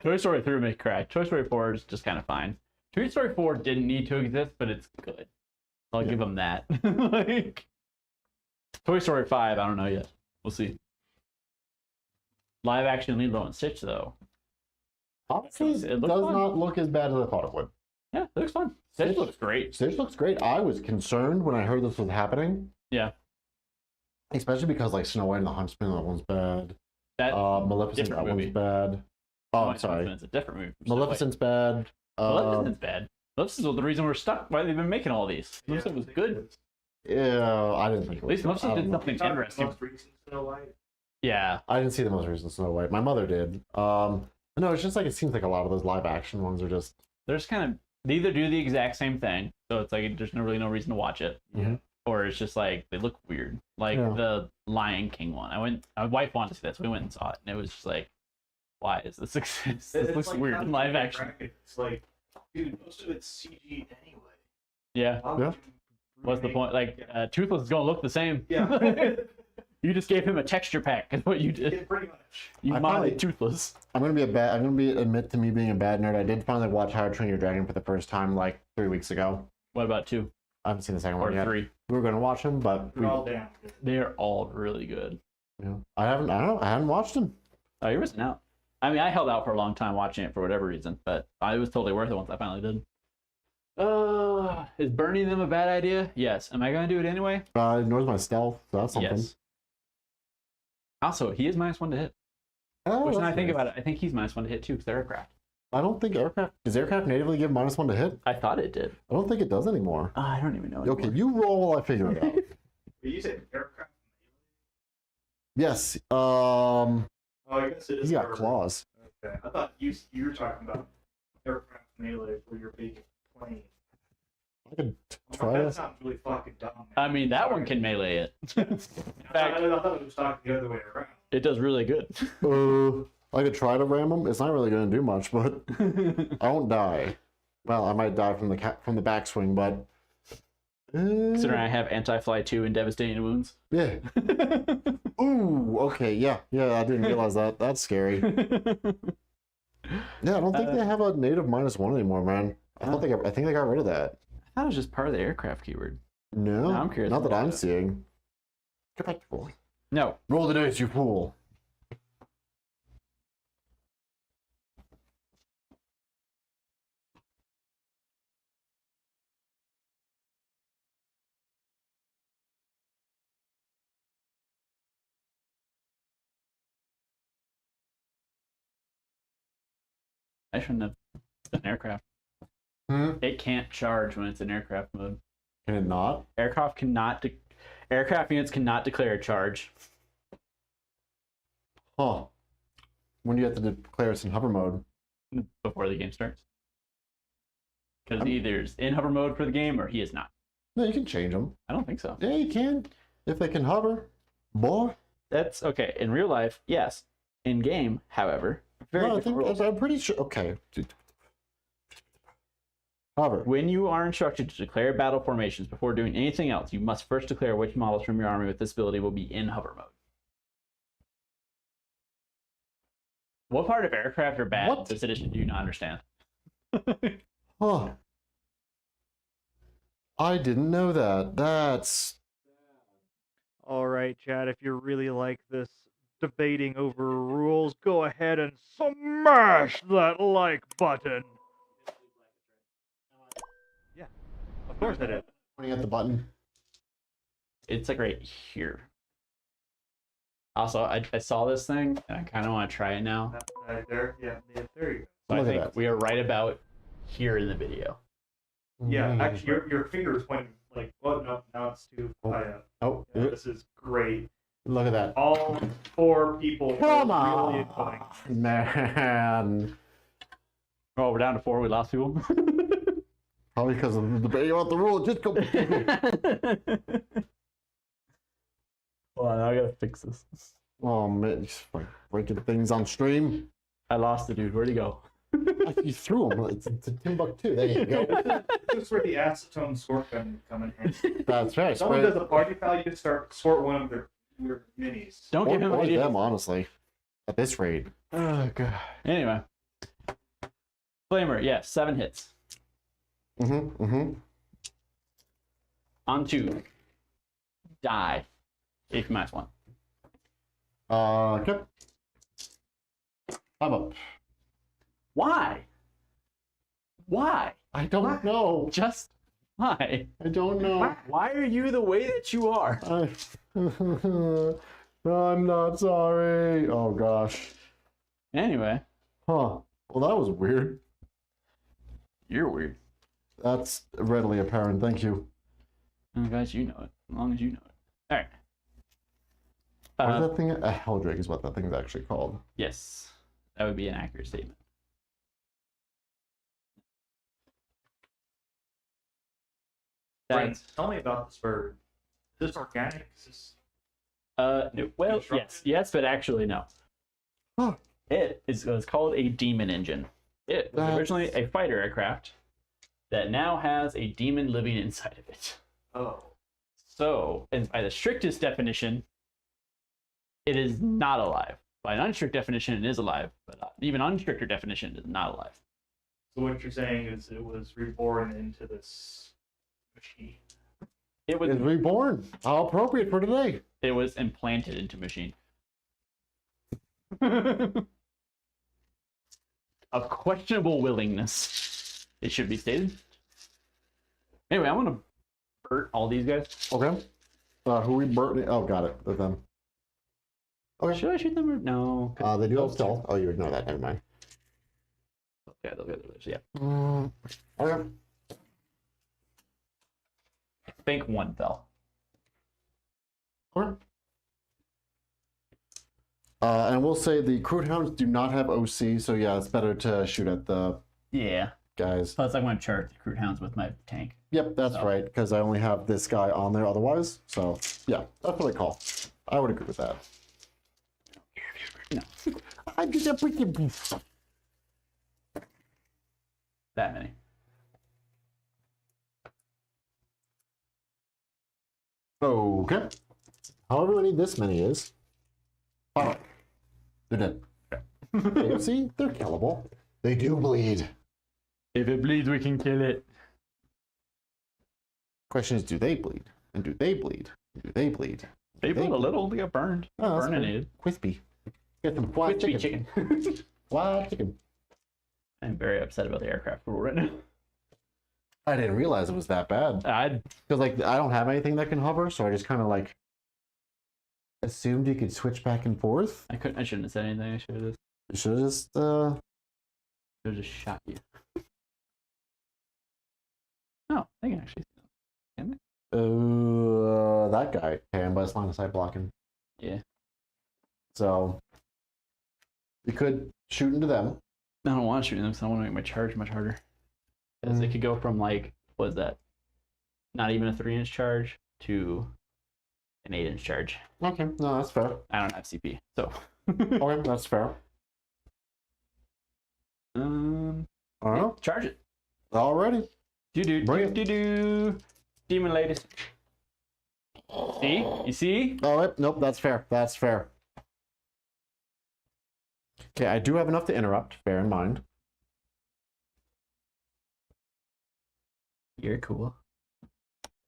Toy Story 3 may crack. Toy Story 4 is just kind of fine. Toy Story 4 didn't need to exist, but it's good. I'll give them that. Like, Toy Story 5, I don't know yet. We'll see. Live action Lilo and Stitch, though. Honestly, It it looks does fun. not look as bad as I thought it would. Yeah, it looks fun. Sept looks great. Stage looks great. I was concerned when I heard this was happening. Yeah. Especially because like Snow White and the Huntsman, that one's bad. That Maleficent, that movie. one's bad. Oh, I'm sorry. It's a different movie. from Snow White. Maleficent's bad. Maleficent's bad. Maleficent's the reason we're stuck. Why they've been making all these. Maleficent was good. Yeah, I didn't think it At least Maleficent did know. something interesting. Most recent Snow White. Yeah. I didn't see the most recent Snow White. My mother did. No, it's just like it seems like a lot of those live action ones are just. There's kind of they either do the exact same thing, so it's like there's really no reason to watch it, or it's just like they look weird. Like the Lion King one. My wife wanted to see this. We went and saw it, and it was just like, why is this exist? This looks like weird in live action. It's like, dude, most of it's CG anyway. Yeah. Yeah. What's the point? Like, Toothless is gonna look the same. Yeah. You just gave him a texture pack, is what you did. Yeah, pretty much. You modded Toothless. I'm gonna admit to me being a bad nerd. I did finally watch How to Train Your Dragon for the first time like 3 weeks ago. What about 2 I haven't seen the second or one yet. 3? We were gonna watch them, but They're all down. They're all really good. I hadn't watched them. Oh, you're missing out. I mean, I held out for a long time watching it for whatever reason, but it was totally worth it once I finally did. Is burning them a bad idea? Yes. Am I gonna do it anyway? It ignores my stealth, so that's something. Yes. Also, he is -1 to hit. Oh, Which, when I that's think nice. about it, I think he's -1 to hit too, because they're aircraft. I don't think does aircraft natively give -1 to hit? I thought it did. I don't think it does anymore. I don't even know. Okay, you roll while I figure it out. But you said aircraft. Yes. Oh, I guess it is. He's got for- claws. Okay. I thought you were talking about aircraft melee for your big plane. I could I'm try like, that it. sounds really fucking dumb. Man. I mean, that Sorry. one can melee it. I thought it was talking the other way around. It does really good. I could try to ram him. It's not really going to do much, but I won't die. Well, I might die from the backswing, but Considering I have anti-fly 2 and devastating wounds. yeah. Ooh, okay, yeah, I didn't realize that. That's scary. Yeah, I don't think they have a native -1 anymore, man. I think they got rid of that. I thought it was just part of the aircraft keyword. No, I'm curious not that about I'm that. seeing. Get back to rolling. No. Roll the dice, you fool. I shouldn't have done aircraft. It can't charge when it's in aircraft mode. Can it not? Aircraft units cannot declare a charge. Huh. When do you have to declare it's in hover mode? Before the game starts. Because either it's in hover mode for the game or he is not. No, you can change them. I don't think so. Yeah, you can. If they can hover. Boy. That's okay. In real life, yes. In game, however, very No, I different think rules. I'm pretty sure. Okay. Hover. When you are instructed to declare battle formations before doing anything else, you must first declare which models from your army with this ability will be in hover mode. What part of aircraft are bad What? in this edition do you not understand? Huh. I didn't know that. That's. All right, Chad, if you really like this debating over rules, go ahead and smash that like button. Yeah, of course it is. Pointing at the button. It's like right here. Also, I saw this thing, and I kind of want to try it now. There, yeah, there you go. So I Look at think that. we are right about here in the video. Yeah, actually, your finger is pointing like, well, no, now it's too high up. Oh, Yeah, this is great. look at that. All 4 people Come are really on, annoying. man. Oh, we're down to 4. We lost 2. Probably because of the debate about the rule. Just go. Hold on, I gotta fix this. Oh man, just like breaking things on stream. I lost the dude. Where'd he go? You threw him. It's Timbuktu. There you go. This is where the acetone sort gun come in handy. That's right. Someone does a party foul, you can sort one of their minis. Don't give him Or ideas. them, honestly. At this rate. Oh god. Anyway, flamer. Yes, 7 hits. On 2. Die. AP -1. Okay. I'm up. Why? Why? I don't know. Just why? I don't know. Why are you the way that you are? I'm not sorry. Oh gosh. Anyway, Huh. Well, that was weird. you're weird. That's readily apparent. Thank you. I'm glad you know it. As long as you know it. All right. What is that thing? A Helldrake is what that thing is actually called. Yes, that would be an accurate statement. Frank, tell me about this bird. Is this organic? Is this... No. Well, yes, but actually no. Huh. It was called a demon engine. It was originally a fighter aircraft that now has a demon living inside of it. Oh. So, and by the strictest definition, it is not alive. By an unstrict definition, it is alive, but even unstricter definition, it is not alive. So what you're saying is it was reborn into this machine. It was It's reborn. How appropriate for today. It was implanted into machine. Of questionable willingness, it should be stated. Anyway, I'm gonna burn all these guys. Okay. Who we burning? Oh, got it. With them. Okay. Should I shoot them or no? They do have stealth. Oh, you ignore that. Never mind. Yeah, they'll get those. Yeah. Okay. I think one fell. Okay. And we'll say the Kroot hounds do not have OC, so yeah, it's better to shoot at the Yeah. guys. Plus, I want to charge the Kroot hounds with my tank. Yep, that's right, because I only have this guy on there otherwise. So yeah, that's what I call. I would agree with that. No. I'm just a pretty. That many. Okay. However many this many is. Oh, they're dead. Okay, see, they're killable. They do bleed. If it bleeds, we can kill it. Question is, do they bleed? And do they bleed? Do they bleed? They bleed a little. They got burned. Oh, that's Burninated. Crispy. Get some fried Crispy chicken. chicken. Fried chicken. I'm very upset about the aircraft rule right now. I didn't realize it was that bad. Because like I don't have anything that can hover, so I just kind of like assumed you could switch back and forth. I shouldn't have said anything. I should have just. You should have just Should have just shot you. No, they can actually see them. Can they? that guy can, but it's line of sight blocking. Yeah. So you could shoot into them. I don't want to shoot them, so I want to make my charge much harder. Because it could go from like, what is that? Not even a 3-inch charge to an 8-inch charge. Okay, no, that's fair. I don't have CP, so. Okay, that's fair. Yeah, charge it. Alrighty. Bring it. Do. Demon ladies. See? You see? Oh, wait, nope, that's fair. That's fair. Okay, I do have enough to interrupt, bear in mind. You're cool.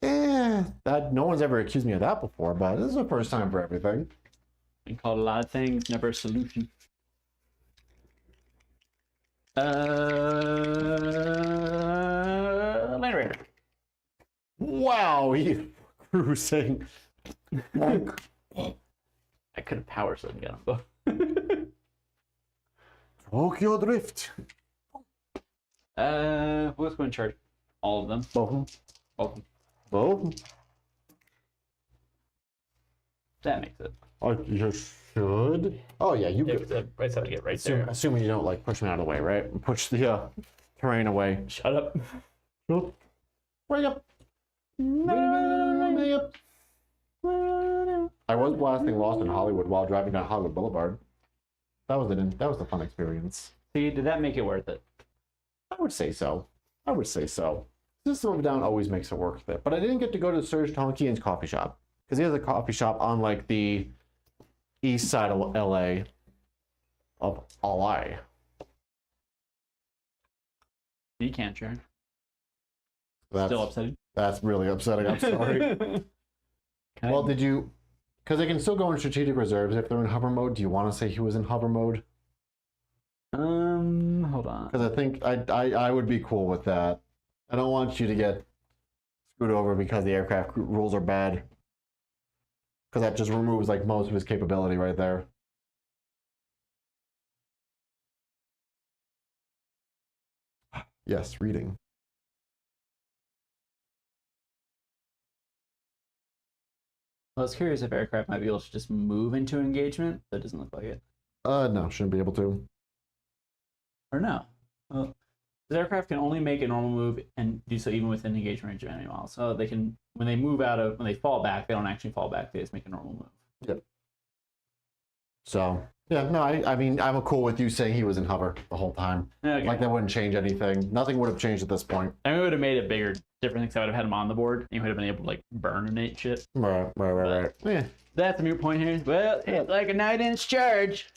That no one's ever accused me of that before, but this is the first time for everything. Been called a lot of things, never a solution. Land Raider. Wow, you cruising. I could have power slid and got them both. Tokyo Drift. Who's going to charge? All of them. Both. Both of them. Both. That makes it. Oh, you should. Oh yeah, you could. I just have to get right there. Assuming you don't like push me out of the way, right? Push the terrain away. Shut up. Wake up. Wake up. I was blasting Lost in Hollywood while driving down Hollywood Boulevard. That was a fun experience. See, did that make it worth it? I would say so. I would say so. System of a Down always makes it worth it. But I didn't get to go to Serge Tonkian's coffee shop. Because he has a coffee shop on like the east side of LA. Of LA. You can't charge. That's, Still upsetting. That's really upsetting. I'm sorry. Well, did you... Because they can still go in strategic reserves if they're in hover mode. Do you want to say he was in hover mode? Hold on. Because I think I would be cool with that. I don't want you to get screwed over because the aircraft rules are bad. Because that just removes like most of his capability right there. Yes, reading. I was curious if aircraft might be able to just move into engagement. That doesn't look like it. No, shouldn't be able to. Or no. Well, the aircraft can only make a normal move and do so even within engagement range of enemy miles. So they can, when they fall back, they don't actually fall back. They just make a normal move. Yep. So, yeah, no, I mean, I'm cool with you saying he was in hover the whole time. Okay. Like, that wouldn't change anything. Nothing would have changed at this point. I mean, it would have made a bigger difference because I would have had him on the board. And you would have been able to, like, burn and eat shit. Right. Yeah. That's the moot point here. Well, it's like a 9-inch charge.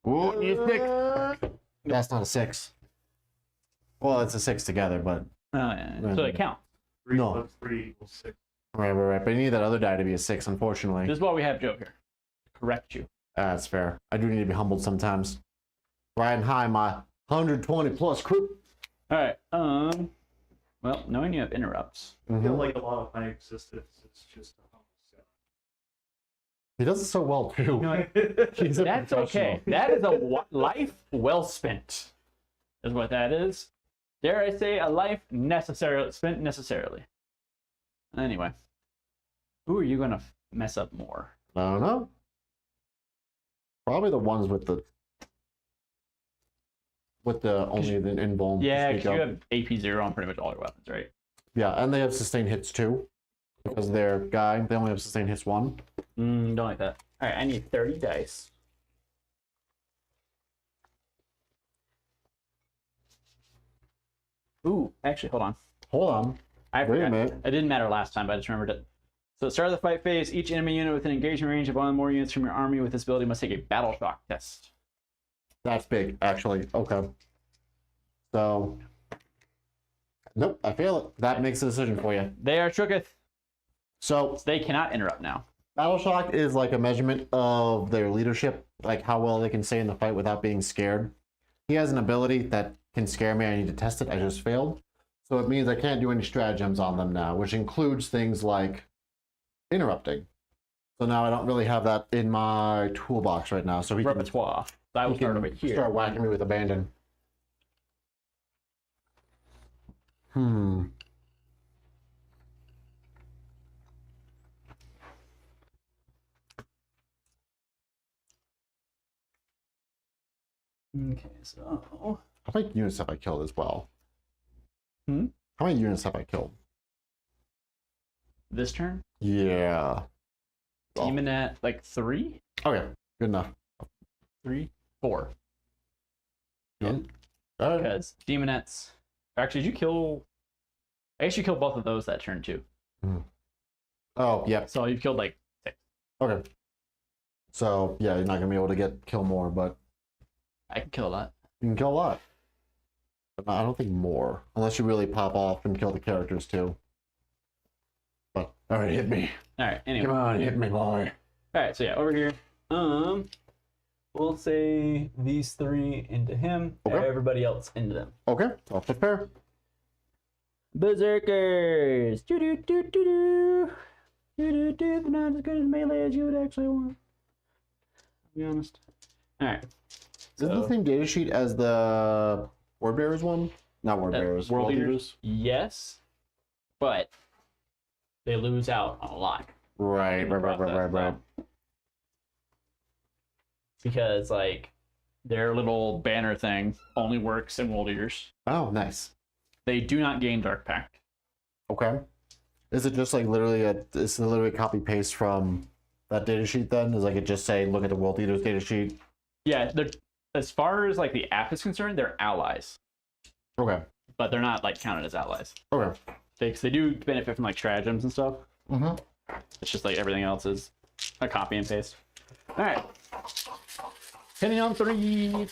Ooh, you think? That's not a 6. Well, it's a 6 together, but... Oh, yeah. So it counts. 3 No. plus 3 equals 6. Right. But you need that other die to be a 6, unfortunately. This is why we have Joe here. Correct you. That's fair. I do need to be humbled sometimes. Riding high, my 120 plus crew. All right. Well, knowing you have interrupts. I feel like a lot of my existence is just a humble set. He does it so well, too. No, He's a that's professional. okay. That is a life well spent. Is what that is. Dare I say, a life spent necessarily. Anyway, who are you gonna mess up more? I don't know. Probably the ones with the only the invuln. Yeah, because you have AP 0 on pretty much all your weapons, right? Yeah, and they have sustained hits too. Because their guy, they only have sustained hits 1. Don't like that. All right, I need 30 dice. Ooh, actually, hold on. Hold on. I Wait a forgot. minute. It didn't matter last time, but I just remembered it. So at the start of the fight phase, each enemy unit within engagement range of one or more units from your army with this ability must take a battle shock test. That's big, actually. Okay. So, nope, I fail it. That makes a decision for you. They are shooketh. So, They cannot interrupt now. Battle Shock is like a measurement of their leadership, like how well they can stay in the fight without being scared. He has an ability that can scare me. I need to test it. I just failed. So it means I can't do any stratagems on them now, which includes things like interrupting. So now I don't really have that in my toolbox right now. So he can, Repertoire. So I will he start can over here. start whacking me with abandon. Okay, so How many units have I killed as well? Hmm? How many units have I killed? this turn, Yeah. Well, teaming at like 3, okay, good enough. 3, 4. Yeah. All right. Because demonettes. Actually, did you kill? I guess you killed both of those that turn too. Oh, yeah. So you've killed like 6. Okay. So, yeah, you're not going to be able to kill more, but I can kill a lot. you can kill a lot. But I don't think more. Unless you really pop off and kill the characters, too. But, all right, hit me. All right. Anyway. Come on, hit me, boy. All right. So yeah, over here. We'll say these 3 into him. Okay. Everybody else into them. Okay, I'll prepare. Berserkers. Doo doo doo doo doo. Doo doo doo. They're not as good as melee as you would actually want. To be honest. All right. Is this the same data sheet as the Word Bearers one? Not Word Bearers. World Eaters? Yes, but they lose out on a lot. Right. Because like their little banner thing only works in World Eaters. Oh, nice. They do not gain Dark Pact. Okay. Is it just like literally a copy paste from that data sheet then? Is like it just say look at the World Eaters data sheet? Yeah, they're, as far as like the app is concerned, they're allies, Okay. but they're not like counted as allies. Okay. They do benefit from like stratagems and stuff. Mm-hmm. It's just like everything else is a copy and paste. All right. Hitting on 3.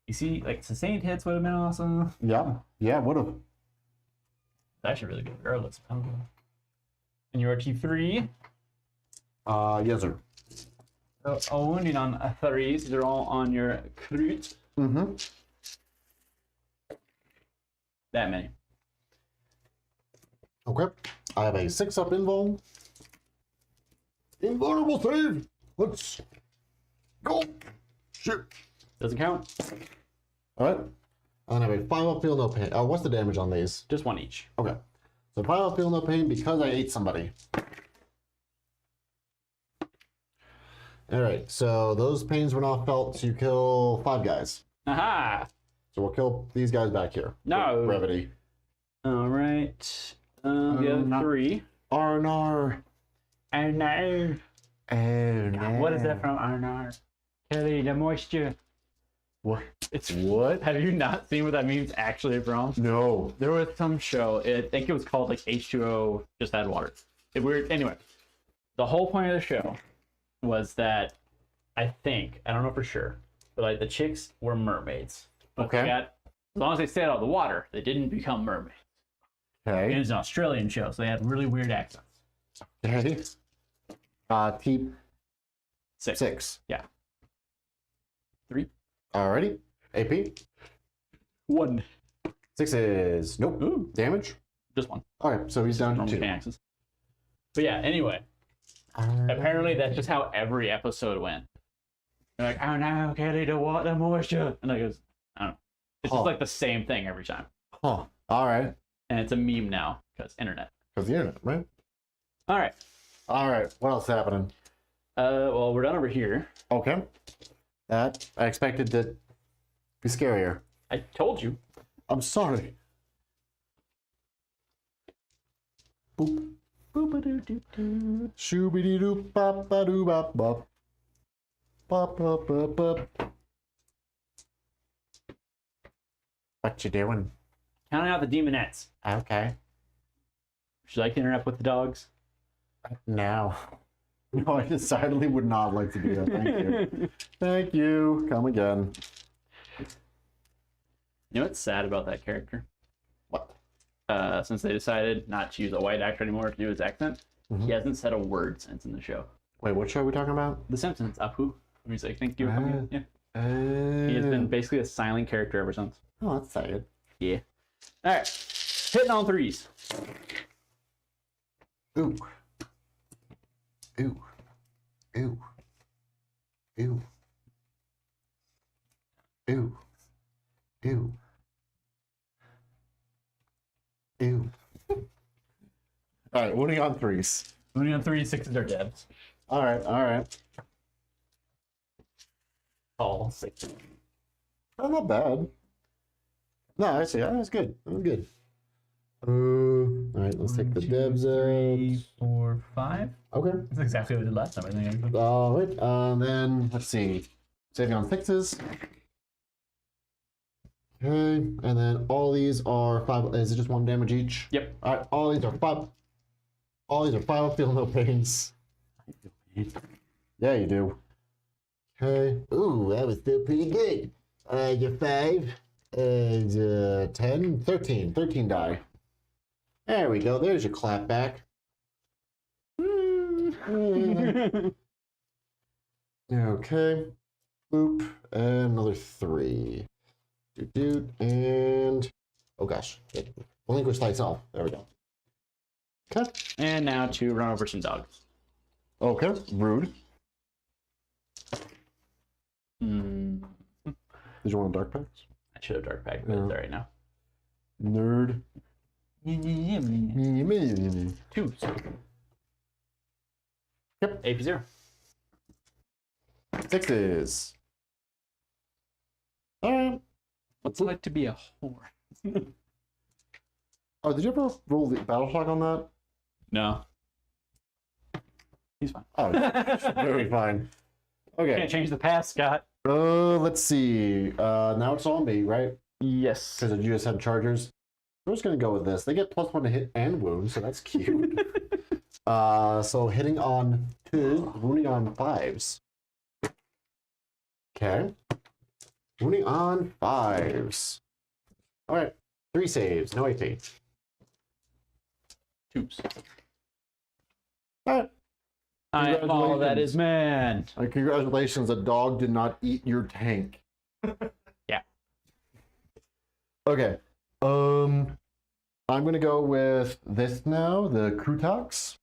You see, like sustained hits would have been awesome. Yeah, would have. It's actually really good regardless. And your T3. Yes, sir. So, wounding on 3s. These are all on your Kroot. Mm-hmm. That many. Okay. I have a 6-up invuln. Invulnerable save. Let's go. Shit. Doesn't count. All right. And I have a 5-up feel no pain. Oh, what's the damage on these? Just one each. Okay. So 5-up feel no pain because I ate somebody. All right. So those pains were not felt. So you kill 5 guys. Aha! So we'll kill these guys back here. No. For brevity. All right. The other 3. Arnar. Oh no. Oh no. What is that from Arnar? Kelly, the moisture. What? It's What? Have you not seen what that meme's actually from? No. There was some show. I think it was called like H2O. Just add water. Anyway, the whole point of the show was that I don't know for sure, but like the chicks were mermaids. But Okay. as long as they stayed out of the water, they didn't become mermaids. It Okay. was an Australian show, so they had really weird accents. Okay. T 6. 6. Yeah. 3. Alrighty. AP. 1. 6 is nope. Ooh, Damage. just 1. Okay, so he's down to Normal 2. axes. But yeah, anyway, apparently that's just how every episode went. They're like, oh no, Kelly, the water moisture. And I goes, I don't know. It's just like the same thing every time. Huh. Alright. And it's a meme now because internet. Because the internet, right? All right. Alright. What else happening? Well, we're done over here. Okay. That I expected to be scarier. I told you. I'm sorry. Boop. Boop-a-doo-doo-doo. Shooby doo bop ba doo bop bop. Bop bop bop bop. What you doing? Counting out the demonettes. Okay. Would you like to interrupt with the dogs? Now. No, I decidedly would not like to do that. Thank you. Thank you. Come again. You know what's sad about that character? What? Since they decided not to use a white actor anymore to do his accent, he hasn't said a word since in the show. Wait, what show are we talking about? The Simpsons, Apu. He's like, thank you for coming in. Yeah. He has been basically a silent character ever since. Oh, that's sad. Yeah. All right. Hitting on 3s. Ooh. Ooh. Ooh. Ooh. Ooh. Ooh. Ew. All right, winning on 3s. Winning on 3, 6s are devs. All right, all right. All 6. Oh, not bad. No, I see. Oh, that's good. That's good. All right, let's take the devs out. 3, 4, 5. Okay. That's exactly what we did last time, I think. All right. Then let's see. Saving on 6s. Okay, and then all these are 5. Is it just 1 damage each? Yep. All right. All these are 5. All these are 5. Feel no pains. Yeah, you do. Okay. Ooh, that was still pretty good. Your 5 and 10, 13. 13 die. There we go. There's your clap back. Okay. Boop. And another 3. And oh gosh, relinquish lights off. There we go. Okay. And now to run over some dogs. Okay. Rude. Mm. Did you want dark packs? I should have dark pack, but Yeah. it's alright now. Nerd. 2s. Yep. AP 0. 6s. All right. What's it like to be a whore? Oh, did you ever roll the battle shock on that? No. He's fine. Oh, very fine. Okay. Can't change the past, Scott. Let's see. Now it's on me, right? Yes. Because you just had chargers. We're just gonna go with this. They get +1 to hit and wound, so that's cute. So hitting on 2, wounding on 5s. Okay. Wounding on 5s. All right. 3 saves, no AP. 2s. All right. I am all that is man. Congratulations, a dog did not eat your tank. Yeah. Okay. I'm gonna go with this now, the Krootox.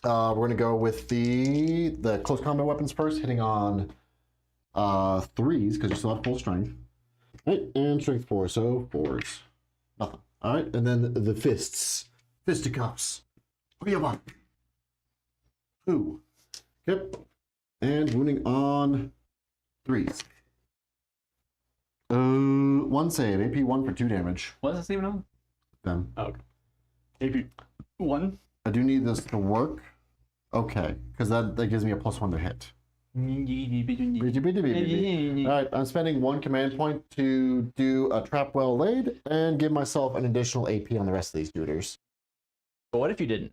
We're gonna go with the close combat weapons first, hitting on 3s because you still have full strength. Right, and strength 4, so 4s. Nothing. All right, and then the fists, fisticuffs. Booyah! 2. Yep. And wounding on 3s. 1 save, AP 1 for 2 damage. What is this even on? Then Oh, okay. AP 1. I do need this to work. Okay, because that gives me a +1 to hit. All right, I'm spending 1 command point to do a trap well laid and give myself an additional AP on the rest of these shooters. But what if you didn't?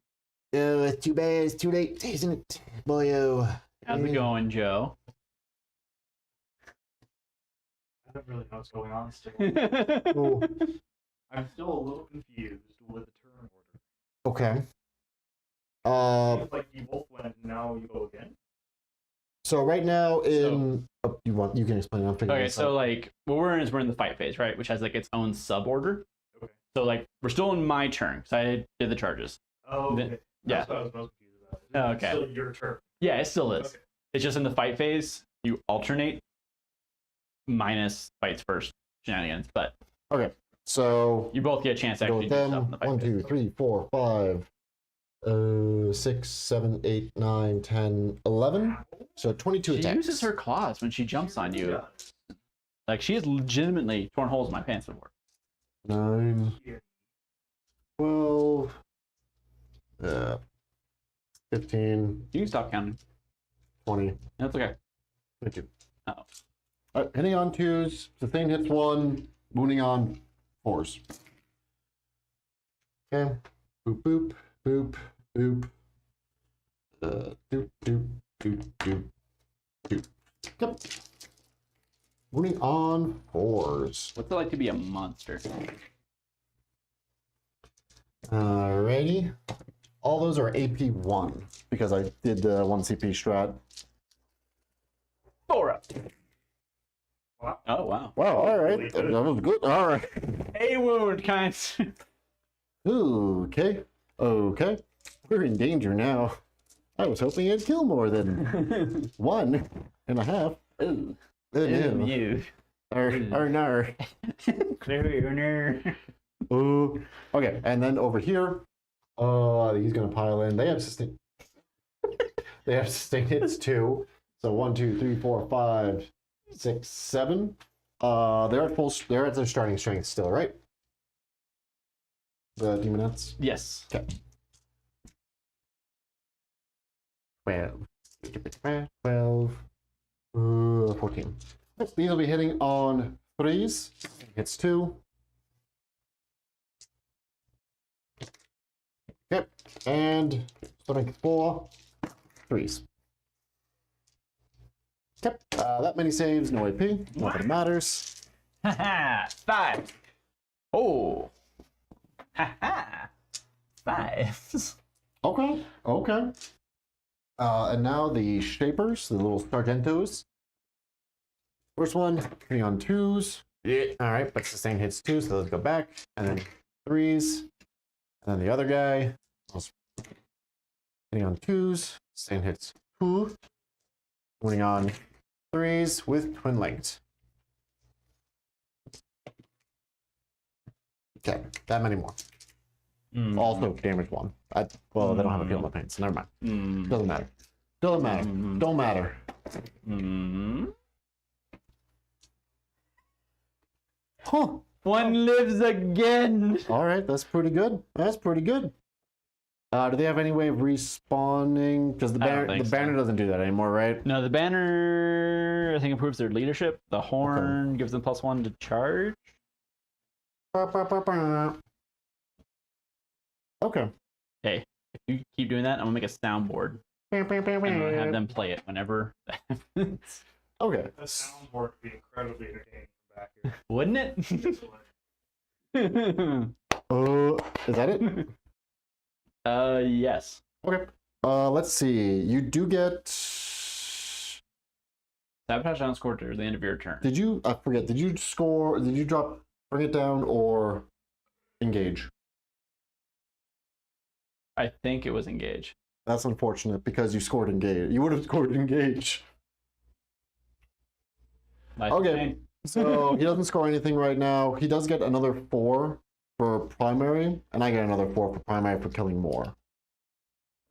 Too bad, it's too late, isn't it, boyo? How's it going, Joe? I don't really know what's going on still. Oh, I'm still a little confused with the turn order. okay. It's like you both went and now you go again? So right now you can explain. I'm figuring Okay, this so out. like what we're in is we're in the fight phase, right? Which has like its own sub order. Okay. So like we're still in my turn because I did the charges. Oh, Then- okay. yeah. That's what I was most confused about. Oh, It's okay. still your turn. Yeah, it still is. Okay. It's just in the fight phase. You alternate minus fights first shenanigans, but Okay, so you both get a chance to go actually with do stuff in them. the fight 1, phase. 2, 3, 4, 5, 6, 7, 8, 9, 10, 11. So 22 She attacks. uses her claws when she jumps on you. Yeah. Like she has legitimately torn holes in my pants before. 9, Yeah. 12, 15, You can stop counting. 20, That's okay. 22. Oh. Hitting on 2s, sustain hits 1, wounding on 4s. Okay. Boop, boop, boop, boop. Doop, doop, doop, doop, doop. Yep. Wounding on 4s. What's it like to be a monster? Alrighty. All those are AP 1 because I did the 1 CP strat. 4 up. Wow. Oh wow. Wow, alright. Really That good. was good. Alright. A wound, kind. Okay. Okay. We're in danger now. I was hoping it'd kill more than 1.5. Ooh. Ew. You. Nar. Okay, and then over here, he's gonna pile in. They have sustain. They have sustain hits too. So 1, 2, 3, 4, 5, 6, 7. They're at full. They're at their starting strength still, right? The demonettes. Yes. Okay. 12. 14. These will be hitting on 3s. Hits 2. Yep. And strength 4. 3s. Yep. That many saves, no AP. Not that it matters. Haha. 5. Oh. Haha. 5. Okay. Okay. And now the shapers, the little sargentos. First one, hitting on 2s. Yeah. All right, but sustain hits 2, so let's go back. And then 3s. And then the other guy, also hitting on 2s. Sustain hits 2. Winning on 3s with twin lengths. Okay, that many more. Also damage 1. Well, they don't have a peel on the paint, so never mind. Doesn't matter. Doesn't matter. Don't matter. Huh. One lives again. All right, that's pretty good. That's pretty good. Do they have any way of respawning? Because the I don't banner, think the so. banner doesn't do that anymore, right? No, the banner I think improves their leadership. The horn gives them +1 to charge. Okay. Hey, if you keep doing that, I'm gonna make a soundboard and I'm gonna have them play it whenever that happens. Okay. That soundboard would be incredibly entertaining from back here. Wouldn't it? Is that it? Yes. Okay. Let's see. You do get. Sabotage on score to the end of your turn. Did you? I forget. Did you score? Did you drop bring it down, or engage. I think it was engage. That's unfortunate because you scored engage. You would have scored engage. Nice Okay. thing. So he doesn't score anything right now. He does get another 4 for primary, and I get another 4 for primary for killing more.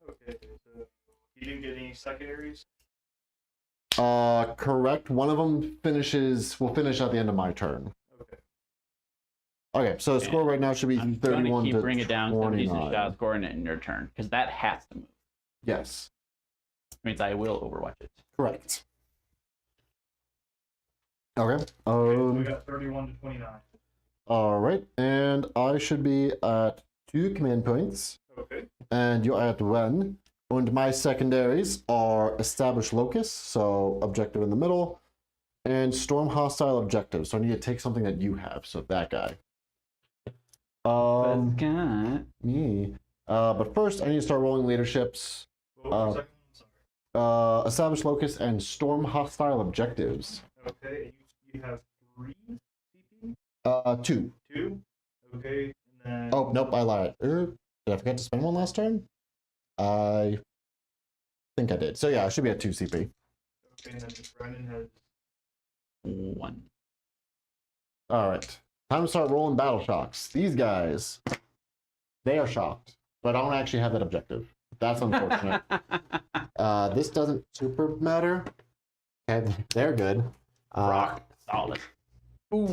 Okay, so you didn't get any secondaries? Correct. One of them will finish at the end of my turn. Okay. Okay, so the score right now should be I'm 31 going to to bring it down so he's 29. shot scoring it in your turn, because that has to move. Yes, Which means I will overwatch it. correct. Okay. Okay, so we got 31 to 29. All right, and I should be at 2 command points, Okay. and you're at 1. And my secondaries are established locus, so objective in the middle, and storm hostile objective. So I need to take something that you have, so that guy. Me. But first, I need to start rolling leaderships. What was the second one? Sorry. Established locus and storm hostile objectives. Okay, and you have 3 CP? 2. 2? Okay, and then... Oh, nope, I lied. Did I forget to spend one last turn? I think I did. So yeah, I should be at 2 CP. Okay, and then Brennan has... 1. All right, time to start rolling battle shocks. These guys, they are shocked, but I don't actually have that objective. That's unfortunate. This doesn't super matter. Okay, they're good. Rock solid.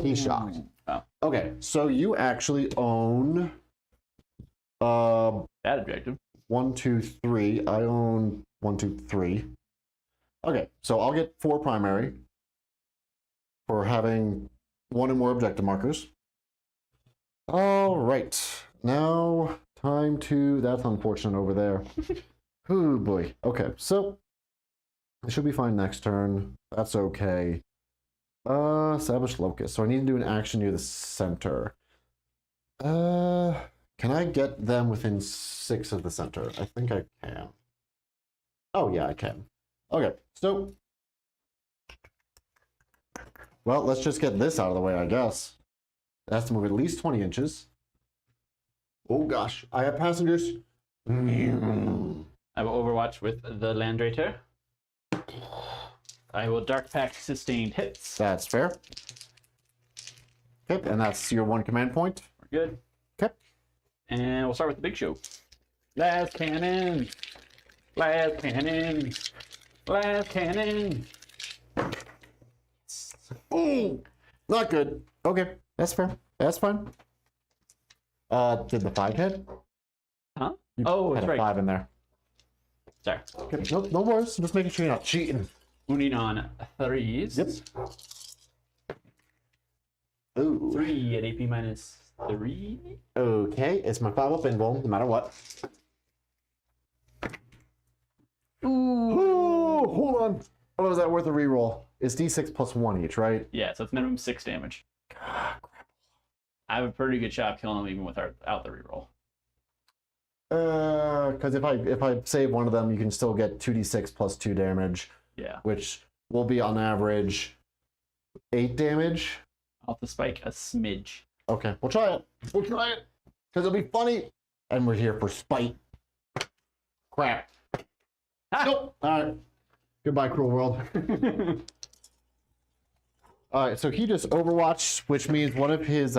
He's shocked. Oh, Okay, so you actually own that objective. 1, 2, 3. I own 1, 2, 3. Okay, so I'll get 4 primary for having 1 or more objective markers. All right, now time to... That's unfortunate over there. Oh boy. Okay, so I should be fine next turn. That's okay. Establish locus. So I need to do an action near the center. Can I get them within 6 of the center? I think I can. Oh yeah, I can. Okay, so... Well, let's just get this out of the way, I guess. It has to move at least 20 inches. Oh gosh, I have passengers. I will overwatch with the Landrator. I will Dark Pact sustained hits. That's fair. Okay, and that's your 1 command point. We're good. Okay. And we'll start with the big show. Last cannon. Last cannon. Last cannon. Oh, not good. Okay, that's fair. That's fine. Did the 5 hit? Huh? You Oh, had that's a right. 5 in there. Sorry. Okay, no worries. I'm just making sure you're not cheating. Wounding on 3s. Yep. Ooh. 3 at AP minus 3. Okay, it's my follow-up invul, no matter what. Ooh, hold on. Oh, is that worth a reroll? It's D6 plus 1 each, right? Yeah, so it's minimum 6 damage. Ah, crap. I have a pretty good shot of killing them even without the reroll. Because if I save one of them, you can still get 2d6 plus 2 damage, Yeah. which will be on average 8 damage. I'll have to spike a smidge. Okay, we'll try it. We'll try it. Because it'll be funny. And we're here for spite. Crap. Nope. All right. Goodbye, cruel world. All right, so he just overwatched, which means one of his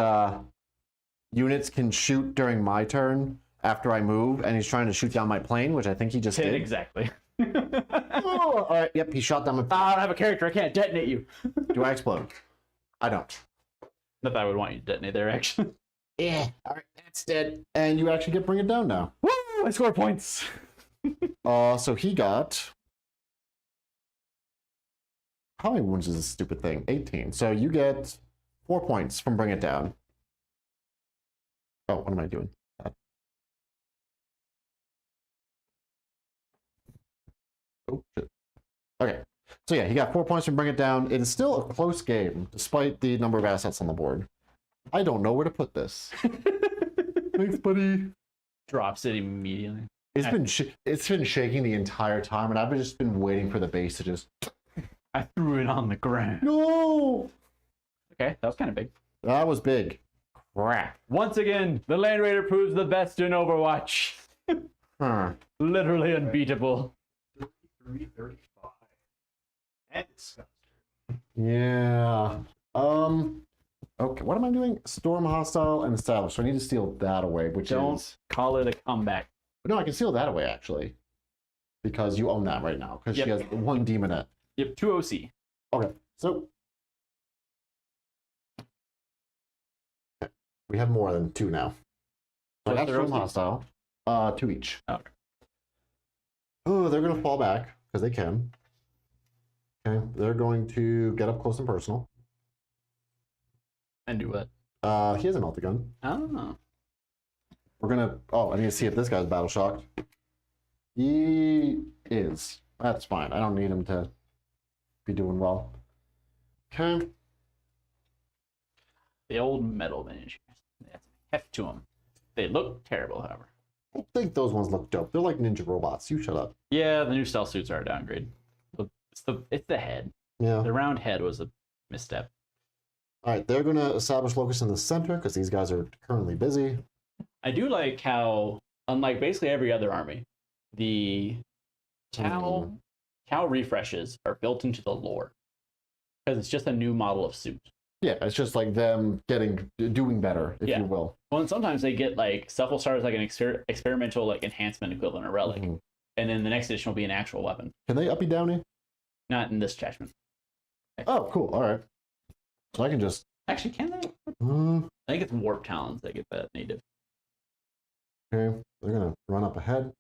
units can shoot during my turn after I move, and he's trying to shoot down my plane, which I think he just did. Exactly. Oh, all right, yep, he shot down my I don't have a character. I can't detonate you. Do I explode? I don't. Not that I would want you to detonate there, actually. Yeah, all right, that's dead. And you actually get bring it down now. Woo! I score points. So he got... How many wounds is this stupid thing? 18. So you get 4 points from bring it down. Oh, what am I doing? Oh, shit. Okay. So yeah, he got 4 points from bring it down. It is still a close game, despite the number of assets on the board. I don't know where to put this. Thanks, buddy. Drops it immediately. It's been shaking the entire time, and I've just been waiting for the base to just... I threw it on the ground. No! Okay, that was kind of big. That was big. Crap. Once again, the Land Raider proves the best in Overwatch. Huh. Literally unbeatable. 3335. And it's Yeah. Okay, what am I doing? Storm, hostile, and establish. So I need to steal that away, which Don't is... call it a comeback. No, I can steal that away, actually. Because you own that right now. Because she has one demonette. Yep, 2 OC. Okay, so... We have more than 2 now. So I What's got their Storm, OC? hostile. 2 each. Okay. Oh, they're going to fall back, because they can. Okay, they're going to get up close and personal. And do what? He has a multi-gun. Oh. We're gonna... Oh, I need to see if this guy's battle shocked. He is. That's fine. I don't need him to be doing well. Okay. The old metal miniatures. That's heft to them. They look terrible, however. I don't think those ones look dope. They're like ninja robots. You shut up. Yeah, the new stealth suits are a downgrade. But it's the head. Yeah. The round head was a misstep. All right, they're gonna establish locus in the center because these guys are currently busy. I do like how, unlike basically every other army, the cow refreshes are built into the lore because it's just a new model of suit. Yeah, it's just like them doing better, if Yeah. you will. Well, and sometimes they get like stuff will start as like an experimental like enhancement equivalent or relic, Mhm. and then the next edition will be an actual weapon. Can they uppy downy? Not in this attachment. Oh, cool. All right. So I can just. Actually, can they? Uh, I think it's warp talons that get that native. Okay, they're gonna run up ahead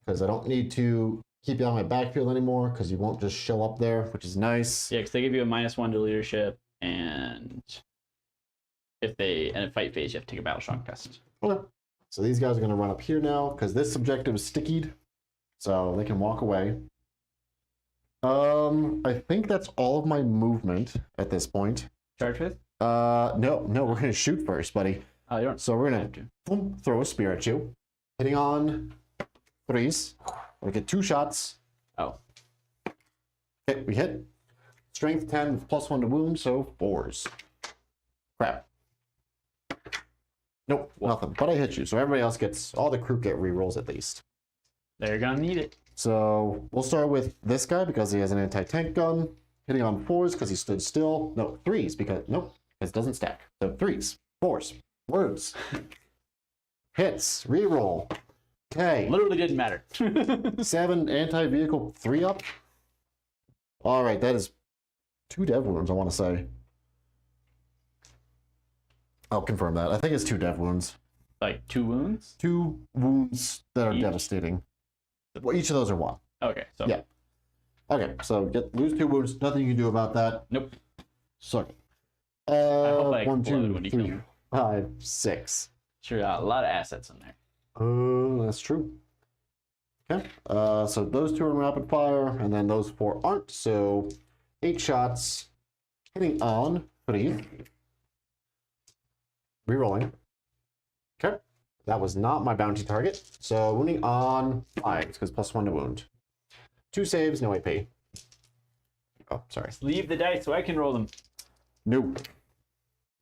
because I don't need to keep you on my backfield anymore because you won't just show up there, which is nice. Yeah, because they give you a -1 to leadership, and if they in a fight phase, you have to take a battle shock test. Okay. So these guys are gonna run up here now because this objective is stickied, so they can walk away. I think that's all of my movement at this point. Charge with? No, we're gonna shoot first, buddy. Oh, you don't So we're have gonna to. boom, throw a spear at you, hitting on 3s. We get 2 shots. Oh, Okay, we hit. Strength 10 with +1 to wound, so 4s. Crap. Nope, nothing. But I hit you, so everybody else gets, all the crew get rerolls at least. they're gonna need it. So we'll start with this guy because he has an anti-tank gun. Hitting on 4s because he stood still. No, 3s because, nope, it doesn't stack. So 3s, 4s, words. Hits, reroll. Okay. Literally didn't matter. 7 anti-vehicle, 3 up. All right, that is 2 dev wounds, I want to say. I'll confirm that. I think it's 2 dev wounds. Like 2 wounds? 2 wounds that are Each? devastating. Well, each of those are 1. Okay, so Yeah. Okay, so lose 2 wounds. Nothing you can do about that. nope. Suck it. hope I 1, explode 2, when you kill 3, me. 5, 6. Sure, a lot of assets in there. That's true. Okay, so those 2 are in rapid fire, and then those 4 aren't. So 8 shots, hitting on 3. Rerolling. Okay, that was not my bounty target. So wounding on 5 because +1 to wound. 2 saves, no AP. Oh, sorry. Leave the dice so I can roll them. Nope.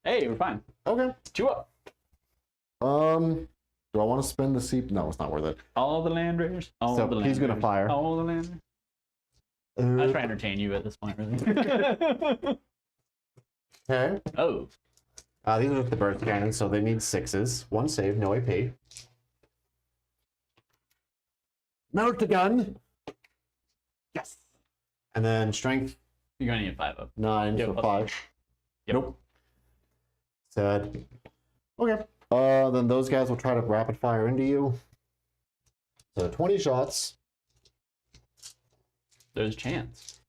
Hey, we're fine. Okay. 2 up. Do I want to spend the seep? No, it's not worth it. All the land raiders. All So the land he's gonna raiders, fire. All the land raiders. I Uh, try to entertain you at this point, really. okay. Oh, These are the burst cannons, so they need 6s. 1 save, no AP. Mount the gun. Yes. And then strength you're gonna need a 5 up. 9 Yeah, for plus 5. Yep. Nope. Sad. Okay. Then those guys will try to rapid fire into you. So 20 shots. There's a chance.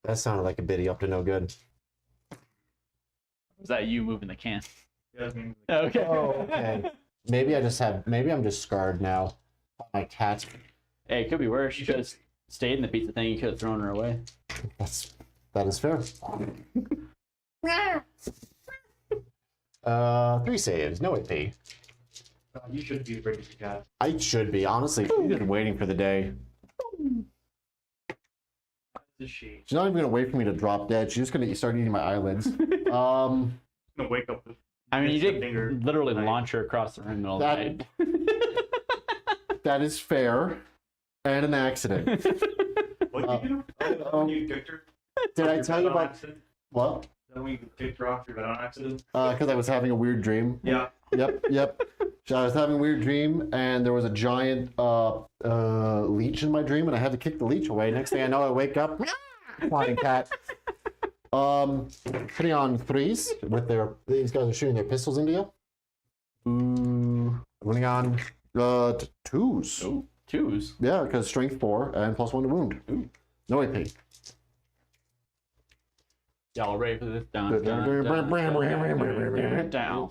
That sounded like a biddy up to no good. Was that you moving the can? Yeah, I mean, Okay. Oh, okay. Maybe I'm just scarred now. My cat. Hey, it could be worse. You could have stayed in the pizza thing. You could have thrown her away. That is fair. 3 saves, no AP. you should be afraid of your cat. I should be, honestly. I'm just waiting for the day. is she? She's not even gonna wait for me to drop dead. She's just gonna start eating my eyelids. I'm gonna wake up with. I mean, you It's a did finger. literally Like- launch her across the room in the middle of the night. That is fair, and an accident. What did you do? When you kicked her? Did I Your tell bed you on about accident? what? Then we kicked her off your bed on accident. Because I was having a weird dream. Yeah. Yep. So I was having a weird dream, and there was a giant leech in my dream, and I had to kick the leech away. Next thing I know, I wake up, flying cat. Hitting on threes with these guys are shooting their pistols into you. Ooh. Running on twos. Ooh. Twos. Yeah, because strength 4 and +1 to wound. Ooh. No AP. Y'all ready for this? Down.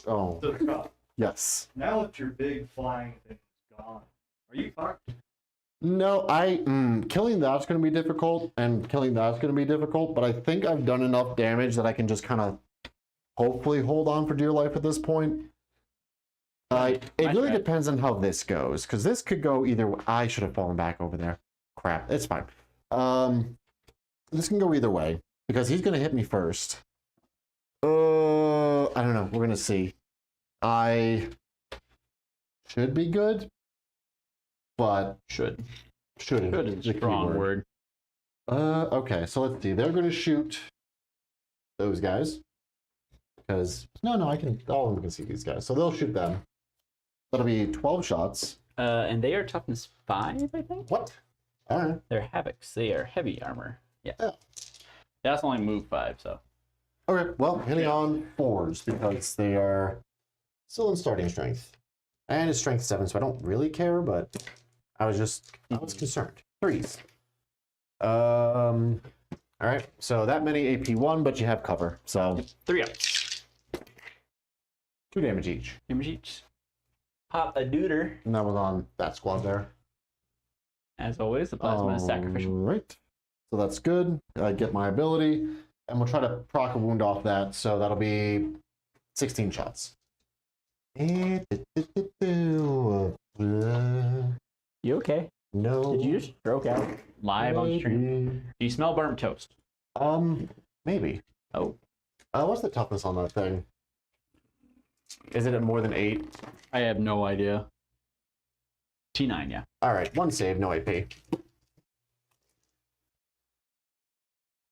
Oh, So, Scott, yes. now that your big flying thing is gone, are you fucked? No, killing that's going to be difficult, and killing that's going to be difficult, but I think I've done enough damage that I can just kind of hopefully hold on for dear life at this point. It really depends on how this goes, because this could go either way. I should have fallen back over there. Crap, it's fine. This can go either way, because he's going to hit me first. I don't know. We're going to see. I should be good, but Should. should Should is a strong word. Okay, so let's see. They're going to shoot those guys. Because, no, all of them can see these guys. So they'll shoot them. That'll be 12 shots. And they are toughness 5, I think? What? All right. They're havocs. They are heavy armor. Yeah. Oh. That's only move 5, so. Okay, well, hitting on 4s because they are still in starting strength. And it's strength 7, so I don't really care, but I was concerned. 3s. All right, so that many AP1, but you have cover. So 3 up. 2 damage each. Damage each. Pop a deuter. And that was on that squad there. As always, the plasma is sacrificial. Right. So that's good. I get my ability, and we'll try to proc a wound off that. So that'll be 16 shots. You okay? No. Did you just stroke out live on stream? Do you smell burnt toast? Maybe. Oh. What's the toughness on that thing? Is it at more than 8? I have no idea. T9, yeah. All right, 1 save, no AP.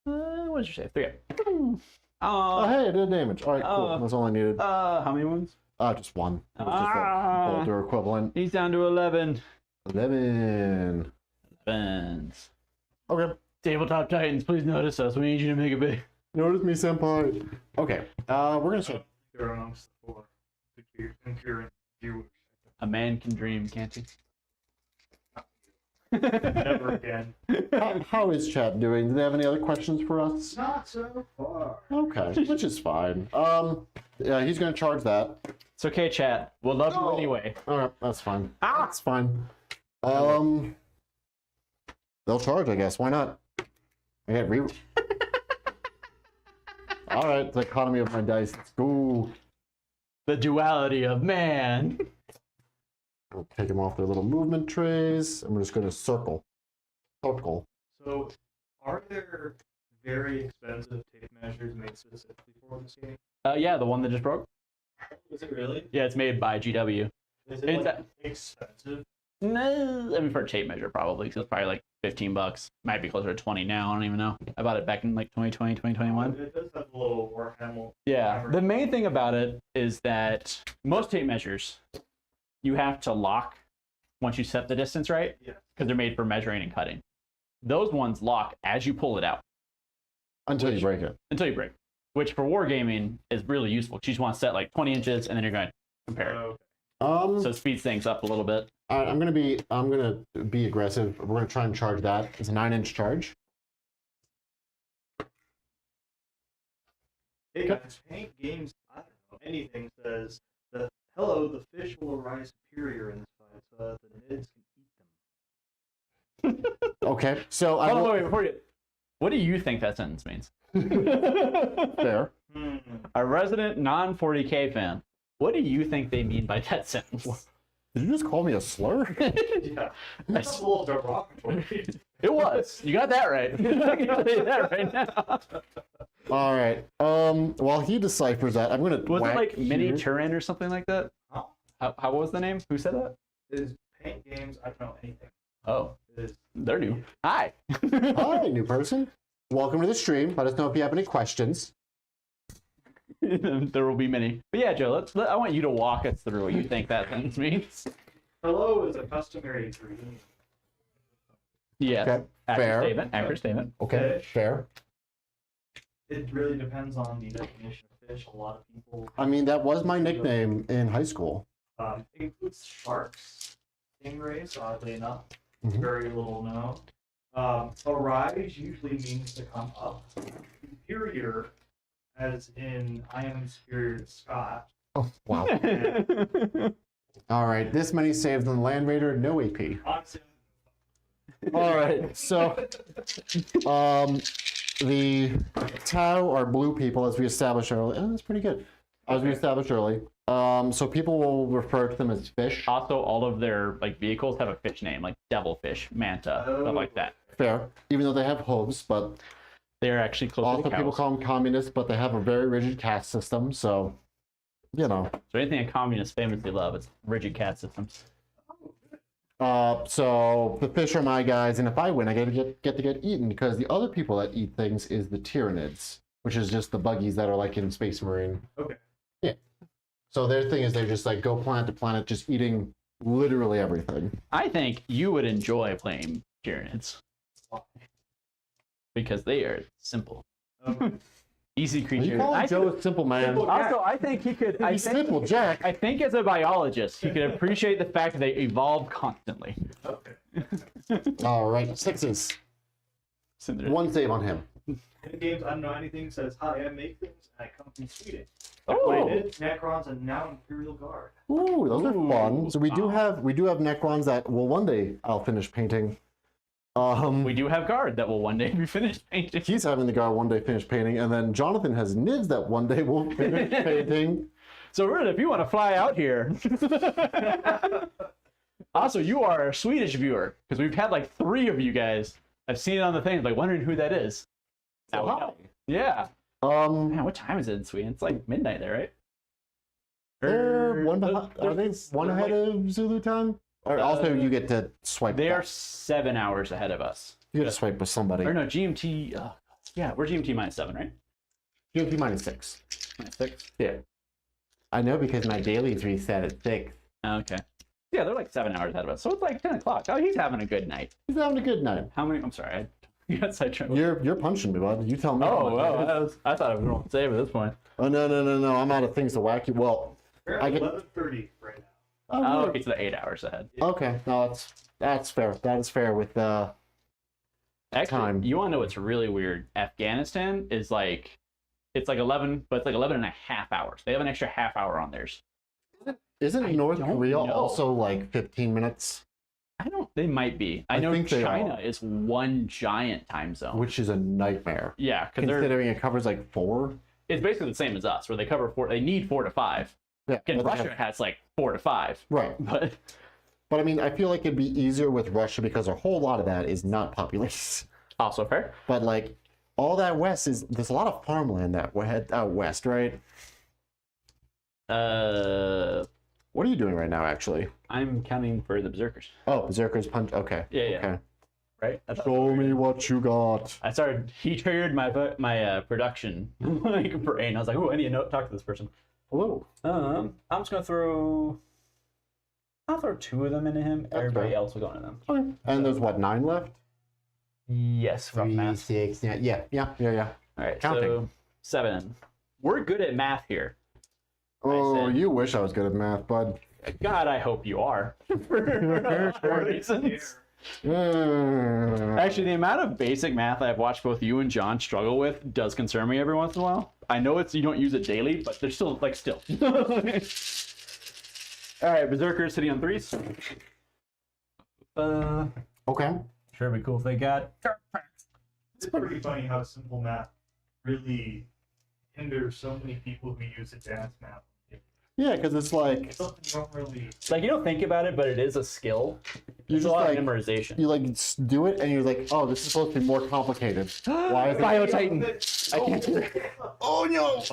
What did you say? 3 up. Oh, hey, I did damage. All right, cool. That's all I needed. How many wounds? Just 1. It was just a bolter equivalent. He's down to 11. 11. 11s. Okay. Tabletop Titans, please notice us. We need you to make it big. Notice me, senpai. Okay. We're gonna start. They're amongst the 4 concurrent viewers. A man can dream, can't he? Never again. How is chat doing? Do they have any other questions for us? Not so far. Okay, which is fine. Yeah, he's gonna charge that. It's okay, chat. We'll love you anyway. All right, that's fine. That's fine. They'll charge, I guess. Why not? I get re. All right, the economy of my dice. Let's go. The duality of man. I'll take them off their little movement trays. I'm just gonna circle. Circle. So, are there very expensive tape measures made specifically for this game? Yeah, the one that just broke. Is it really? Yeah, it's made by GW. Is it It's like, expensive? No, I mean for a tape measure probably, because it's probably like $15. Might be closer to 20 now. I don't even know. I bought it back in like 2020, 2021. It does have a little Warhammer. Yeah. The main thing about it is that most tape measures, you have to lock once you set the distance right, Yeah. because they're made for measuring and cutting. Those ones lock as you pull it out Until you break it. until you break, which for wargaming is really useful. You just want to set like 20 inches and then you're going to compare it. Okay. So it speeds things up a little bit. All right, I'm gonna be aggressive. We're gonna try and charge that. It's a 9-inch charge. Hey guys, Paint Games, I don't know, anything says that, hello, the fish will arise superior in this fight so that the nids can eat them. Okay, so I Hold on, will... wait, before you... What do you think that sentence means? Fair. A resident non-40k fan. What do you think they mean by that sentence? Did you just call me a slur? Yeah, that's a little derogatory. It was. You got that right. I can tell you that right now. All right. While he deciphers that, I'm gonna. Was it whack like Mini here. Turin or something like that? Huh? How was the name? Who said that? Is paint games? I don't know anything. Oh, It is they're new. Hi. Hi, new person. Welcome to the stream. Let us know if you have any questions. There will be many. But yeah, Joe, I want you to walk us through what you think that thing means. hello is a customary greeting. Yes. Okay, Accurate fair. statement. Accurate statement. Okay, Fish. fair. It really depends on the definition of fish. A lot of people I mean, that was my nickname in high school. includes sharks, stingrays, oddly enough. Mhm. Very little known. Arise usually means to come up. Superior, as in I am superior to Scott. Oh, wow. All right, this many saves on the Land Raider, no AP. Honestly, All right, so the Tau are blue people, as we established early. Oh, that's pretty good. As we established early. So people will refer to them as fish. Also, all of their like vehicles have a fish name, like devilfish, manta, stuff like that. Fair, even though they have hooves, but They're actually closer also to cows. people call them communists, but they have a very rigid caste system. So, you know. So anything a communist famously love, it's rigid caste systems. So the fish are my guys, and if I win, I get to get eaten because the other people that eat things is the Tyranids, which is just the buggies that are like in Space Marine. Okay. Yeah. So their thing is they just like go planet to planet, just eating literally everything. I think you would enjoy playing Tyranids because they are simple, easy creatures. You call I Joe could- a simple man. Simple. Also, I think he could. He's simple, Jack. I think as a biologist, he could appreciate the fact that they evolve constantly. Okay. All right, sixes. So they're- One save on him. In games, I don't know anything. Says hi, I make things, and I come from Sweden. Oh. Played Necrons and now Imperial Guard. Ooh, those are Ooh. fun. So we do have Necrons that will one day I'll finish painting. We do have guard that will one day be finished painting. He's having the guy one day finish painting, and then Jonathan has Nids that one day will finish painting. So really, if you want to fly out here. Also, you are a Swedish viewer because we've had like 3 of you guys. I've seen it on the thing, like wondering who that is. Now we know. Yeah. Man, what time is it in Sweden? It's like midnight there, right? They're one They're- behind, are they one they're ahead like- of Zulu time? Or also you get to swipe. They are back. 7 hours ahead of us. You get to swipe with somebody. Or no, GMT. Yeah, we're GMT -7, right? GMT -6. -6. Yeah. I know because my dailies reset at 6. Okay. Yeah, they're like 7 hours ahead of us. So it's like 10 o'clock. Oh, he's having a good night. He's having a good night. How many? I'm sorry. You got sidetracked. You're punching me, bud. You tell me. how Oh, much well, it is. I thought I was going to save at this point. Oh no. I'm out of things to whack you. Well, We're I at get- 11:30 right now. Oh, yeah. okay, so 8 hours ahead. Okay, no, that's fair. That is fair with Actually, time. you want to know what's really weird? Afghanistan is like, it's like 11, but it's like 11 and a half hours. They have an extra half hour on theirs. Isn't I North don't Korea know. also like 15 minutes, I don't, they might be. I know think they China are. is one giant time zone. which is a nightmare Yeah, because considering it covers like 4. it's basically the same as us, where they cover 4, they need 4 to 5. Yeah, And but they Russia have- has like 4 to 5. right. But But I mean, I feel like it'd be easier with Russia because a whole lot of that is not populated. also fair. But like all that west there's a lot of farmland that out west, right? What are you doing right now, actually? I'm counting for the berserkers. Oh, Berserker's punch. Okay. Yeah, yeah. Okay. Right? I thought- Show me what you got. I started. He triggered my production like brain. I was like, "Oh, I need to talk to this person." Hello. I'm just gonna throw. I'll throw 2 of them into him. Everybody fair. else will go into them. Okay. And there's what, 9 left? Yes, rough 3, math. 6, yeah. All right, Counting. so 7. We're good at math here. Oh, said- you wish I was good at math, bud. God, I hope you are. For reasons. Actually, the amount of basic math I've watched both you and John struggle with does concern me every once in a while. I know you don't use it daily, but they're still still. All right, berserkers sitting on 3s. Okay. Sure, it'd be cool if they got. It's pretty funny how simple math really hinders so many people who use advanced math. Yeah, because it's like Something you don't really. Like, you don't think about it, but it is a skill. you There's just a lot like of memorization. you like do it, and you're like, oh, this is supposed to be more complicated. Why is it? Biotitan. I can't do it. Oh no!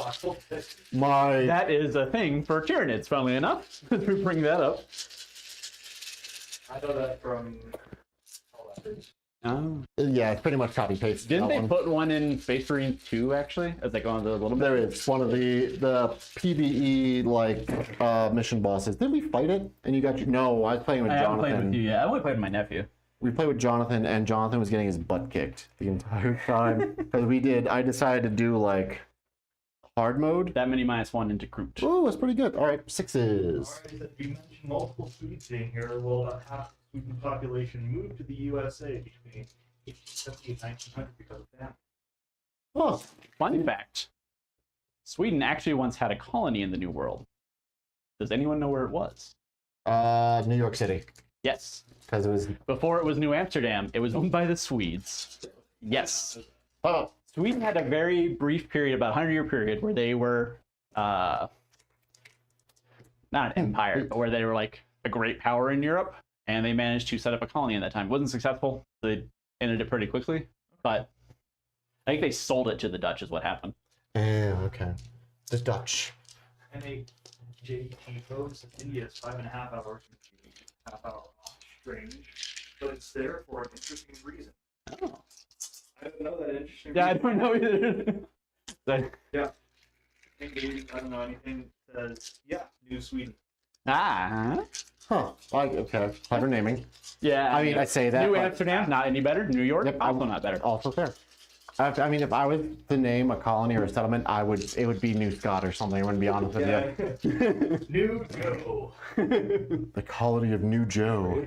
My That is a thing for Tyranids, funnily enough. We bring that up. I know that from. Oh. yeah, it's pretty much copy paste. Didn't that they one. put one in Space Marine 2, actually? As like one of the little bit? There is one of the PVE like mission bosses. Did we fight it? And you got your no. I was playing with I haven't Jonathan. played with you yet. I only played with my nephew. We played with Jonathan, and Jonathan was getting his butt kicked the entire time because I decided to do like hard mode. That many -1 into Kroot. Oh, that's pretty good. All right, 6s. Alright, you mentioned multiple Swedes being here. Well, about half the Sweden population moved to the USA between 1870 and 1900 because of famine. Oh, Fun fact. Sweden actually once had a colony in the New World. Does anyone know where it was? New York City, Yes. because it was. Before it was New Amsterdam, it was owned by the Swedes. Yes. Oh, Sweden had a very brief period, about 100-year period, where they were not an empire, but where they were like a great power in Europe, and they managed to set up a colony in that time. It wasn't successful. They ended it pretty quickly, but I think they sold it to the Dutch is what happened. yeah, okay. The Dutch. And a JT goes to India is 5.5 hours from half hour off. Strange, but it's there for an interesting reason. Oh. I don't know that interesting. Yeah, I reason. don't know either. Yeah. I don't know anything that says, yeah, New Sweden. Ah. Huh. Okay. Clever naming. Yeah. I mean, I say that. New but Amsterdam, not any better. New York, Yep, also not better. Also fair. I mean, if I was to name a colony or a settlement, it would be New Scott or something. I wouldn't be honest with you. New Joe. The colony of New Joe.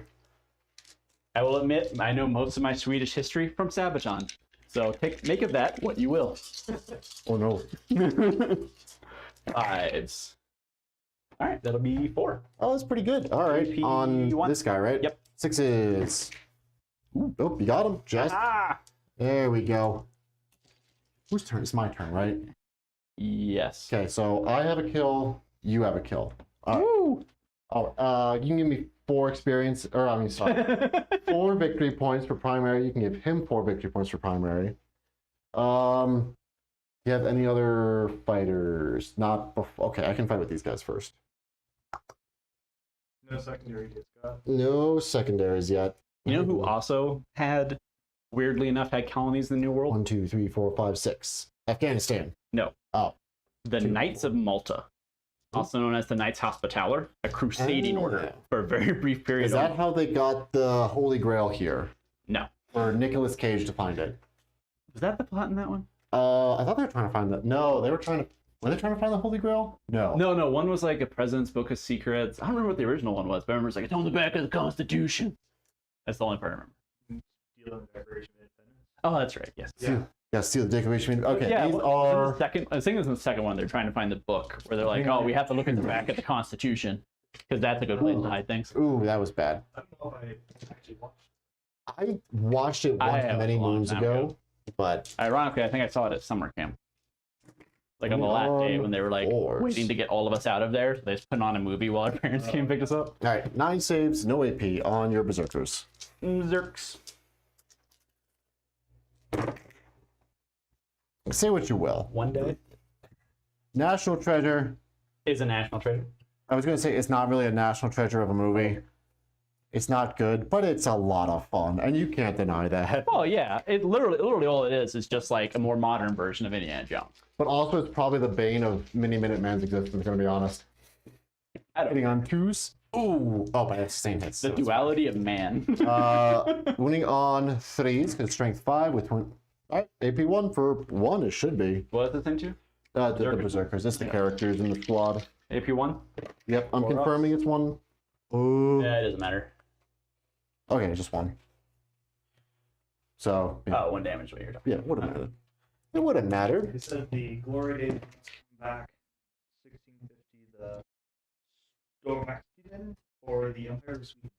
I will admit, I know most of my Swedish history from Sabaton. So make of that what you will. Oh no. 5s. All right, that'll be 4. Oh, that's pretty good. All right, on P1. this guy, right? Yep. 6s. Ooh, oh, you got him. Just there we go. Whose turn? It's my turn, right? Yes. Okay, so I have a kill. You have a kill. Woo! Oh, you can give me 4 experience, or I mean, sorry, 4 victory points for primary. You can give him 4 victory points for primary. Do you have any other fighters? Not before. Okay, I can fight with these guys first. No secondary DeathGuard. No secondaries yet. You know who also had, weirdly enough, had colonies in the New World? 1, 2, 3, 4, 5, 6. Afghanistan. No. Oh. The Knights of Malta, also known as the Knights Hospitaller, a crusading order for a very brief period. Is that how they got the Holy Grail here? No. For Nicolas Cage to find it? Was that the plot in that one? I thought they were trying to find that. No, they were trying to. Were they trying to find the Holy Grail? No. No. One was like a President's Book of Secrets. I don't remember what the original one was, but I remember it's like, it's on the back of the Constitution. That's the only part I remember. Dealing with Declaration of Independence. Oh, that's right. Yes. Yeah. Yeah, Seal the Declaration. Okay, Yeah, these well, are. the second. I think it was in the second one. They're trying to find the book where they're like, "Oh, we have to look at the back of the Constitution because that's a good way to hide things." Ooh, that was bad. I don't know if I actually watched I watched it I once have many a long moons time ago, ago. but Ironically, I think I saw it at summer camp. Like on the last day when they were like Wars. waiting to get all of us out of there, so they just put on a movie while our parents came and picked us up. all right, 9 saves, no AP on your berserkers. Zerks. Say what you will. One day National treasure. is a national treasure. I was gonna say it's not really a national treasure of a movie. It's not good, but it's a lot of fun, and you can't deny that. Well, yeah, it literally all it is just like a more modern version of Indiana Jones. But also, it's probably the bane of Mini Minute Man's existence. Gonna be honest. I don't Hitting on 2s. Ooh. Oh, but that's same hits. The so it's duality of man. winning on 3s because strength 5 with 20. All right, AP 1 for 1. It should be. What is the thing too? The berserkers. It's the characters in the squad. AP1? Yep, I'm Four confirming it's 1. Ooh. Yeah, it doesn't matter. Okay, just 1. So yeah, Oh, 1 damage. What you're talking. yeah, it would have mattered. It would have mattered. They said the glory days come back 1650, the Stormaxiden, or the Empire of Sweden.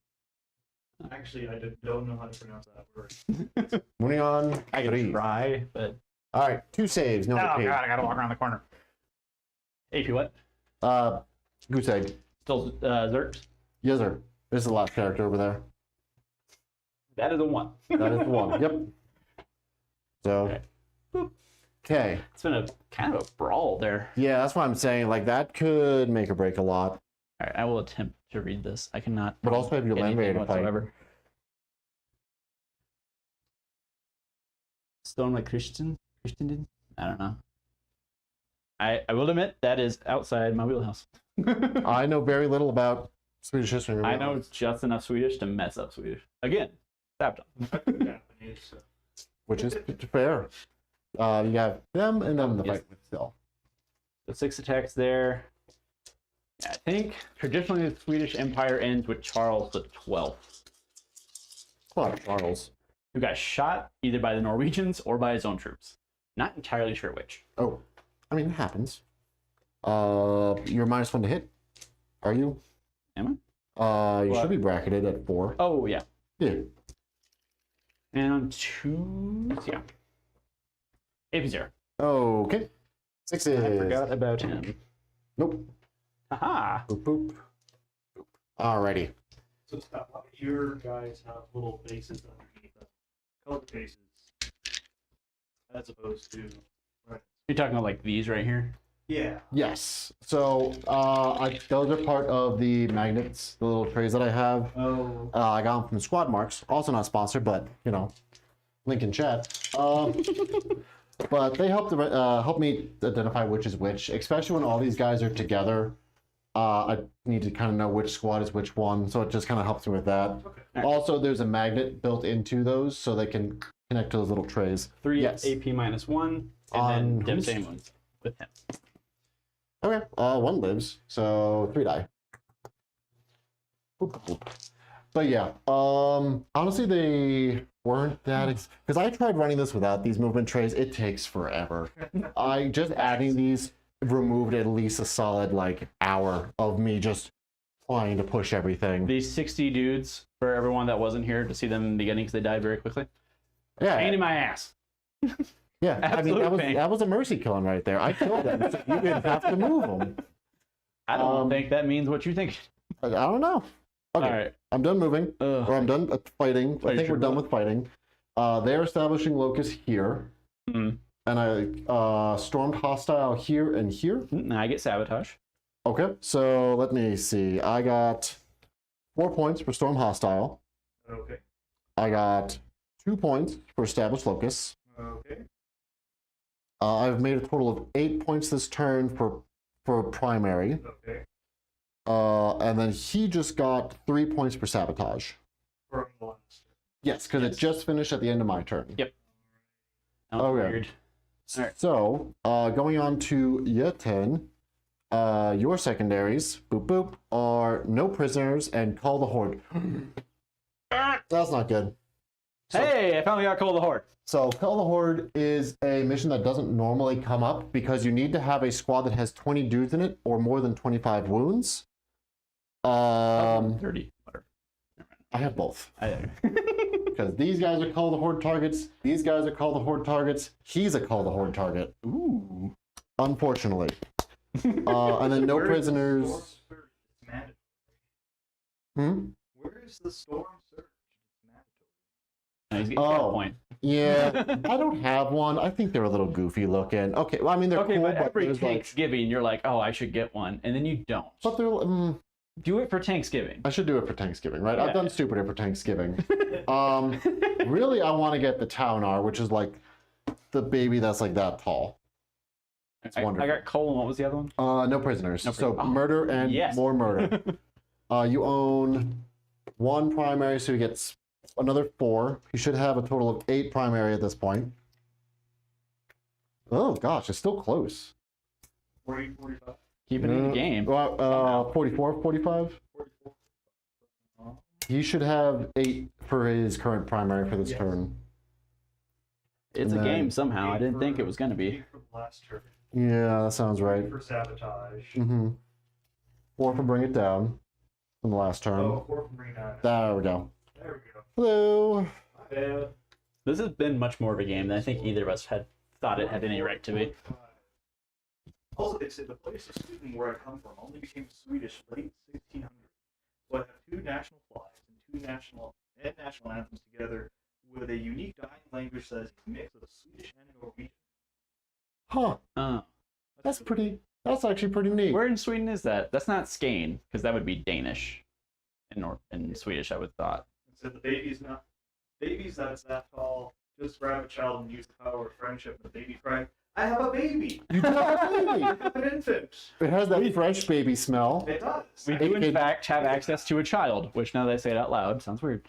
Actually, I don't know how to pronounce that word. Winning on I can 3. try, but All right, 2 saves, no oh AP. god, I gotta walk around the corner. AP what? Goose egg. Still Zerk. Yes, sir. There's the last character over there. That is a 1. That is the one. Yep. So, okay. It's been a kind of a brawl there. Yeah, that's what I'm saying. Like, that could make or break a lot. All right, I will attempt to read this. I cannot. But also have your land anything raider to fight. whatsoever. Stone like Christian? I don't know. I will admit that is outside my wheelhouse. I know very little about Swedish history. I know just enough Swedish to mess up Swedish. Again, Sabaton. Japanese, so. Which is fair. You have them and them to Yes. fight with still. So 6 attacks there. Yeah, I think traditionally the Swedish Empire ends with Charles the 12th, Come on, Charles. who got shot either by the Norwegians or by his own troops. Not entirely sure which. Oh, I mean, it happens. You're -1 to hit. Are you? Am You What? should be bracketed at 4. I? Oh, yeah. Yeah. And on 2, yeah. AP0. Okay. 6s. I forgot about him. Nope. Haha. Boop, boop. Boop. Alrighty. So Scott, why do your guys have little bases underneath them? Colored bases. As opposed to You're talking about like these right here? yeah. Yes. So, those are part of the magnets, the little trays that I have. Oh. I got them from Squad Marks. Also not sponsored, but, you know, link in chat. But they help me identify which is which, especially when all these guys are together. I need to kind of know which squad is which one, so it just kind of helps me with that. Okay. Also, there's a magnet built into those, so they can connect to those little trays. 3 Yes. AP -1, and On then who's- devastating wounds with him. Okay, 1 lives, so 3 die. Boop, boop, boop. But yeah, honestly, they weren't that because I tried running this without these movement trays. It takes forever. I just adding these removed at least a solid like hour of me just trying to push everything. These 60 dudes, for everyone that wasn't here to see them in the beginning because they died very quickly. Yeah, Pain in my ass. yeah. I mean, absolute pain. that was a mercy killing right there. I killed them. So you didn't have to move them. I don't think that means what you think. I don't know. Okay, All right. I'm done moving, Ugh. or I'm done fighting. Are I you think sure we're done about with fighting. They're establishing locus here. Mm. And I stormed hostile here and here. Now I get sabotage. Okay, so let me see. I got 4 points for storm hostile. Okay. I got 2 points for established locus. Okay. I've made a total of 8 points this turn for primary. Okay. And then he just got 3 points for sabotage. From the last. Yes, because Yes. it just finished at the end of my turn. Yep. That was Okay. weird. All right. So, going on to your 10, your secondaries, boop boop, are no prisoners and call the horde. That's not good. So, Hey, I finally got Call the Horde. so Call the Horde is a mission that doesn't normally come up because you need to have a squad that has 20 dudes in it or more than 25 wounds. 30. Whatever. I have both. I, Because these guys are Call the Horde targets, these guys are Call the Horde targets, he's a Call the Horde target. ooh. Unfortunately. And then no Where is the prisoners. storm surge? It's mandatory. Hmm? Where is the storm surge? It's mandatory. No, he's getting Oh. a point. Yeah, I don't have one. I think they're a little goofy looking. Okay, well, I mean, they're Okay, cool, but every there's like, Thanksgiving, you're like, oh, I should get one. And then you don't. but they're, Do it for Thanksgiving. I should do it for Thanksgiving, right? Yeah. I've done Stupidity for Thanksgiving. Really, I want to get the Taunar, which is like the baby that's like that tall. It's I wonderful. got Cole, and what was the other one? No prisoners. No So oh, murder and yes. more murder. You own 1 primary, so he gets another 4. He should have a total of 8 primary at this point. Oh gosh, it's still close. 40, 45, Keeping it in the game. Well, 44, 45. 44. He should have 8 for his current primary for this Yes. turn. It's and a then- game somehow. I didn't think it was going to be. 8 for the last turn. Yeah, that sounds right. 8 for sabotage. 4 for bring it down from the last turn. Oh, 4 from bring down. There we go. There we go. Hello. My bad. This has been much more of a game than I think either of us had thought it had any right to be. Also, they say the place of Sweden where I come from only became Swedish late 1600s. So I have two national flags and two national anthems together with a unique dying language that is a mix of Swedish and Norwegian. Huh. Oh. That's actually pretty neat. Where in Sweden is that? That's not Skane, because that would be Danish. In Swedish, I would thought. So the babies that's that tall, just grab a child and use the power of friendship. And the baby crying, I have a baby! You do have a baby! I have an infant! It has that fresh baby smell. It does. We do, in fact, have access to a child, which now that I say it out loud, sounds weird.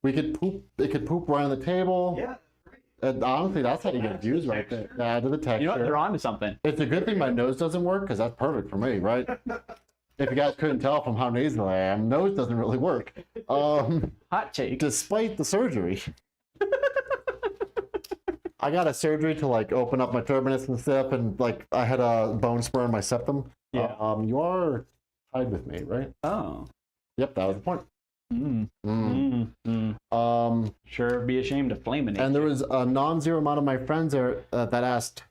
We could poop. It could poop right on the table. Yeah, great. And honestly, that's how you get views right there. Add to the texture. You know what? They're onto something. It's a good thing my nose doesn't work because that's perfect for me, right? If you guys couldn't tell from how nasal I am, nose doesn't really work. Hot take. Despite the surgery. I got a surgery to like open up my turbinates and stuff, and like I had a bone spur in my septum. Yeah. You are tied with me, right? Oh. Yep, that was the point. Sure, be ashamed of flaming. And there was a non-zero amount of my friends there that asked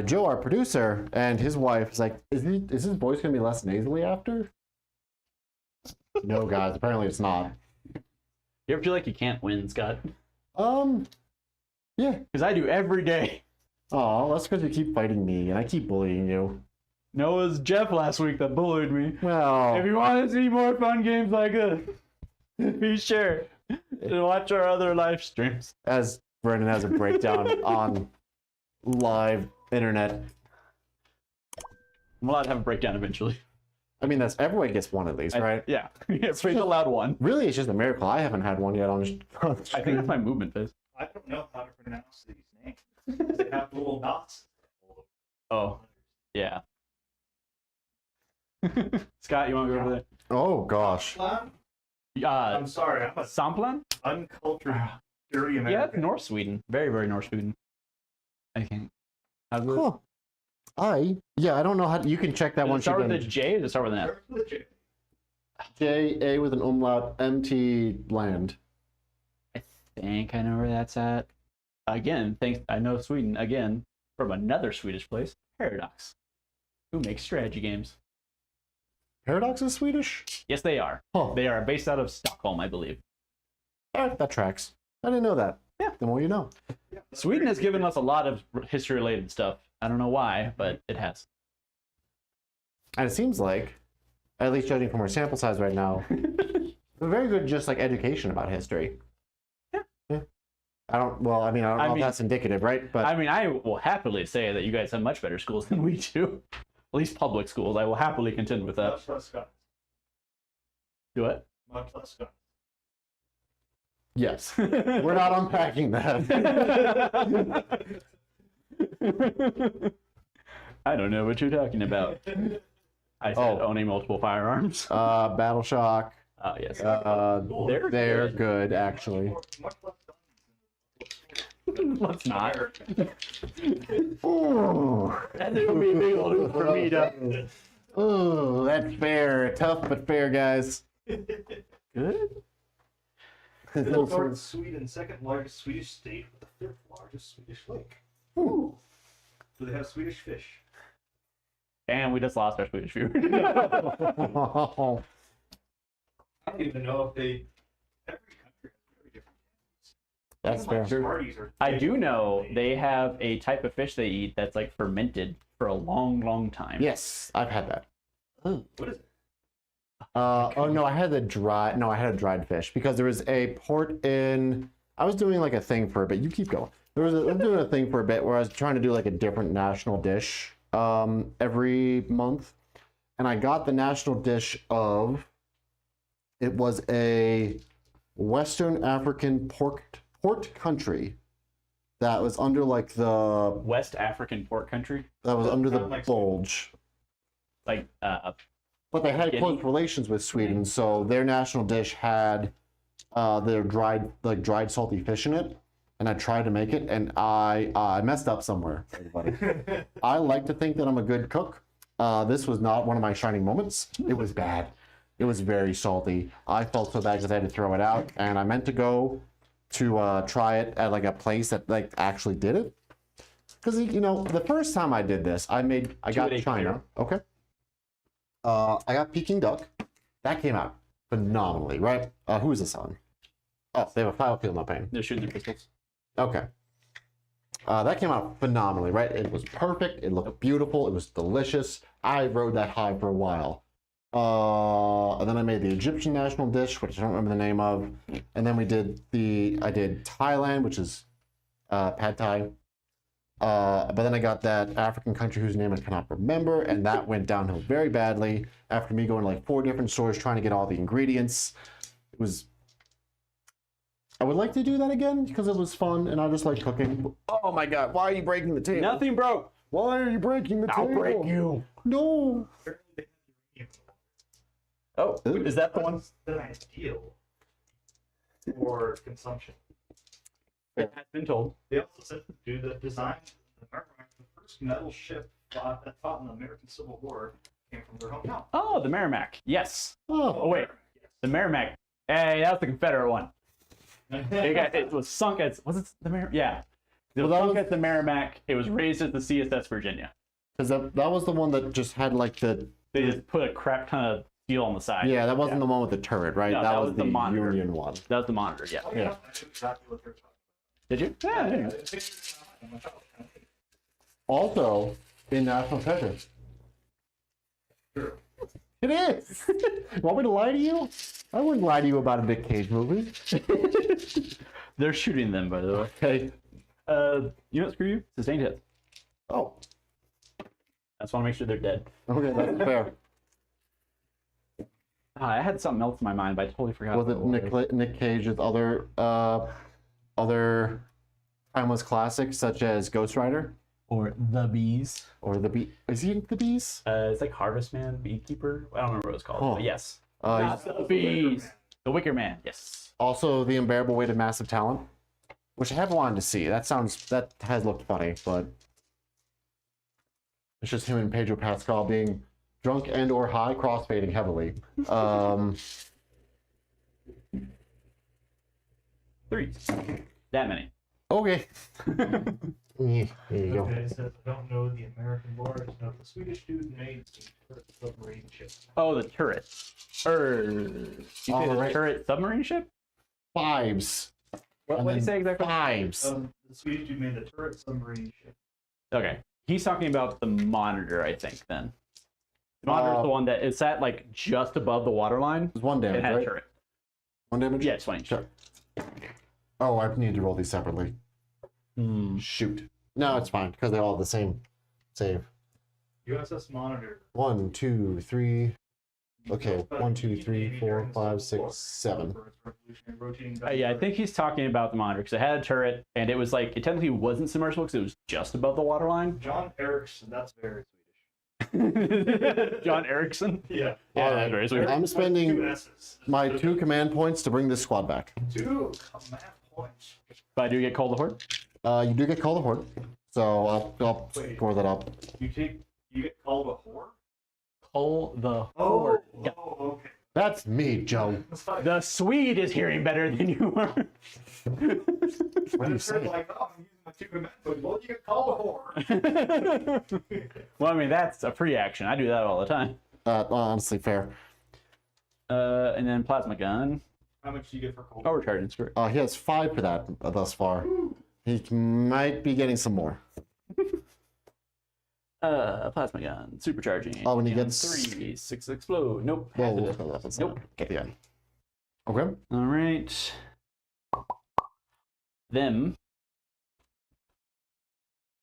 Joe, our producer, and his wife is like, is his voice gonna be less nasally after? No, guys, apparently it's not. You ever feel like you can't win, Scott? Yeah. Because I do every day. Oh, that's because you keep fighting me and I keep bullying you. No, it was Jeff last week that bullied me. Well, If you want to see more fun games like this, be sure to watch our other live streams. as Brendan has a breakdown on live internet. I'm allowed to have a breakdown eventually. I mean, that's everyone gets one at least, right? Yeah. It's a loud one. Really, it's just a miracle. I haven't had one yet on I think that's my movement phase. I don't know how to pronounce these names. They have little dots. Oh, yeah. Scott, you want to go over there? Oh gosh. I'm sorry, I'm a Samplan? uncultured, dirty Yeah, American. it's North Sweden. Very, very North Sweden. I think. How's it? Huh. I don't know how you can check that Does one. it start with a J or does it start with an F? Starts with a J. J A with an umlaut MT land. I think I know where that's at. Again, I know Sweden again from another Swedish place, Paradox, who makes strategy games. Paradox is Swedish? Yes, they are. Huh. They are based out of Stockholm, I believe. Alright, that tracks. I didn't know that. Yeah. The more you know. Sweden has given us a lot of history-related stuff. I don't know why, but it has. And it seems like, at least judging from our sample size right now, a very good just like education about history. Yeah. I don't know if mean- that's indicative, right? But I mean, I will happily say that you guys have much better schools than we do. At least public schools. I will happily contend with that. Much less guns. Do it. Much less guns. yes. We're not unpacking that. I don't know what you're talking about. I said Oh. owning multiple firearms. Battle Shock. Oh, yes. They're good, actually. Much less guns. Let's not. Ooh. That would be a big old hoop for me to. Ooh, that's fair. Tough but fair, guys. Good? North Sweden, second largest Swedish state with the fifth largest Swedish lake. Ooh. Do they have Swedish fish? And we just lost our Swedish viewer. I don't even know if they. Every country has very different games. That's Even, like, fair. Smarties are I do know different. they have a type of fish they eat that's like fermented for a long, long time. Yes, I've had that. What is it? Oh no, I had a dried fish because there was a port in. I was doing like a thing for a bit. You keep going. I'm doing a thing for a bit where I was trying to do like a different national dish every month, and I got the national dish of. It was a Western African port country that was under like the West African port country. that was under the Sound like bulge. Like, But they had Guinea? close relations with Sweden, so their national dish had their dried salty fish in it. And I tried to make it, and I messed up somewhere. Everybody, I like to think that I'm a good cook. This was not one of my shining moments. It was bad. It was very salty. I felt so bad because I had to throw it out, and I meant to go to try it at like a place that like actually did it. because the first time I did this, I got China. Okay. I got Peking Duck. That came out phenomenally, right? Who is this on? Oh, they have a file field, not paying. They're shooting their pistols. Okay. That came out phenomenally, right? It was perfect. It looked beautiful. It was delicious. I rode that high for a while. And then I made the Egyptian national dish, which I don't remember the name of. And then I did Thailand, which is pad thai. But then I got that African country whose name I cannot remember, and that went downhill very badly after me going to like 4 different stores trying to get all the ingredients. I would like to do that again because it was fun and I just like cooking. Oh my god, why are you breaking the table? Nothing broke. Why are you breaking the table? I'll break you. No. Oh, is that the one? Then I steal for consumption. It has been told. They also said the dude that designed the Merrimack, the first metal ship that fought in the American Civil War, came from their hometown. Oh, the Merrimack. Yes. Oh, Oh, wait. The Merrimack. Hey, that was the Confederate one. It was sunk at, was it the Merrimack? Yeah. It was sunk at the Merrimack. It was raised at the CSS Virginia. because that was the one that just had like the. They just put a crap ton of steel on the side. Yeah, that wasn't the one with the turret, right? No, that was the monitor. Union one. That was the monitor, yeah. Oh, Yeah. I knew exactly what they're talking Did you? Yeah, I didn't. about. Also, in National Treasure. True. It is. Want me to lie to you? I wouldn't lie to you about a Nick Cage movie. They're shooting them, by the way. Okay. You know what? Screw you. Sustained hits. Oh. I just want to make sure they're dead. Okay, that's fair. I had something else in my mind, but I totally forgot. Was it Nick Cage's other timeless classics such as Ghost Rider Or the Bees. or the Bee? Is he the Bees? It's like Harvest Man, Beekeeper. I don't remember what it's called, Oh. but yes. He's The Bees. The Wicker Man. Yes. also the Unbearable Weight of Massive Talent, which I have wanted to see. That has looked funny, but it's just him and Pedro Pascal being drunk and or high, crossfading heavily. 3. That many. Okay. There you go. Okay, it says, I don't know the American wars. No, the Swedish dude made the submarine ship. Oh, the turret. You say the Alright. turret submarine ship? Fives. What And did you then say exactly? Fives. The Swedish dude made the turret submarine ship. Okay. He's talking about the monitor, I think, then. The monitor's the one that is at, like, just above the waterline. It's 1 damage, It had a right? turret. 1 damage? Yeah, it's 20. Sure. Oh, I need to roll these separately. Shoot. No, it's fine because they all have the same save. USS Monitor. 1, 2, 3. Okay, 1, 2, 3, 4, 5, 6, 7. Yeah, I think he's talking about the monitor because it had a turret and it was like, it technically wasn't submersible because it was just above the waterline. John Erickson, that's very John Erickson? Swedish. Yeah. All right, very sweet. I'm spending 2 S's. my 2 command points to bring this squad back. 2 command points. But I do get called the horde. You do get called a horde, so I'll Wait. score that up. You get called a whore? Call the Oh, horde. Yeah. okay. That's me, Joe. That's fine. The Swede is hearing better than you are. What do you It's say? like, oh, I'm using my 2 command points. Well, you get called a whore. Well, I mean, that's a pre-action. I do that all the time. Honestly, fair. And then plasma gun. How much do you get for cold? Overcharging, screw it. He has 5 for that thus far. He might be getting some more. Plasma gun, supercharging. Oh, and he And gets- 3, 6 explode. Nope. Whoa, Has it. that's Nope. Okay, yeah. Okay. All right. Them.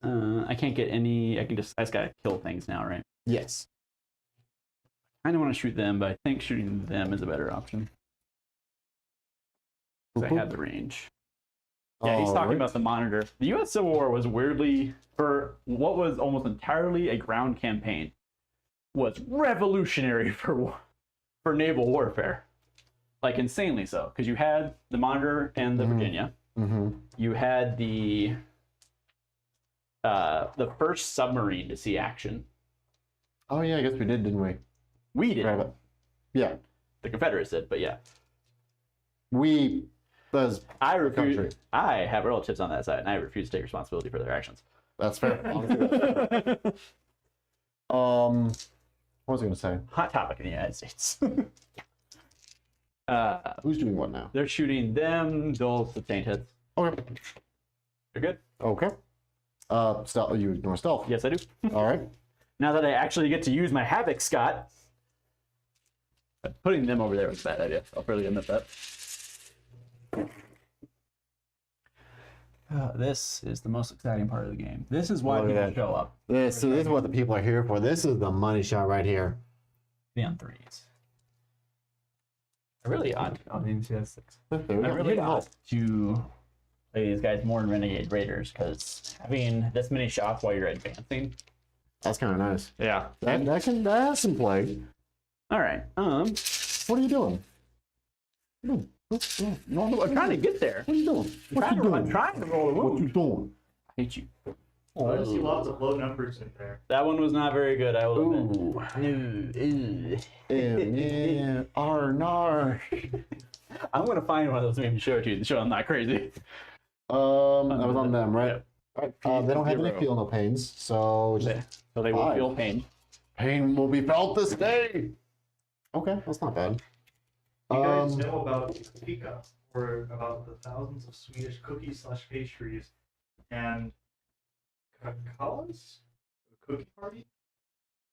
I can't get any. I just gotta kill things now, right? Yes. I don't want to shoot them, but I think shooting them is a better option. 'Cause I have the range. Yeah, he's talking Alright. about the monitor. The U.S. Civil War was weirdly, for what was almost entirely a ground campaign, was revolutionary for naval warfare. Like insanely so, because you had the monitor and the Virginia. Mm-hmm. You had the first submarine to see action. Oh yeah, I guess we did, didn't we? We did. Grab it. Yeah. The Confederates did, but yeah. We as I country. refuse. I have relatives on that side, and I refuse to take responsibility for their actions. That's fair. Honestly, that's fair. What was I gonna say? Hot topic in the United States. Who's doing what now? They're shooting them. Those sustained hits. Okay. You're good. Okay. Stealth. You ignore stealth. Yes, I do. All right. Now that I actually get to use my Havoc, Scott, putting them over there was a bad idea. I'll probably admit that. This is the most exciting part of the game. This is why Look at people that. show up. This is what the people are here for. This is the money shot right here. Be on threes. I really ought to. Oh, maybe see that's six. There we I go. really Yeah. ought to play these guys more in Renegade Raiders because having this many shots while you're advancing. That's kind of nice. Yeah. That has some play. All right. What are you doing? I'm trying to get there. What are you doing? What you I'm doing? trying to roll a What wound. you doing? I hate you. I see lots of low numbers in there. That one was not very good, I will admit. Ooh. No. Yeah. Nar. I'm gonna find one of those and maybe show it to you to show I'm not crazy. That was on them, right? Right. They don't have any Zero. feel no pains, so just So they will Five. feel pain. pain will be felt this day. Okay, that's not bad. You guys know about Pika, or about the thousands of Swedish cookies/pastries and cakaos? Cookie party?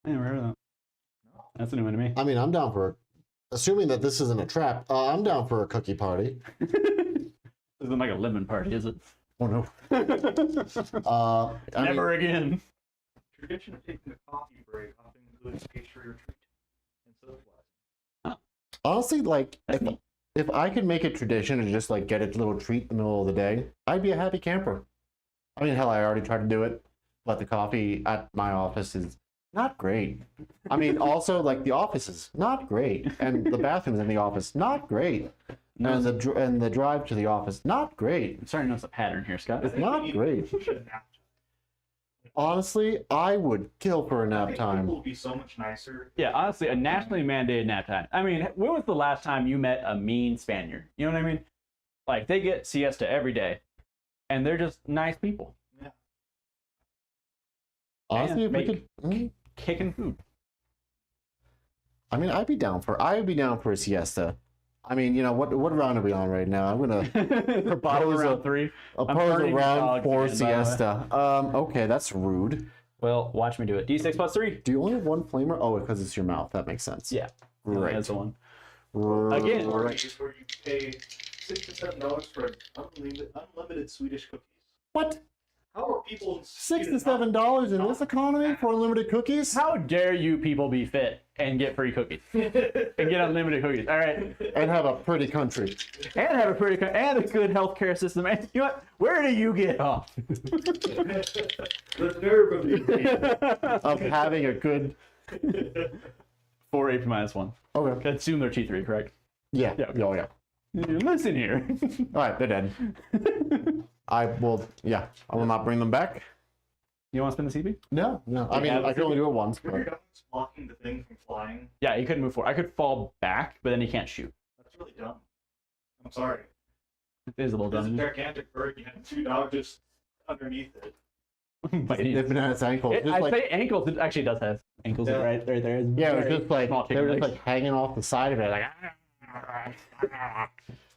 I never heard of that. No. That's a new one to me. I mean, I'm down for, assuming that this isn't a trap, I'm down for a cookie party. This isn't like a lemon party, is it? Oh no. I Never mean, again. Tradition of taking a coffee break often includes pastry or treat and socializing. honestly, like, That's neat. if I could make it tradition and just like get a little treat in the middle of the day, I'd be a happy camper. I mean, hell, I already tried to do it, but the coffee at my office is not great. I mean, also like the office is not great, and the bathrooms in the office not great, and the drive to the office not great. I'm starting to notice a pattern here, Scott. It's not great. Honestly, I would kill for a I nap think time. people would be so much nicer. Yeah, honestly, a nationally mandated nap time. I mean, when was the last time you met a mean Spaniard? You know what I mean? Like, they get siesta every day, and they're just nice people. Honestly, if we make could, kicking food. I mean, I'd be down for a siesta. I mean, you know, what round are we on right now? I'm gonna Bottom propose round three. oppose a burning your round dogs 4 again, by the way. siesta. Okay, that's rude. Well, watch me do it. D6 plus 3. Do you only have one flamer? Oh, because it's your mouth. That makes sense. Yeah. Right. That's the one. Right. Again. Parties where you pay $6 to $7 for unlimited Swedish cookies. What? How are people in $6 to Sweden $7 in this economy for unlimited cookies? How dare you people be fit and get free cookies and get unlimited cookies? All right, And have a pretty country. and have a pretty and a good healthcare system. And you know what? Where do you get off? The nerve of these people. Of having a good. 4 AP minus 1. Okay. Assume they're T3, correct? Yeah. Yeah. Oh, yeah. Listen here. All right, they're dead. I will not bring them back. You want to spin the CP? No. I mean, I can only do it once. Remember But... your dog's blocking the thing from flying? Yeah, he couldn't move forward. I could fall back, but then he can't shoot. That's really dumb. I'm sorry. It is a little It's a dumb. gigantic bird. You have 2 dogs just underneath it. But it is- Nipping at its ankles. Just I'd like, say ankles. It actually does have ankles Yeah. right there. There is. yeah, it was very just like small they were chicken just legs. like hanging off the side of it, like.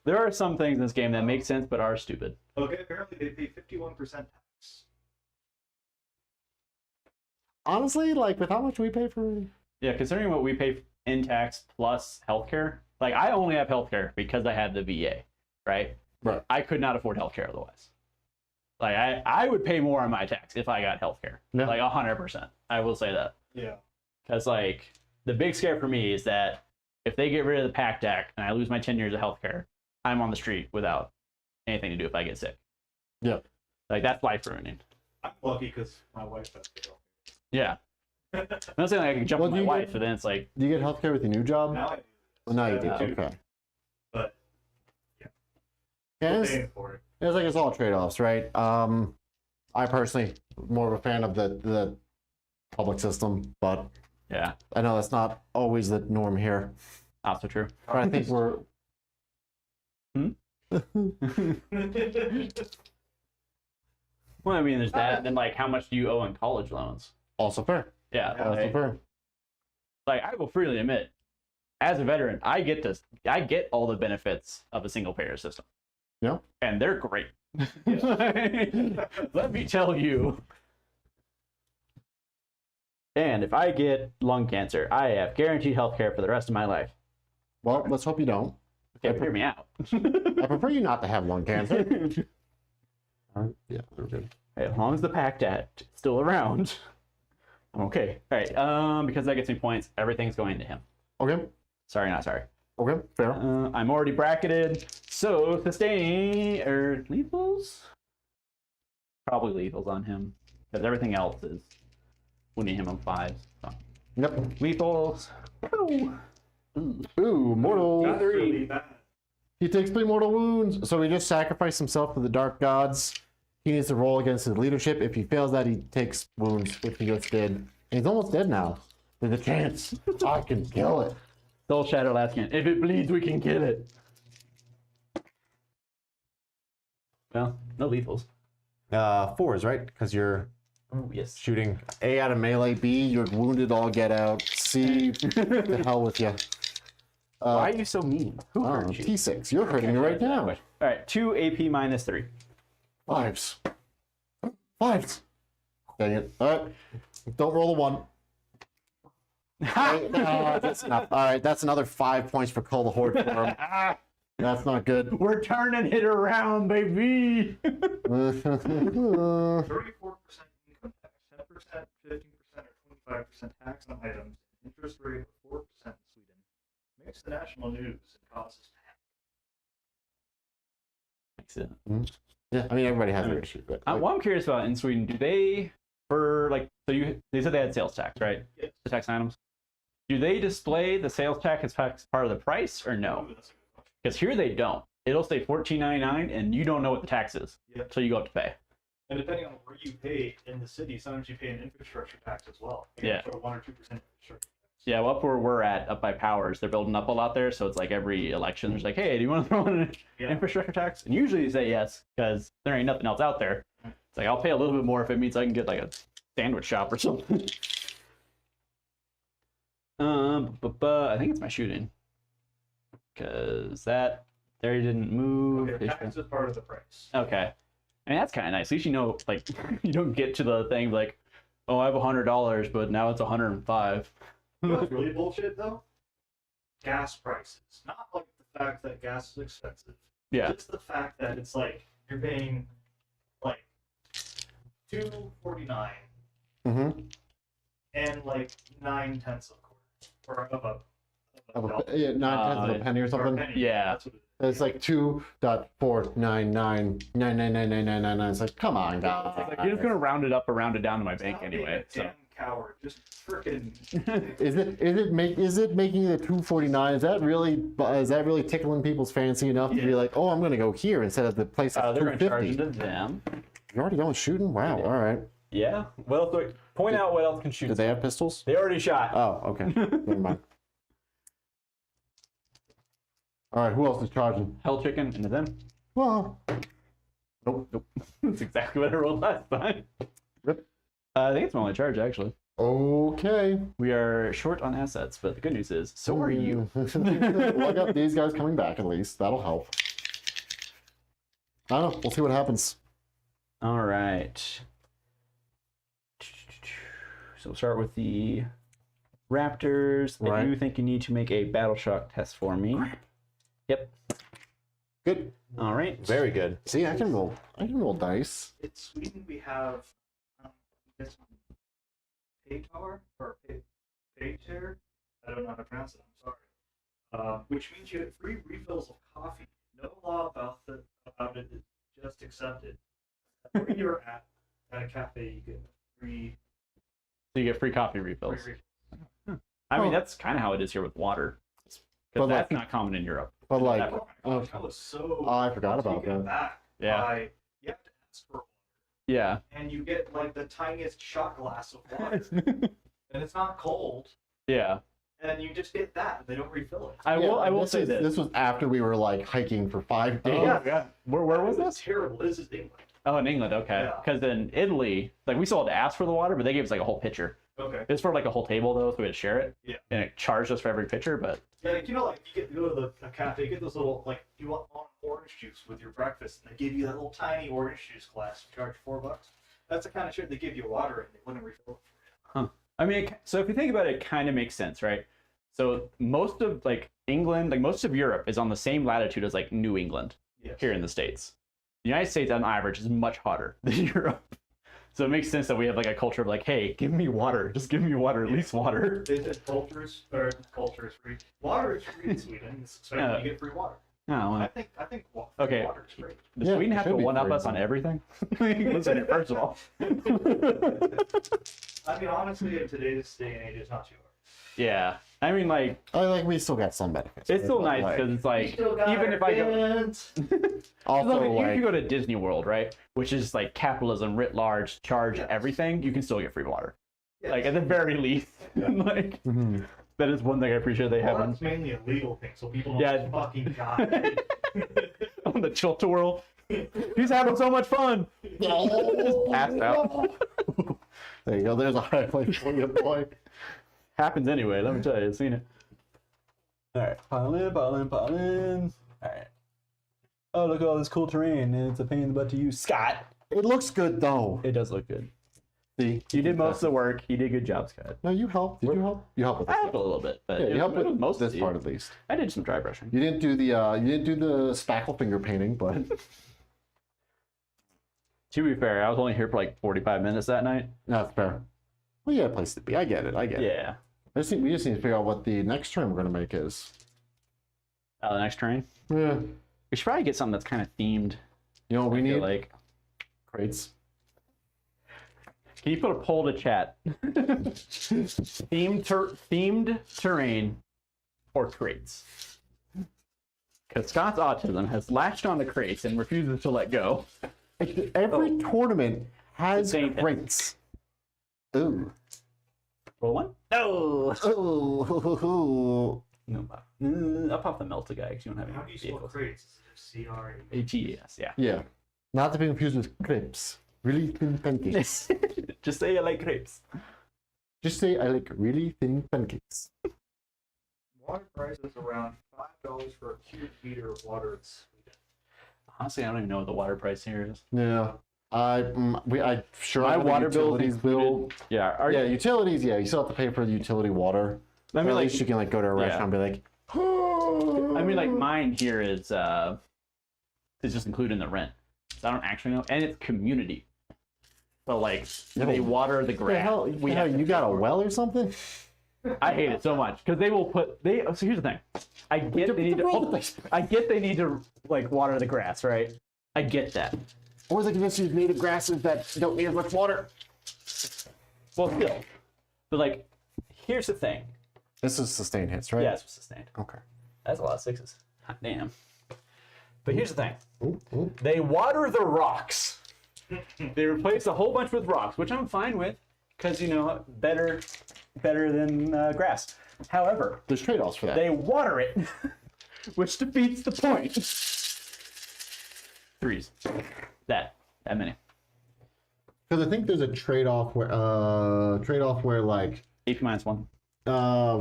There are some things in this game that make sense but are stupid. Okay, apparently they pay 51% tax. Honestly, like with how much we pay for. Yeah, considering what we pay in tax plus healthcare, like I only have healthcare because I had the VA, right? Right. I could not afford healthcare otherwise. Like I would pay more on my tax if I got healthcare. Yeah. Like 100%. I will say that. Yeah. Because like the big scare for me is that if they get rid of the PAC deck and I lose my 10 years of healthcare, I'm on the street without anything to do if I get sick. Yeah. Like that's life ruining. I'm lucky because my wife has to go. Yeah. I'm not saying like I can jump Well, on do my you wife, get- but then it's like Do you get healthcare with your new job? Now I do. Well, now you do. Yeah. Okay. But Yeah, I'm it's, paying for it. it's like it's all trade-offs, right? I personally more of a fan of the public system, but yeah, I know that's not always the norm here. not so true. But I think we're. Well, I mean, there's that. And then, like, how much do you owe in college loans? Also fair. Yeah. Also fair. Like, I will freely admit, as a veteran, I get all the benefits of a single payer system. Yeah. And they're great. Let me tell you. And if I get lung cancer, I have guaranteed health care for the rest of my life. Well, let's hope you don't. Okay, hear me out. I prefer you not to have lung cancer. Yeah, we're good. Hey, as long as the Pact Act is still around, I'm okay. All right, because that gets me points, everything's going to him. Okay. Sorry, not sorry. Okay, fair. I'm already bracketed, so sustain or lethals? Probably lethals on him, because everything else is winning him on 5s. So. Yep. Lethals. Ooh. Ooh, mortal. That's really bad. He takes 3 mortal wounds, so he just sacrificed himself to the dark gods. He needs to roll against his leadership. If he fails that, he takes wounds, which he gets dead. And he's almost dead now. There's a chance I can kill it. Soul Shadow last game. If it bleeds, we can kill it. Well, no lethals. 4s, right? Because you're Oh, yes. shooting A out of melee, B, you're wounded, all get out. C, the hell with you. Why are you so mean? Who I don't hurt know, you? T6, you're hurting me right now. All right, 2 AP minus 3. 5s. 5s. Dang it. All right. Don't roll a 1. That's enough. All right, that's another 5 points for Call the Horde for him. That's not good. We're turning it around, baby. 34% income tax, 10%, 15%, or 25% tax on items, interest rate of 4% in Sweden. Makes the national news and causes panic. Makes it. Yeah, I mean, everybody has their issue. But What I'm curious about in Sweden, do they, for like, they said they had sales tax, right? Yes. The tax items. Do they display the sales tax as part of the price or no? Ooh, that's a good question. Because here they don't. It'll say $14.99 and you don't know what the tax is. Yep. So you go up to pay. And depending on where you pay in the city, sometimes you pay an infrastructure tax as well. Yeah. So 1 or 2% infrastructure. Yeah, well, up where we're at, up by Powers, they're building up a lot there. So it's like every election, there's like, hey, do you want to throw in an infrastructure tax? And usually you say yes, because there ain't nothing else out there. It's like, I'll pay a little bit more if it means I can get like a sandwich shop or something. I think it's my shooting. Because that, there you didn't move. Okay, tax is part of the price. Okay. I mean, that's kind of nice. At least you know, like, you don't get to the thing like, oh, I have $100, but now it's $105. You know what's really bullshit though? Gas prices. Not like the fact that gas is expensive. Yeah. It's the fact that it's like you're paying like $2.49 Mm-hmm. and like 9/10 of a quarter or of a dollar. Yeah, 9/10 of a penny or Or a something. penny. Yeah. That's what it is. It's like 2.499999999. It's like, come on, guys. Like, you're just going to round it up or round it down to my bank Stop being anyway. a So. damn coward. Just freaking. Is it making the 2.49? Is that really tickling people's fancy enough to be like, oh, I'm gonna go here instead of the place at They're going to charge 250? into them. You're already going shooting? Wow. All right. Yeah. What else? Point out what else can shoot. Do they have pistols? They already shot. Oh, okay. Never mind. All right. Who else is charging? Hell chicken into them. Well, Nope. That's exactly what I rolled last time. Yep. I think it's my only charge, actually. okay. We are short on assets, but the good news is, so are you. Well, I got these guys coming back at least. That'll help. I don't know. We'll see what happens. All right. So we'll start with the Raptors. Right. I do think you need to make a battle shock test for me. Yep. Good. All right. Very good. See, I can roll. Dice. In Sweden, we have this Paytar or Paytar. I don't know how to pronounce it. I'm sorry. Which means you get free refills of coffee. No law about it. It's just accepted. Where you're at a cafe, you get free. So you get free coffee refills. Free I mean, Oh. that's kind of how it is here with water. But Because that's like- not common in Europe. But like, That- oh my gosh, I was so. I forgot about taken that. aback Yeah. by- you have to ask for water, Yeah. and you get like the tiniest shot glass of water, and it's not cold, Yeah. and you just get that. They don't refill it. I will say this. this. This was after we were like hiking for 5 days. Oh, yeah. Where was It this? terrible. This is England. Oh, in England, okay. Yeah. Because in Italy, like we still had to ask for the water, but they gave us like a whole pitcher. Okay. It's for like a whole table though, so we had to share it. Yeah. And it charged us for every pitcher, but Yeah, like, you know, like you go to a cafe, you get those little like you want orange juice with your breakfast, and they give you that little tiny orange juice glass, charge $4. That's the kind of shit they give you water and they wouldn't refill it for you. I mean, so if you think about it, it kind of makes sense, right? So most of like England, like most of Europe is on the same latitude as like New England Yes. here in the States. The United States on average is much hotter than Europe. So it makes sense that we have like a culture of like, hey, give me water. Just give me water, at least water. They said culture is free. Water is free in Sweden, so you get free water. Oh, I well. think Okay. water is free. Does Yeah, Sweden it have should to be one-up free. us on everything? Listen, first of all. I mean, honestly, in today's day and age, it's not too hard. Yeah. I mean, like, we still got some benefits. it's still but, nice like, because it's like, even if I go... also Look, you like can go to Disney World, right? Which is like capitalism writ large, charge everything. You can still get free water. Yes. Like at the very least, like mhm. that is one thing I appreciate they have on, That's mainly a legal thing, so people don't Yeah. fucking die. on the Chilta. He's having so much fun. Just passed out. There you go. There's a highlight for you, boy. Happens anyway. Let me tell you, I've seen it. All right, pile in. All right. Oh, look at all this cool terrain, and it's a pain in the butt to use. Scott, It looks good though. it does look good. See, You did most of the work. You did a good job, Scott. No, you helped. Did you help? You helped with I this. helped a little bit, but Yeah, you helped it was with most this of part at least. I did some dry brushing. You didn't do the spackle finger painting, but To be fair, I was only here for like 45 minutes that night. that's fair. Well, you had a place to be. I get it. Yeah. We just need to figure out what the next turn we're gonna make is. The next train. Yeah. We should probably get something that's kind of themed. You know what we I feel need? like. Crates. Can you put a poll to chat? themed terrain or crates? Because Scott's autism has latched onto crates and refuses to let go. Every tournament has Same thing. crates. Ooh. Roll one? No. Ooh. No. I'll pop the Melta guy because you don't have How do any you spell vehicles. crates? Is it CRA? ATES, yeah. Yeah. Not to be confused with crepes. Really thin pancakes. Just say I like crepes. Just say I like really thin pancakes. Water price is around $5 for a cubic meter of water in Sweden. Honestly, I don't even know what the water price here is. Yeah. I sure My I have a water bill is utilities bill. Yeah. Yeah, utilities. Yeah, you still have to pay for the utility water. I Or mean, at like, least you can like go to a restaurant and be like. I mean, like mine here is just included in the rent. So I don't actually know, and it's community. But like they water the The grass. hell, We hell, have to you pay got a for it. well or something? I hate it so much because they will put they. So here's the thing. I get they need to. I get they need to like water the grass, right? I get that. Or they convince you of native grasses that don't need as much water. Well, still, but like, here's the thing. This is sustained hits, right? Yeah, it's sustained. Okay. That's a lot of sixes. Hot damn. But here's the thing. Ooh, ooh. They water the rocks. They replace a whole bunch with rocks, which I'm fine with, because you know better than grass. However, There's trade-offs for that. they water it, which defeats the point. Threes. That many. Because I think there's a trade-off where like AP -1.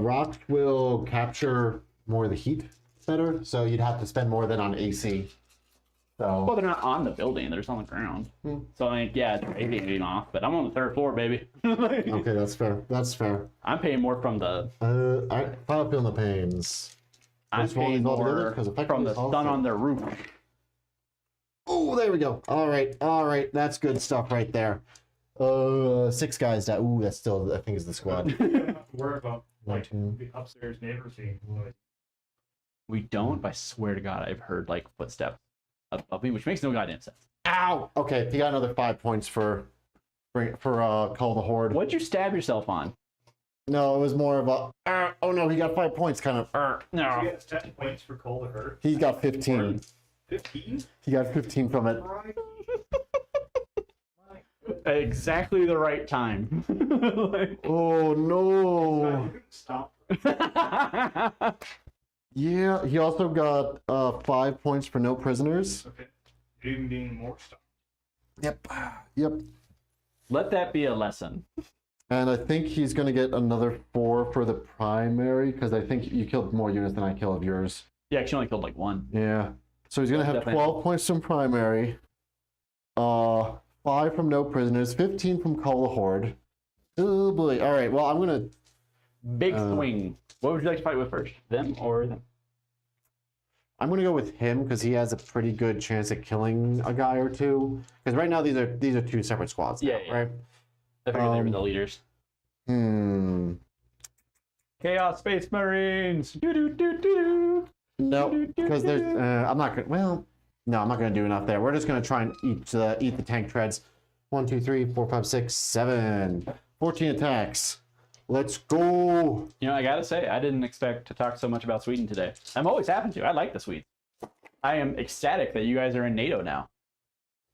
rocks will capture more of the heat better, so you'd have to spend more than on AC. Well, So they're not on the building; they're just on the ground. So like, yeah, it's radiating off, but I'm on the third floor, baby. okay, that's fair. That's fair. I'm paying more from the. I feel the pains. I'm Which one paying is all together? more 'Cause effectively from the it's all sun the on their roof. Oh, there we go. All right. That's good stuff right there. 6 guys. That ooh, that's still I think is the squad. You don't have to worry about One, like two. the upstairs neighbors being noisy. We don't, but I swear to God, I've heard like footsteps above me, which makes no goddamn sense. Ow. Okay, you got another 5 points for call the horde. What'd you stab yourself on? No, it was more of a. Oh no, he got 5 points. Kind of. No. You get 10 points for Cole to hurt. He got 15. 15? He got 15 from it. Right. Exactly the right time. Like- Oh no. Stop. Yeah, he also got 5 points for no prisoners. Okay. You even need more stuff. Yep. Yep. Let that be a lesson. And I think he's going to get another 4 for the primary, because I think you killed more units than I killed of yours. Yeah, she only killed like 1. Yeah. So he's going to have Definitely. 12 points from primary, 5 from no prisoners, 15 from Call Horde. Oh boy. All right. Well, I'm going to... Big swing. What would you like to fight with first? Them or them? I'm going to go with him because he has a pretty good chance at killing a guy or two. Because right now these are 2 separate squads. Now, Yeah. Right. I figured they were the leaders. Chaos Space Marines. Do do do do. No, because there's. I'm not gonna. Well, no, I'm not gonna do enough there. We're just gonna try and eat the tank treads. 1, 2, 3, 4, 5, 6, 7, 14 attacks. Let's go. You know, I gotta say, I didn't expect to talk so much about Sweden today. I'm always happy to. I like the Swedes. I am ecstatic that you guys are in NATO now.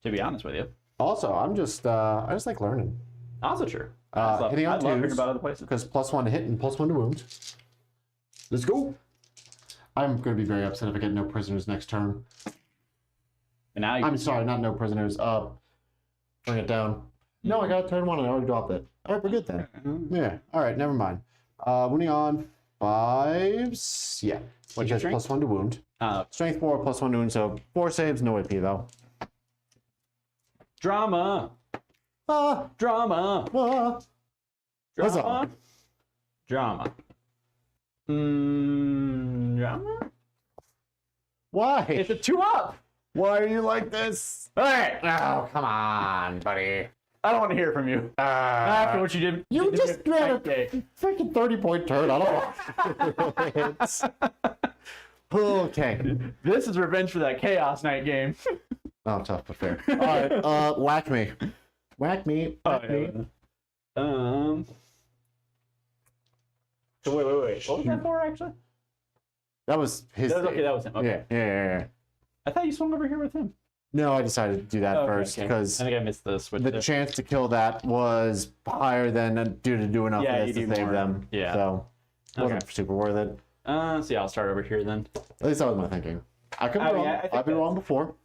To be honest with you. Also, I just like learning. Also true. Hitting on I love hearing 2s about other places. because +1 to hit and +1 to wound. Let's go. I'm gonna be very upset if I get no prisoners next turn. And now I'm sorry, not no prisoners. Bring it down. No, I got turn 1 and I already dropped it. All right, we're good then. Yeah. All right, never mind. Winning on 5s. Yeah. Which has strength? +1 to wound. Strength 4, +1 to wound. So 4 saves, no AP though. Drama. Drama. Drama. What's Drama. up? Drama. Drama? Why? It's a 2-up. Why are you like this? All right. Oh, come on, buddy. I don't want to hear from you. After what you did. You did just your ran a day. freaking 30-point turn. I don't know. Okay. This is revenge for that Chaos Knight game. Oh, tough but fair. All right, whack me. Whack me. Whack me. So wait. What was that for, actually? That was his. Okay, that was him. Okay. Yeah. I thought you swung over here with him. No, I decided to do that Okay, first okay. because I think I missed the switch. the there. chance to kill that was higher than due to do enough Yeah, of you this to do save more. them. Yeah. So wasn't super worth it. So yeah, I'll start over here then. At least that was my thinking. I could be wrong. I think I've been that's- wrong before.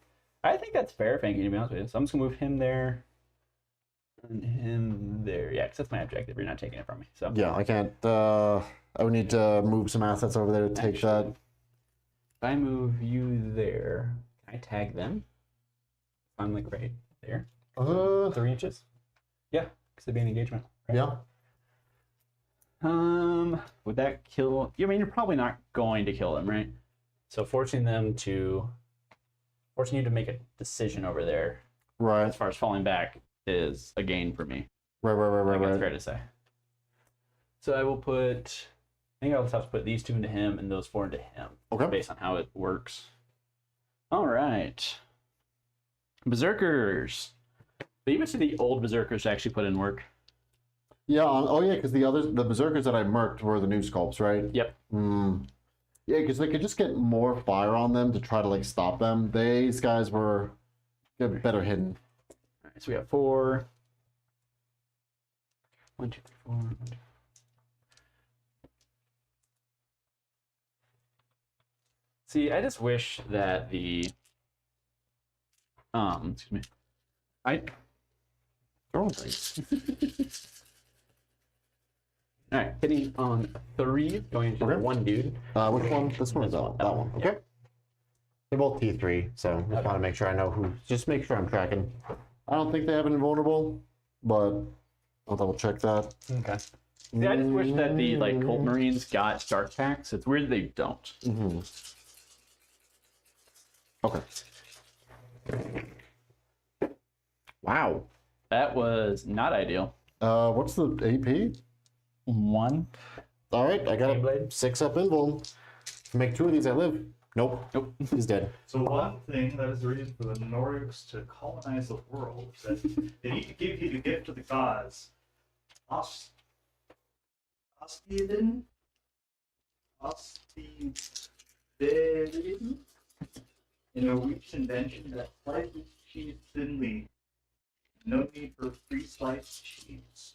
I think that's fair, thank you, to be honest with you. So I'm just gonna move him there. And him there. Yeah, because that's my objective. You're not taking it from me. So Yeah, I can't. I would need to move some assets over there to take that. if I move you there, can I tag them? If I'm like right there. 3 inches? Yeah, because they'd be an engagement. Right? Yeah. Would that kill? I mean, you're probably not going to kill them, right? So forcing you to make a decision over there, Right. as far as falling back, is a gain for me. Right. I think that's fair to say. So I will put. I think I'll just have to put these 2 into him and those 4 into him. Okay. Based on how it works. All right. Berserkers. But you mentioned the old berserkers actually put in work. Yeah. Oh, yeah. Because the berserkers that I merked were the new sculpts, right? Yep. Yeah, because they could just get more fire on them to try to like stop them. These guys were better hidden. All right, so we got 4. 1, 2, 3, 4. 1, 2. See, I just wish that the excuse me. Throwing things. All right, hitting on 3, going into Okay. 1 dude. Which one? This one or that one? That one. Okay. They're both T3, so just want to make sure I know who. Just make sure I'm tracking. I don't think they have an invulnerable, but I'll double check that. Okay. See, I just wish that the like Colt Marines got dark packs. It's weird they don't. Okay. Wow. That was not ideal. What's the AP? 1. All right, I got a Blade. 6 up invul. To make 2 of these, I live. Nope. Nope. He's dead. So one thing that is the reason for the Nordics to colonize the world is that they need to give you the gift of the gods. Ostiden? Ostiden? A Norwegian invention that slices cheese thinly. No need for pre-sliced cheese.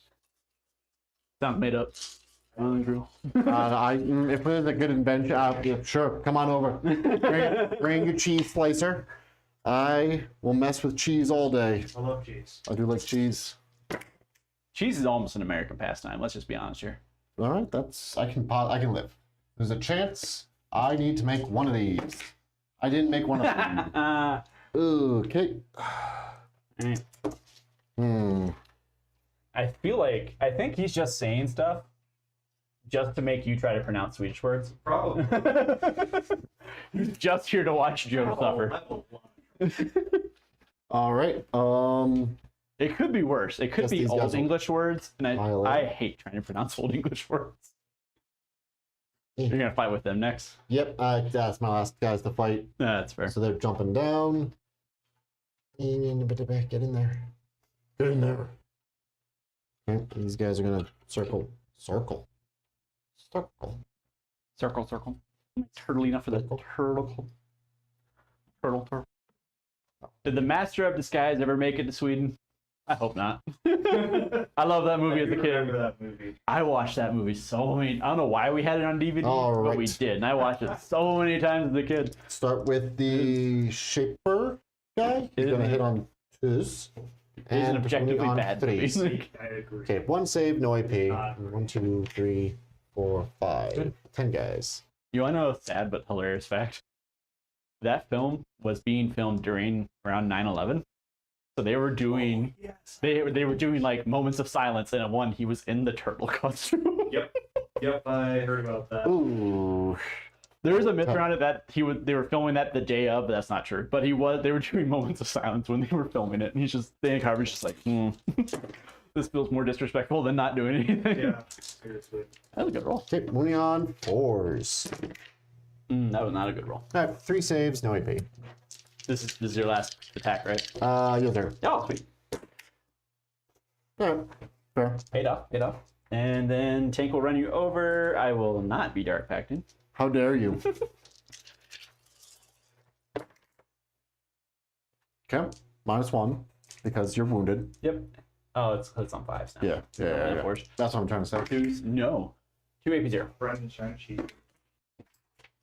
Sounds made up. True. If there's a good invention, yeah, sure, come on over. Bring your cheese slicer. I will mess with cheese all day. I love cheese. I do like cheese. Cheese is almost an American pastime. Let's just be honest here. All right, that's I can live. There's a chance I need to make one of these. I didn't make one of them. Okay. I think he's just saying stuff just to make you try to pronounce Swedish words. Probably. He's just here to watch Joe suffer. All right. It could be worse. It could Just be these guys old will English words, and highlight. I hate trying to pronounce old English words. You're gonna fight with them next. Yep, that's my last guys to fight. That's fair. So they're jumping down. Get in there. Get in there. Okay, these guys are gonna circle. Circle. Turtle enough for the turtle. Turtle. Did the Master of Disguise ever make it to Sweden? I hope not. I love that movie as a kid. Remember that movie? I watched that movie so many. I don't know why we had it on DVD, All but we right. did, and I watched it so many times as a kid. Start with the shaper guy. He's gonna hit on twos. It's an objectively on bad threes. movie. I agree. Okay, one save, no AP. 1, 2, 3, 4, 5. 10 guys. You want to know a sad but hilarious fact? That film was being filmed during around 9/11. So they were doing they were doing like moments of silence, and at one he was in the turtle costume. Yep, I heard about that. Ooh. There was a myth around it that they were filming that the day of, but that's not true. But they were doing moments of silence when they were filming it, and he's just Dana Carver's just like, this feels more disrespectful than not doing anything. Yeah, seriously. That was a good roll. Okay, moving on. 4s. That was not a good roll. All right, 3 saves, no AP. This is your last attack, right? You're there. Oh, sweet. All right, fair. Paid off. And then tank will run you over. I will not be dark pacting. How dare you? Okay, -1 because you're wounded. Yep. Oh, it's on 5s now. Yeah. Force. That's what I'm trying to say. 2s, no. 2 AP 0. Brandon's trying to cheat.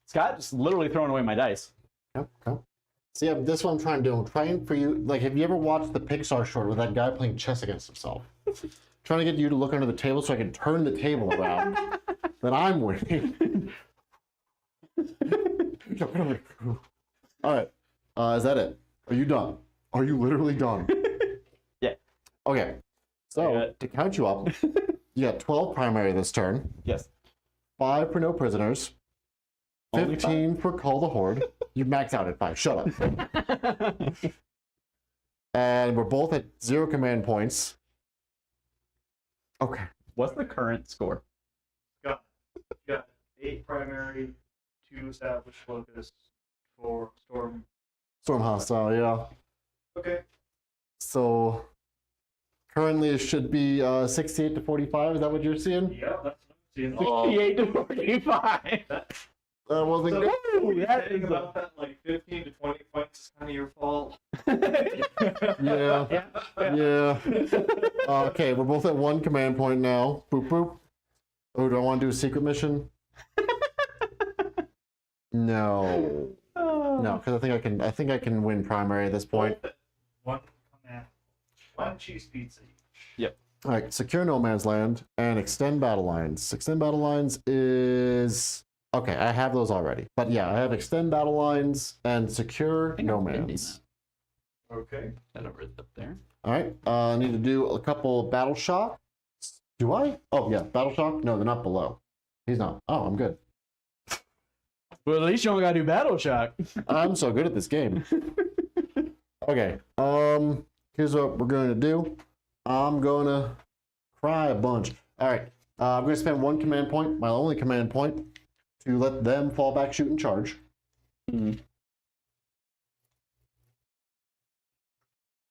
Scott just literally throwing away my dice. Yep. See, this is what I'm trying to do. I'm trying for you. Like, have you ever watched the Pixar short with that guy playing chess against himself? Trying to get you to look under the table so I can turn the table around. That I'm winning. All right. Is that it? Are you done? Are you literally done? Yeah. Okay. So, to count you up, you got 12 primary this turn, Yes. 5 for no prisoners, Only 15 for Call the Horde. You maxed out at 5. Shut up. And we're both at 0 command points. Okay. What's the current score? Got 8 primary, 2 established focus, 4 storm. Storm hostile, yeah. Okay. So currently it should be 68 to 45. Is that what you're seeing? Yeah, that's what I'm seeing. 68 to 45. That wasn't So, good. that is about that, like 15 to 20 points is kind of your fault. Yeah. Okay, we're both at 1 command point now. Boop boop. Oh, do I want to do a secret mission? No. No, because I think I can win primary at this point. 1 command. 1 cheese pizza each. All right, secure no man's land and extend battle lines. Extend battle lines is okay. I have those already, but yeah, I have extend battle lines and secure no man's. Okay. That over up there. All right, I need to do a couple battle shocks. Do I? Oh yeah, battle shock. No, they're not below. He's not. Oh, I'm good. Well, at least you only gotta do battle shock. I'm so good at this game. Okay. Here's what we're going to do. I'm gonna cry a bunch. All right. I'm gonna spend 1 command point, my only command point, to let them fall back, shoot, and charge. Mm.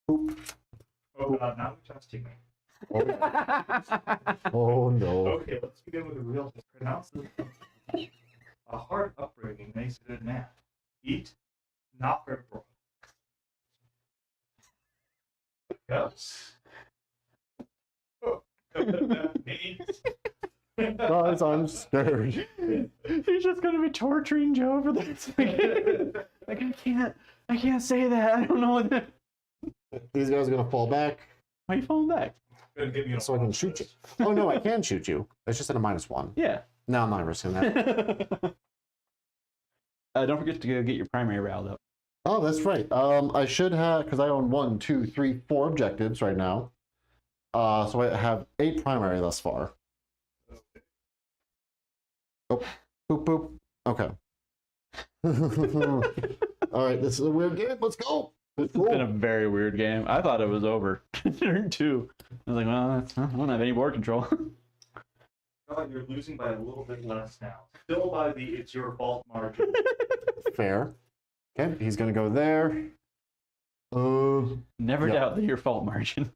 Boop. Oh god, now you're testing me. Oh no. Okay, let's begin with the real pronounce this. A hard upbringing makes a good man. Eat, not hurt bro. Yes. That means. Guys, I'm scared. He's just gonna be torturing Joe for this. Like I can't. I can't say that. I don't know what that. These guys are gonna fall back Why are you falling back? Gonna give you so I can shoot you. Oh no, I can shoot you. It's just at a -1. Yeah. No, I'm not risking that. Don't forget to go get your primary riled up. Oh, that's right. I should have, because I own 1, 2, 3, 4 objectives right now. So I have 8 primary thus far. Oh, boop, boop. Okay. All right, this is a weird game. Let's go. It's been a very weird game. I thought it was over. Turn 2. I was like, well, I don't have any board control. Oh, you're losing by a little bit less now. Still by the it's your fault margin. Fair. Okay, he's gonna go there. Never Yep. doubt the your fault margin.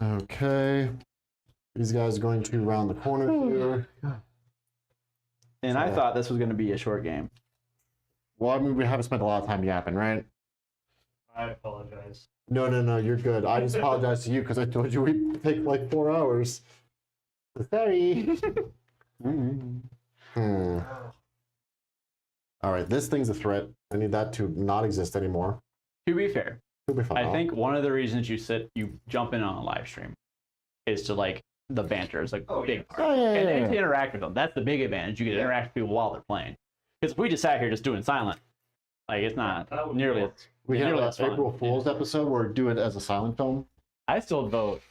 Okay. These guys are going to round the corner here. And I thought this was going to be a short game. Well, I mean, we haven't spent a lot of time yapping, right? I apologize. No, you're good. I just apologize to you because I told you we'd take like 4 hours. Sorry. All right, this thing's a threat. I need that to not exist anymore. To be fair, It'll be fine. I think one of the reasons you jump in on a live stream is to like the banter is like a big part. Oh, yeah, And yeah. to interact with them. That's the big advantage. You can interact with people while they're playing. Because if we just sat here just doing silent, like it's not That would nearly work. as We have nearly an as fun. April Fool's episode where we do it as a silent film. I still vote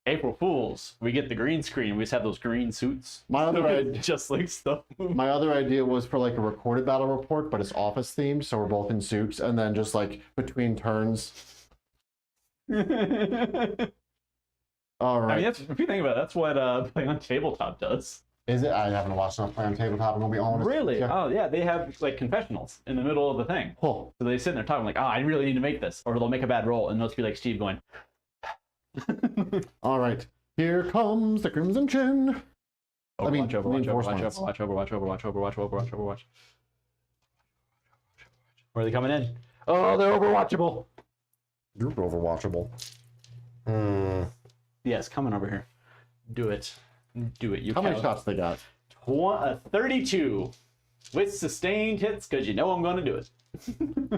April Fools. We get the green screen. We just have those green suits. My other idea, just like stuff. my other idea was for like a recorded battle report, but it's office themed, so we're both in suits, and then just like between turns. All I right. mean, if you think about it, that's what playing on tabletop does. Is it? I haven't watched enough play on tabletop. I'm gonna be honest. Really? Yeah. Oh, yeah. They have like confessionals in the middle of the thing. Oh, So they sit there talking like, oh, I really need to make this. Or they'll make a bad roll, and they'll just be like Steve going, all right. Here comes the Crimson Chin. I mean, Overwatch, Overwatch, reinforcements. Overwatch, Overwatch, Overwatch, Overwatch, Overwatch, Overwatch. Where are they coming in? Oh, they're overwatchable. You're overwatchable. Yes, coming over here. Do it. Do it. You How many cow- shots they got? 32 with sustained hits because you know I'm going to do it.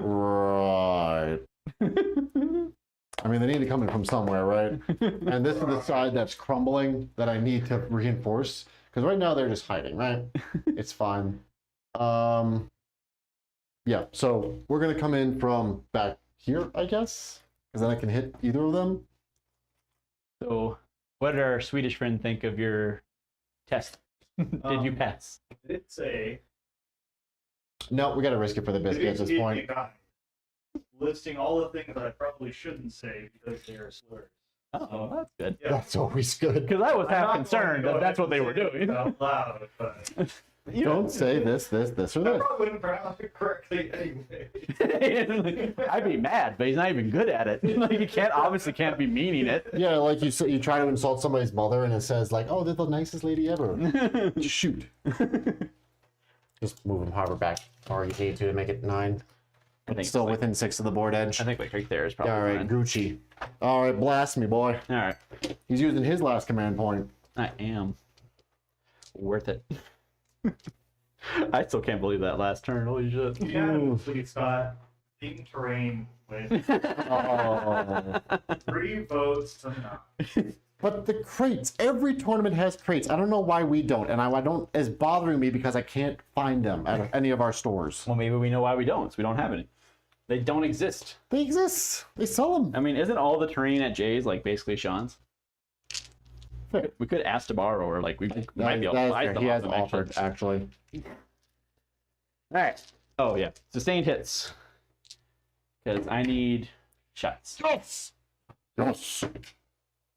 Right. I mean, they need to come in from somewhere, right? And this is the side that's crumbling that I need to reinforce. Because right now they're just hiding, right? It's fine. Yeah, so we're going to come in from back here, I guess. Because then I can hit either of them. So, what did our Swedish friend think of your test? Did you pass? It's a No, we got to risk it for the biscuit at this point. guy listing all the things that I probably shouldn't say because they are slurs. Oh, that's good. Yeah. That's always good. Because I was I'm half not going concerned to go that that's ahead what they and were say it doing. out loud, but Don't say this, or I this. probably wouldn't pronounce it correctly anyway. I'd be mad, but he's not even good at it. Like he obviously can't be meaning it. Yeah, like you try to insult somebody's mother and it says like, oh, they're the nicest lady ever. Just shoot. Just move them however back or you need to make it 9. I think Still it's like- within 6 of the board edge. I think like right there is probably All right, fine. Gucci. All right, blast me, boy. All right, He's using his last command point. I am worth it. I still can't believe that last turn. Holy shit! Yeah, please, Scott. Team terrain with Oh. 3 votes to none. But the crates, every tournament has crates. I don't know why we don't, and I don't. It's bothering me because I can't find them at any of our stores. Well, maybe we know why we don't. So we don't have any. They don't exist. They exist. They sell them. I mean, isn't all the terrain at Jay's like basically Sean's? Fair. We could ask to borrow, or like we might be able That to is buy fair. some He off has them, offered, actually. actually. All right. Oh yeah, sustained hits. Because I need shots. Yes. Yes.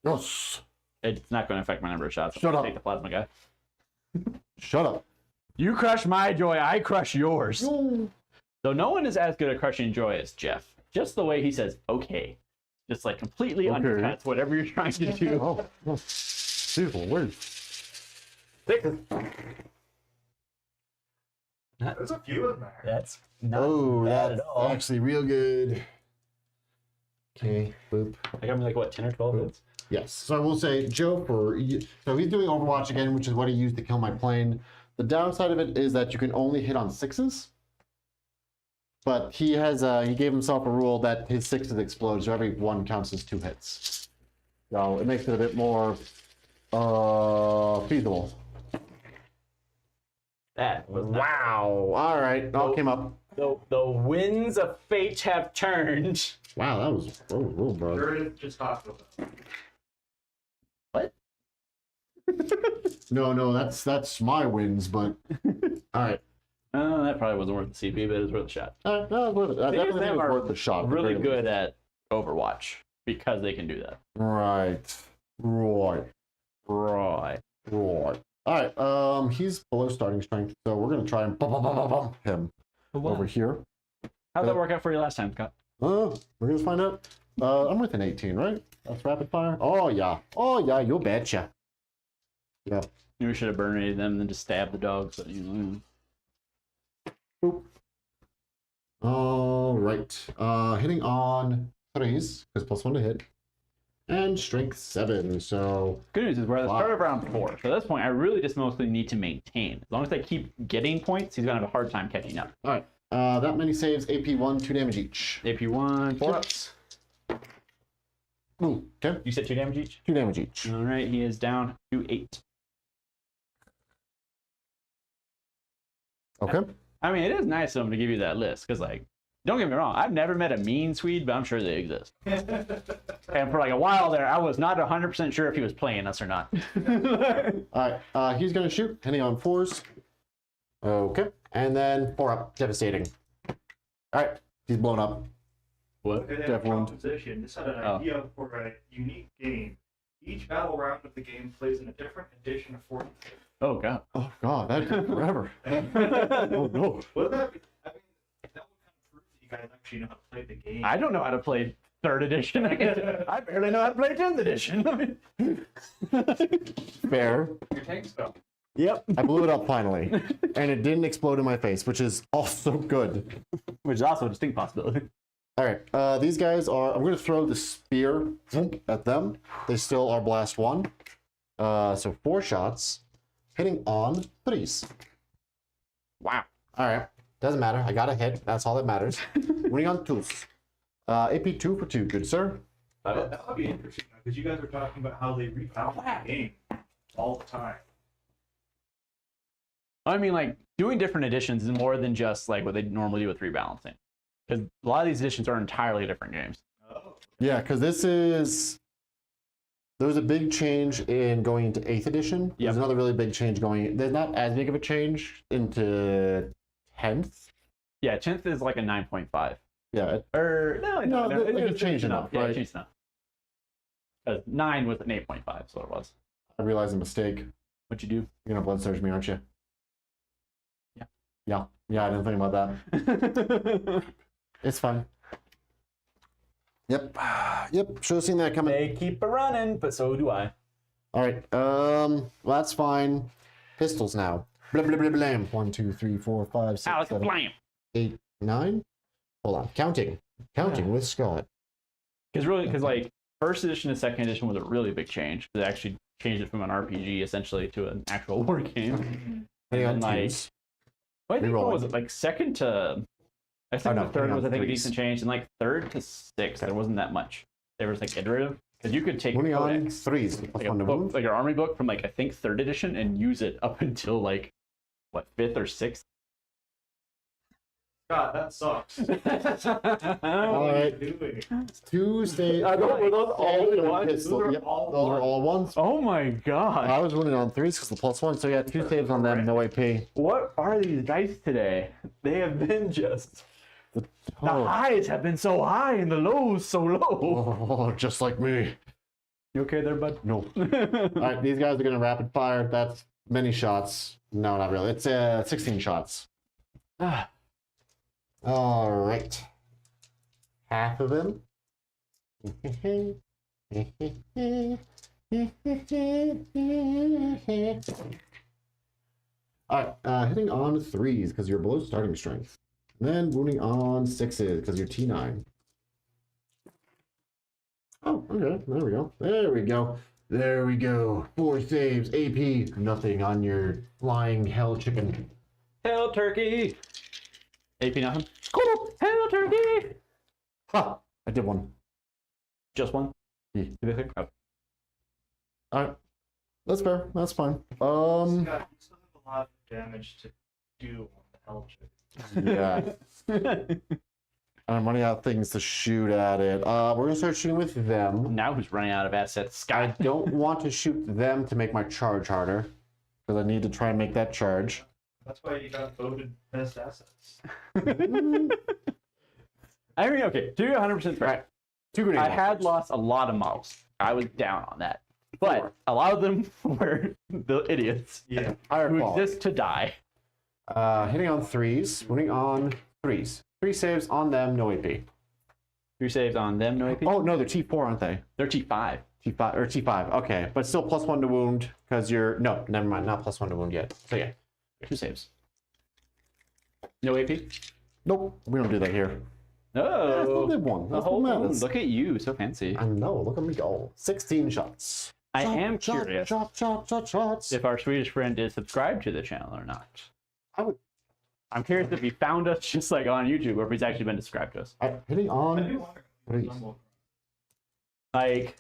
Yes. It's not going to affect my number of shots. Shut up. Take the plasma guy. Shut up. You crush my joy, I crush yours. No. So no one is as good at crushing joy as Jeff. Just the way he says, okay. Just like completely Okay. undercuts whatever you're trying to do. Oh. Oh. Beautiful words. There's a few in there. That's not Oh, bad that's at all. actually real good. Okay, boop. I got me like what, 10 or 12 hits? Yes. So I will say, Joe, so he's doing Overwatch again, which is what he used to kill my plane. The downside of it is that you can only hit on 6s. But he has he gave himself a rule that his 6s explode, so every one counts as 2 hits. So it makes it a bit more feasible. That was not- Wow. All right. All came up. the winds of fate have turned. Wow, that was bro. Or just talk about it. What? No, that's my wins, but all right. That probably wasn't worth the CP, but it was worth a shot. All right, no, it was worth it. I These definitely think it are was worth the shot. at the Really very good at Overwatch because they can do that. least. Right. All right. He's below starting strength, so we're gonna try and bum him over here. How'd that work out for you last time, Scott? We're gonna find out. I'm with an 18, right? That's rapid fire. Oh yeah, you betcha. Yeah. Maybe we should have burned them and then just stabbed the dogs. But, you know. Boop. All right. Hitting on 3s because +1 to hit, and strength 7. So Good news is we're at the Wow. start of round 4. So at this point, I really just mostly need to maintain. As long as I keep getting points, he's gonna have a hard time catching up. all right. That many saves. AP1, 2 damage each. AP1, 4-ups. Ooh, okay. You said 2 damage each? 2 damage each. All right, he is down to 8. Okay. I mean, it is nice of him to give you that list, because, like, don't get me wrong, I've never met a mean Swede, but I'm sure they exist. And for like a while there, I was not 100% sure if he was playing us or not. All right. He's gonna shoot. Hitting on 4s. Okay. And then 4-up. Devastating. All right. He's blown up. What? Okay, Death wound. composition. Just had an Oh. idea for a unique game. Each battle round of the game plays in a different edition of 40k. Oh, God. Oh God, that took forever. Oh no. Would that be? I mean, that would kind of prove that you guys actually know how to play the game. I don't know how to play 3rd edition. I barely know how to play 10th edition. Fair. Your tank spell. Yep. I blew it up finally, and it didn't explode in my face, which is also good. Which is also a distinct possibility. All right. These guys are. I'm gonna throw the spear at them. They still are blast 1. So 4 shots, hitting on 3s. Wow. All right. Doesn't matter. I got a hit. That's all that matters. Winning on 2s. AP 2 for 2. Good sir. That would be interesting because you guys were talking about how they rebalance the game all the time. I mean, like, doing different editions is more than just, like, what they normally do with rebalancing. Because a lot of these editions are entirely different games. Oh. Yeah, because this is. There was a big change in going into 8th edition. Yep. There's another really big change going. There's not as big of a change into 10th. Yeah, 10th is like a 9.5. Yeah. Or, no, it changed enough, Yeah, right? it changed enough. Because 9 was an 8.5, so it was. I realized a mistake. What'd you do? You're gonna blood surge me, aren't you? Yeah. Yeah, I didn't think about that. It's fine. Yep. Yep. Should have seen that coming. They keep a running, but so do I. All right. Well, that's fine. Pistols now. Blah blah blah blah. 1, 2, 3, 4, 5, 6, Alex, 7, blam! 8, 9. Hold on. Counting with Scott. Because like, first edition and second edition was a really big change. They actually changed it from an RPG essentially to an actual war game. Hitting on And, like, 2s. Well, I think what Rerolling. was it, like second to... I think no, the third hitting was, on I think, a 3s. decent change, and like 3rd to 6th, there wasn't that much. There was like iterative, because you could take Winning on codex, 3s. like Plus a 1 to book, move. like your army book from like, I think 3rd edition, and use it up until like, what, 5th or 6th? God, that sucks. All What are right. you doing? 2 stays. Were those all and a ones? pistol. Those are Yep, all those are all ones. Oh my god. I was winning on 3s because the +1, so yeah, 2 saves on them, no AP. What are these dice today? They have been just... The Oh, highs have been so high and the lows so low. oh, just like me. You okay there, bud? No. All right, these guys are gonna rapid fire. That's many shots. No, not really. It's 16 shots. Ah. All right. Half of them. All right, hitting on 3s because you're below starting strength. And then wounding on 6s because you're T9. Oh, okay. There we go. There we go. There we go. 4 saves. AP. Nothing on your flying hell chicken. Hell turkey. AP nothing. Hell Oh, turkey! Ha! I did one. Just one? Yeah. Oh. Alright. That's fair. That's fine. Scott, you still have a lot of damage to do on the hell Yeah. I'm running out of things to shoot at it. We're gonna start shooting with them. Now who's running out of assets? I Scott. don't want to shoot them to make my charge harder. Because I need to try and make that charge. That's why you got voted best assets. I mean, okay, to be 100% fair, Alright. 2 grenade I had launchers. lost a lot of models. I was down on that. But a lot of them were the idiots Yeah. Higher who quality. exist to die. Hitting on 3s. Winning on 3s. 3 saves on them, no AP. 3 saves on them, no AP? Oh, no, they're T4, aren't they? They're T5. T5, or T5, okay. But still +1 to wound, because you're... No, never mind, not +1 to wound yet. So yeah, 2 saves. No AP? nope, we don't do that here. Yeah, I No. still did one. The That's whole what moon. matters. Look at you, so fancy. I know, look at me go. 16 shots. I Shot, am shot, curious Shot, shot, shot, shots. if our Swedish friend is subscribed to the channel or not. I would... I'm curious if he found us just like on YouTube or if he's actually been subscribed to us. Hitting I on... do wonder. Please. Like,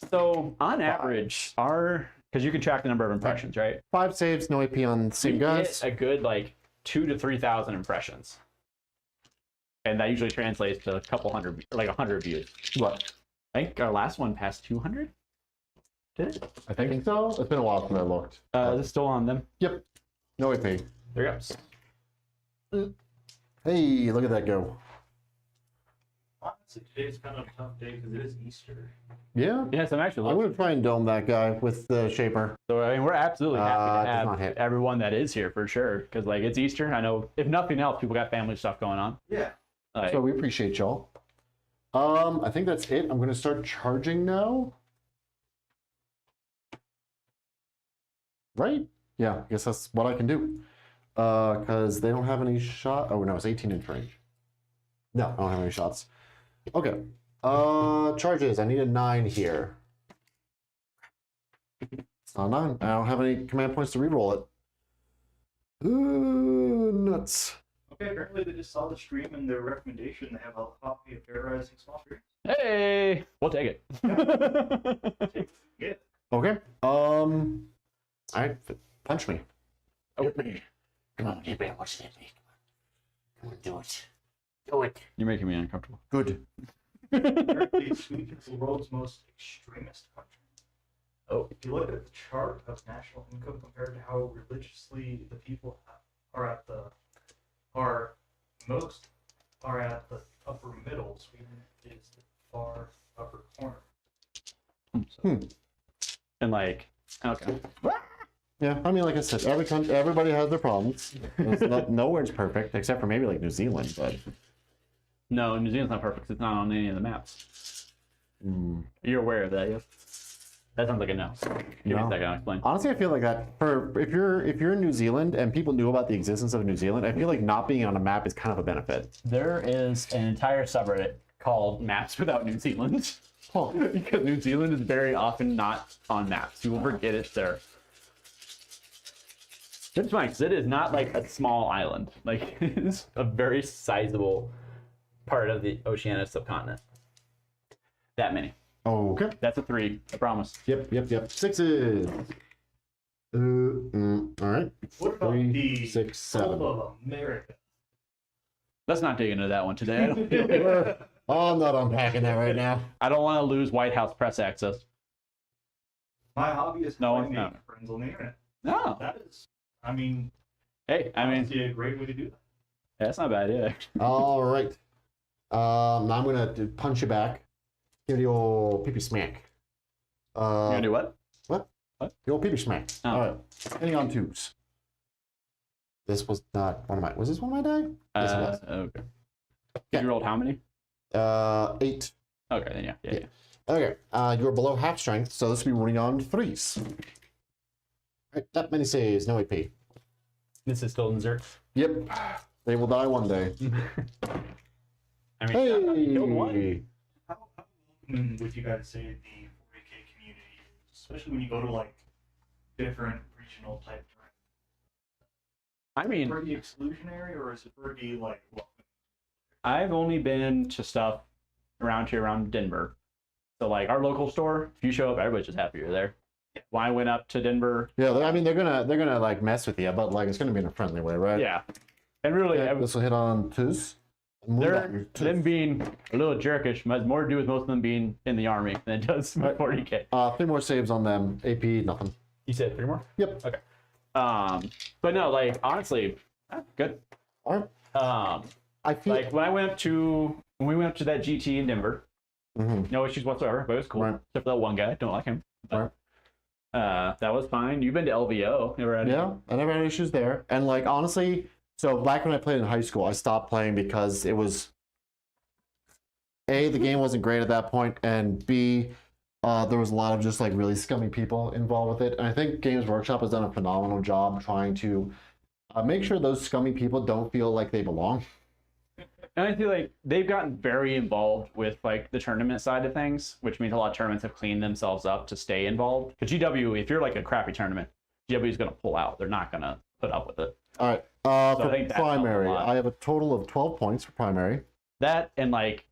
so on average, because you can track the number of impressions, right? 5 saves, no AP on the same We guys. get a good like 2,000 to 3,000 impressions, and that usually translates to a couple hundred, like 100 views. What? I think our last one passed 200. Did it? I think so. It's been a while since I looked. This is still on them. Yep. No AP. There you go. Hey, look at that go. Honestly, today's kind of a tough day because it is Easter. Yeah. Yes, I'm actually I'm looking. gonna try and dome that guy with the shaper. So I mean, we're absolutely Does happy not to hit. have everyone that is here for sure. Because like it's Easter. I know if nothing else, people got family stuff going on. Yeah. Like, So we appreciate y'all. I think that's it. I'm gonna start charging now. Right? Yeah, I guess that's what I can do. Because they don't have any shot. Oh no, it's 18-inch range. No, I don't have any shots. Okay. Charges. I need a 9 here. It's not a 9. I don't have any command points to reroll it. Nuts. Okay, apparently they just saw the stream and their recommendation. They have a copy of terrorizing small streams. hey, we'll take it. Yeah. Okay. Alright, punch me. Oh. Come on, you better watch that. Come on, do it. Do it. You're making me uncomfortable. Good. Apparently, Sweden is the world's most extremist country. Oh. If you look at the chart of national income compared to how religiously the people are at the upper middle, Sweden is the far upper corner. And like, okay. Yeah, I mean, like I said, everybody has their problems. Nowhere's perfect, except for maybe like New Zealand, but... No, New Zealand's not perfect. 'Cause it's not on any of the maps. You're aware of that, yes? That sounds like a no. Give me a second, I'll explain. Honestly, I feel like that for if you're in New Zealand and people knew about the existence of New Zealand, I feel like not being on a map is kind of a benefit. There is an entire subreddit called Maps Without New Zealand. Because New Zealand is very often not on maps. People forget it's there. It's fine, because it is not like a small island. Like, it is a very sizable part of the Oceania subcontinent. That many. Okay. That's a 3, I promise. Yep. 6s. All right. What about 3, the 6, soul 7. of America? Let's not dig into that one today. I don't feel like I'm not unpacking that right now. I don't want to lose White House press access. My hobby is No how I one's make not. friends on the internet. No. That is, I mean, Hey, I mean, honestly, a great way to do that. that's not bad, yeah. All right. Now I'm gonna punch you back. Give you the old pee-pee smack. You gonna do what? What? What? The old pee-pee smack. Oh. All right. Hitting on 2s. This was not one of my. Was this one of my die? Yes, it was. Okay. Yeah. You rolled how many? 8. Okay, then yeah. Okay. You're below half strength, so this will be running on 3s. All right. That many saves, no AP. This is still in Zerk. Yep. They will die one day. I mean, you killed one. Hey. How welcoming would you guys say the 40k community is, especially when you go to like different regional type terrain? I mean, Pretty exclusionary, or is it pretty like welcoming? I've only been to stuff around here, around Denver. So like our local store, if you show up, everybody's just happy you're there. When I went up to Denver, Yeah, I mean they're gonna like mess with you, but like it's gonna be in a friendly way, right? yeah, and really, Okay, this will hit on twos. them being a little jerkish has more to do with most of them being in the army than it does with 40k. 3 more saves on them. AP nothing. You said 3 more? Yep. Okay. But no, like honestly, good. All right. I feel Like when we went up to that GT in Denver, no issues whatsoever, but it was cool. Right. Except for that one guy, don't like him. Right. That was fine. You've been to LVO, never had Yeah, I never had issues there. And like honestly, so back when I played in high school, I stopped playing because it was A, the game wasn't great at that point, and B, there was a lot of just like really scummy people involved with it. And I think Games Workshop has done a phenomenal job trying to make sure those scummy people don't feel like they belong. And I feel like they've gotten very involved with like the tournament side of things, which means a lot of tournaments have cleaned themselves up to stay involved. Because GW, if you're like a crappy tournament, GW is going to pull out. They're not going to put up with it. All right. I For think that primary, helped a lot. I have a total of 12 points for primary. That and like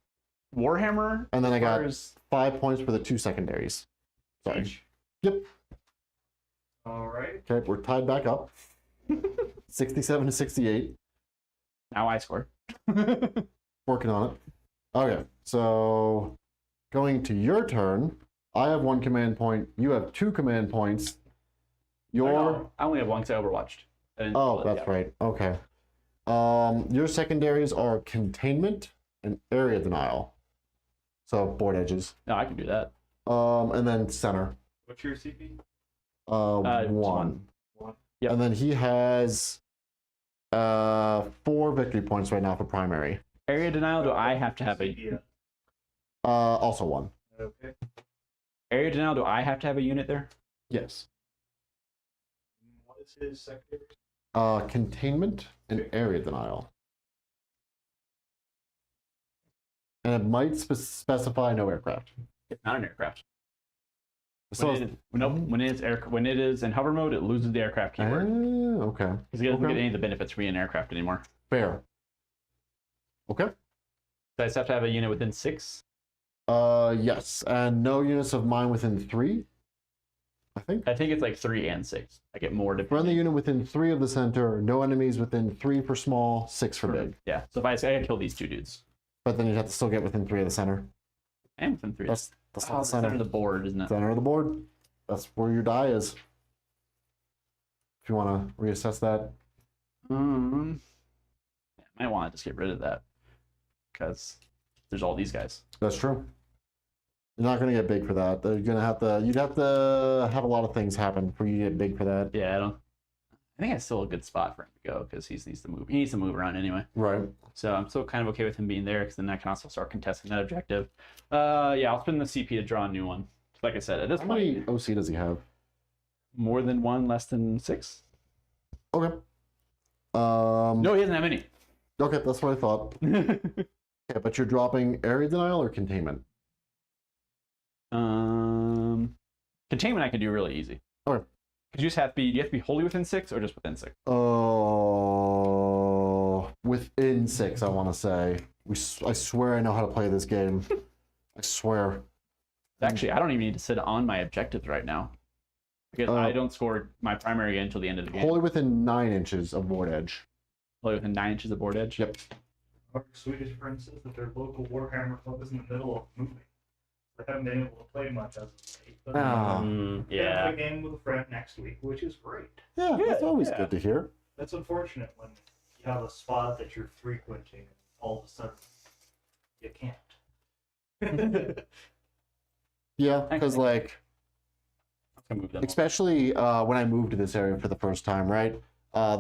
Warhammer. And then I got requires- 5 points for the 2 secondaries. Sorry. Each. Yep. All right. Okay, we're tied back up. 67 to 68. Now I score. Working on it. Okay, so going to your turn. I have 1 command point. You have 2 command points. Your I only have one because I overwatched. I didn't oh, split, that's yeah. right. Okay. Your secondaries are containment and area denial. So board edges. No, I can do that. And then center. What's your CP? It's 1. One. Yep. And then he has 4 victory points right now for primary. Area denial. Do I have to have a CP? Also 1. Okay. area denial? Do I have to have a unit there? Yes. What is his secondary? Containment and area denial. And it might specify no aircraft. It's not an aircraft. So When it is in hover mode, it loses the aircraft keyword okay. because it doesn't Okay. get any of the benefits for being an aircraft anymore. Fair. Okay. So I just have to have a unit within 6. Yes, and no units of mine within 3. I think. I think it's like 3 and 6. I get more to Friendly unit within 3 of the center. No enemies within 3 for small, 6 for big. Yeah. So if I say I kill these 2 dudes, But then you'd have to still get within 3 of the center. and within 3. That's not the the center center. of the board, isn't it? Center of the board. That's where your die is. If you want to reassess that. I might want to just get rid of that because there's all these guys. That's true. You're not going to get big for that. You'd have to have a lot of things happen for you to get big for that. Yeah, I think it's still a good spot for him to go because he needs to move. He needs to move around anyway. Right. So I'm still kind of okay with him being there because then I can also start contesting that objective. Yeah, I'll spend the CP to draw a new one. Like I said, at this How point, many OC does he have? more than 1, less than 6. Okay. No, he doesn't have any. Okay, that's what I thought. Okay, but you're dropping area denial or containment? Containment I can do really easy. Okay. You just have to be wholly within 6 or just within 6. Within 6, I want to say. I swear I know how to play this game. I swear. Actually, I don't even need to sit on my objectives right now because I don't score my primary until the end of the game. Wholly within 9 inches of board edge. Wholly within 9 inches of board edge. Yep. Our Swedish friend says that their local Warhammer club is in the middle of moving. They haven't been able to play much as of late. But Yeah. a game with a friend next week, which is great. Yeah, that's Good, always yeah. good to hear. That's unfortunate when you have a spot that you're frequenting and all of a sudden you can't. Yeah, because like, I'm gonna move them. especially when I moved to this area for the first time, right?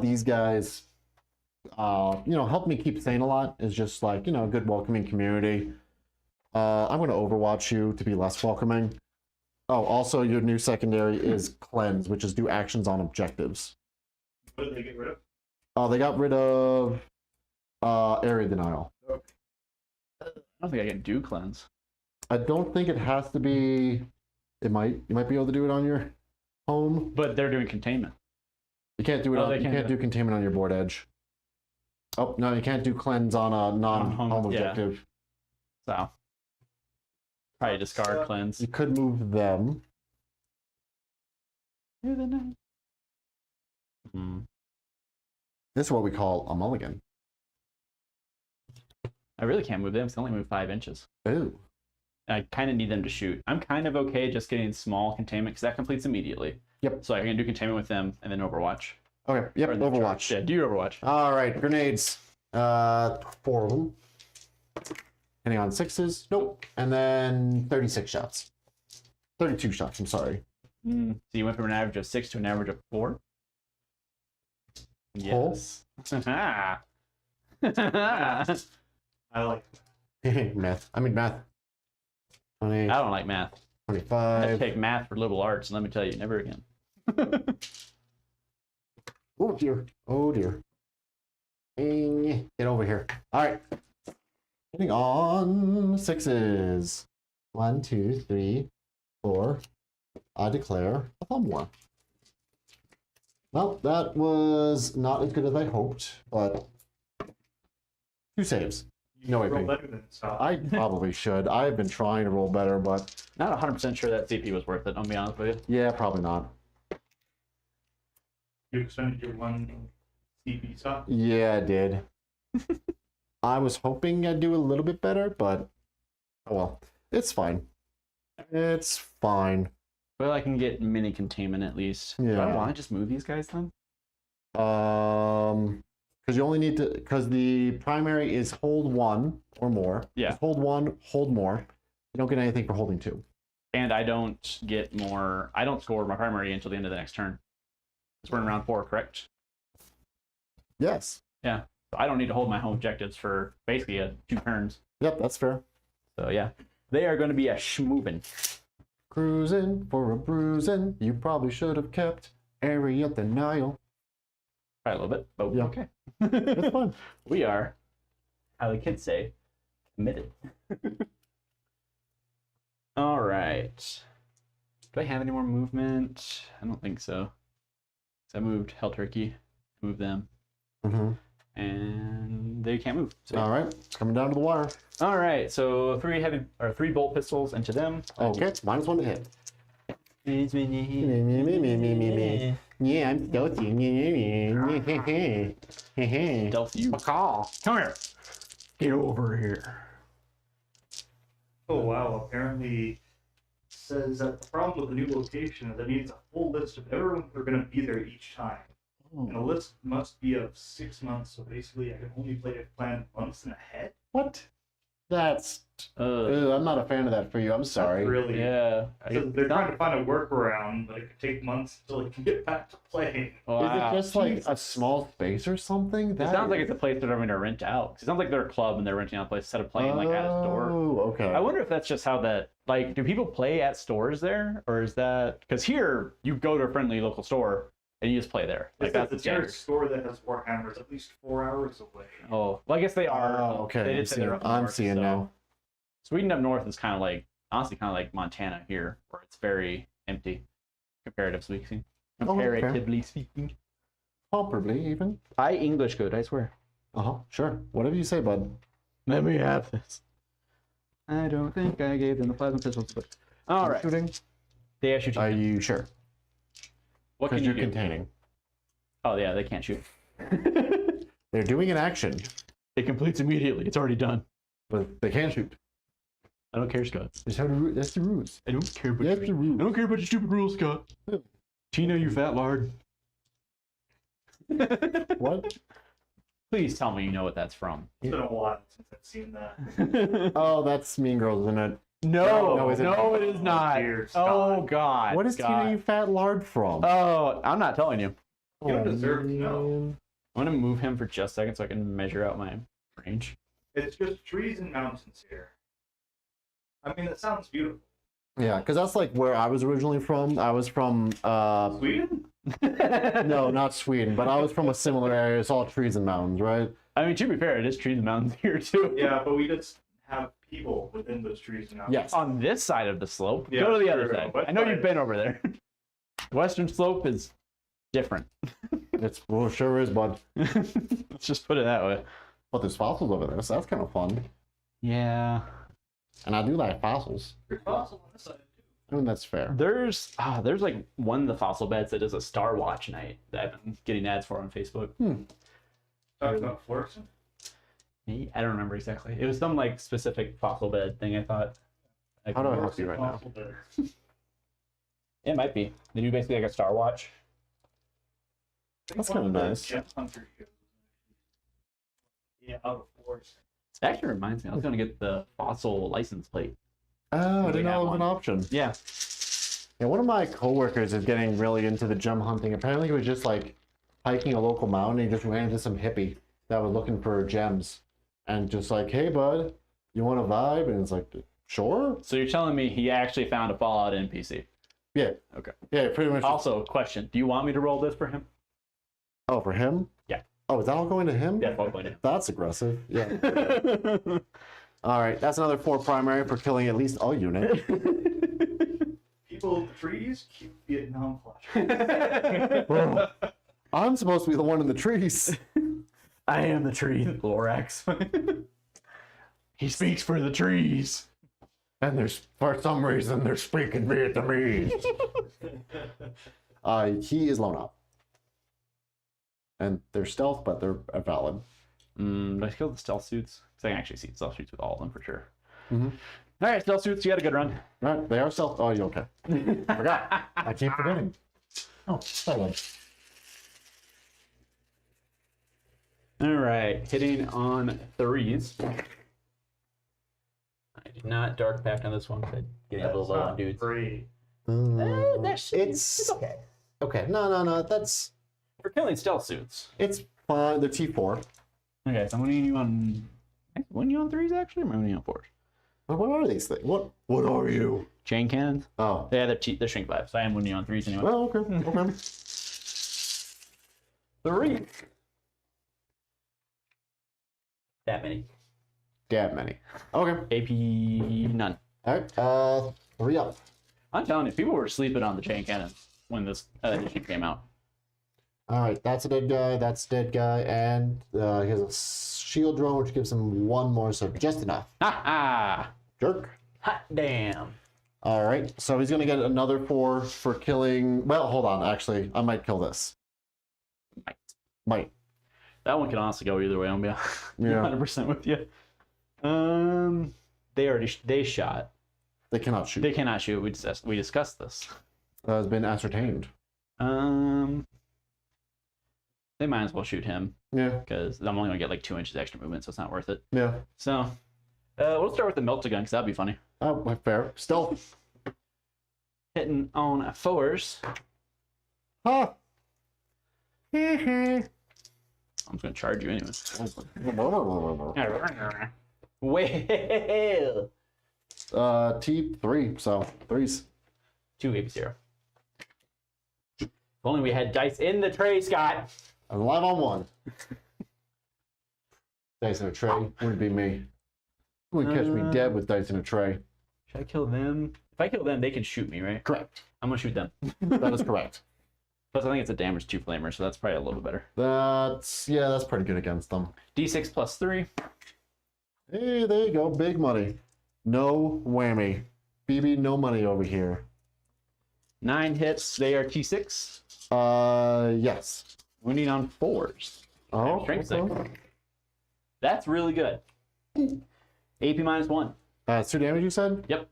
These guys, help me keep sane a lot. Is just like, a good welcoming community. I'm going to overwatch you to be less welcoming. Oh, also your new secondary is cleanse, which is do actions on objectives. What did they get rid of? They got rid of area denial. Okay. I don't think I can do cleanse. I don't think it has to be. You might be able to do it on your home. But they're doing containment. You can't do it. Oh, they You can't can't do do containment on your board edge. Oh, no, you can't do cleanse on a non-home yeah. objective. So probably discard cleanse. You could move them. Hmm. This is what we call a mulligan. I really can't move them. I can only move 5 inches. Ooh. I kind of need them to shoot. I'm kind of okay just getting small containment because that completes immediately. Yep. So I can do containment with them and then Overwatch. Okay, yep, Or the Overwatch. charge. Yeah, do your Overwatch. All right, grenades. 4 of them. Hitting on 6s. Nope. And then 36 shots. 32 shots, I'm sorry. So you went from an average of 6 to an average of 4? Yes. I like Math. I mean math. 20, I don't like math. I 25. take math for liberal arts, and let me tell you, never again. Oh dear. Oh dear. Get over here. All right. Hitting on 6s. 1, 2, 3, 4. I declare a thumb war. Well, that was not as good as I hoped, but 2 saves. No roll AP. better than stop. I probably should. I've been trying to roll better, but Not 100% sure that CP was worth it, I'll be honest with you. yeah, probably not. You expended your 1 CP stop. Yeah, I did. I was hoping I'd do a little bit better, but oh well. It's fine. It's fine. Well, I can get mini containment at least. Do I Yeah. want to just move these guys then? Because you only need to, because the primary is hold 1 or more. Yeah. Just hold 1, hold more. You don't get anything for holding 2. And I don't get more. I don't score my primary until the end of the next turn. Because we're in round 4, correct? Yes. Yeah. So I don't need to hold my home objectives for basically 2 turns. Yep, that's fair. So yeah, they are going to be a schmoovin'. Cruising for a bruising. You probably should have kept area denial. Probably a little bit, but Yeah. okay. It's fun. We are, how the kids say, committed. All right. Do I have any more movement? I don't think so. So I moved Hell Turkey, moved them, Mm-hmm. and they can't move. So. All right, coming down to the wire. All right, so 3 bolt pistols into them. Okay, -1 to hit. Me. Yeah, I'm stealthy. Stealth you. Macaw. Come here. Get over here. Oh wow! Apparently, says that the problem with the new location is it needs a full list of everyone who are going to be there each time. And a list must be of 6 months, so basically I can only play it planned months in ahead. What? That's. I'm not a fan of that for you. I'm sorry. That's really. Yeah. So they're trying to find a workaround, but it could take months until they can get back to playing. Wow. Is it just like a small space or something? It sounds like it's a place they're having to rent out. It sounds like they're a club and they're renting out a place instead of playing like at a store. Oh, okay. I wonder if that's just how that, like, do people play at stores there? Or is that, because here you go to a friendly local store and you just play there. Like, that's the the standard. nearest store that has Warhammer is at least 4 hours away. Oh, well, I guess they are. Oh, okay. They I'm did say they're up I'm north, seeing so. now. Sweden up north is kind of like, honestly, kind of like Montana here, where it's very empty, comparatively speaking. Oh, okay. Comparatively speaking. Comparably, even. I English good, I swear. Sure. Whatever you say, bud. Let me have this. I don't think I gave them the plasma pistols, but all right. Shooting. They are shooting. Are you sure? What can Because you you're do? containing. Oh yeah, they can't shoot. They're doing an action, It completes immediately. It's already done. but they can't shoot. I don't care, Scott. That's the rules. I don't care about That's the rules. I don't care about your stupid rules, Scott. Tina, you fat lard. What? Please tell me you know what that's from. It's been a while since I've seen that. Oh, that's Mean Girls, isn't it? No, is it? no, it is not. Dear Oh Scott. God. What is Scott. Tina, you fat lard from? Oh, I'm not telling you. You don't deserve to know. man. I'm gonna move him for just a second so I can measure out my range. It's just trees and mountains here. I mean, it sounds beautiful. Yeah, because that's like where I was originally from. I was from, Sweden? no, not Sweden, but I was from a similar area. It's all trees and mountains, right? I mean, to be fair, it is trees and mountains here too. Yeah, but we just have people within those trees and mountains. Yes. On this side of the slope, Yeah, go to the other true. side. West I know side you've been over there. Western slope is different. Well, it sure is, bud. Let's just put it that way. But there's fossils over there, so that's kind of fun. Yeah. And I do like fossils. Pretty fossil on this side too. I mean, that's fair. There's like one of the fossil beds that does a Star Watch night that I've been getting ads for on Facebook. Talking about Florissant? I don't remember exactly. It was some like specific fossil bed thing, I thought. How do I help you right now? Fossil beds. It might be. They do basically like a Star Watch. That's kind of nice. Gem Hunter shows. Yeah, out of Florissant. It actually reminds me, I was going to get the fossil license plate. Oh, I didn't know it was one. an option. Yeah. Yeah, one of my coworkers is getting really into the gem hunting. Apparently, he was just like hiking a local mountain. And he just ran into some hippie that was looking for gems, and just like, "Hey, bud, you want a vibe?" And it's like, "Sure." So you're telling me he actually found a Fallout NPC? Yeah. Okay. Yeah, pretty much. Also, question: do you want me to roll this for him? Oh, for him? Yeah. Oh, is that all going to him? Yeah, all going to him. That's aggressive. Yeah. All right, that's another 4 primary for killing at least a unit. People in the trees, cute Vietnam flash. Bro, I'm supposed to be the one in the trees. I am the tree, Lorax. He speaks for the trees. And there's, for some reason, they're speaking Vietnamese. He is lone up. And they're stealth, but they're valid. Did I kill the stealth suits? Because I can actually see stealth suits with all of them for sure. Mm-hmm. All right, stealth suits, you had a good run. All right, they are stealth. Oh, you okay? I forgot. I keep forgetting. Oh, sorry. All right, hitting on 3s. I did not dark pack on this one. Getting a little low on dudes. Great. It's okay. Okay, no. That's For killing stealth suits. it's fine. They're T4. Okay, so I'm winning you on. I'm winning you on 3s actually. Or am I winning you on 4s? What are these things? What are you? Chain cannons. Oh. Yeah, they're shrink 5, so I am winning you on 3s anyway. Well, okay. Okay. 3. That many. Damn many. Okay. AP none. All right. 3 up. I'm telling you, people were sleeping on the chain cannons when this edition came out. All right. That's a dead guy. That's a dead guy, and he has a shield drone, which gives him 1 more, so just enough. Ha ha! Jerk. Hot damn. All right. So he's gonna get another 4 for killing. Well, hold on. Actually, I might kill this. Might. That one can honestly go either way. I'm gonna be 100% with you. They shot. They cannot shoot. They cannot shoot. We discussed this. Has been ascertained. They might as well shoot him Yeah. because I'm only gonna get like 2 inches extra movement, so it's not worth it. Yeah. So, we'll start with the melta gun because that'd be funny. Oh, fair. Still. Hitting on 4s. Huh. I'm just gonna charge you anyway. Well, T3, so 3s. 2 AP0. If only we had dice in the tray, Scott. I'm live on 1. Dice in a tray wouldn't be me. You wouldn't catch me dead with dice in a tray. Should I kill them? If I kill them, they can shoot me, right? Correct. I'm gonna shoot them. That is correct. Plus, I think it's a damage 2 flamer, so that's probably a little bit better. That's pretty good against them. D6 plus 3. Hey, there you go. Big money. No whammy. BB, no money over here. 9 hits. They are T6. Yes. Winning on 4s. Oh, Strength okay. 6. That's really good. AP minus 1. It's 2 damage, you said? Yep.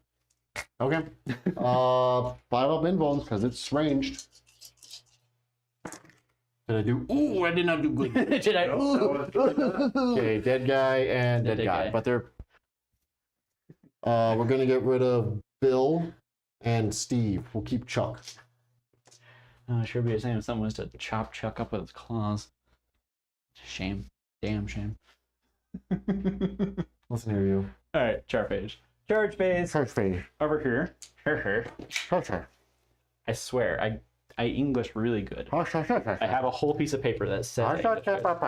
Okay. 5 up invuln, because it's ranged. Did I do? Ooh, I did not do good. Did I? Okay, dead guy and dead guy. But they're... we're going to get rid of Bill and Steve. We'll keep Chuck. Sure be the same if someone was to chop Chuck up with his claws. Shame. Damn shame. Listen here, you. Alright, charge phase. Charge phase. Charge phase. Over here. Charge. I swear, I English really good. I have a whole piece of paper that says English good. What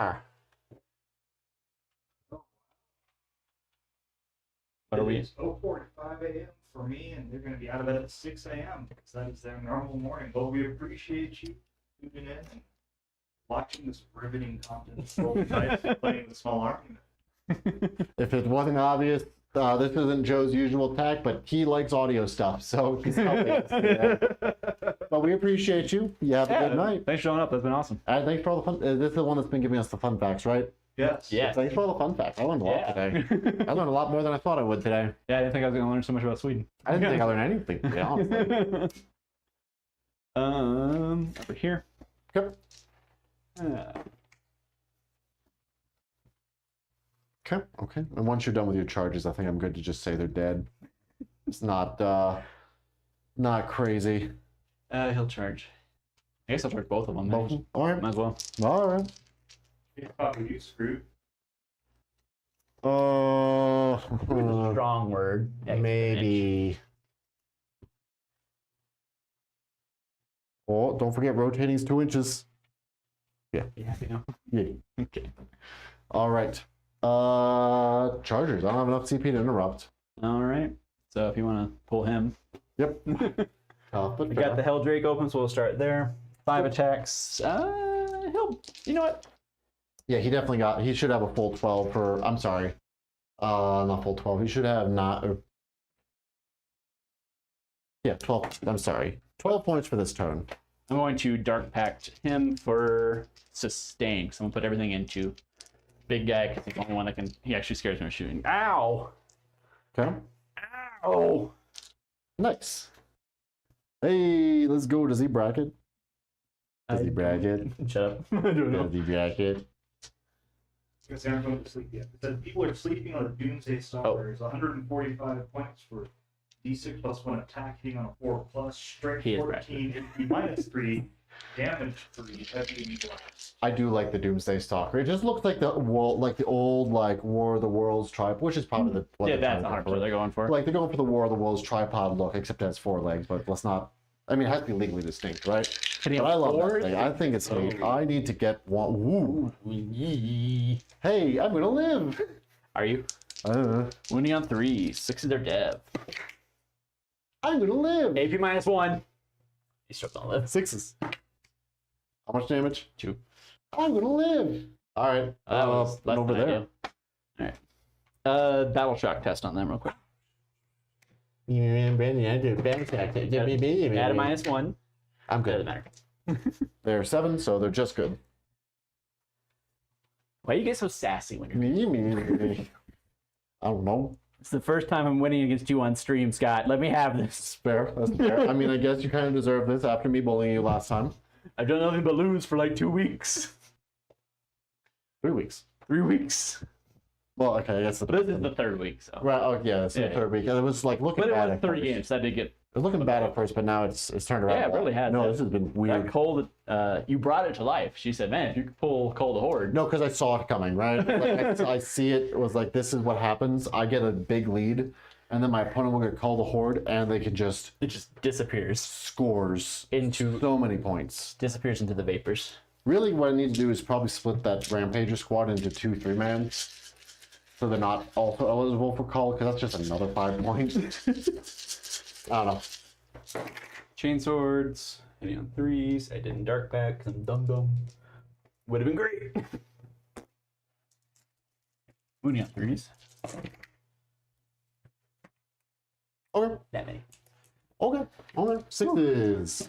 are we? It's 0:45 a.m. for me, and they're going to be out of bed at 6 a.m. because that is their normal morning. But we appreciate you tuning in. watching this riveting content roll the dice playing the small army. If it wasn't obvious, this isn't Joe's usual tack, but he likes audio stuff, so he's helping us today. But we appreciate you. You have a good night. Thanks for showing up. That's been awesome. And thanks for all the fun. This is the one that's been giving us the fun facts, right? Yes. Yeah. Thanks for all the fun facts. I learned a lot today. I learned a lot more than I thought I would today. Yeah, I didn't think I was going to learn so much about Sweden. I didn't think I learned anything, to be honest. Over here. Yep. Okay. And once you're done with your charges, I think I'm good to just say they're dead. It's not crazy. He'll charge. I guess I'll charge both of them. Both? All right. Might as well. All right. You probably use Kroot. Strong word. Maybe. Oh, don't forget rotating is 2 inches. Yeah. Yeah, you know. Yeah. Okay. All right. Chargers. I don't have enough CP to interrupt. All right. So if you want to pull him. Yep. But We got the Helldrake open, so we'll start there. 5 attacks. You know what? Yeah, he should have a full 12 for, I'm sorry. Not full 12. He should have yeah, 12. I'm sorry. 12 points for this turn. I'm going to Dark Pact him for sustain. So I'm going to put everything into big guy because he's the only one that can. He actually scares me with shooting. Ow! Okay. Ow! Nice. Hey, let's go to Z bracket. Z bracket. Shut up. I don't know. Z bracket. Because they aren't going to sleep yet. It says people are sleeping on the Doomsday Stalker. It's 145 points for D6 plus 1 attack, hitting on a 4+, strength He is 14, HP -3, damage 3, heavy and blast. I do like the Doomsday Stalker. It just looks like the old War of the Worlds tripod, which is probably the what Yeah, they're that's trying to 100% go they're going for. Like they're going for the War of the Worlds tripod look, except it has 4 legs. But let's not. I mean, it has to be legally distinct, right? Hitting But on I love that 4? thing. I think it's neat. Oh. I need to get one. Woo! Hey, I'm gonna live. Are you? Wounding on 3. 6 is their dev. I'm gonna live. AP -1. He struck on live. 6s. How much damage? 2. I'm gonna live. All right. That was less over than there. ideal. Alright. Battle shock test on them real quick. Add a -1. I'm Doesn't good. matter. They're 7, so they're just good. Why do you get so sassy when you're... I don't know. It's the first time I'm winning against you on stream, Scott. Let me have this. That's fair. That's fair. I mean, I guess you kind of deserve this after me bullying you last time. I've done nothing but lose for like 2 weeks. 3 weeks. 3 weeks. Well, okay, I guess But this is the 3rd week, so. right. Oh, yeah, it's Yeah, the 3rd week. And it was like looking But it bad was at 30 first. games. That did get... It was looking bad at first, but now it's turned around. Yeah, a it lot. really has. No, this has been weird. That cold, you brought it to life. She said, man, if you could pull Cold Horde. No, because I saw it coming, right? Like, I see it. It was like, this is what happens. I get a big lead, and then my opponent will get called a horde, and they can just It just disappears. scores Into... so many points. Disappears into the vapors. Really, what I need to do is probably split that Rampager squad into 2 3-mans, so they're not also eligible for call, because that's just another 5 points. I don't know. Chain swords. Hitting on 3s. I didn't dark pack because I'm dumb. Would have been great. Wounding on 3s. Okay. That many. Okay. 6s.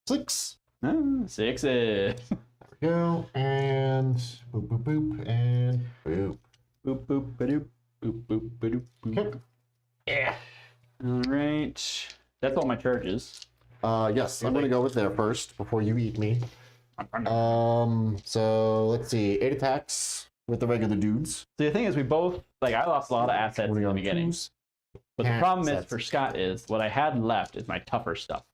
6. 6s. There we go. And boop, boop, boop, and boop. Boop, boop, badoop. Boop, boop, badoop, boop. Okay. Yeah. All right. That's all my charges. Yes, I'm gonna go with there first before you eat me. So let's see, 8 attacks with the regular dudes. So the thing is, we both, like, I lost a lot of assets in the beginning. But the problem is, for Scott, is what I had left is my tougher stuff.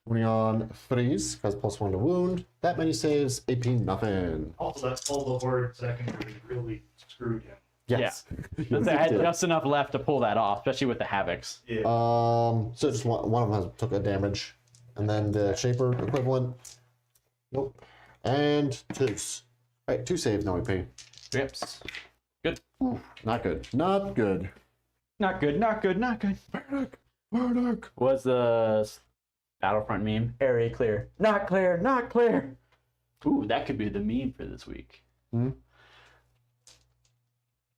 Winning on 3s, because +1 to wound. That many saves, AP nothing. Also, that Cold Horde secondary really screwed him. Yes. I had just enough left to pull that off, especially with the Havocs. Yeah. So just one of them took a damage. And then the Shaper equivalent. Nope. And 2s. Alright, 2 saves, no AP. Trips. Good. Ooh, not good. Not good. Not good, not good, not good. Murdoch. Was the Battlefront meme. Area clear. Not clear. Not clear. Ooh, that could be the meme for this week. Hmm?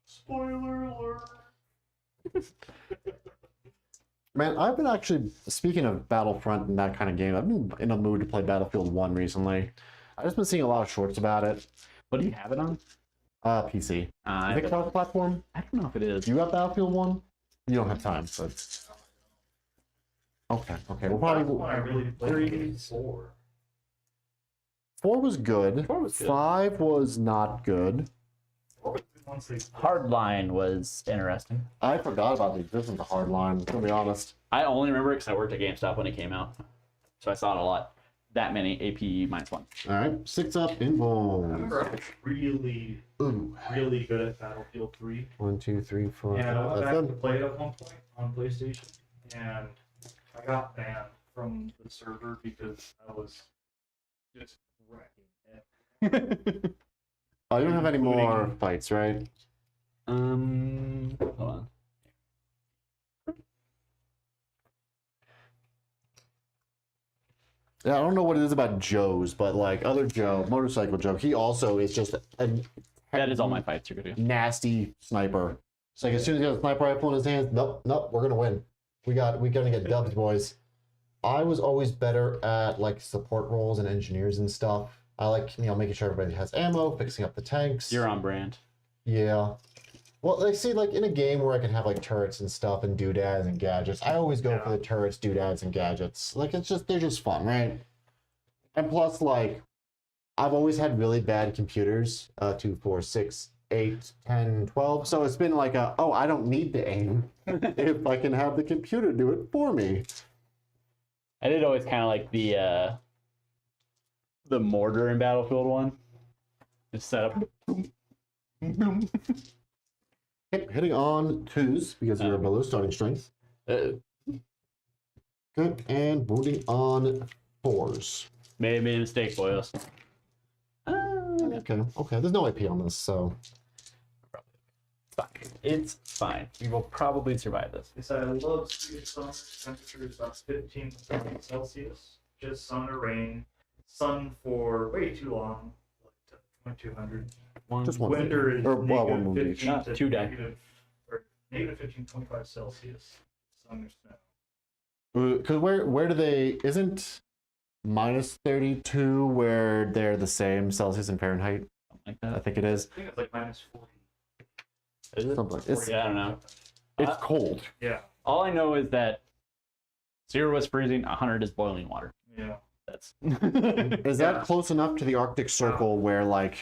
Spoiler alert. Man, I've been actually, speaking of Battlefront and that kind of game, I've been in a mood to play Battlefield 1 recently. I've just been seeing a lot of shorts about it. What do you have it on? PC. Is it cross-platform? I don't know if it is. You got Battlefield 1? You don't have time, but... Okay, we'll probably... When I really played 4. 4 was good. 4 was good. 5 was not good. 4 was good once they Hardline was interesting. I forgot about the existence of Hardline, to be honest. I only remember it because I worked at GameStop when it came out. So I saw it a lot. That many AP -1. Alright, 6 up in I bones. remember I was really good at Battlefield 3. 1, 2, 3, 4. And I went That's back to good. play it at one point on PlayStation, and I got banned from the server because I was just wrecking it. Oh, you don't have any more fights, right? Hold on. Yeah, I don't know what it is about Joe's, but like other Joe, Motorcycle Joe, he also is just a That is all my fights are good. nasty sniper. It's like as soon as he has a sniper rifle in his hands, nope, we're gonna win. We're gonna get dubs, boys. I was always better at like support roles and engineers and stuff. I like, making sure everybody has ammo, fixing up the tanks. You're on brand. Yeah. Well, like, see, like in a game where I can have like turrets and stuff and doodads and gadgets, I always go for the turrets, doodads, and gadgets. Like they're just fun, right? And plus, like, I've always had really bad computers, 2, 4, 6, 8, 10, 12. So it's been like I don't need to aim if I can have the computer do it for me. I did always kind of like the mortar in Battlefield 1. Just set up. Hitting on 2s because you're below starting strength. Good, and wounding on 4s. Made a mistake, boys. Okay. There's no AP on this, so It's fine. We will probably survive this. They said I love Swedish summer. Temperature is about 15 degrees Celsius. Just sun or rain. Sun for way too long, like 200. just one. Winter is Or, well, one negative move each. 15 to 2 die. negative 15, 25 Celsius. Sun or snow. Because where do they? Isn't -32 where they're the same Celsius and Fahrenheit? Something like I that. think it is. I think it's like -40. Is it? Something like it's, Yeah, I don't know. it's cold. Yeah. All I know is that 0 is freezing, 100 is boiling water. Yeah. That's Is that close enough to the Arctic Circle where like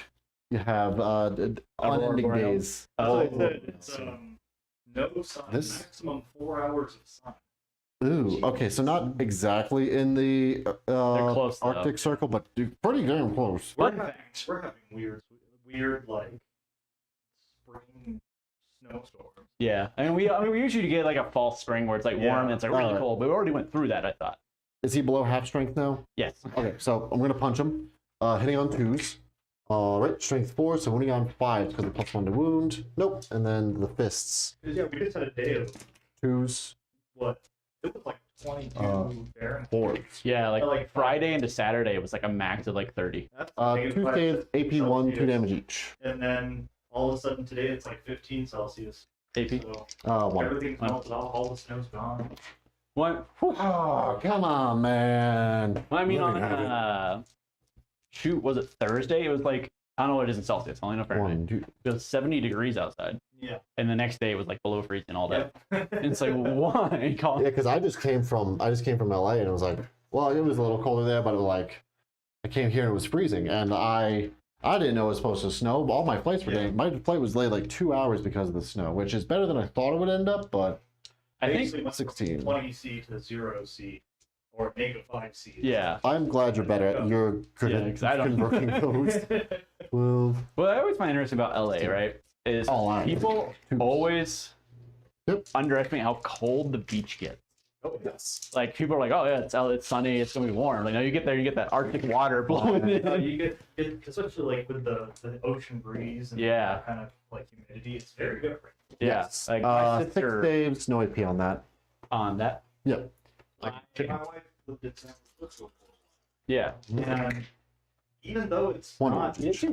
you have unending Boreal. days? So Oh, it said it's no sun, This- maximum 4 hours of sun. Ooh, okay, so not exactly in the close, though. Arctic Circle, but pretty damn close. Fun We're having, fact. we're having weird like spring snowstorms. Yeah. I mean, we usually get like a false spring where it's like warm and it's like really Alright. cold, but we already went through that, I thought. Is he below half strength now? Yes. Okay, so I'm gonna punch him. Hitting on 2s. Alright, strength 4, so wounding on 5 because of +1 to wound. Nope. And then the fists. Yeah, we just had a day of 2s, what? It was like 22 Fahrenheit. 4s. Yeah, like, Like Friday into Saturday, it was like a max of like 30. That's Tuesdays, AP1, 2 Celsius. damage each. And then all of a sudden today it's like 15 Celsius. AP. So 1. everything's melted off, all the snow's gone. What? Oh, come on, man. Well, I mean, Let me on have it. shoot, was it Thursday? It was like, I don't know what it is in Celsius. I only know Fahrenheit. 1, 2. It was 70 degrees outside, Yeah. and the next day it was like below freezing all day. Yeah. And it's like, why? Yeah, because I just came from LA and it was like, well, it was a little colder there, but like, I came here and it was freezing, and I didn't know it was supposed to snow. All my flights were delayed. My flight was delayed like 2 hours because of the snow, which is better than I thought it would end up, but I think, Basically went from 16. 20C to 0C or -5C. yeah. I'm glad you're better at you're good Yeah, at 'cause I don't- converting those. Well, What I always find interesting about LA, right, is Oh, I- people always Yep. underestimate how cold the beach gets. Oh, yes. Like, people are like, oh, yeah, it's sunny, it's going to be warm. Like, no, you get there, you get that Arctic water blowing No, in. you get especially like with the ocean breeze and Yeah. that kind of like humidity, it's very different. Yeah. yes. Like, my 6 sister saves, no AP on that. on that. Yep. My wife lived in San Francisco for Yeah. a while. And even though it's One not inch.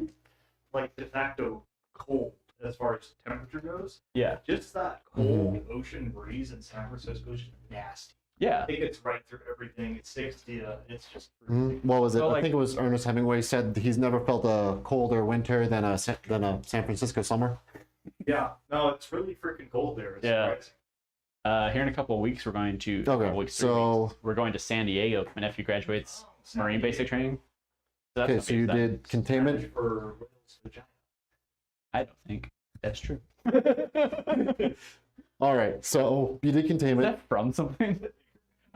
like de facto cold as far as temperature goes, Yeah. just that cold ocean breeze in San Francisco is just nasty. Yeah. It gets right through everything. It sticks to you. It's just What was it? Well, I like- think it was Ernest Hemingway said he's never felt a colder winter than a San Francisco summer. yeah. No, it's really freaking cold there. It's Yeah. surprising. Here in a couple of weeks, we're going to. Okay, couple weeks, 3 so- weeks, we're going to San Diego. My nephew graduates Marine basic training. So that's Okay, gonna so be you exciting. did containment. For whales vagina. I don't think that's true. All right, so you did Is containment. that from something?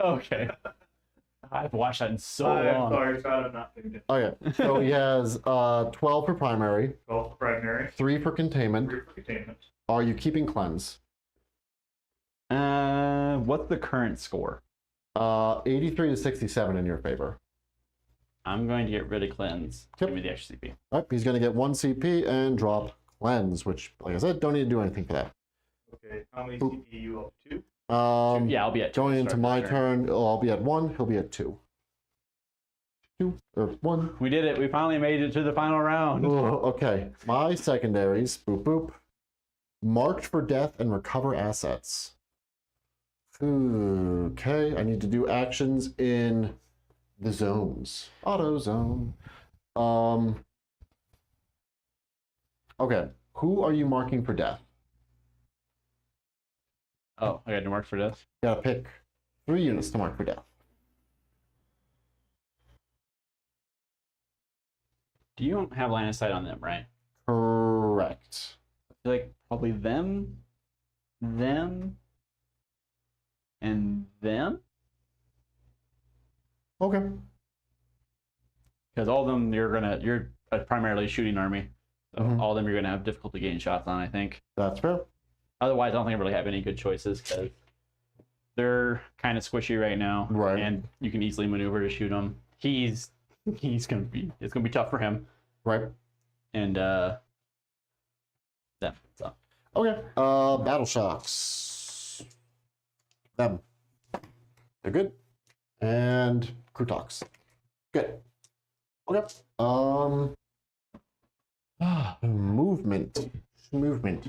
Okay. I've watched that in so I'm long. sorry, Scott, I'm not thinking. Okay, so he has 12 for primary, 12 for primary, 3 for containment. 3 for containment. Are you keeping cleanse? What's the current score? 83 to 67 in your favor. I'm going to get rid of cleanse. Yep. Give me the extra CP. All right, he's going to get 1 CP and drop cleanse, which, like I said, don't need to do anything for that. Okay, how many CPU up to? Yeah, I'll be at two Going to into start my this turn, I'll be at 1, he'll be at 2. 2 or 1. We did it. We finally made it to the final round. Oh, okay, my secondaries, boop boop. March for death and recover assets. Okay, I need to do actions in the zones. Auto zone. Okay, who are you marking for death? Oh, I got to mark for death. You gotta pick 3 units to mark for death. Do you have line of sight on them, right? Correct. I feel like probably them, and them. Okay. Because all of them, you're a primarily shooting army. So Mhm. all of them you're gonna have difficulty getting shots on, I think. That's fair. Otherwise, I don't think I really have any good choices because they're kind of squishy right now, Right. and you can easily maneuver to shoot him. It's gonna be tough for him, Right. and them. So Okay. Battle shocks. Them. They're good. And Kroot. Good. Okay. Movement. Movement.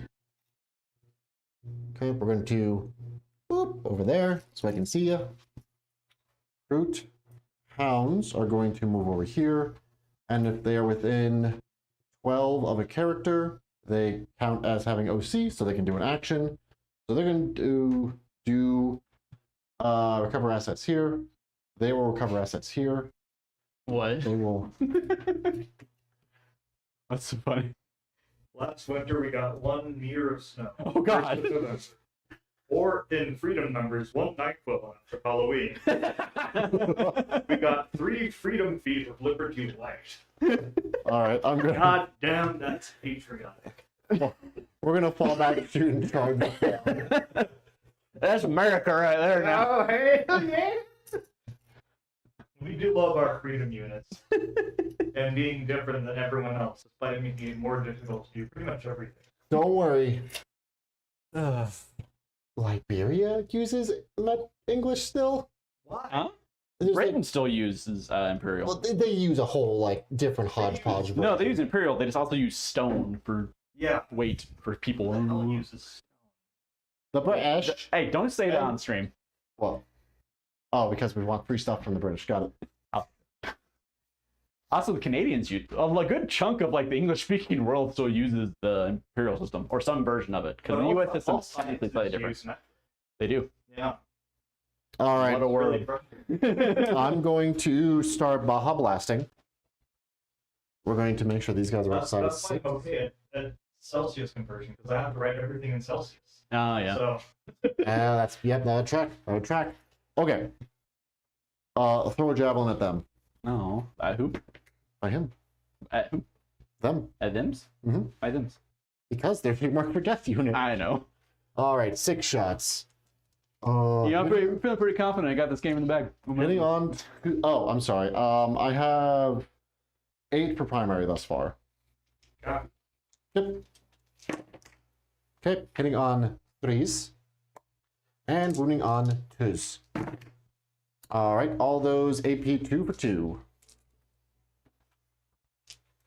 Okay, we're going to boop over there so I can see you. Kroot. Hounds are going to move over here. And if they are within 12 of a character, they count as having OC, so they can do an action. So they're going to do recover assets here. They will recover assets here. what? They will. That's so funny. Last winter, we got 1 meter of snow. Oh, God. Or in freedom numbers, 1 night equivalent for Halloween. We got 3 freedom feet of liberty light. All right, I'm gonna. God damn, that's patriotic. We're gonna fall back and shoot and charge. That's America right there now. Oh, hey, yeah. We do love our freedom units and being different than everyone else, despite making it more difficult to do pretty much everything. Don't worry. Liberia uses English still. Why? Huh? There's, Britain like, still uses Imperial. well, they use a whole like different hodgepodge. No, they version. use Imperial. They just also use stone for Yeah. weight for people. Who the hell uses The British. Hey, don't say that on stream. Well, oh, because we want free stuff from the British. Got it. Also, the Canadians use a good chunk of like the English-speaking world still uses the Imperial system or some version of it because the U.S. system is technically slightly different. They do. Yeah. All right. What a Really word. frustrating. I'm going to start Baja blasting. We're going to make sure these guys are outside of That's why I'm okay at Celsius conversion because I have to write everything in Celsius. Oh yeah. So That's yep, that would track. That would track. Okay. Throw a javelin at them. No. At who? By him. At who? Them. At them's? Mhm. By them's. Because they're marked for death unit. I know. All right, 6 shots. Yeah, I'm feeling pretty confident. I got this game in the bag. Hitting on. Oh, I'm sorry. I have 8 for primary thus far. God, Yep. Okay, hitting on 3s. And wounding on 2s. All right, all those AP 2 for 2.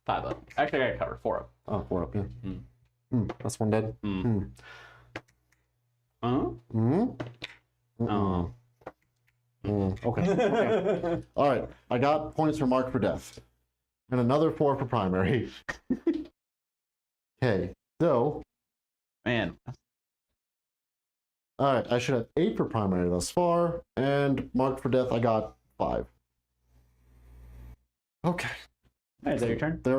5 up. Actually, I got covered. 4 up. Oh, 4 up, yeah. That's one dead. Okay. All right, I got points for mark for death. And another 4 for primary. Okay, so... Man. All right, I should have 8 for primary thus far, and mark for death, I got 5. Okay. Hey, is that your turn? They're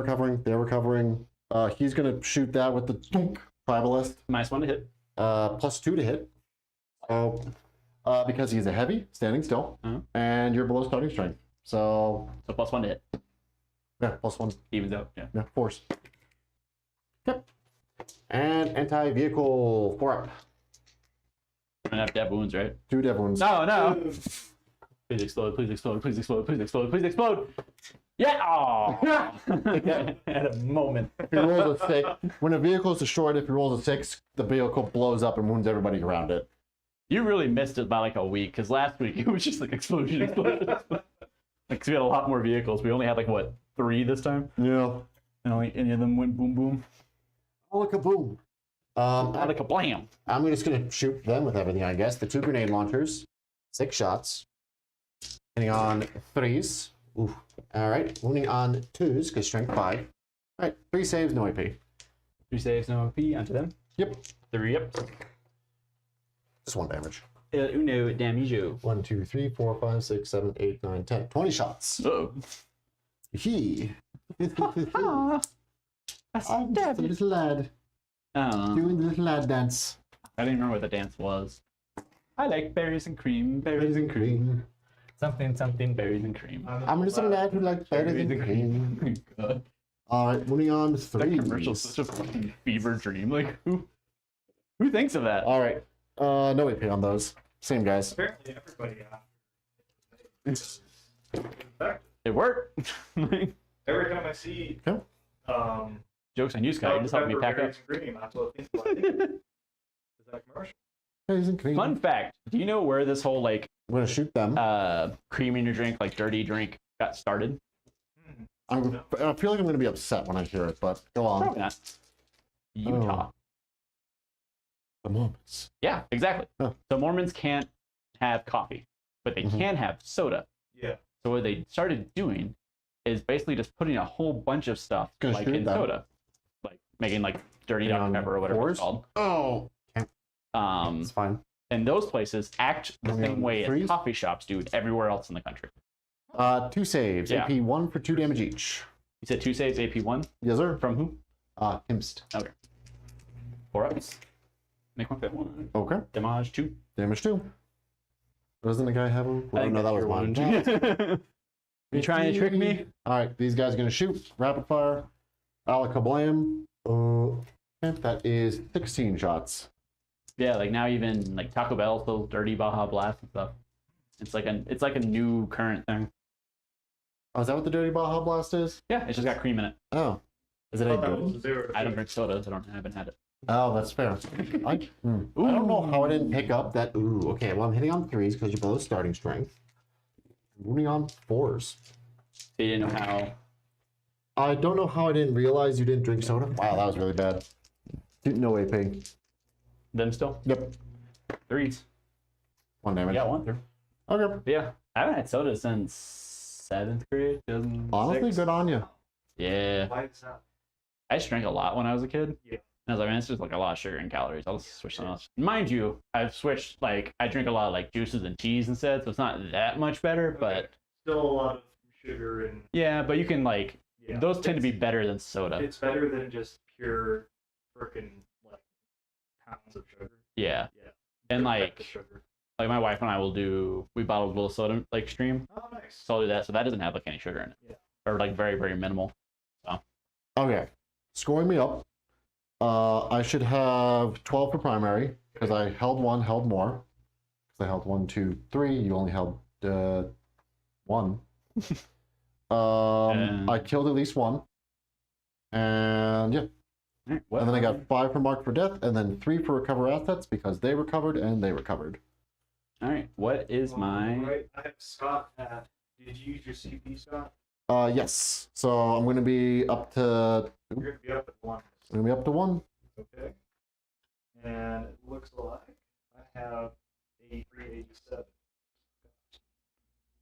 recovering. He's gonna shoot that with the tribalist. -1 to hit. +2 to hit. So, because he's a heavy, standing still, and you're below starting strength. So +1 to hit. Yeah, +1. Evens out, yeah. Yeah, force. Yep. And anti-vehicle 4 up. I'm gonna have dead wounds, right? 2 dev wounds. No. Please explode, please explode, please explode, please explode, please explode. Yeah! Aww. At a moment. If he rolls a 6, when a vehicle is destroyed, if he rolls a 6, the vehicle blows up and wounds everybody around it. You really missed it by like a week, because last week it was just like explosion. Like, 'cause we had a lot more vehicles. We only had like, what, 3 this time? Yeah. And only any of them went boom boom. Oh, look a boom. Like a blam. I'm just gonna shoot them with everything, I guess. The 2 grenade launchers, 6 shots. Hitting on 3s. Ooh. All right, wounding on 2s because strength 5. All right, 3 saves, no AP. 3 saves, no OP onto them. Yep. 3 up. Just 1 damage. Uno damage. 1, 2, 3, 4, 5, 6, 7, 8, 9, 10. 20 shots. Oh. He. I'm just a little lad. Doing the little lad dance. I didn't remember what the dance was. I like berries and cream. Berries and cream. Something, something, berries and cream. I'm just a lad who likes berries and cream. God. All right, moving on to 3. That commercial's such a fucking fever dream. Like, who thinks of that? All right, no AP on those. Same guys. Apparently, everybody It worked. every time I see Jokes on you, Scott. You just helped me pack up. Scream, that's what I think about it. Is that a commercial? Berries and cream. Fun fact: do you know where this whole like I'm gonna shoot them. cream in your drink, like dirty drink, got started? I feel like I'm gonna be upset when I hear it, but go on. Probably not. Utah. The Mormons. Yeah, exactly. Huh. So Mormons can't have coffee, but they can have soda. Yeah. So what they started doing is basically just putting a whole bunch of stuff Gonna like shoot in them. soda, like making like dirty Dr. Pepper or whatever it's called. Oh, it's fine. And those places act the Moving same on way to 3s. as coffee shops do everywhere else in the country. 2 saves. Yeah. AP 1 for 2 damage each. You said 2 saves, AP 1. Yes, sir. From who? Imst. Okay. 4 ups. Make one fit 1. Okay. Damage 2. Damage 2. Doesn't the guy have a? I think no, that was that's mine. You trying to trick me? All right, these guys are gonna shoot rapid fire. Alakablam. That is 16 shots. Yeah, like now even like Taco Bell still dirty Baja Blast and stuff. It's like a new current thing. Oh, is that what the Dirty Baja Blast is? Yeah, it's just got cream in it. Oh. Is it I a thought that good? was 0. I don't drink soda, so I haven't had it. Oh, that's fair. I don't know how I didn't pick up that. Ooh, okay. Well, I'm hitting on 3s because you're below starting strength. Moving on 4s. So you didn't know how. I don't know how I didn't realize you didn't drink soda. Wow, that was really bad. No AP. Them still? Yep. 3s. 1 damage. Yeah, 1 through. Okay. But yeah, I haven't had soda since 7th grade. 2006. Honestly, good on you. Yeah. Why is that? I just drank a lot when I was a kid. Yeah. And I was like, man, it's just like a lot of sugar and calories. I'll just switch something else. Mind you, I've switched, like, I drink a lot of like juices and teas instead, so it's not that much better, but Still a lot of sugar and yeah, but you can like, yeah. those tend to be better than soda. It's better than just pure freaking like pounds of sugar. Yeah. Yeah. And They're like, the sugar. my wife and I we bottle a little soda like stream. Oh, nice. So I'll do that. So that doesn't have like any sugar in it. Yeah. Or like very, very minimal. Okay. Scoring me up. I should have 12 for primary because I held 1, held more. Because I held 1, 2, 3. You only held 1. I killed at least 1. And yeah. Right, And then I got 5 for mark for death, and then 3 for recover assets because they recovered and they recovered. All right. What is my? Right, I have Scott at. Did you use your CP, Scott? Yes. So I'm gonna be up to. You're gonna be up at 1. I'm gonna be up to 1. Okay. And it looks like I have 83, 87.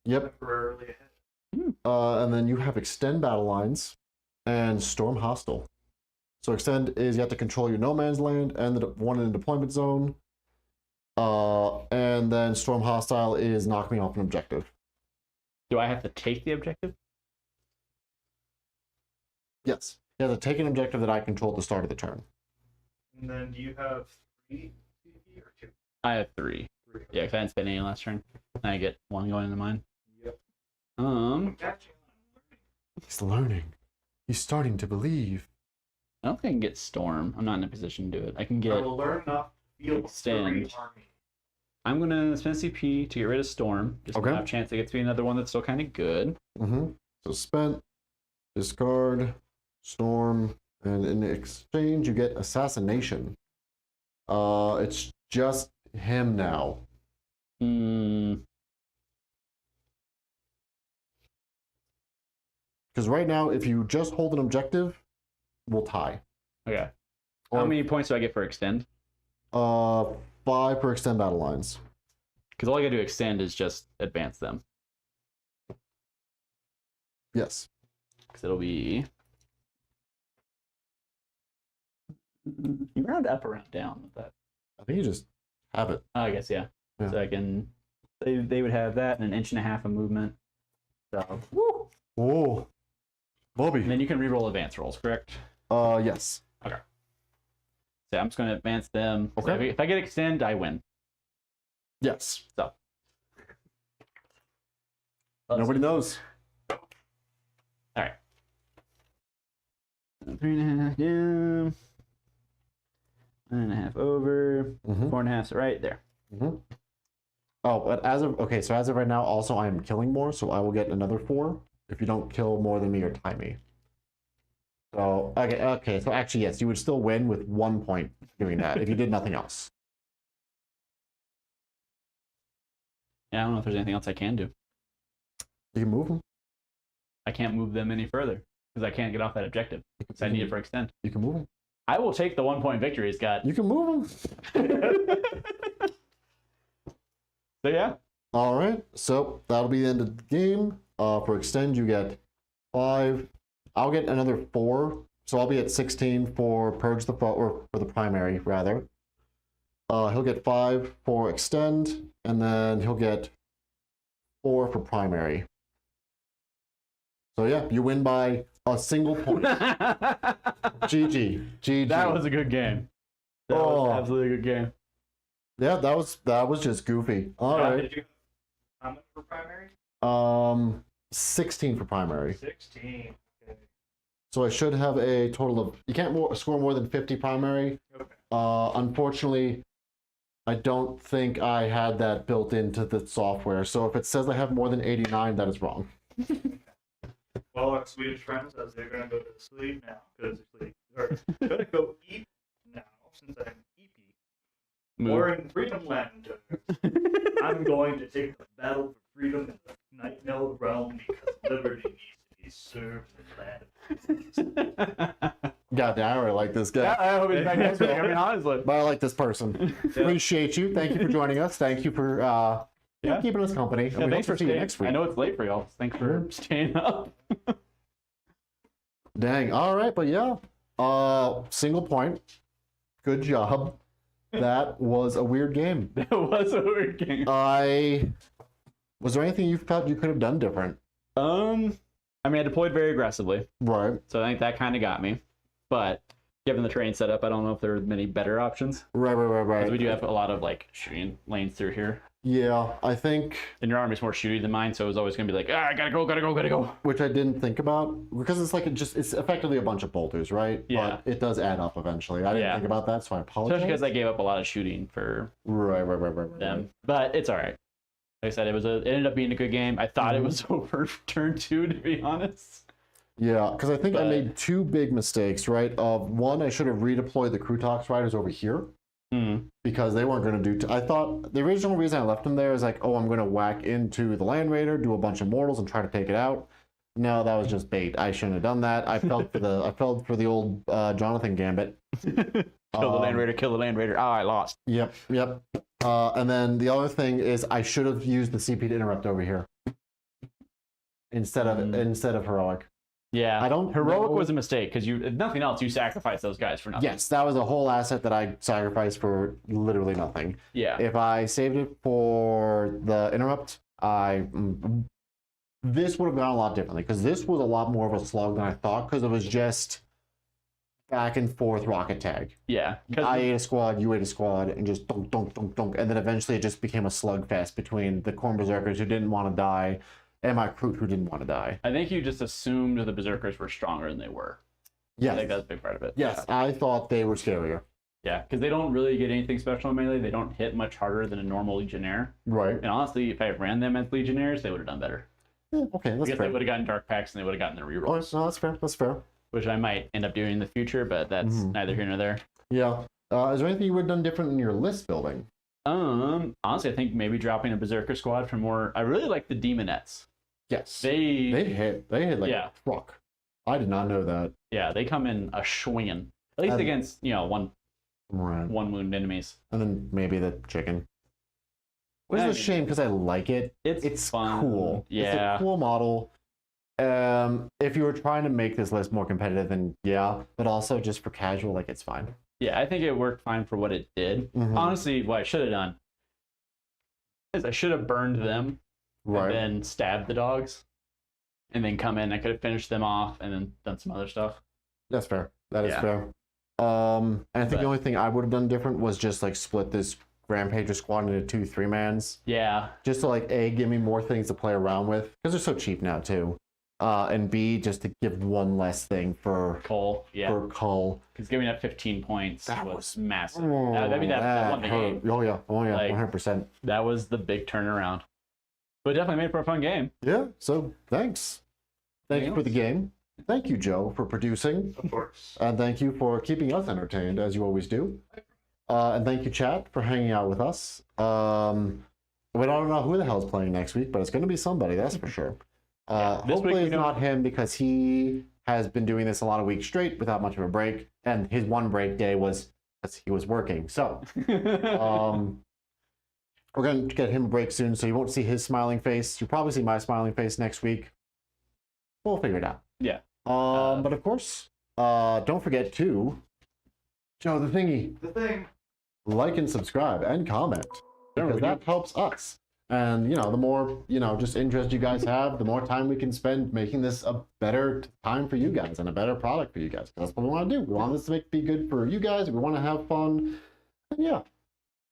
Yep. Temporarily ahead. And then you have extend battle lines and storm hostile. So extend is you have to control your no man's land and the one in the deployment zone. And then storm hostile is knock me off an objective. Do I have to take the objective? Yes. You have to take an objective that I control at the start of the turn. And then do you have 3 CP or 2? I have 3. 3. Yeah, because I didn't spend any last turn. And I get 1 going into mine. Yep. Catching on. He's learning. He's starting to believe. I don't think I can get storm. I'm not in a position to do it. I can I get. will learn enough to feel Extend. army. I'm gonna spend CP to get rid of storm. Just Okay. to have a chance to get to be another one that's still kind of good. Mm-hmm. So spent, discard, storm, and in exchange you get assassination. It's just him now. Hmm. Because right now, if you just hold an objective, we'll tie. Okay. Or, How many points do I get for extend? 5 per extend battle lines. Because all I gotta do extend is just advance them. Yes. Because it'll be. You round up or round down with that? I think you just have it. Oh, I guess yeah. Yeah. So I can. They would have that and an 1.5 inches of movement. So. Woo! Oh, Bobby. And then you can reroll advance rolls, correct? Yes. So I'm just going to advance them. So Okay. if I get extend, I win. Yes. So. Nobody knows. All right. 3.5 down. 1.5 over. Mm-hmm. 4.5 right there. Mm-hmm. Oh, but as of right now, also I am killing more, so I will get another 4 if you don't kill more than me or tie me. So okay. So actually, yes, you would still win with 1 point doing that if you did nothing else. Yeah, I don't know if there's anything else I can do. You can move them. I can't move them any further because I can't get off that objective. So I need it for extend. You can move them. I will take the 1 point victory, Scott. You can move them. So yeah. All right. So that'll be the end of the game. For extend, you get 5. I'll get another 4. So I'll be at 16 for purge the foe, or for the primary rather. He'll get 5 for extend, and then he'll get 4 for primary. So yeah, you win by a single point. GG. GG. That was a good game. That was absolutely a good game. Yeah, that was just goofy. All right. Did you how much for primary? 16 for primary. 16. Okay. So I should have a total of. You can't score more than 50 primary. Okay. Unfortunately, I don't think I had that built into the software. So if it says I have more than 89, that is wrong. Well, our Swedish friends, as they're going to go to sleep now, because they're going to go eat now, since I'm EP. Or in Freedom Land, I'm going to take the battle for freedom in the Night Node realm because liberty needs to be served in the land of peace. God damn, I really like this guy. Yeah, I hope he's back next week. I mean, honestly. But I like this person. Appreciate you. Thank you for joining us. Thank you for keeping us company. Yeah, And we thanks hope for to see you staying. next week. I know it's late for y'all. Thanks for staying up. Dang. All right, but yeah. Single point. Good job. That was a weird game. That was a weird game. Was there anything you felt you could have done different? I mean, I deployed very aggressively, Right. so I think that kind of got me. But given the terrain setup, I don't know if there are many better options. Right. Because we do have a lot of like shooting lanes through here, Yeah, I think, and your army's more shooty than mine, so it was always gonna be like, I gotta go. which I didn't think about, because it's like it's effectively a bunch of bolters, right? Yeah. But it does add up eventually. I didn't Yeah. think about that, so I apologize. Especially because I gave up a lot of shooting for Right. them, but it's all right. Like I said, it ended up being a good game. I thought it was over turn 2, to be honest. Yeah, because I think I But- made 2 big mistakes, right? One, I should have redeployed the Kroot riders over here. because they weren't going to do. I thought the original reason I left them there is like, oh, I'm going to whack into the Land Raider, do a bunch of mortals, and try to take it out. No, that was just bait. I shouldn't have done that. I felt for the old Jonathan Gambit. Kill the Land Raider, kill the Land Raider. Oh, I lost. Yep. And then the other thing is I should have used the CP to interrupt over here instead of heroic. Yeah, I don't heroic know. was a mistake because you, if nothing else, you sacrificed those guys for nothing. Yes, that was a whole asset that I sacrificed for literally nothing. Yeah. If I saved it for the interrupt, this would have gone a lot differently because this was a lot more of a slog than I thought because it was just back and forth rocket tag. Yeah. I ate a squad, you ate a squad, and just dunk, dunk, dunk, dunk. And then eventually it just became a slugfest between the Corn Berserkers who didn't want to die and my Kroot who didn't want to die. I think you just assumed the Berserkers were stronger than they were. Yes. I think that's a big part of it. Yes, I thought they were scarier. Yeah, because they don't really get anything special in melee. They don't hit much harder than a normal Legionnaire. Right. And honestly, if I ran them as Legionnaires, they would have done better. Yeah, okay, that's Because fair. they would have gotten Dark Packs and they would have gotten their Oh, rerolls. no, that's fair. That's fair. Which I might end up doing in the future, but that's neither here nor there. Yeah. Is there anything you would have done different in your list building? Honestly, I think maybe dropping a Berserker squad for more. I really like the Demonettes. Yes. They hit like Yeah. a truck. I did not know that. yeah, they come in a swinging. At least against one Right. wound enemies. And then maybe the chicken. Which I is a mean, shame because I like it. It's fun. Cool. Yeah. It's a cool model. If you were trying to make this list more competitive, then yeah, but also just for casual, like it's fine. Yeah, I think it worked fine for what it did. Honestly, what I should have done is I should have burned them Right. and then stabbed the dogs and then come in. I could have finished them off and then done some other stuff. That's fair. That is Yeah. fair. And I think But- the only thing I would have done different was just like split this Rampager squad into 2 3-mans. Yeah. Just to like A, give me more things to play around with because they're so cheap now too. And B, just to give one less thing for Cole. Yeah. Cull. Because giving up 15 points That was massive. Oh, I mean, that won the hurt. game. Oh yeah, Like- 100%. That was the big turnaround. But definitely made for a fun game. Yeah. So thanks. Thank you for the game. Thank you, Joe, for producing, Of course. and thank you for keeping us entertained as you always do. And thank you, chat, for hanging out with us. We don't know who the hell's playing next week, but it's going to be somebody, that's for sure. This week Hopefully we it's know- not him because he has been doing this a lot of weeks straight without much of a break, and his one break day was because he was working. So we're going to get him a break soon, so you won't see his smiling face. You'll probably see my smiling face next week. We'll figure it out. Yeah. But of course, don't forget to, Joe, the thingy, The thing. like and subscribe and comment because that helps us. And, the more, just interest you guys have, the more time we can spend making this a better time for you guys and a better product for you guys. That's what we want to do. We want this to be good for you guys. We want to have fun. And yeah.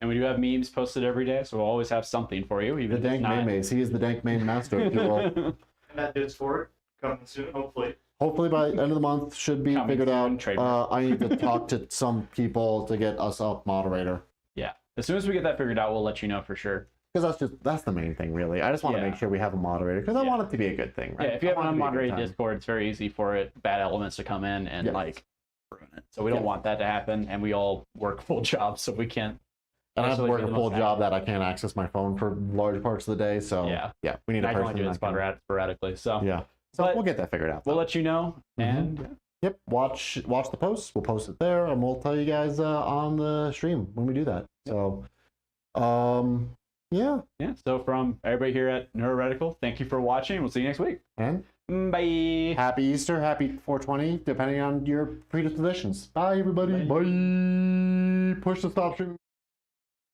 And we do have memes posted every day, so we'll always have something for you. The Even dank main maze. He is the dank main master, if you will. And that is for it. Coming soon, hopefully. Hopefully by the end of the month should be Coming figured soon, out. trademark. I need to talk to some people to get us a moderator. Yeah. As soon as we get that figured out, we'll let you know for sure. Because that's the main thing, really. I just want to Yeah. make sure we have a moderator because I Yeah. want it to be a good thing, right? Yeah, if you have I an want it to be a good unmoderated time. Discord, it's very easy for bad elements to come in and Yes. ruin it. So we don't Yes. want that to happen, and we all work full jobs, so we can't. And I have to necessarily work be a the full most job that I can't access my phone for large parts of the day. So Yeah. we need And a I can only person do it that can. sporadically. So Yeah, so But we'll get that figured out. we'll though. let you know, and Yep, watch the posts. We'll post it there, and we'll tell you guys on the stream when we do that. So, yeah, yeah. So from everybody here at Neuro-Heretical, thank you for watching. We'll see you next week. and Bye. happy Easter, happy 420, depending on your predispositions. Bye, everybody. Bye. Push the stop stream.